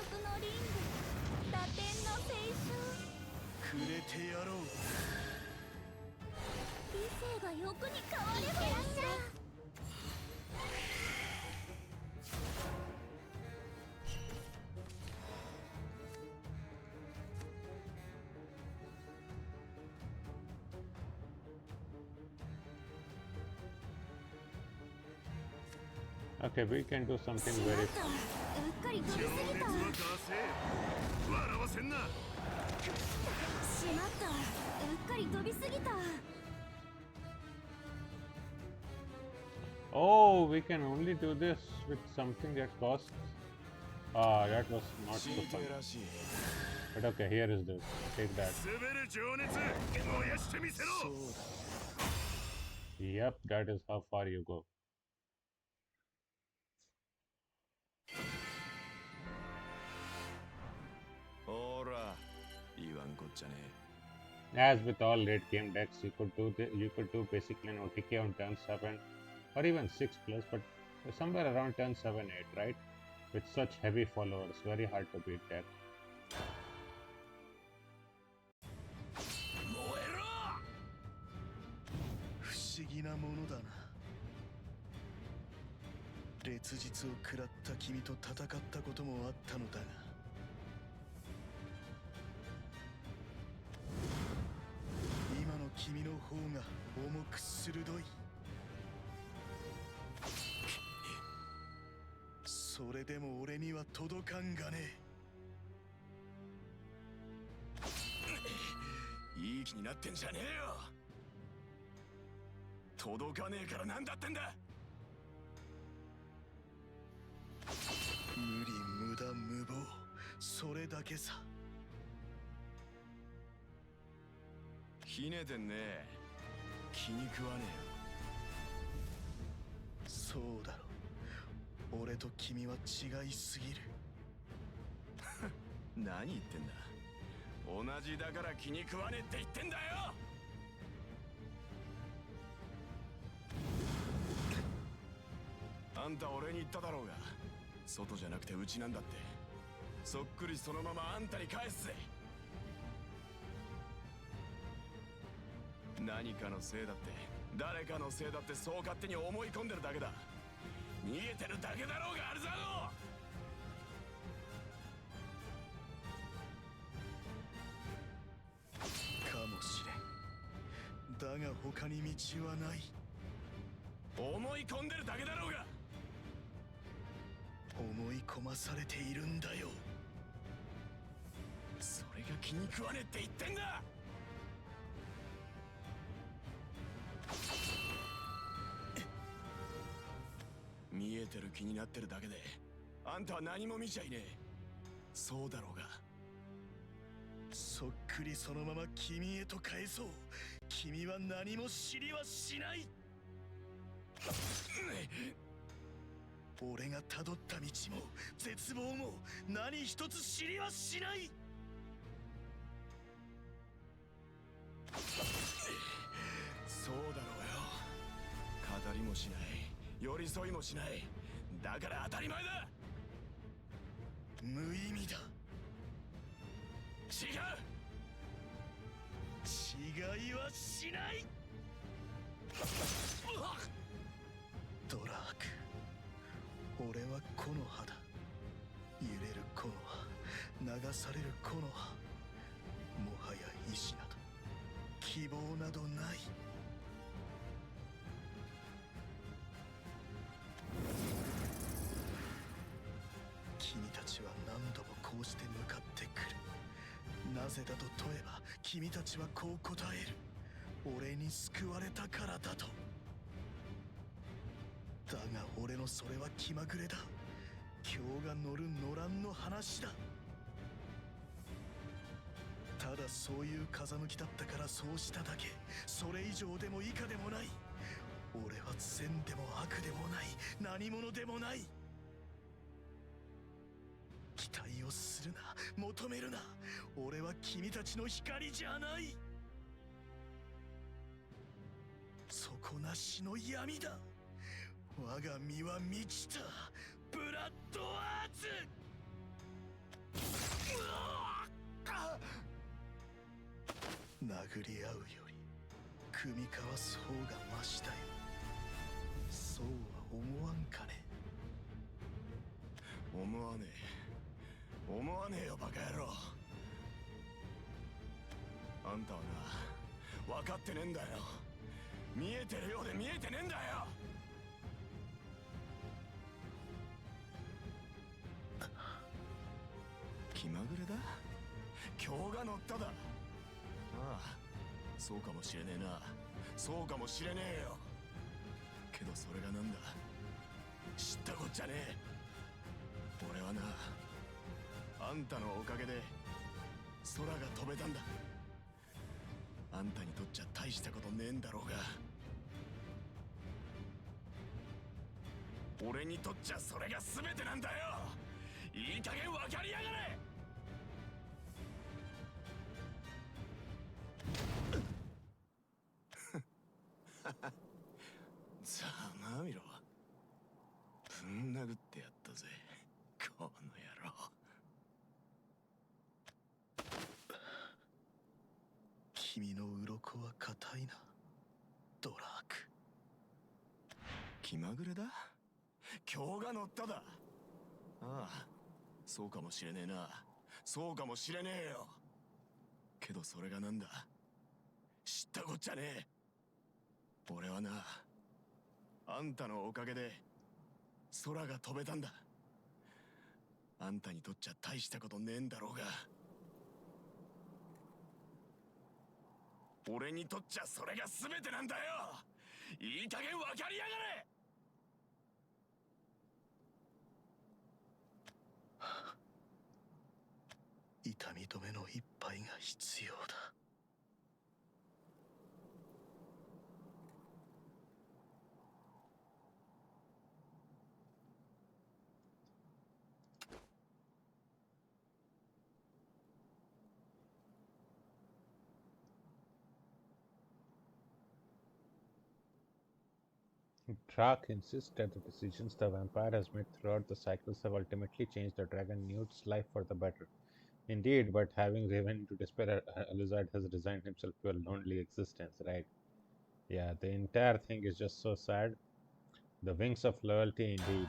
翼のリング、打点の青春。くれてやろう。理性が欲に変わればいいんだ。Okay, we can do something very fun. うっかり飛びすぎた。笑わせんな。しまった。うっかり飛びすぎた。Oh, we can only do this with something that costs. Ah, that was not so fun. But okay, here is this. Take that. Yep, that is how far you go. As with all late game decks, you could do basically an OTK on turn 7 or even 6 plus, but somewhere around turn 7 8, right? With such heavy followers, very hard to beat deck. 不思議なものだな。烈日を食らった君と戦ったこともあったのだが、今の君の方が重く鋭い。それでも俺には届かんがね。いい気になってんじゃねえよ。届かねえからなんだってんだ。無理無駄無謀、それだけさ。ひねてんねえ。気に食わねえよ。そうだろ。俺と君は違いすぎる。何言ってんだ。同じだから気に食わねえって言ってんだよ。あんた俺に言っただろうが、外じゃなくてうちなんだって。そっくりそのままあんたに返すぜ。何かのせいだって、誰かのせいだって、そう勝手に思い込んでるだけだ。逃げてるだけだろうが、アルザード。かもしれん。だが他に道はない。思い込んでるだけだろうが。思い込まされているんだよ。それが気に食わねえって言ってんだ。見えてる気になってるだけで、あんたは何も見ちゃいねえ。そうだろうが。そっくりそのまま君へと返そう。君は何も知りはしない。俺が辿った道も絶望も何一つ知りはしない。そうだろうよ。語りもしない、寄り添いもしない。だから当たり前だ。無意味だ。違う。違いはしない。ドラーク、俺は木の葉だ。揺れる木の葉、流される木の葉。もはや意志など希望などない。君たちは何度もこうして向かってくる。なぜだと問えば君たちはこう答える。俺に救われたからだと。だが俺のそれは気まぐれだ。今日が乗る乗らんの話だ。ただそういう風向きだったからそうしただけ。それ以上でも以下でもない。俺は善でも悪でもない、何者でもない。期待をするな、求めるな。俺は君たちの光じゃない。底なしの闇だ。我が身は満ちたブラッドアーツ。殴り合うより組み交わす方がマシだよ。そうは思わんかね。思わねえ。思わねえよ、バカ野郎。あんたはな、分かってねえんだよ。見えてるようで見えてねえんだよ。気まぐれだ。今日が乗っただ。ああ、そうかもしれねえな。そうかもしれねえよ。けけどそれがなんだ、知ったこっちゃねえ。俺はな、あんたのおかげで空が飛べたんだ。あんたにとっちゃ大したことねえんだろうが、俺にとっちゃそれが全てなんだよ。いい加減分かりやがれ。ざまあみろ。ぶん殴ってやったぜ、この野郎。君の鱗は硬いな、ドラーク。気まぐれだ。今日が乗っただ。ああ、そうかもしれねえな。そうかもしれねえよ。けどそれがなんだ、知ったこっちゃねえ。俺はな、あんたのおかげで空が飛べたんだ。あんたにとっちゃ大したことねえんだろうが、俺にとっちゃそれが全てなんだよ。いい加減分かりやがれ。痛み止めの一杯が必要だ。Drak insists that the decisions the vampire has made throughout the cycles have ultimately changed the dragon Newt's life for the better. Indeed, but having driven into despair, Aluzard has resigned himself to a lonely existence, right? Yeah, the entire thing is just so sad. The wings of loyalty, indeed.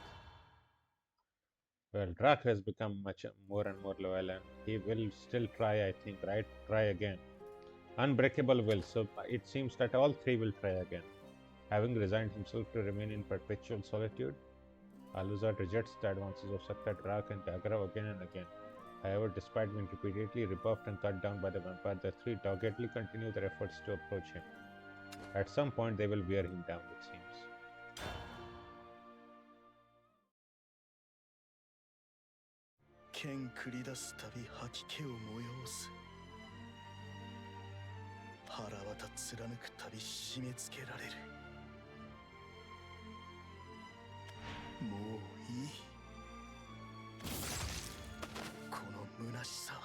Well, Drak has become much more and more loyal, and he will still try, I think, right? Try again. Unbreakable will, so it seems that all three will try again. Having resigned himself to remain in perpetual solitude, Aluzard rejects the advances of Sakta, Drak, and Dagrav again and again. However, despite being repeatedly rebuffed and cut down by the vampire, the three doggedly continue their efforts to approach him. At some point, they will wear him down, it seems. 剣繰り出すたび吐き気を催す。腹渡貫くたび締め付けられる。もういい。この虚しさは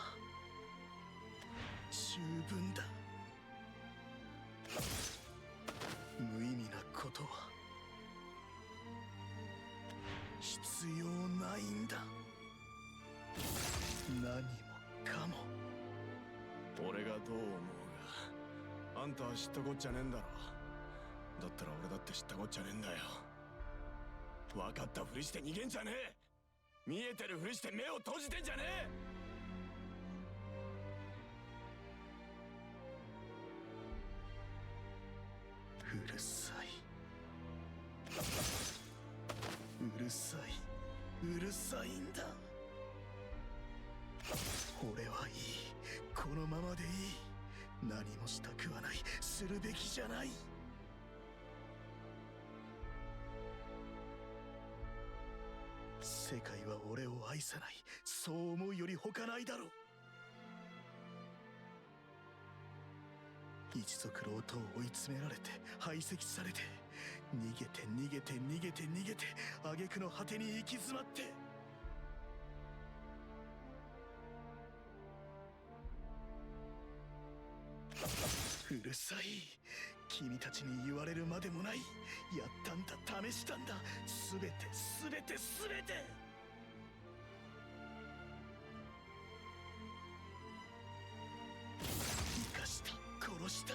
十分だ。無意味なことは必要ないんだ。何もかも。俺がどう思うが、あんたは知ったこっちゃねえんだろ。だったら俺だって知ったこっちゃねえんだよ。分かったふりして逃げんじゃねえ。見えてるふりして目を閉じてんじゃねえ。うるさい。うるさい。うるさいんだ。俺はいい。このままでいい。何もしたくはない。するべきじゃない。世界は俺を愛さない。そう思うより他ないだろう。一族の音を追い詰められて排斥されて、逃げて逃げて逃げて逃げて、挙句の果てに行き詰まって。うるさい。君たちに言われるまでもない。やったんだ、試したんだ。すべてすべてすべて。生かした、殺した、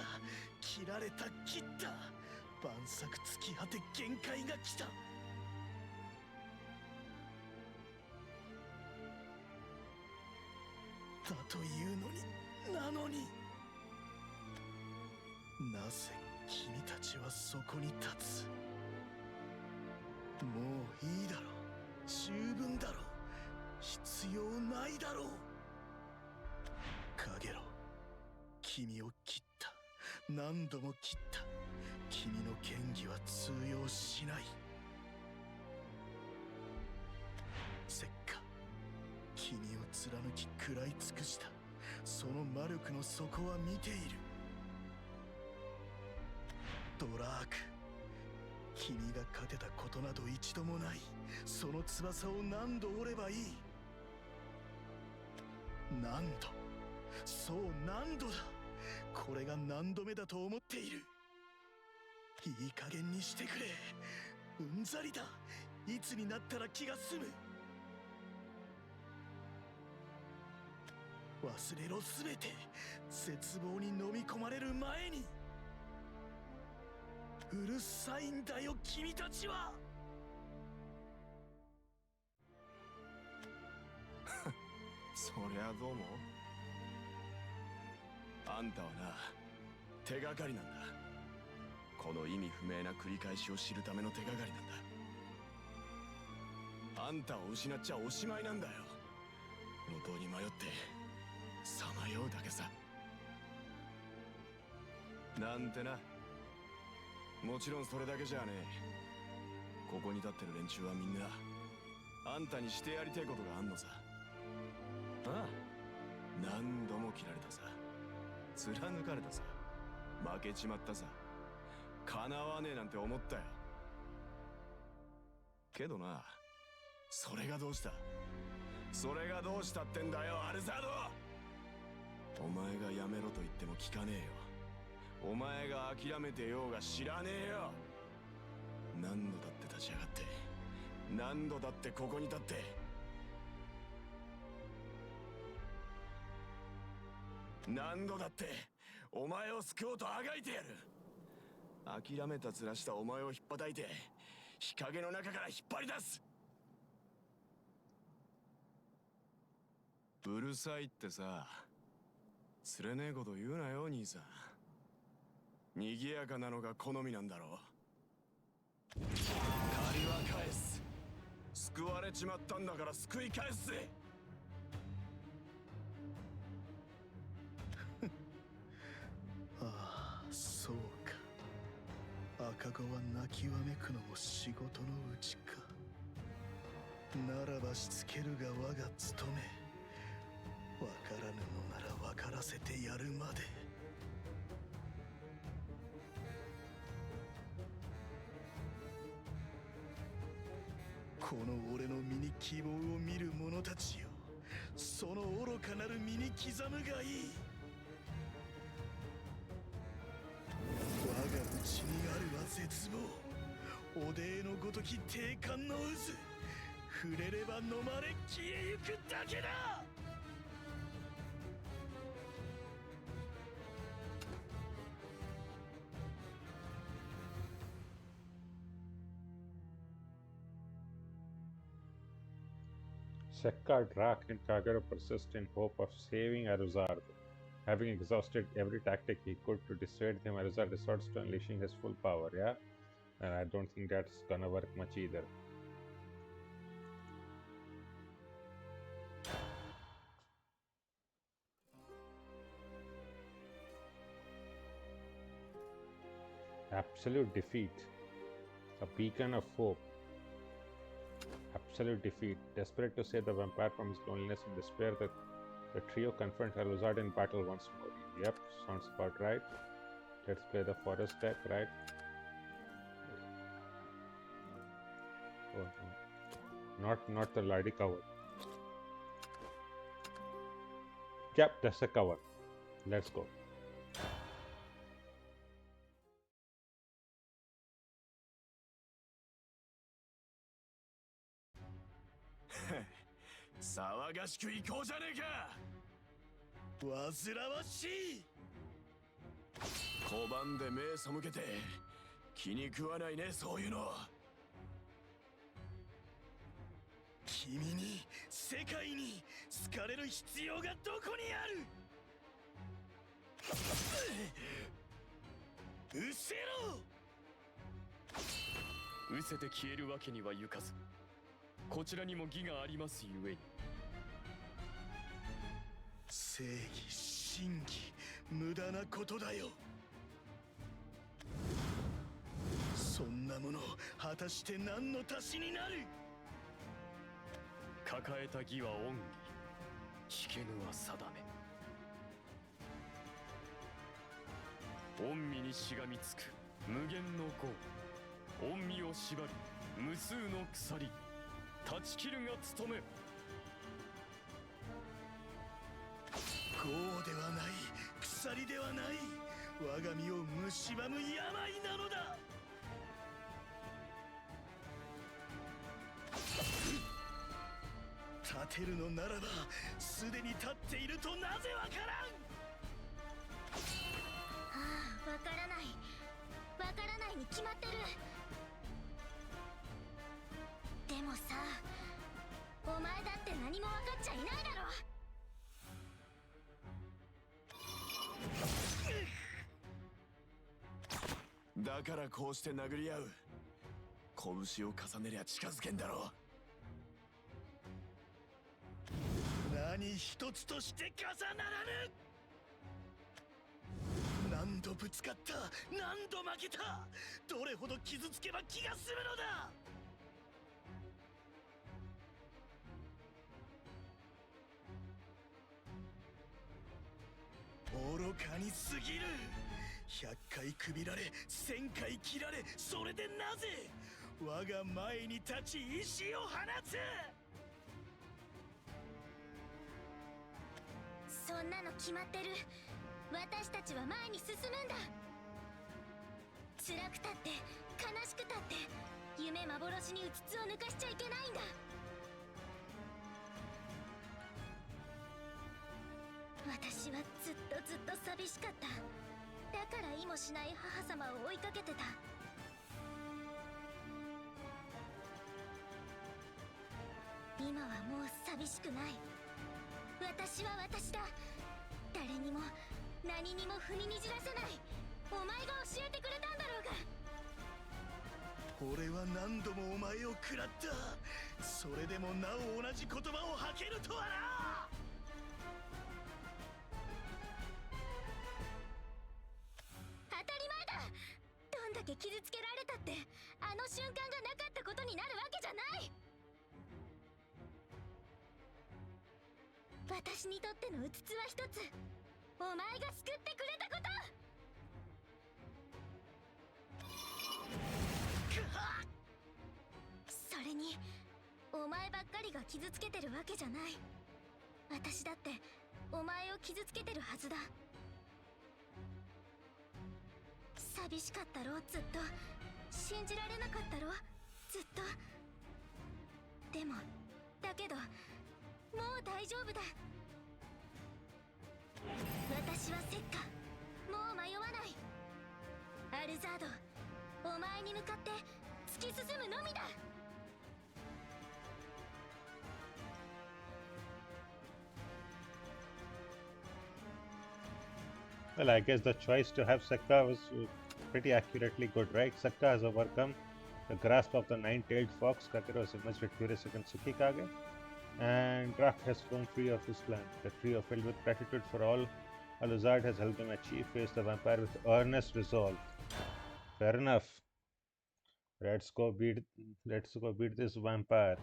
切られた、切った。万策尽き果て限界が来た。だというのに、なのに。なぜ君たちはそこに立つ。もういいだろう。十分だろう。必要ないだろう。かげろ。君を切った。何度も切った。君の剣技は通用しない。せっか君を貫き食らい尽くしたその魔力の底は見ている。ドラーク、君が勝てたことなど一度もない。その翼を何度折ればいい。何度、そう何度だ。これが何度目だと思っている。いい加減にしてくれ。うんざりだ。いつになったら気が済む。忘れろすべて。絶望に飲み込まれる前に。うるさいんだよ君たちは。そりゃどうも。あんたはな、手がかりなんだ。この意味不明な繰り返しを知るための手がかりなんだ。あんたを失っちゃおしまいなんだよ。路頭に迷ってさまようだけさ。なんてな。もちろんそれだけじゃねえ。ここに立ってる連中はみんなあんたにしてやりてえことがあんのさ。ああ、何度も切られたさ、貫かれたさ、負けちまったさ、叶わねえなんて思ったよ。けどな、それがどうした？それがどうしたってんだよ、アルザード。お前がやめろと言っても聞かねえよ。お前が諦めてようが知らねえよ。何度だって立ち上がって、何度だってここに立って、何度だってお前を救おうとあがいてやる。諦めた面したお前を引っ叩いて日陰の中から引っ張り出す。うるさいってさ、つれねえこと言うなよ兄さん。賑やかなのが好みなんだろう。借りは返す。救われちまったんだから救い返すぜ。ああ、そうか。赤子は泣きわめくのも仕事のうちか。ならばしつけるが我が務め。わからぬのならわからせてやるまで。この俺の身に希望を見る者たちよ、その愚かなる身に刻むがいい。我が内にあるは絶望、おでのごとき定感の渦。触れれば飲まれ消えゆくだけだ。Sekka, Drak, and Kagero persist in hope of saving Aluzard. Having exhausted every tactic he could to dissuade him, Aluzard resorts to unleashing his full power, yeah? And I don't think that's gonna work much either. Absolute defeat. A beacon of hope. Absolute defeat. Desperate to save the vampire from his loneliness and despair, the trio confront Aluzard in battle once more. Yep, sounds about right. Let's play the forest deck, right? Oh, no. Not the Lardy cover. Yep, that's the cover. Let's go.騒がしく行こうじゃねえか。煩わしい。小判で目背けて気に食わないね、そういうの。君に、世界に好かれる必要がどこにある。失せろ。失せて消えるわけにはいかず、こちらにも義がありますゆえに。正義、真偽、無駄なことだよ。なもの果たして何の足しになる。抱えた義は恩義、引けぬは定め。恩義にしがみつく無限の業、恩義を縛る無数の鎖、断ち切るが務め。業ではない、鎖ではない、我が身を蝕む病なのだ。立てるのならばすでに立っているとなぜわからん。ああ、わからない、わからないに決まってる。でもさ、お前だって何も分かっちゃいないだろ。だからこうして殴り合う。拳を重ねりゃ近づけんだろう。何一つとして重ならぬ。何度ぶつかった、何度負けた、どれほど傷つけば気が済むのだ。愚かに過ぎる。100回くびられ、1000回切られ、それでなぜ我が前に立ち石を放つ。そんなの決まってる。私たちは前に進むんだ。辛くたって悲しくたって夢幻にうつつを抜かしちゃいけないんだ。私はずっとずっと寂しかった。だから意もしない母様を追いかけてた。今はもう寂しくない。私は私だ。誰にも何にも踏みにじらせない。お前が教えてくれたんだろうが。俺は何度もお前を食らった。それでもなお同じ言葉を吐けるとはな。当たり前だ。どんだけ傷つけられたってあの瞬間がなかったことになるわけじゃない。私にとってのうつつは一つ。お前が救ってくれたこと。それにお前ばっかりが傷つけてるわけじゃない。私だってお前を傷つけてるはずだ。寂しかったろ、ずっと。信じられなかったろ、ずっと。でもだけどもう大丈夫だ。私はセッカ、もう迷わない。アルザード、お前に向かって突き進むのみだ。Well, I guess the choice to have Sekka was pretty accurately good, right? Sekka has overcome the grasp of the nine-tailed fox. Kakero has emerged victorious against Tsukikage, and Rak has flown free of his clan. The trio, filled with gratitude for all Aluzard has helped him achieve, face the vampire with earnest resolve. Fair enough. Let's go beat this vampire.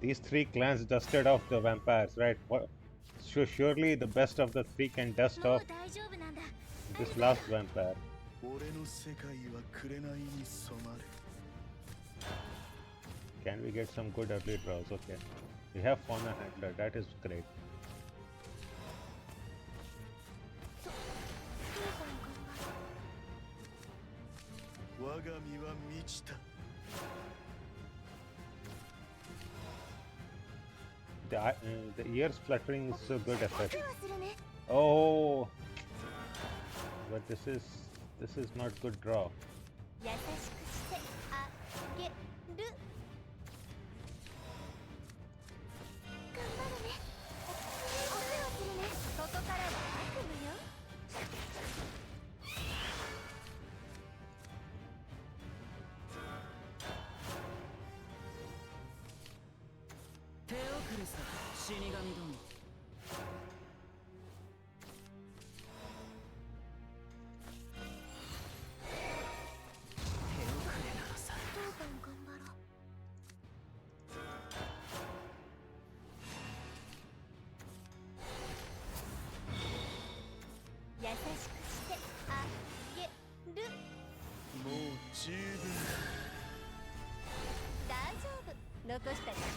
These three clans dusted off the vampires, right? What? Surely the best of the three can dust off this last vampire. Can we get some good early draws? Okay. We have Fauna Handler, that is great. The ears fluttering is a good effect. Oh, but this is not good draw.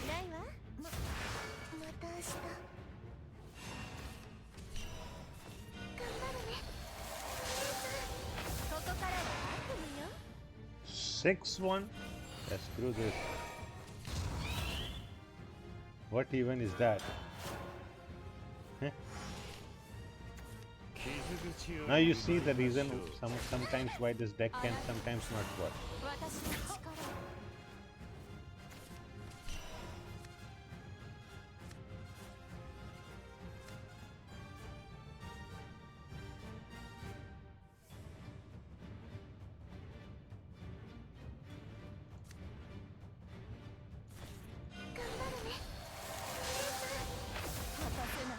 ないわ。また明日。頑張るね。ここからは悪夢よ。 6-1? Let's screw this. What even is that? Now you see the reason sometimes why this deck can sometimes not work. 私の力を。頑張るね。果たせない。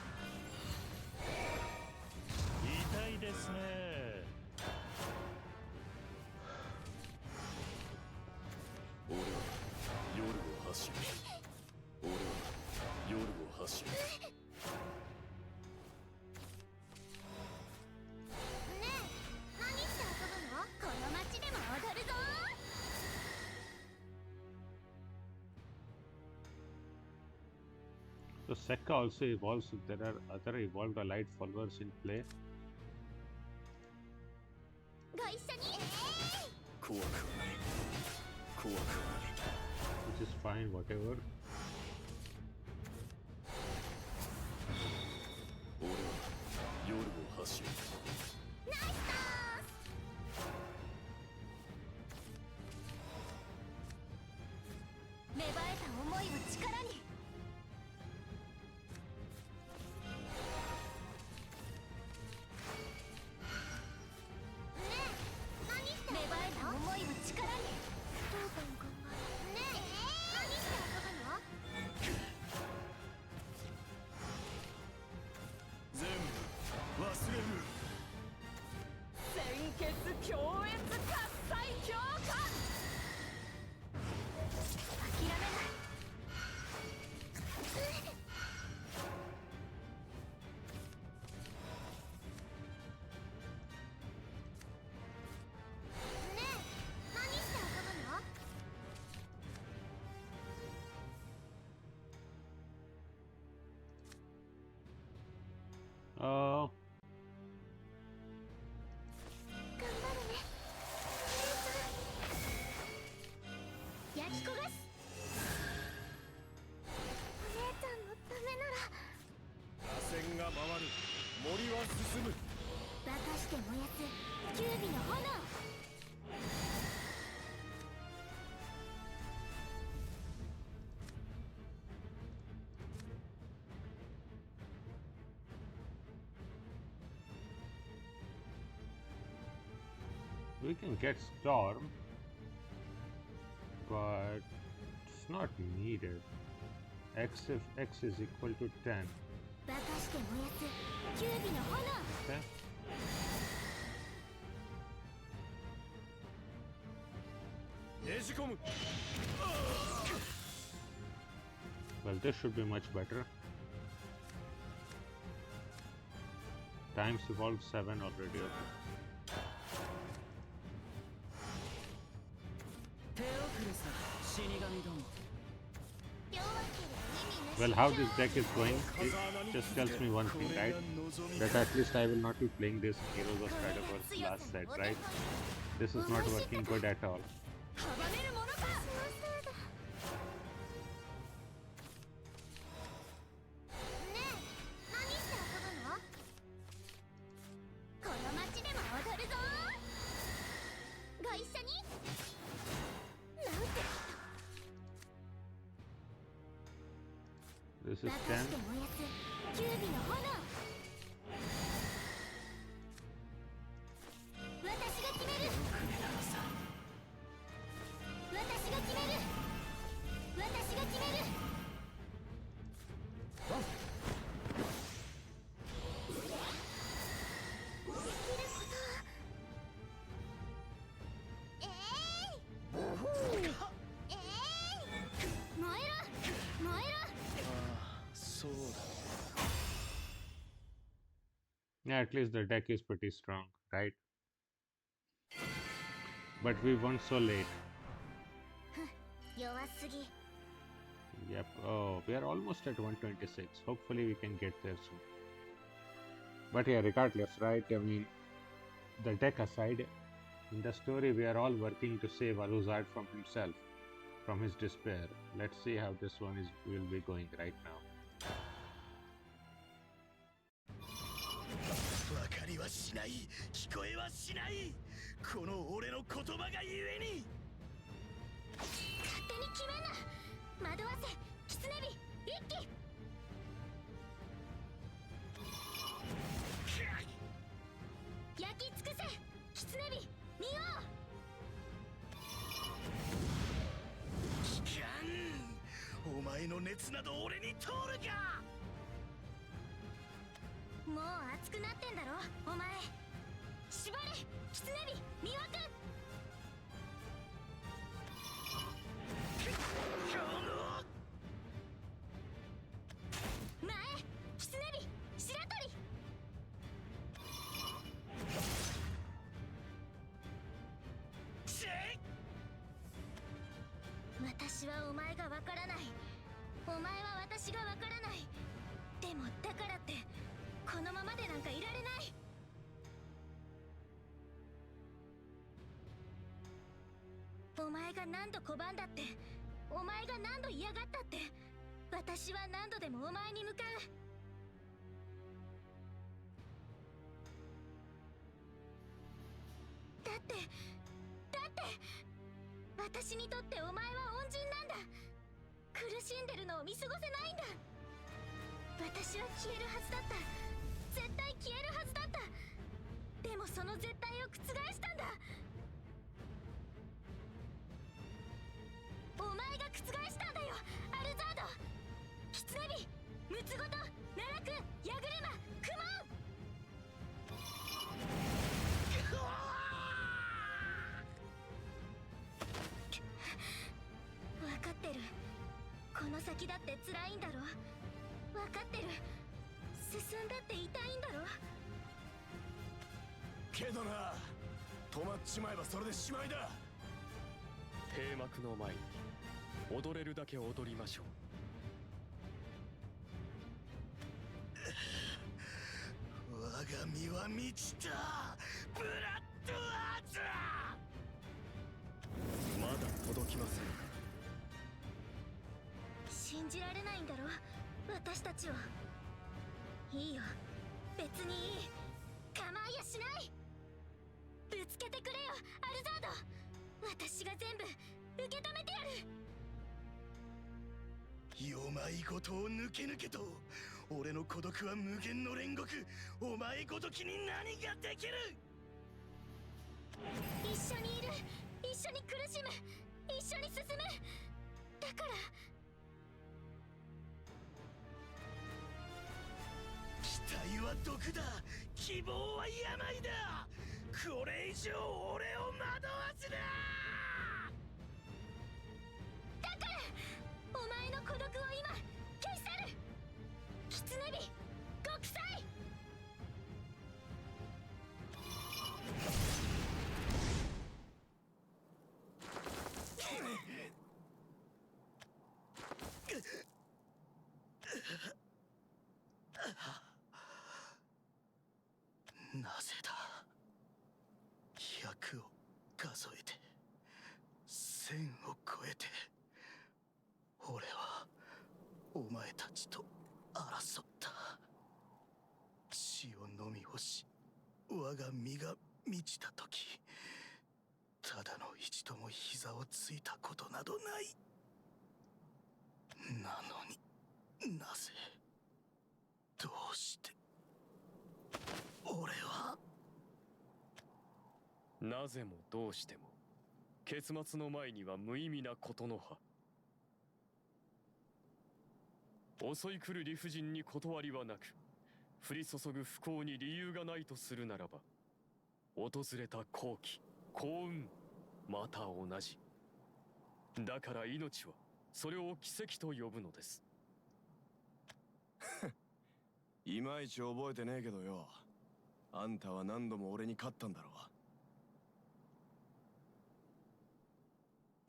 痛いですね。俺は夜を走る。俺は夜を走る。ねえ、何して遊ぶの？この街でも踊るぞ。 So Sekka also evolves if there are other evolved allied followers in play. ご一緒に。怖くはない。怖くはない。 Which is fine, whatever. 俺は夜を走る。ナイストース。芽生えた思いを力に。芽生えた思いを力に。当番頑張る。ねえ、何して遊ぶの？全部忘れる。鮮血強烈喝采強化。諦めない。ねえ、何して遊ぶの？ 頑張るね。焼き焦がす。お姉ちゃんのためなら。螺旋が回る。森は進む。化かして燃やすキュービの炎。 We can get Storm, but it's not needed. X if X is equal to 10. 化かして燃やすキュービの炎。 Okay. Well, this should be much better. Times evolved 7 already. Well, how this deck is going, it just tells me one thing, right? That at least I will not be playing this in Heroes of Shadowverse last set, right? This is not working good at all. 阻めるものか。そのせいだ。ねえ、何して遊ぶの？この街でも踊るぞ。ご一緒に。なんて。 This is 化かして 10. 燃やすキュービの炎。私が決める。私が決める。私が決める。できることは。えい。燃えろ。燃えろ。 そうだ。 Yeah, at least the deck is pretty strong, right? But we won so late. 弱すぎ。Yep. Oh, we are almost at 126. Hopefully, we can get there soon. But yeah, regardless, right? I mean, the deck aside, in the story, we are all working to save Aluzard from himself, from his despair. Let's see how this one will be going right now. 分かりはしない、聞こえはしない、この俺の言葉がゆえに。勝手に決めんな。惑わせキツネビ一気。焼き尽くせキツネビ見よう。聞かん。お前の熱など俺に通るか。もう熱くなってんだろお前。縛れキツネビ魅惑。前キツネビ白鳥。私はお前がわからない。お前は私がわからない。でもだからってこのままでなんかいられない。お前が何度拒んだって、お前が何度嫌がったって、私は何度でもお前に向かう。だって私にとってお前は恩人なんだ。苦しんでるのを見過ごせないんだ。私は消えるはずだった。絶対消えるはずだった。でもその絶対を覆したんだ。お前が覆したんだよアルザード。キツネビムツゴト奈落ヤグレマクモン。分かってる。この先だって辛いんだろ。分かってる。進んだって痛いんだろ。けどな、止まっちまえばそれでしまいだ。閉幕の前に踊れるだけ踊りましょう。我が身は満ちたブラッドアーツ。まだ届きません。信じられないんだろ私たちは。いいよ別にいい。構いやしない。ぶつけてくれよアルザード。私が全部受け止めてやる。よまいことを抜け抜けと。俺の孤独は無限の煉獄。お前ごときに何ができる。一緒にいる。一緒に苦しむ。一緒に進む。だから期待は毒だ。希望は病だ。これ以上俺を惑わすな。だからお前の孤独を今消し去る。キツネビ極彩。なぜだ。100を数えて1000を超えて俺はお前たちと争った。血を飲み干し我が身が満ちた時、ただの一度も膝をついたことなどない。なのになぜ、どうして俺は。なぜもどうしても結末の前には無意味なことの葉。襲い来る理不尽に断りはなく、降り注ぐ不幸に理由がないとするならば、訪れた好機幸運また同じ。だから命はそれを奇跡と呼ぶのです。いまいち覚えてねえけどよ。あんたは何度も俺に勝ったんだろう。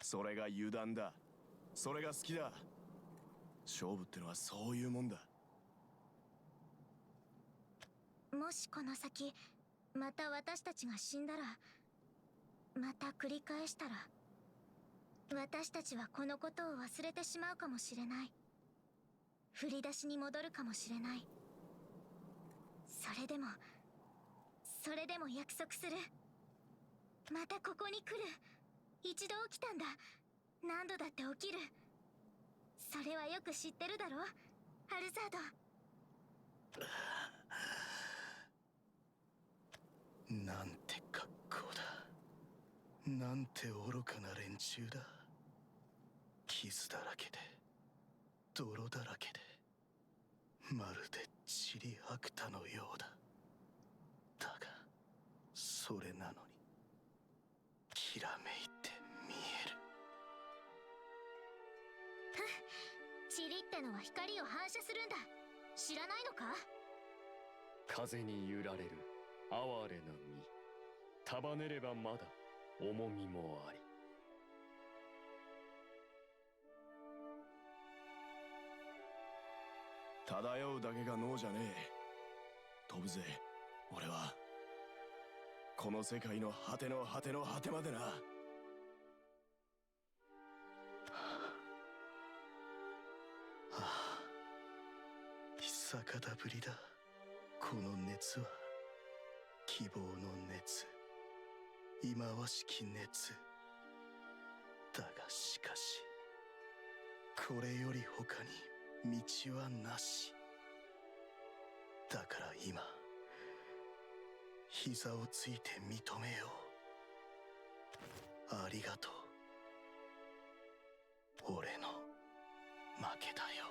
それが油断だ。それが好きだ。勝負ってのはそういうもんだ。もしこの先また私たちが死んだら、また繰り返したら、私たちはこのことを忘れてしまうかもしれない。振り出しに戻るかもしれない。それでも約束する。またここに来る。一度起きたんだ。何度だって起きる。それはよく知ってるだろ、アルザード。なんて格好だ。なんて愚かな連中だ。傷だらけで泥だらけで、まるでチリアクタのようだ。だがそれなのにきらめいて見える。チリってのは光を反射するんだ。知らないのか？風に揺られる哀れな身、束ねればまだ重みもあり。漂うだけが脳じゃねえ。飛ぶぜ俺は。この世界の果ての果ての果てまでな。はあ、久方ぶりだ。この熱は希望の熱、忌まわしき熱だが、しかしこれより他に道はなし。だから今膝をついて認めよう。ありがとう。俺の負けだよ。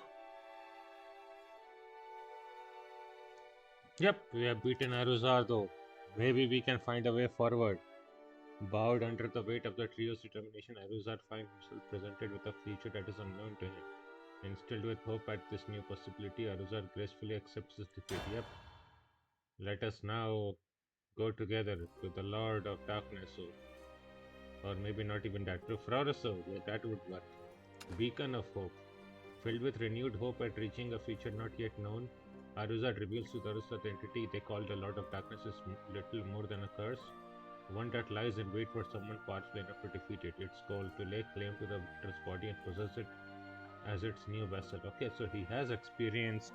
Yep, we have beaten Aluzard though. Maybe we can find a way forward. Bowed under the weight of the trio's determination, Aluzard finds himself presented with a future that is unknown to him. Instilled with hope at this new possibility, Aluzard gracefully accepts his defeat. Yep. Let us now go together to the Lord of Darkness, or maybe not even that, to Frauroso, yeah, that would work. Beacon of Hope. Filled with renewed hope at reaching a future not yet known, Aluzard reveals to the rest the entity they call the Lord of Darkness is little more than a curse, one that lies in wait for someone powerful enough to defeat it. Its goal, to lay claim to the victor's body and possess it as its new vessel. Okay, so he has experienced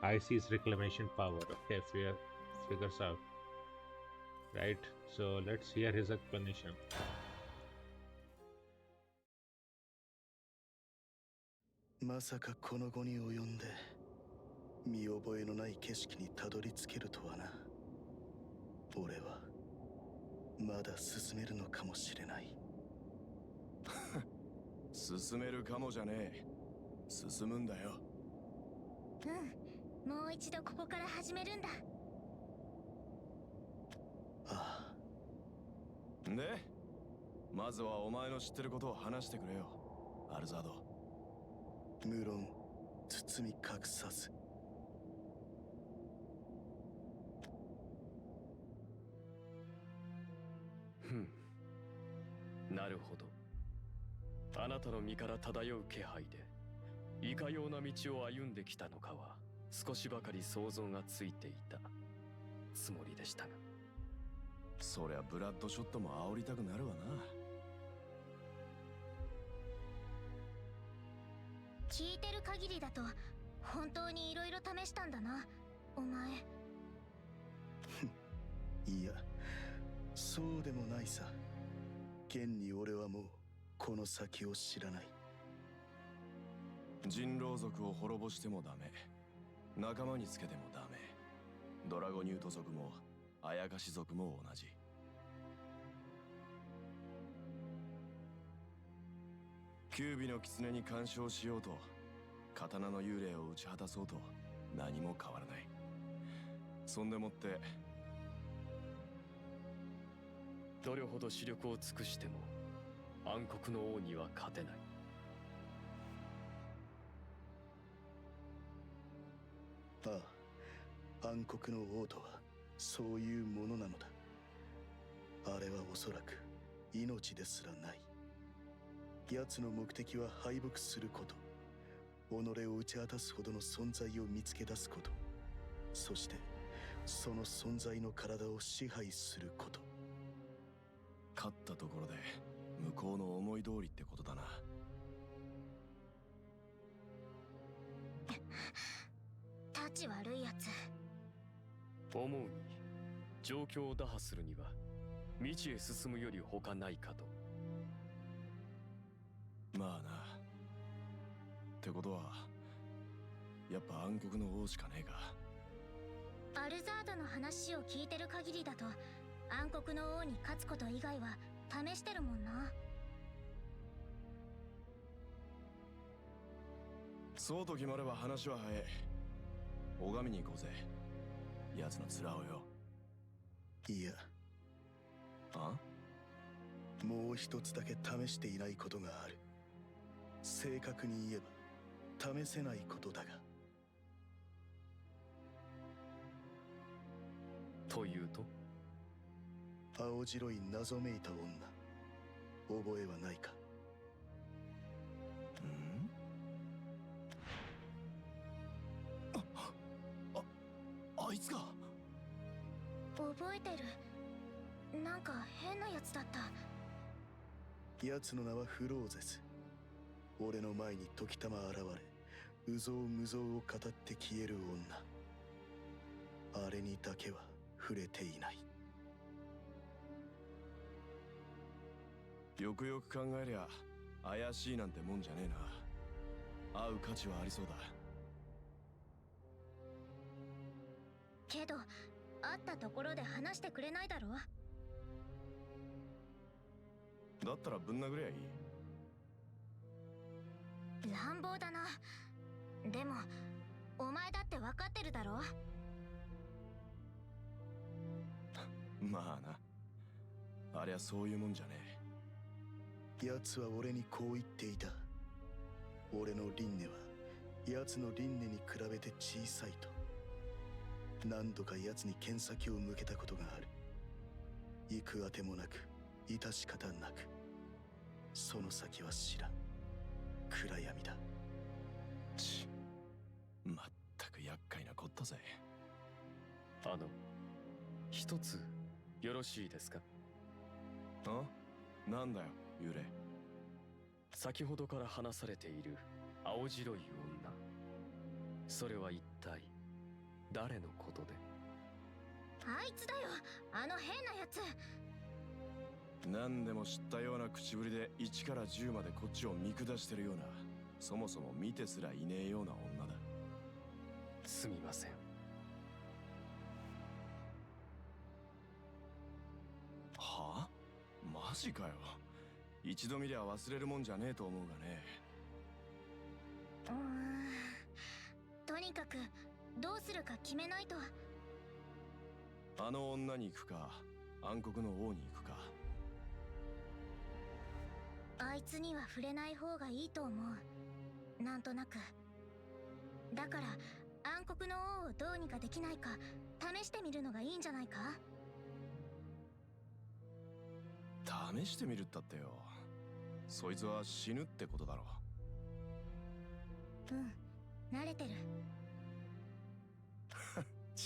IC's reclamation power. Okay, figures out. Right, so let's hear his explanation. まさかこの後に及んで見覚えのない景色にたどり着けるとはな。俺はまだ進めるのかもしれない。進めるかもじゃねえ。進むんだよ。うん、もう一度ここから始めるんだ。ああ。で、まずはお前の知ってることを話してくれよ、アルザード。無論包み隠さず。なるほど。あなたの身から漂う気配でいかような道を歩んできたのかは少しばかり想像がついていたつもりでしたが。そりゃブラッドショットも煽りたくなるわな。聞いてる限りだと本当にいろいろ試したんだな、お前。いや、そうでもないさ。現に俺はもうこの先を知らない。人狼族を滅ぼしてもダメ、仲間につけてもダメ。ドラゴニュート族もアヤカシ族も同じ。キュービの狐に干渉しようと、刀の幽霊を打ち果たそうと、何も変わらない。そんでもってどれほど視力を尽くしても暗黒の王には勝てない。ああ、暗黒の王とはそういうものなのだ。あれはおそらく命ですらない。奴の目的は敗北すること。己を打ち果たすほどの存在を見つけ出すこと、そしてその存在の体を支配すること。勝ったところで向こうの思い通りってことだな。タチ悪いやつ。思うに状況を打破するには未知へ進むより他ないかと。まあな。ってことはやっぱ暗黒の王しかねえか。アルザードの話を聞いてる限りだと暗黒の王に勝つこと以外は試してるもんな。そうと決まれば話は早い。拝みに行こうぜ、奴の面をよ。いや、あ？もう一つだけ試していないことがある。正確に言えば試せないことだが。というと？青白い謎めいた女、覚えはないか？あいつが。覚えてる。なんか変なやつだった。奴の名はフローゼス。俺の前に時たま現れ、うぞうむぞうを語って消える女。あれにだけは触れていない。よくよく考えりゃ怪しいなんてもんじゃねえな。会う価値はありそうだ。けど会ったところで話してくれないだろ。だったらぶん殴りゃいい。乱暴だな。でもお前だって分かってるだろ。まあな、ありゃそういうもんじゃね奴は俺にこう言っていた。俺の輪廻は奴の輪廻に比べて小さいと。何度か奴に剣先を向けたことがある。行くあてもなく致し方なく。その先は知らん。暗闇だ。まったく厄介なこったぜ。一つよろしいですか？なんだよ幽霊。先ほどから話されている青白い女、それは一体誰のことで？あいつだよ、あの変なやつ。何でも知ったような口ぶりで1から10までこっちを見下してるような、そもそも見てすらいねえような女だ。すみません。はあ？マジかよ。一度見りゃ忘れるもんじゃねえと思うがね。とにかくどうするか決めないと。あの女に行くか暗黒の王に行くか。あいつには触れない方がいいと思う。なんとなく。だから暗黒の王をどうにかできないか試してみるのがいいんじゃないか？試してみるったってよ。そいつは死ぬってことだろ。慣れてる。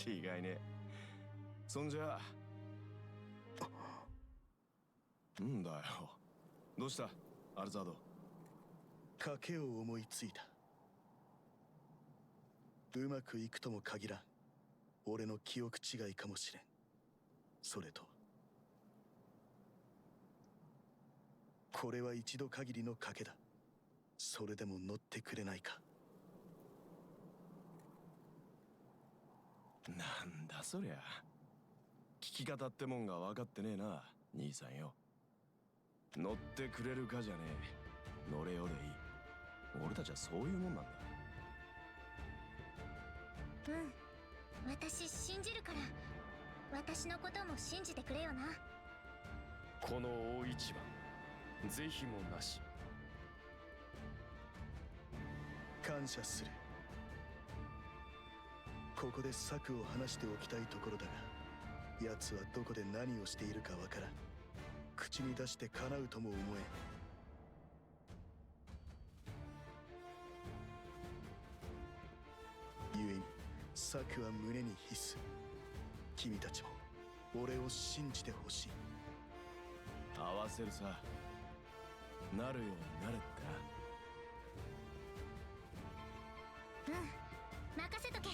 違いねえ。そんじゃんだよ。どうしたアルザード？賭けを思いついた。うまくいくとも限らん。俺の記憶違いかもしれん。それとこれは一度限りの賭けだ。それでも乗ってくれないか？なんだそりゃ。聞き方ってもんが分かってねえな兄さんよ。乗ってくれるかじゃねえ、乗れよでいい。俺たちはそういうもんなんだ。私信じるから。私のことも信じてくれよな。この大一番是非もなし。感謝する。ここで策を話しておきたいところだが、奴はどこで何をしているかわからん。口に出して叶うとも思えん。策は胸に必須。君たちも俺を信じてほしい。合わせるさ。なるようになれってうん、任せとけ。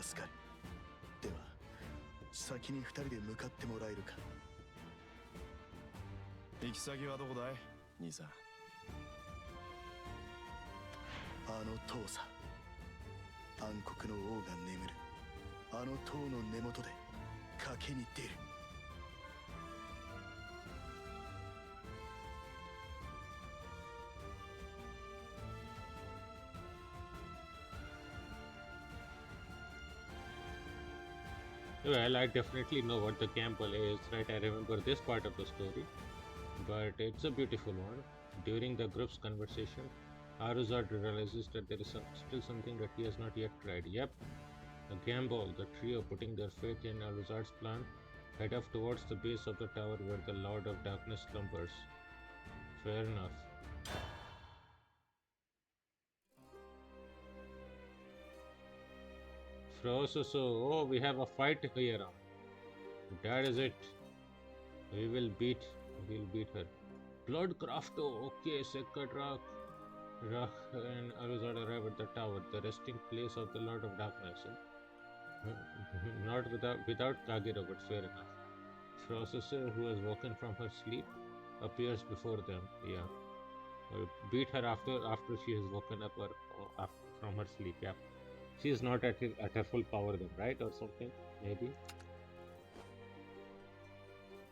助かる。では先に二人で向かってもらえるか。な。行き先はどこだい兄さん。あの塔さ。暗黒の王が眠るあの塔の根元で賭けに出る。Well, I definitely know what the gamble is, right? I remember this part of the story, but it's a beautiful one. During the group's conversation, Aluzard realizes that there is still something that he has not yet tried. Yep, a gamble. The trio, putting their faith in Aluzard's plan, head off towards the base of the tower where the Lord of Darkness slumbers. Fair enough. So, oh, we have a fight here now. That is it. We'll beat her. Blood Crafto, okay, second Rock and Aluzard arrive at the tower, the resting place of the Lord of Darkness. Not without Kagero, but fair enough. Processor, who has woken from her sleep, appears before them. Yeah, beat her after she has woken up from her sleep. Yeah, she is not at her full power then, right, or something maybe.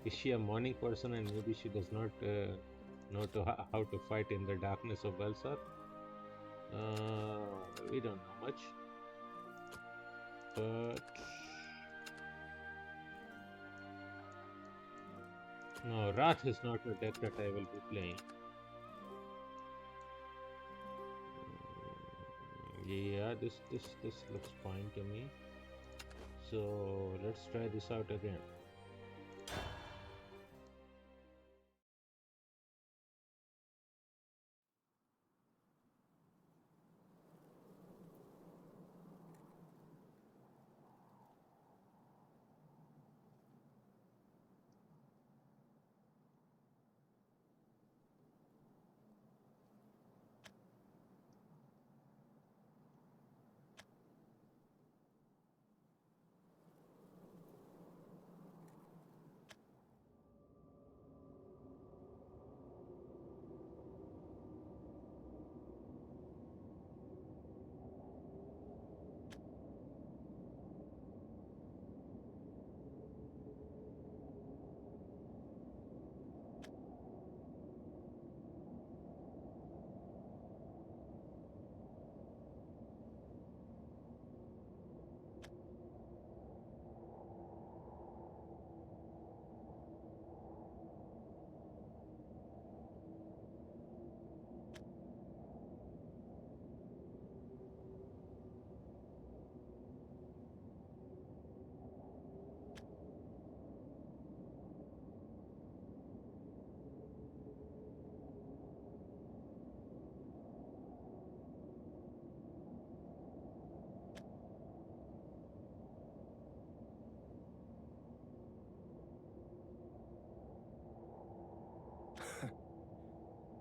Is she a morning person and maybe she does not know how to fight in the darkness of Velsar? We don't know much. But no, Wrath is not a deck that I will be playing. Yeah, this looks fine to me. So let's try this out again.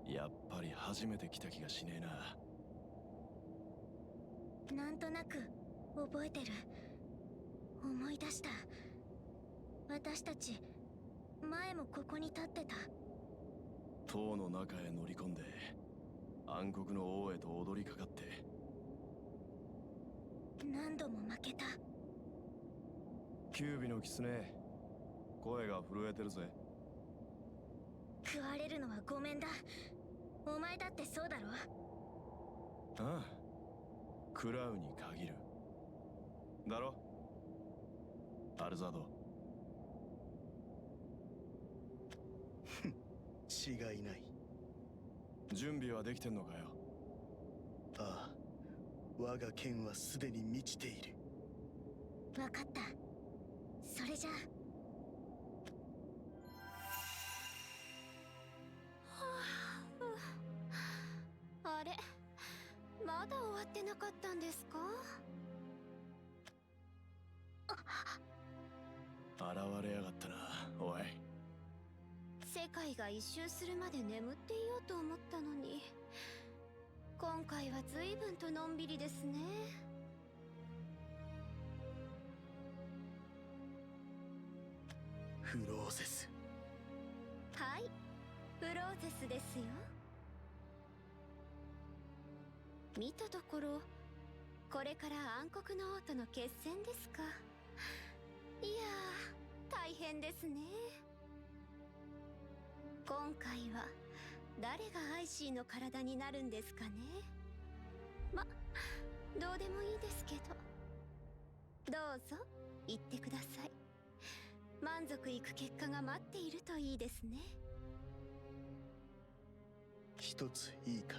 やっぱり初めて来た気がしねえな。なんとなく覚えてる。思い出した。私たち前もここに立ってた。塔の中へ乗り込んで暗黒の王へと踊りかかって何度も負けた。キュービのキツネ、声が震えてるぜ。食われるのはごめんだ。お前だってそうだろ。ああ、食らうに限るだろアルザード。違いない。準備はできてんのかよ。ああ、我が剣はすでに満ちている。わかった。それじゃあれ、ままだ終わってなかったんですか？現れやがったな、おい。世界が一周するまで眠っていようと思ったのに、今回は随分とのんびりですね。フローゼス。はい、フローゼスですよ。見たところ、これから暗黒の王との決戦ですか。いやー、大変ですね。今回は誰がアイシーの体になるんですかね。どうでもいいですけど、どうぞ言ってください。満足いく結果が待っているといいですね。一ついいか。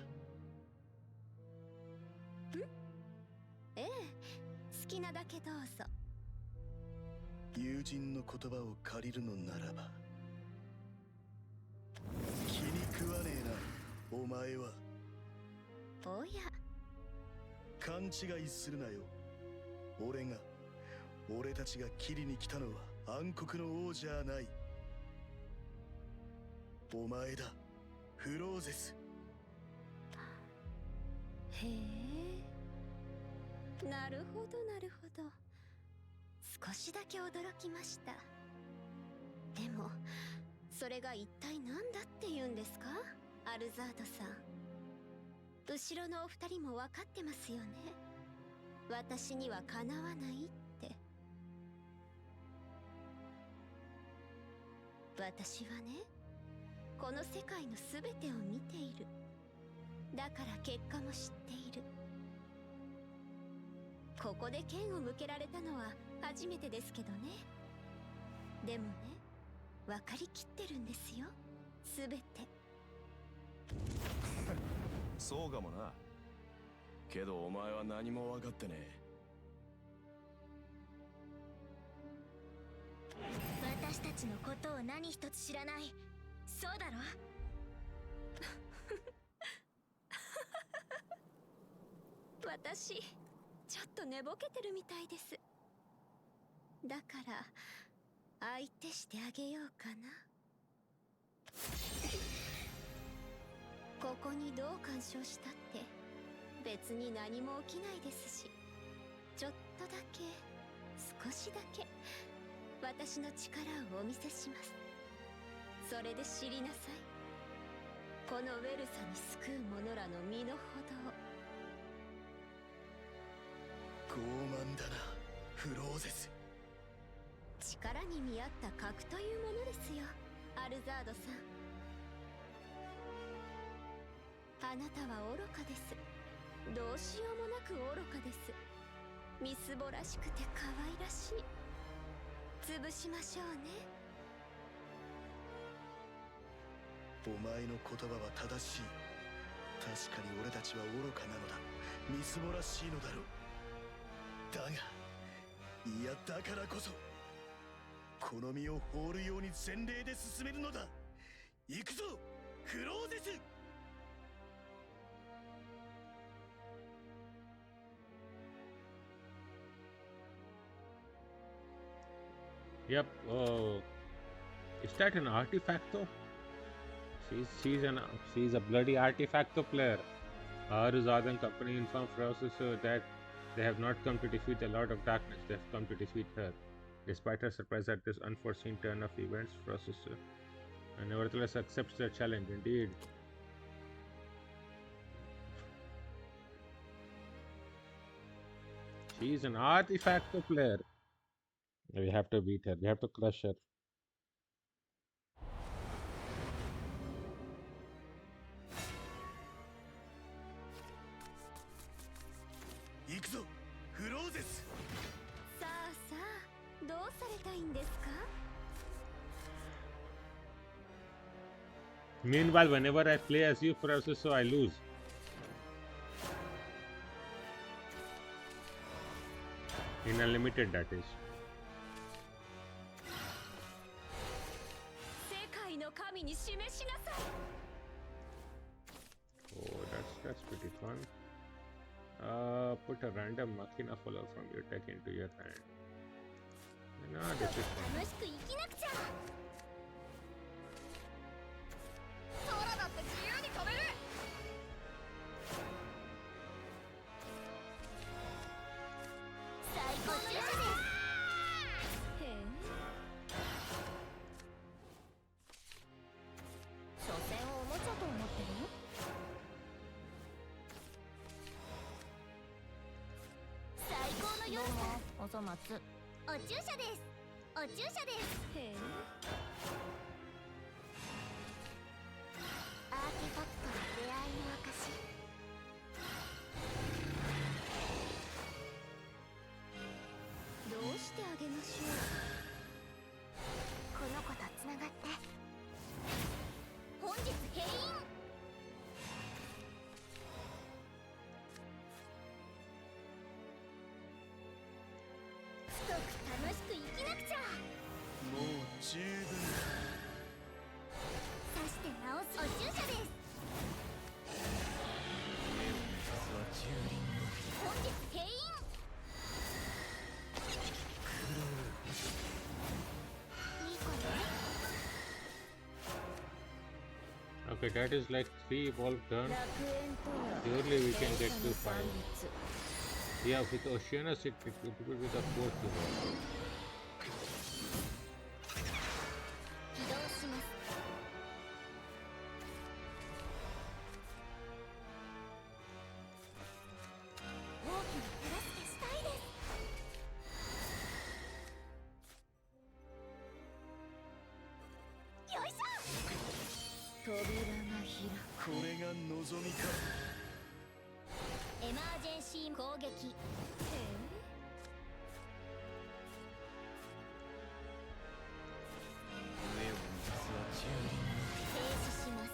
ええ、好きなだけどうぞ。友人の言葉を借りるのならば、気に食わねえな、お前は。おや、勘違いするなよ。俺たちが切りに来たのは暗黒の王じゃない。お前だ、フローゼス。へえ、なるほどなるほど。少しだけ驚きました。でもそれが一体何だって言うんですか、アルザードさん。後ろのお二人も分かってますよね。私にはかなわないって。私はね、この世界の全てを見ている。だから結果も知っている。ここで剣を向けられたのは初めてですけどね。でもね、分かりきってるんですよ、全て。そうかもな。けどお前は何も分かってねえ。私たちのことを何一つ知らない。そうだろ。私ちょっと寝ぼけてるみたいです。だから相手してあげようかな。ここにどう干渉したって別に何も起きないですし、ちょっとだけ、少しだけ私の力をお見せします。それで知りなさい、このウェルサに救う者らの身の程を。傲慢だな、フローゼス。力に見合った核というものですよ、アルザードさん。あなたは愚かです。どうしようもなく愚かです。みすぼらしくて可愛らしい。潰しましょうね。お前の言葉は正しい。確かに俺たちは愚かなのだ。みすぼらしいのだろう。だが、いやだからこそこの身を放るように前例で進めるのだ。行くぞ、フローゼス。Yep. Oh, is that an artifacto? She's a bloody artifacto player. Aluzard and company informed Processor that they have not come to defeat the Lord of Darkness. They have come to defeat her. Despite her surprise at this unforeseen turn of events, Processor nevertheless accepts the challenge. Indeed. She's an artifacto player. We have to beat her. We have to crush her. 行くぞ、フローゼス。さあさあ、どうされたいんですか？ Meanwhile, whenever I play as you, Processor, I lose. In unlimited, that is. 世界の神に示しなさい。 Oh, that's pretty fun. Put a random machina follower from your deck into your hand. No, this is fine. 楽しく生きなくちゃ。空だって自由に飛べる。最高の夜です。へえ。所詮おもちゃと思ってる？最高の夜さ。お粗末。お注射です。お注射です。へえ。アーティファクトの出会いの証。どうしてあげましょこの子とつながって本日閉院。太く楽しく生きなくちゃ。もう十分刺して治す。お注射です。本日閉院。Okay, that is like 3 evolve turn. Surely we can get to 5. Yeah, with Oceanus it will be the 4th evolve. 起動します。大きな手助けしたいです。よいしょ。扉が開く。これが望みか。エマージェンシー攻撃。停止します。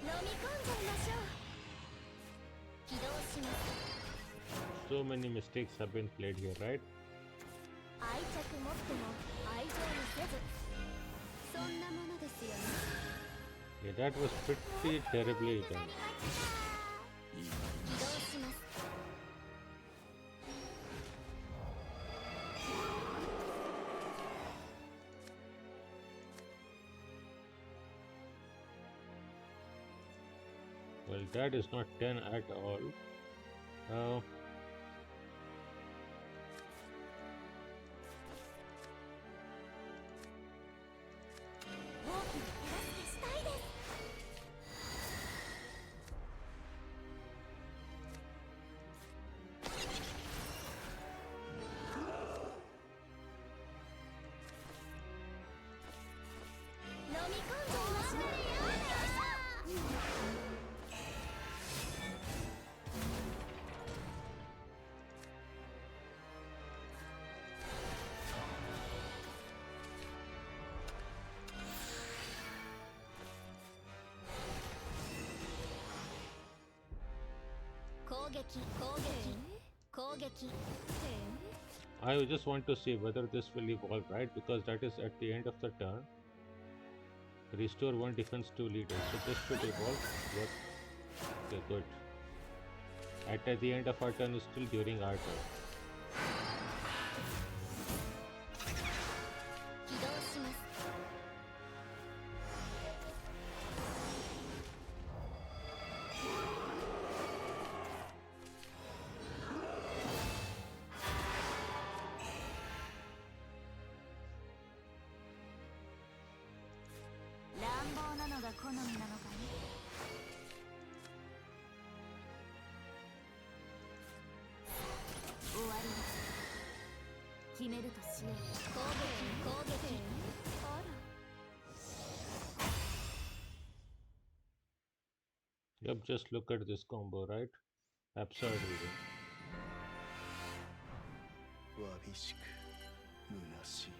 飲み込んじゃいましょう。起動します。 So many mistakes have been played here, right? 愛着持っても愛情にせず。そんなものですよね。Yeah, that was pretty terribly done. 起動します。Well, that is not 10 at all. Uh, 大きな手助けしたいです。飲み込んじゃいましょう。よいしょ。攻撃攻撃攻撃。 I just want to see whether this will evolve, right? Because that is at the end of the turn. Restore 1 defense to leader. So this should evolve. Yep. Okay, good. At the end of our turn is still during our turn. 起動します。乱暴なのが好みなのかね。終わりだ。決めるとしよう。攻撃攻撃。あら。 Yep, just look at this combo, right? Absurd even. わびしく虚しい。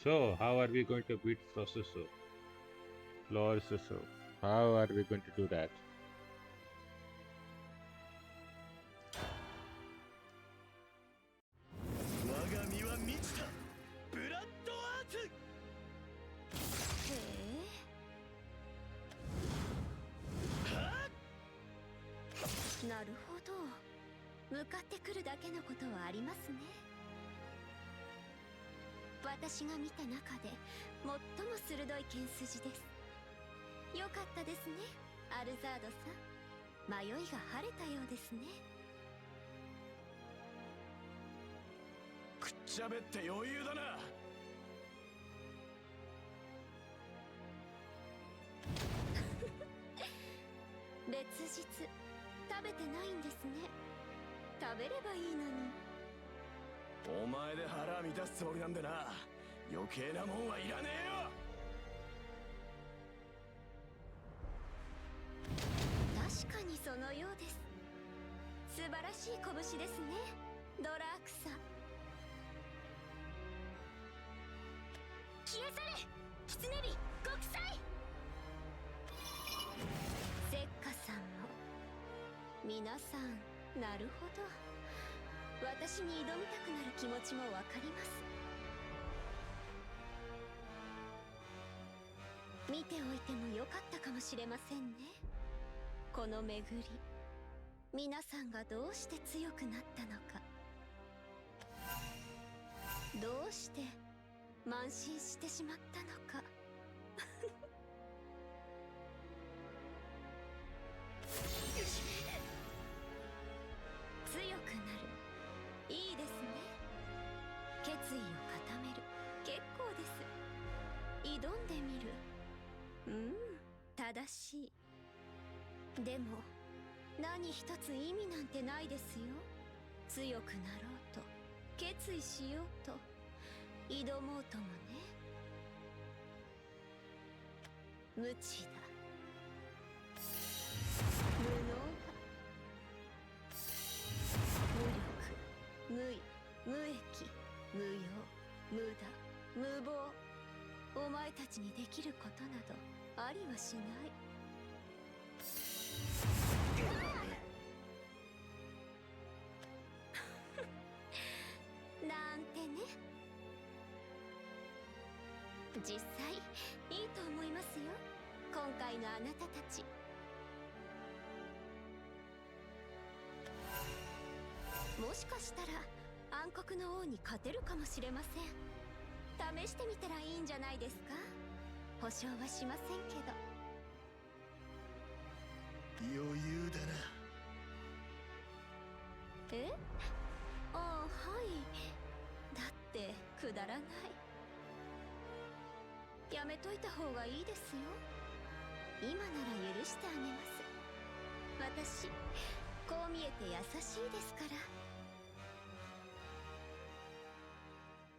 So, how are we going to beat Processor? Processor. How are we going to do that? なるほど。向かってくるだけのことはありますね。私が見た中で最も鋭い剣筋です。よかったですね、アルザードさん。迷いが晴れたようですね。くっちゃべって余裕だな。別日食べてないんですね。食べればいいのに。お前で腹満たすつもりなんでな。余計なもんはいらねえよ。確かにそのようです。素晴らしい拳ですね、ドラークさん。消え去れ、キツネビ極彩。セッカさんも皆さん、なるほど。私に挑みたくなる気持ちもわかります。見ておいてもよかったかもしれませんね。この巡り、皆さんがどうして強くなったのか、どうして慢心してしまったのか。強くなる、いいですね。決意を固める、結構です。挑んでみる、正しい。でも何一つ意味なんてないですよ。強くなろうと、決意しようと、挑もうともね。無知だ、無能だ、無力、無意、無益、無用、無駄、無謀。お前たちにできることなどありはしない。なんてね。実際いいと思いますよ、今回のあなたたち。もしかしたら暗黒の王に勝てるかもしれません。試してみたらいいんじゃないですか。保証はしませんけど。余裕だな。え？ああ、はい。だってくだらない。やめといた方がいいですよ。今なら許してあげます。私こう見えて優しいですか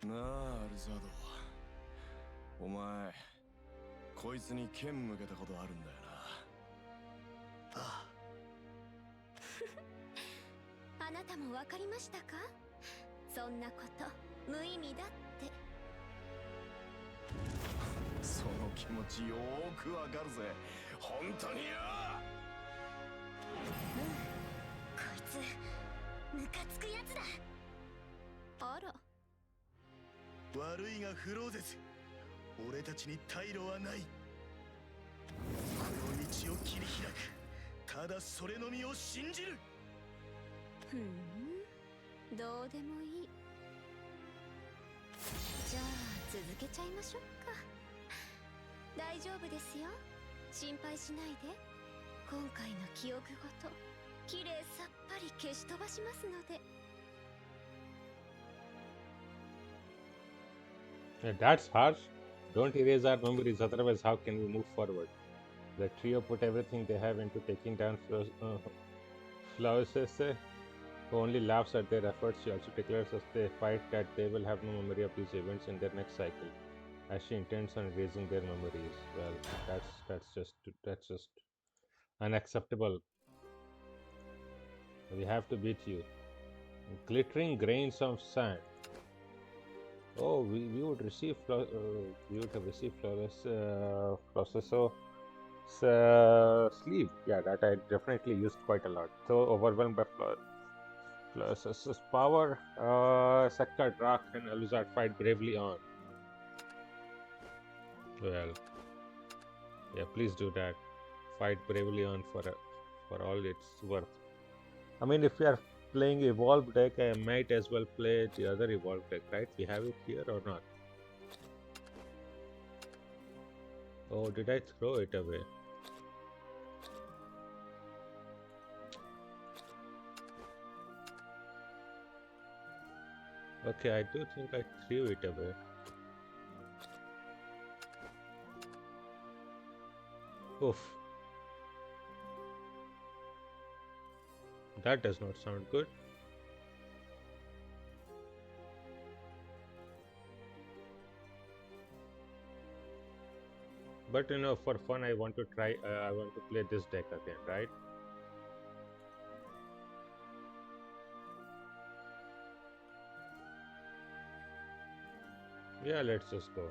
ら。なあ、アルザード。お前、こいつに剣向けたことあるんだよな。ああなたも分かりましたか？そんなこと無意味だって。その気持ちよーくわかるぜ。本当によ。こいつムカつくやつだ。あら、悪いがフローゼス、俺たちに退路はない。この道を切り開く、ただそれのみを信じる。どうでもいい。じゃあ続けちゃいましょうか。大丈夫ですよ、心配しないで。今回の記憶ごときれいさっぱり消し飛ばしますので。That's harsh. Don't erase our memories, otherwise how can we move forward? The trio put everything they have into taking down Flauses, who only laughs at their efforts. She also declares as they fight that they will have no memory of these events in their next cycle, as she intends on erasing their memories. Well, that's just unacceptable. We have to beat you. Glittering grains of sand. Oh, we would receive we would have received flawless processor sleeve. Yeah, that I definitely used quite a lot. So overwhelmed by Flawless's power, Sakka, Drak, and Aluzard fight bravely on. Well, yeah, please do that. Fight bravely on for all its worth. I mean, if we are playing evolved deck, I might as well play the other evolved deck, right? We have it here or not? Oh, did I throw it away? Okay, I do think I threw it away. Oof. That does not sound good. But you know, for fun, I want to try. I want to play this deck again, right? Yeah, let's just go.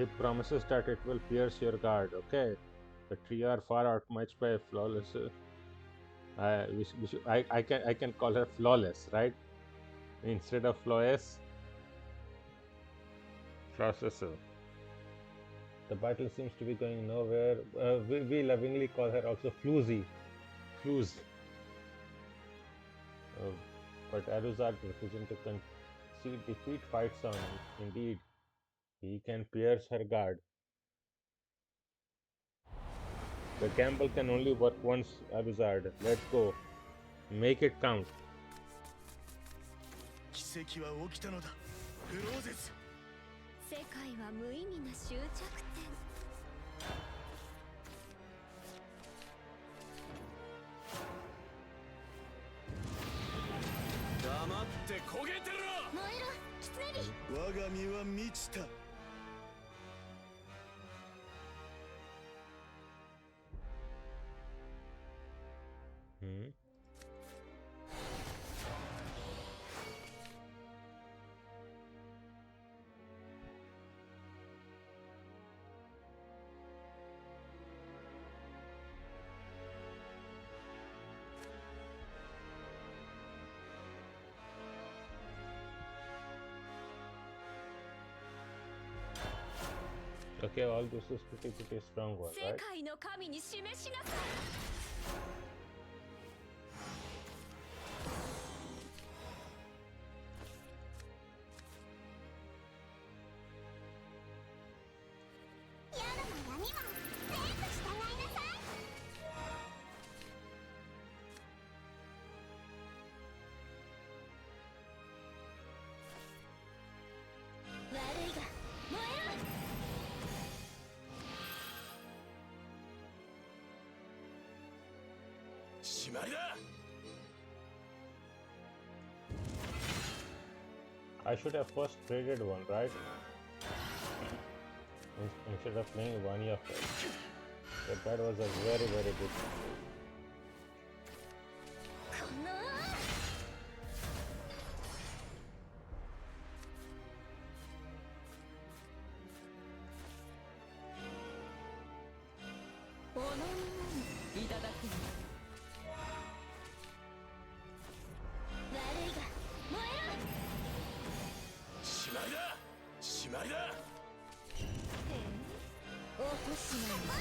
It promises that it will pierce your guard. Okay, the three are far outmatched by flawless. I can call her flawless, right? Instead of flawless, flawless. The battle seems to be going nowhere. We lovingly call her also Floozy. Flues. But Aluzard refusing to concede defeat fights on. Indeed, he can pierce her guard. The gamble can only work once, Aluzard. Let's go. Make it count. 奇跡は起きたのだ。フローゼス。世界は無意味な終着点。黙って焦げてろ。燃えろキツネリ。我が身は満ちた。Hmm. Okay, all this is pretty strong one, 世 right? 界の神に示しなさい。夜の闇も全部従いなさい。悪いが燃えろ。しまいだ。 I should have first traded one, right? Instead of playing one of it. But that was a very good. このおのののいただくの。悪いが燃えろ。しまいだ。しまいだ。落としまい。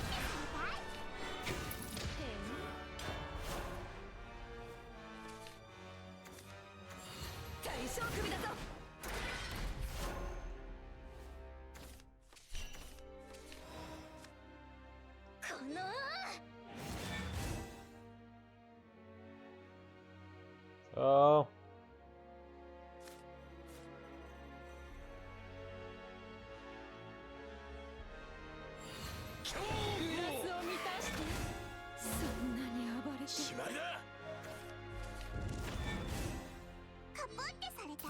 大将首だぞ。この Oh. グラスを満たして。そんなに暴れて。しまいだ。カポってされたい。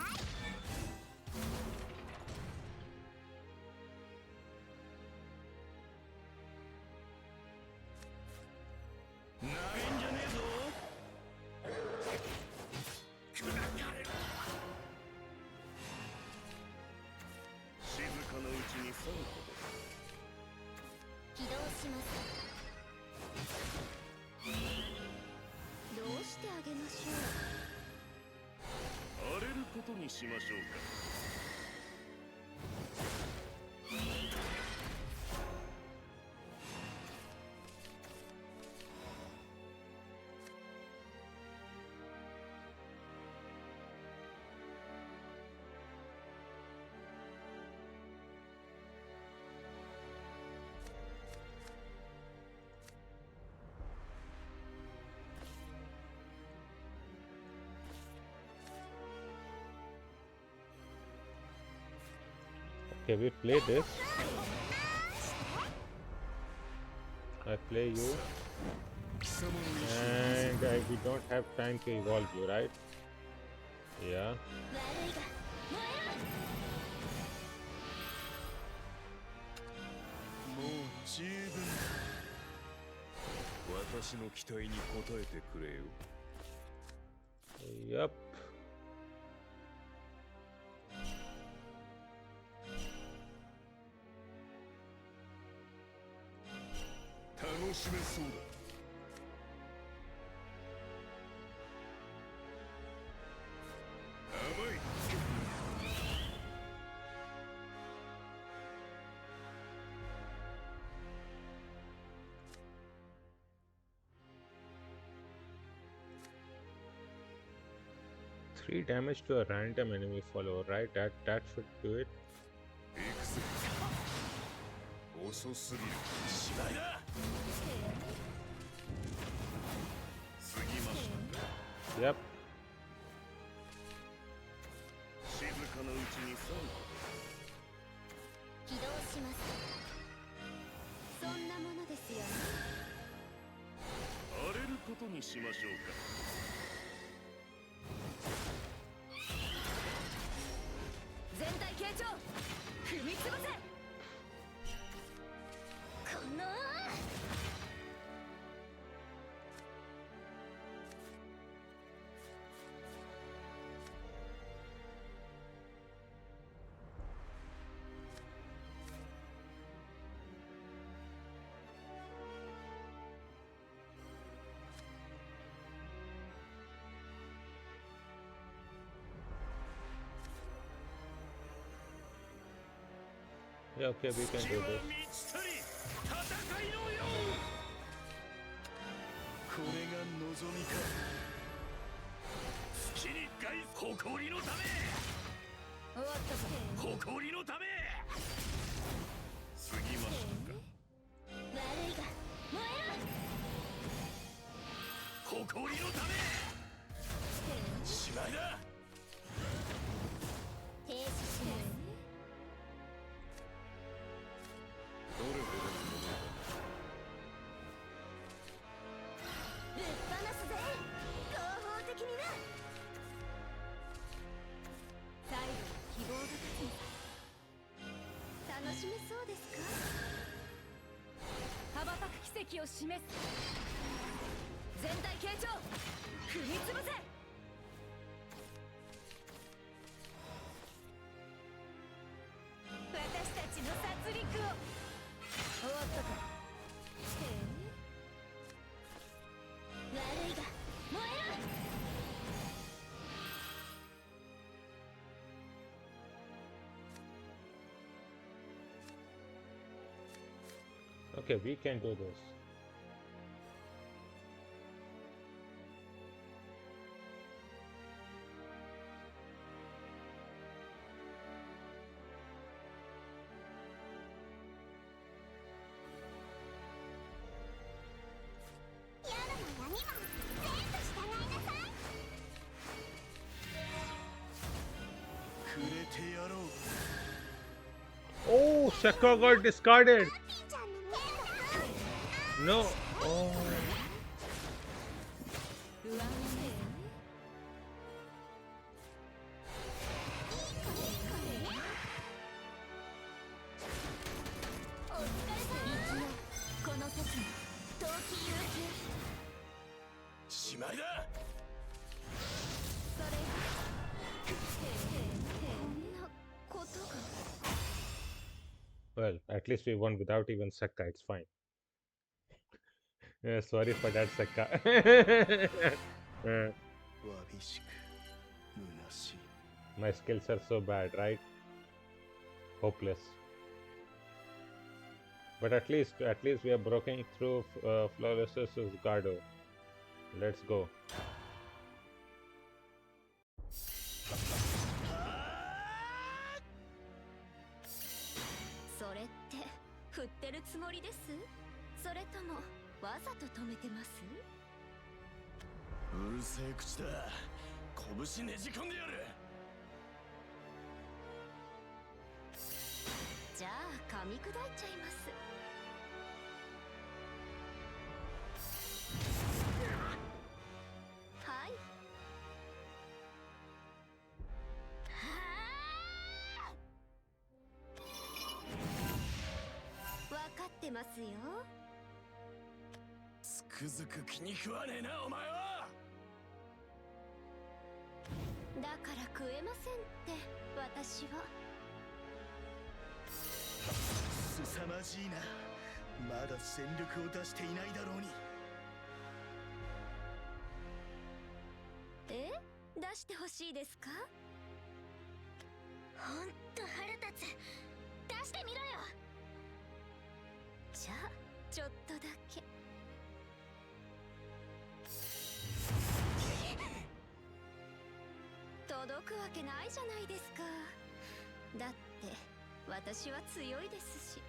なめんじゃねえぞ。静かなうちに去ること。起動します。どうしてあげましょう。荒れることにしましょうか。Okay, we play this. I play you. And we don't have time to evolve you, right? Yeah. 悪いが燃えろ。もう十分。私の期待に応えてくれよ。 Yup. しめそうだ。甘い。3 damage to a random enemy follower, right? That should do it. 行くぜ。遅すぎる。芝居だ。過ぎました。Yep. 静かなうちにさ。起動します。そんなものですよね。荒れることにしましょうか。全体傾聴踏み潰せ。このYeah, okay, we can do this. これが望みか。月に返す誇りのため。終わったぞ。誇りのため。過ぎましたか。悪いが燃えろ。誇りのため。芝居だ。停止します。どれほどのものぶっ放すぜ。合法的にな。最後に希望が立つのさ。楽しめそうですか？羽ばたく奇跡を示す。全体傾聴踏み潰せ。私たちの殺戮を。終わったか。悪いが燃えろ。Okay, we can do this. Oh, Shaka got discarded. No. Oh. この説も冬季有しまいだ。それこんなことが。Well, at least we won without even Sekka. It's fine. Sorry for that, Sekka. わびしく虚しい。 My skills are so bad, right? Hopeless. But at least we are breaking through Flawless's Gardo. Let's go. それって振ってるつもりです？それともわざと止めてます？うるせえ口だ。拳ねじ込んでやる。じゃあ噛み砕いちゃいます。はい。わかってますよ。つくづく気に食わねえなお前は。だから食えませんって私は。凄まじいな。まだ全力を出していないだろうに。え、出してほしいですか？ほんと腹立つ。出してみろよ。じゃあちょっとだけ。届くわけないじゃないですか。だって私は強いですし。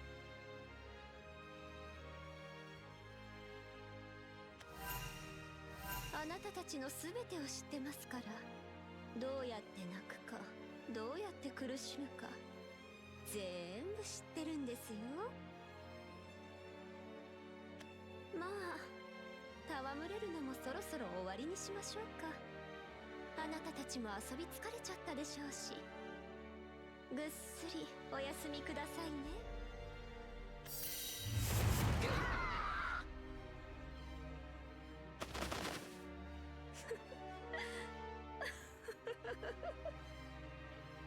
あなたたちの全てを知ってますから。どうやって泣くか、どうやって苦しむか、全部知ってるんですよ。まあ戯れるのもそろそろ終わりにしましょうか。あなたたちも遊び疲れちゃったでしょうし、ぐっすりお休みくださいね。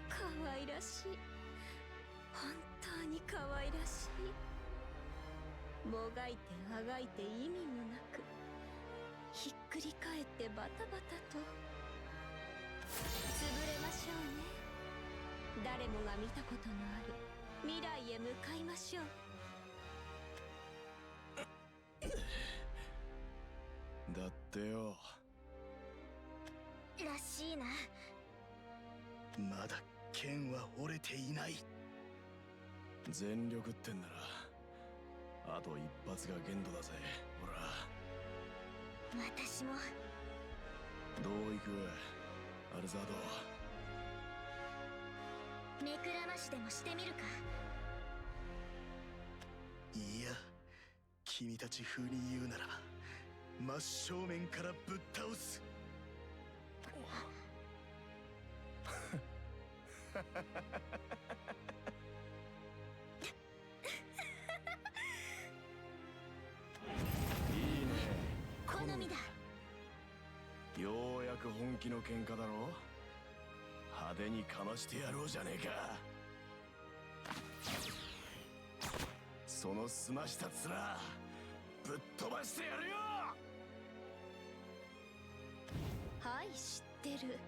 可愛らしい。本当に可愛らしい。もがいてあがいて意味もなく、ひっくり返ってバタバタと潰れましょうね。誰もが見たことのある未来へ向かいましょう。だってよ。らしいな。まだ剣は折れていない。全力ってんならあと一発が限度だぜ。ほら。私も。どういくアルザード。目くらましでもしてみるか。いや、君たち風に言うならば真正面からぶっ倒す。いいね。好みだ。ようやく本気の喧嘩だろ。派手にかましてやろうじゃねえか。そのすました面ぶっ飛ばしてやるよ。はい、知ってる。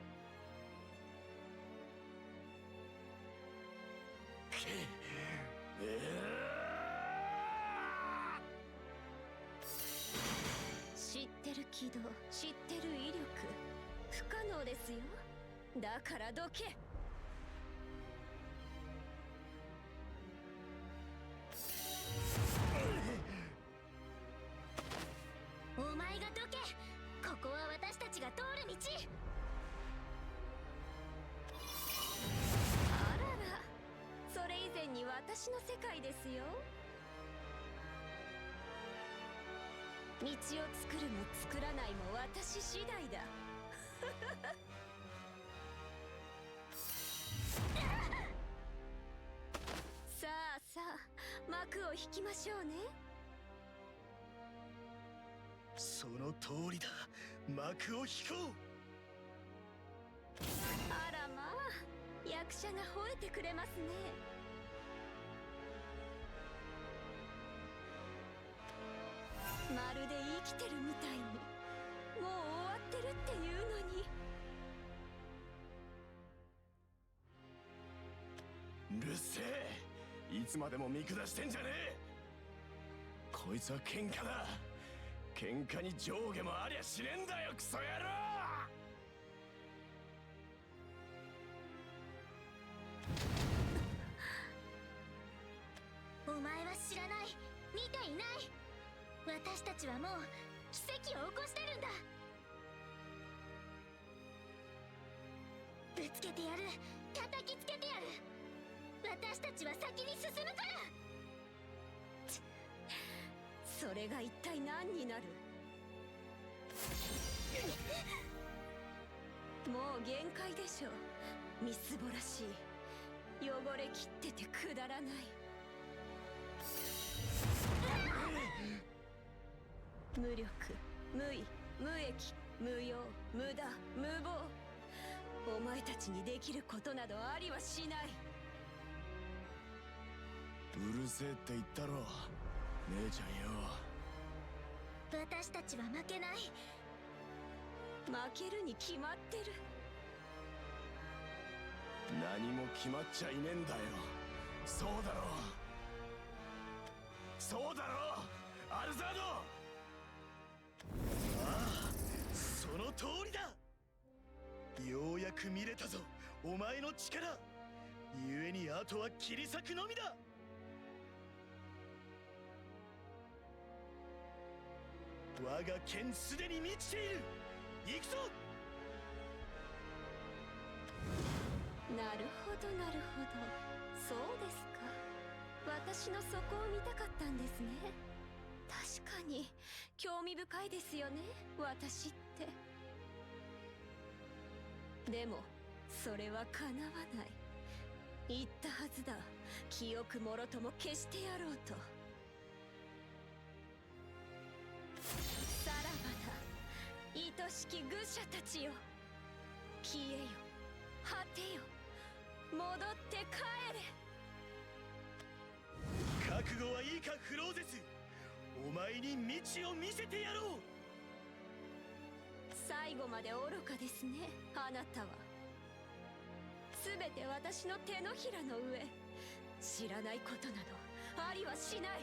知ってる軌道、知ってる威力。不可能ですよ。だからどけ。お前がどけ。ここは私たちが通る道。あらら、それ以前に私の世界ですよ。道を作るも作らないも私次第だ。さあさあ、幕を引きましょうね。その通りだ。幕を引こう。あらまあ、役者が吠えてくれますね。まるで生きてるみたいに。もう終わってるっていうのに。うるせえ。いつまでも見下してんじゃねえ。こいつは喧嘩だ。喧嘩に上下もありゃしねえんだよ、クソ野郎。お前は知らない、見ていない。私たちはもう奇跡を起こしてるんだ。ぶつけてやる。叩きつけてやる。私たちは先に進むから。それが一体何になる。もう限界でしょ。みすぼらしい。汚れきっててくだらない。無力、無意、無益、無用、無駄、無謀。お前たちにできることなどありはしない。うるせえって言ったろ。姉ちゃんよ。私たちは負けない。負けるに決まってる。何も決まっちゃいねえんだよ。そうだろ。そうだろ、アルザード。ああ、その通りだ。ようやく見れたぞ、お前の力。故にあとは切り裂くのみだ。我が剣すでに満ちている。行くぞ。なるほどなるほど、そうですか。私の底を見たかったんですね。確かに興味深いですよね、私って。でもそれは叶わない。言ったはずだ、記憶もろとも消してやろうと。さらばだ、愛しき愚者たちよ。消えよ、果てよ、戻って帰れ。覚悟はいいかフローゼス。お前に道を見せてやろう。最後まで愚かですね、あなたは。全て私の手のひらの上。知らないことなどありはしない。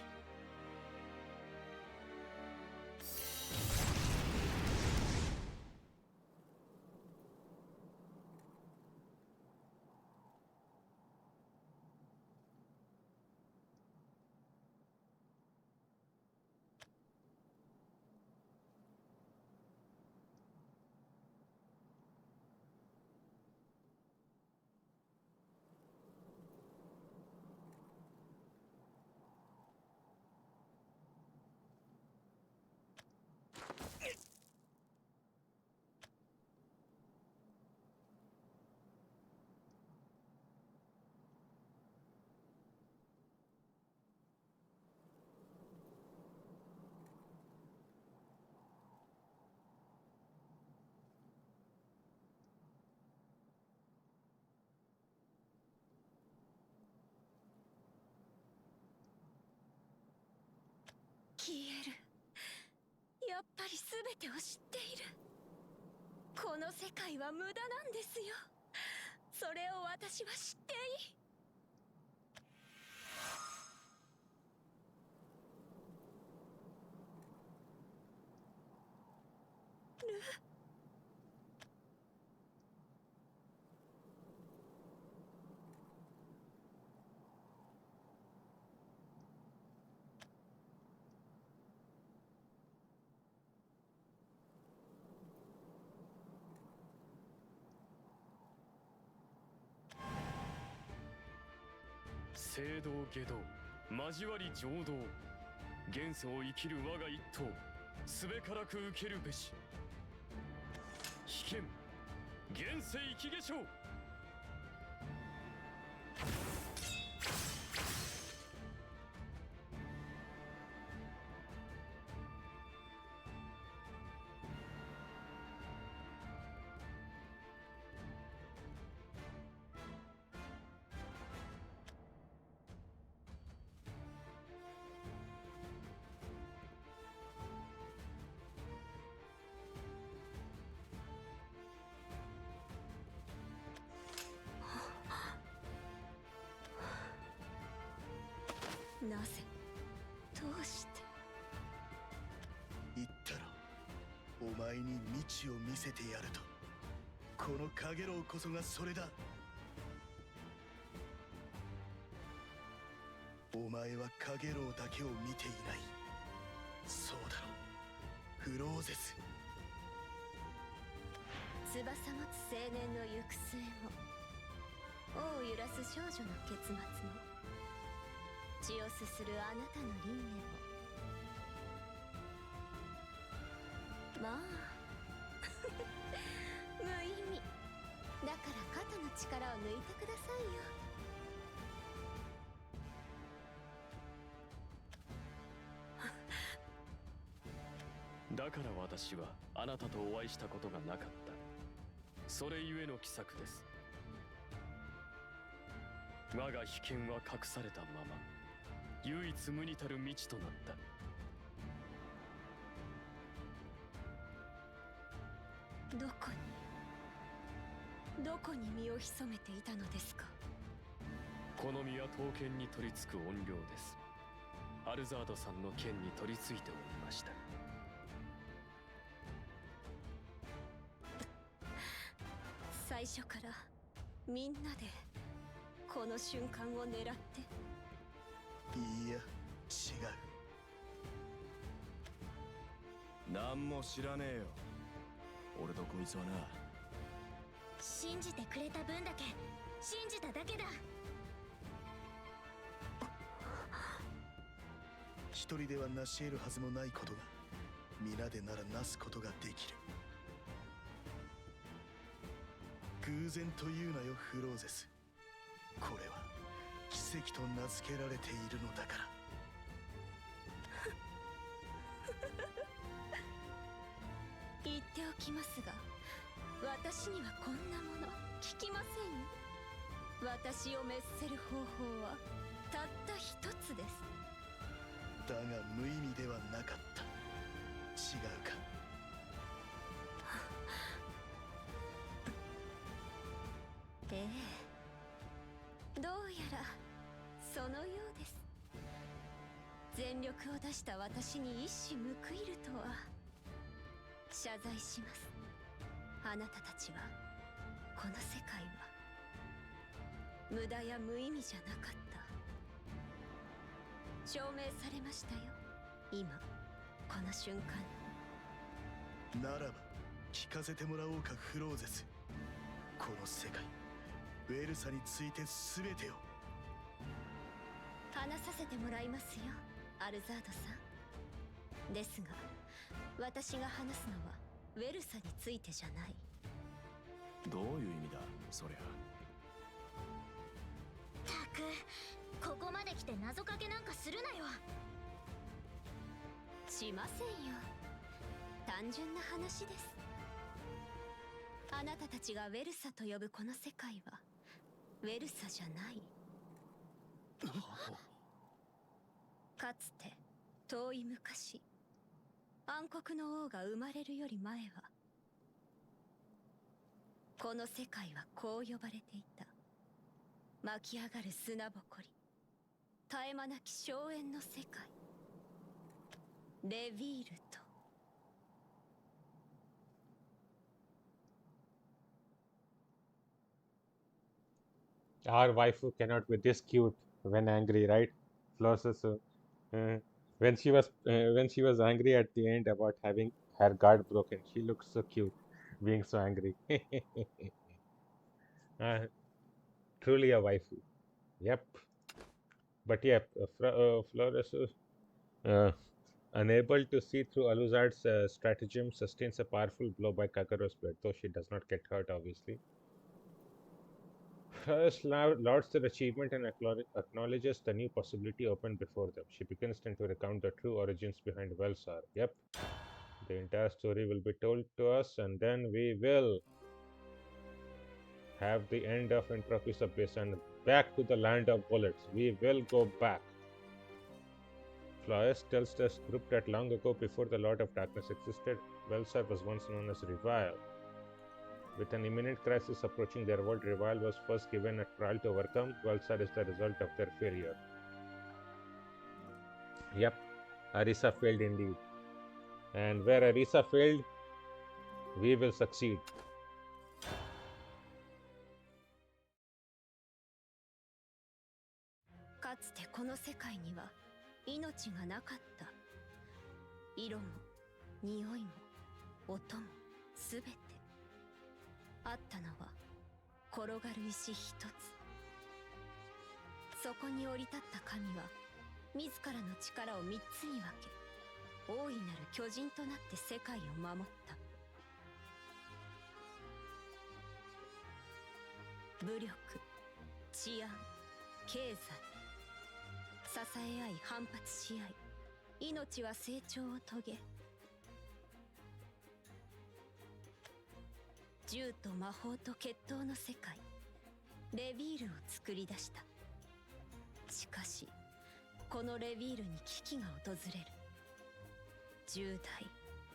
消える。やっぱり全てを知っている。この世界は無駄なんですよ。それを私は知っていい。聖堂下道交わり浄土、現世を生きる我が一党、すべからく受けるべし。危険現世生き化粧。なぜ、どうして。言ったろ、お前に道を見せてやると。このカゲロウこそがそれだ。お前はカゲロウだけを見ていない。そうだろ、フローゼス。翼持つ青年の行く末も、尾を揺らす少女の結末も、血をすするあなたの輪廻も。まあ無意味だから肩の力を抜いてくださいよ。だから私はあなたとお会いしたことがなかった。それゆえの奇策です。我が秘剣は隠されたまま、唯一無二たる未知となった。どこに身を潜めていたのですか？この身は刀剣に取り付く怨霊です。アルザードさんの剣に取り付いておりました。最初からみんなでこの瞬間を狙って。いや違う。何も知らねえよ。俺とこいつはな。信じてくれた分だけ信じただけだ。一人では成し得るはずもないことが皆でならなすことができる。偶然というなよフローゼス。これは奇跡と名付けられているのだから。言っておきますが、私にはこんなもの聞きませんよ。私を滅せる方法はたった一つです。だが無意味ではなかった。違うか。ええ、どうやらそのようです。全力を出した私に一矢報いるとは。謝罪します。あなたたちはこの世界は無駄や無意味じゃなかった。証明されましたよ、今この瞬間に。ならば聞かせてもらおうかフローゼス。この世界ウェルサについて全てを話させてもらいますよ、アルザードさん。ですが私が話すのはウェルサについてじゃない。どういう意味だそりゃ。ったくここまで来て謎かけなんかするなよ。しませんよ、単純な話です。あなたたちがウェルサと呼ぶこの世界はウェルサじゃない。かつて遠い昔、暗黒の王が生まれるより前はこの世界はこう呼ばれていた。巻き上がる砂ぼこり、絶え間なき荘園の世界、レヴィールと。Our waifu cannot be this cute when angry, right? Flosses, when she was angry at the end about having her guard broken, she looked so cute, being so angry. Truly a waifu. Yep. But yep, Flores, unable to see through Aluzard's stratagem, sustains a powerful blow by Kakeru's blade, though she does not get hurt, obviously. First lauds their achievement and acknowledges the new possibility opened before them. She begins then to recount the true origins behind Velsar. Yep, the entire story will be told to us, and then we will have the end of Entropy's Abyss and back to the land of bullets. We will go back. Flores tells this group that long ago, before the Lord of Darkness existed, Velsar was once known as Revile. With an imminent crisis approaching their world, Revile was first given a trial to overcome. Velsar is the result of their failure. Yep, Arisa failed indeed. And where Arisa failed, we will succeed. Kaつてこの世界には命がなかった。色も匂いも音もすべてあったのは転がる石一つ。そこに降り立った神は自らの力を三つに分け、大いなる巨人となって世界を守った。武力、治安、経済、支え合い反発し合い、命は成長を遂げ、銃と魔法と決闘の世界レヴィールを作り出した。しかしこのレビールに危機が訪れる。重大、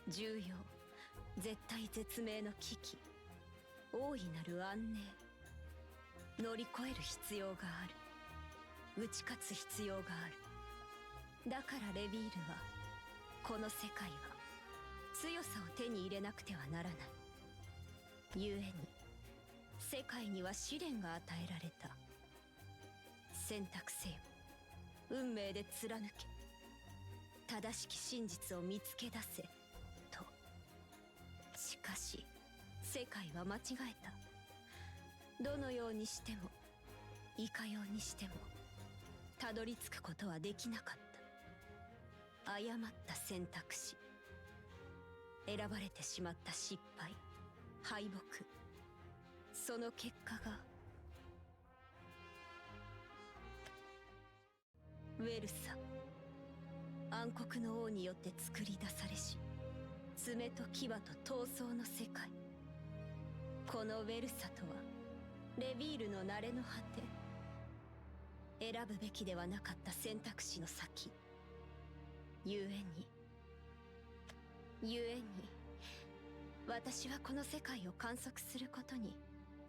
重要、絶対絶命の危機、大いなる安寧。乗り越える必要がある。打ち勝つ必要がある。だからレビールは、この世界は強さを手に入れなくてはならない。故に世界には試練が与えられた。選択せよ、運命で貫け、正しき真実を見つけ出せと。しかし世界は間違えた。どのようにしてもいかようにしてもたどり着くことはできなかった。誤った選択肢、選ばれてしまった失敗、敗北、その結果がウェルサ、暗黒の王によって作り出されし爪と牙と闘争の世界。このウェルサとはレビールの慣れの果て。選ぶべきではなかった選択肢の先。故に私はこの世界を観測することに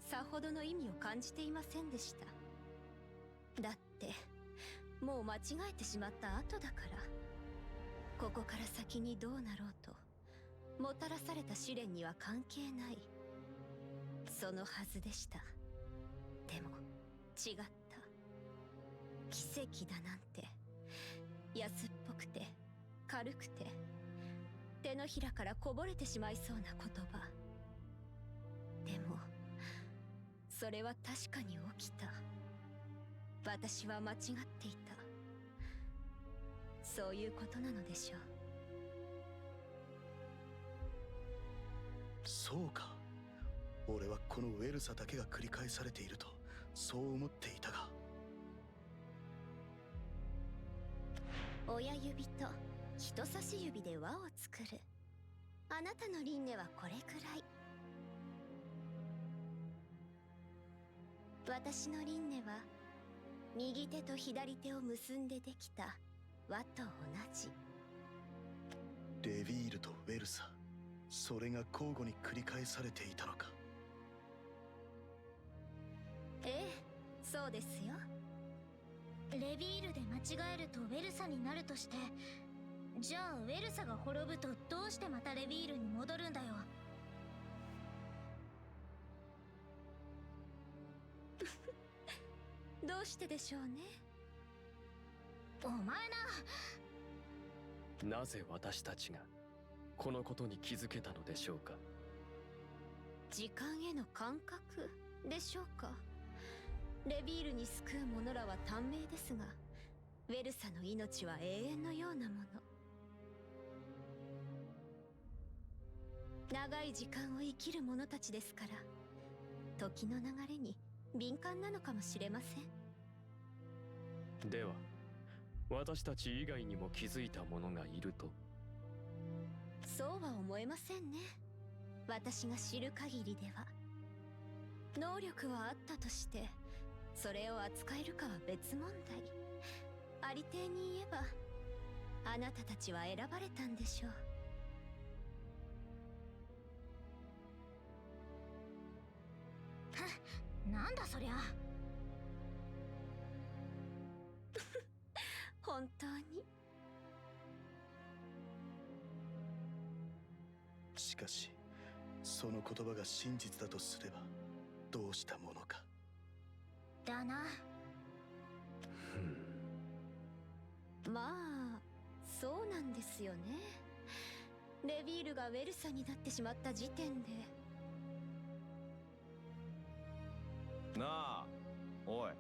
さほどの意味を感じていませんでした。だってもう間違えてしまった後だから。ここから先にどうなろうともたらされた試練には関係ない。そのはずでした。でも違った。奇跡だなんて安っぽくて軽くて手のひらからこぼれてしまいそうな言葉。でもそれは確かに起きた。私は間違っていた。そういうことなのでしょう。そうか。俺はこのウェルサだけが繰り返されているとそう思っていたが。親指と人差し指で輪を作る。あなたの輪廻はこれくらい。私の輪廻は右手と左手を結んでできた輪と同じ。レビールとウェルサ、それが交互に繰り返されていたのか。ええ、そうですよ。レビールで間違えるとウェルサになるとして、じゃあウェルサが滅ぶとどうしてまたレビールに戻るんだよ。どうしてでしょうね。お前な。なぜ私たちがこのことに気づけたのでしょうか。時間への感覚でしょうか。レビールに救う者らは短命ですが、ウェルサの命は永遠のようなもの。長い時間を生きる者たちですから、時の流れに敏感なのかもしれません。では私たち以外にも気づいた者がいると。そうは思えませんね。私が知る限りでは。能力はあったとしてそれを扱えるかは別問題。ありていに言えばあなたたちは選ばれたんでしょう。なんだそりゃ。本当に。しかしその言葉が真実だとすればどうしたものか。だな。まあそうなんですよね。レビールがウェルサになってしまった時点で。なあ、おい。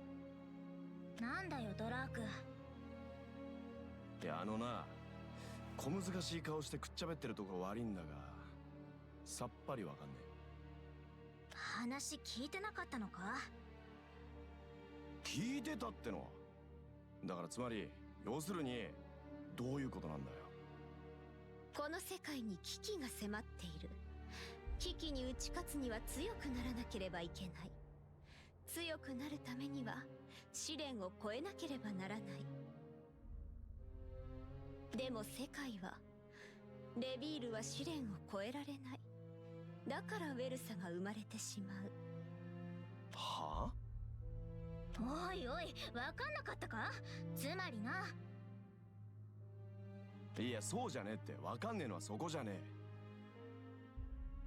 なんだよドラーク。いやな、小難しい顔してくっちゃべってるとこ悪いんだが、さっぱりわかんねえ。話聞いてなかったのか。聞いてたっての。だからつまり要するにどういうことなんだよ。この世界に危機が迫っている。危機に打ち勝つには強くならなければいけない。強くなるためには試練を越えなければならない。でも世界はレビールは試練を超えられない。だからウェルサが生まれてしまう。はおいおい、わかんなかったか？つまりな。いや、そうじゃねえって。わかんねえのはそこじゃね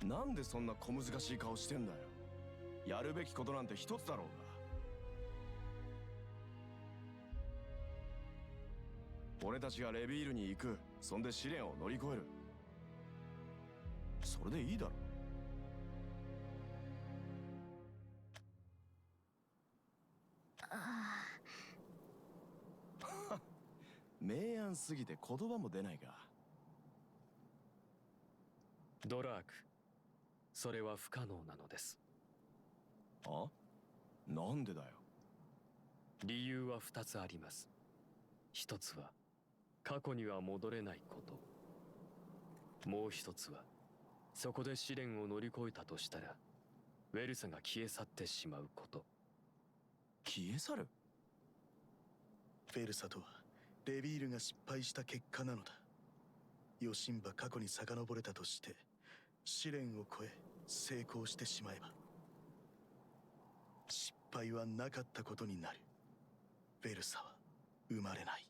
え。なんでそんな小難しい顔してんだよ。やるべきことなんて一つだろうが。俺たちがレビールに行く。そんで試練を乗り越える。それでいいだろ。明暗すぎて言葉も出ないか。ドラーク、それは不可能なのです。あ？なんでだよ。理由は2つあります。一つは過去には戻れないこと。もう一つはそこで試練を乗り越えたとしたらウェルサが消え去ってしまうこと。消え去る？フェルサとはレビールが失敗した結果なのだ。ヨシンバ過去に遡れたとして試練を超え成功してしまえば失敗はなかったことになる。フェルサは生まれない。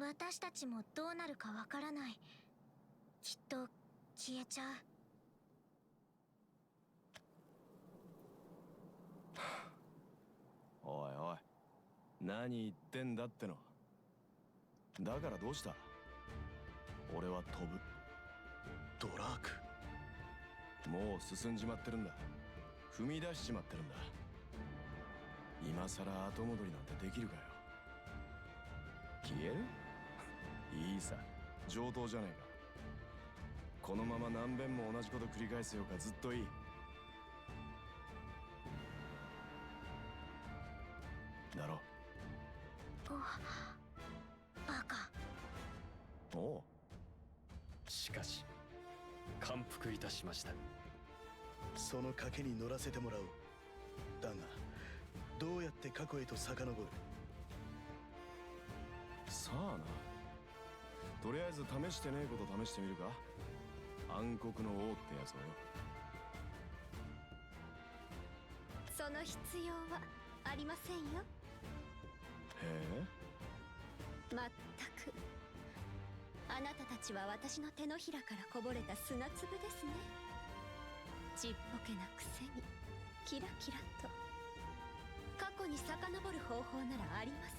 私たちもどうなるかわからない。きっと消えちゃう。おいおい、何言ってんだっての。だからどうした？俺は飛ぶ。ドラーク、もう進んじまってるんだ。踏み出しちまってるんだ。今さら後戻りなんてできるかよ。消える？いいさ、上等じゃねえか。このまま何遍も同じこと繰り返すようかずっといい。だろ。バカ。おう。しかし感服いたしました。その賭けに乗らせてもらおう。だがどうやって過去へと遡る？さあな。とりあえず試してねえこと試してみるか。暗黒の王ってやつをよ。その必要はありませんよ。へえ。まったく。あなたたちは私の手のひらからこぼれた砂粒ですね。ちっぽけなくせにキラキラと。過去に遡る方法ならあります。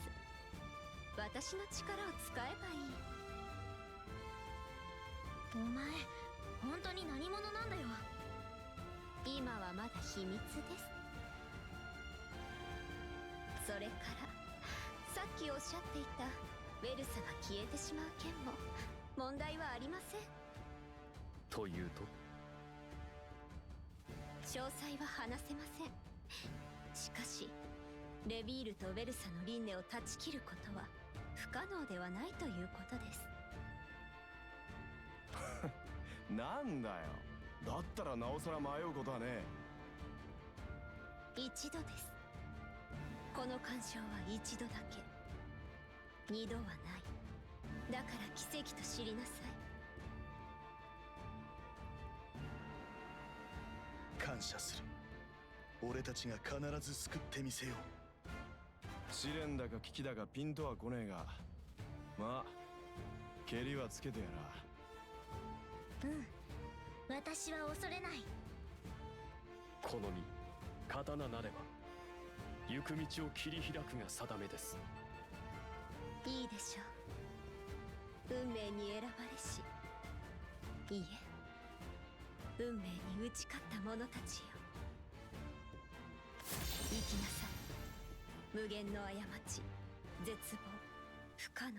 私の力を使えばいい。お前本当に何者なんだよ。今はまだ秘密です。それからさっきおっしゃっていたウェルサが消えてしまう件も問題はありません。というと？詳細は話せません。しかしレビールとウェルサの輪廻を断ち切ることは不可能ではないということです。なんだよ。だったらなおさら迷うことはねえ。一度です。この干渉は一度だけ。二度はない。だから奇跡と知りなさい。感謝する。俺たちが必ず救ってみせよう。試練だか危機だかピンとは来ねえが、まあ蹴りはつけてやら。私は恐れない。この身刀なれば行く道を切り開くが定めです。いいでしょう。運命に選ばれし、いいえ、運命に打ち勝った者たちよ。生きなさい。無限の過ち、絶望、不可能、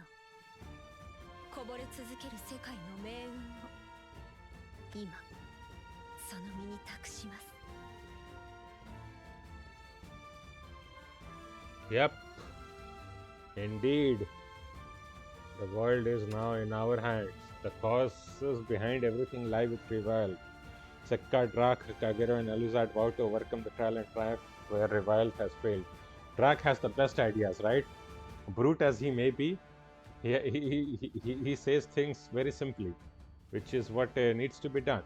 こぼれ続ける世界の命運を今その身に託します。 Yep, indeed. The world is now in our hands. The causes behind everything lie with Revile. Sekka, Drak, Kagero, and Aluzard vow to overcome the trial and triumph where Revile has failed. Drak has the best ideas, right? brute as he may be, he says things very simply, which is what needs to be done.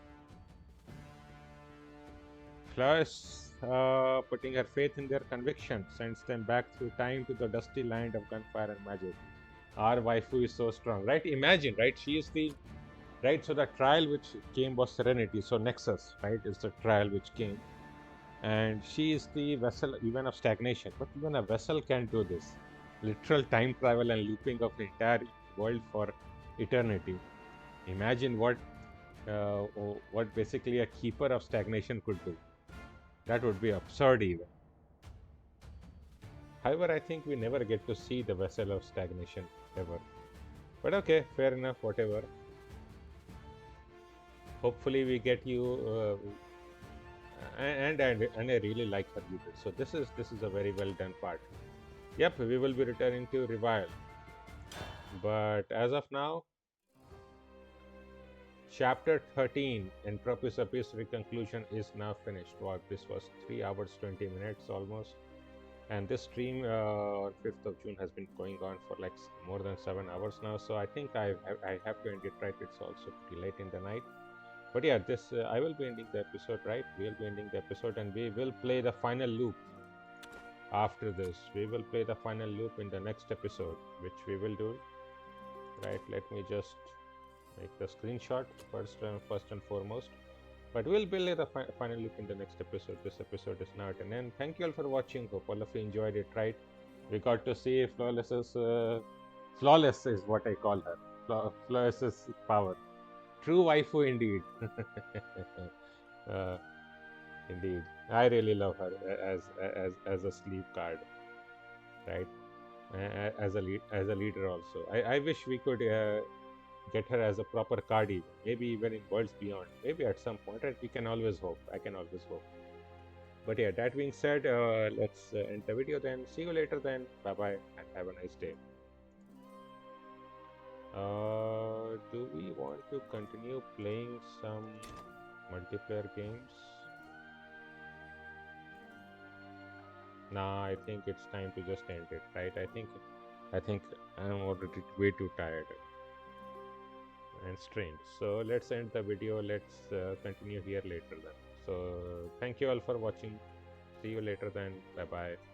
Flores, putting her faith in their conviction, sends them back through time to the dusty land of gunfire and magic. Our waifu is so strong, right? Imagine, right? She is the right. So the trial which came was Serenity. So Nexus, right, is the trial which came, and she is the vessel even of stagnation. But even a vessel can do this. Literal time travel and looping of the entire world for eternity. Imagine what basically a keeper of stagnation could do. That would be absurd even. However, I think we never get to see the vessel of stagnation ever. But okay, fair enough, whatever. Hopefully we get you and I really like her leader. So this is a very well done part. Yep, we will be returning to Revile. But as of now, Chapter 13, Entropy's Epistory Conclusion is now finished. Wow, this was 3 hours 20 minutes almost. And this stream on 5th of June has been going on for like more than 7 hours now. So I think I have to end it right. It's also pretty late in the night. But yeah, this I will be ending the episode, right? We will be ending the episode and we will play the final loop after this. We will play the final loop in the next episode, which we will do. Right, let me just make the screenshot first and foremost. But we'll play the final loop in the next episode. This episode is now at an end. Thank you all for watching. Hope all of you enjoyed it, right? We got to see Flawless's flawless is what I call her. Flawless's power. True waifu indeed. Indeed. I really love her as a sleeve card. Right? As a leader also. I wish we could get her as a proper card even. Maybe even in Worlds Beyond. Maybe at some point, right? We can always hope. I can always hope. But yeah, that being said, let's end the video then. See you later then. Bye-bye and have a nice day. Do we want to continue playing some multiplayer games? Nah, I think it's time to just end it, right? I think I'm already way too tired and strained. So let's end the video. Let's continue here later then. So thank you all for watching. See you later then. Bye bye.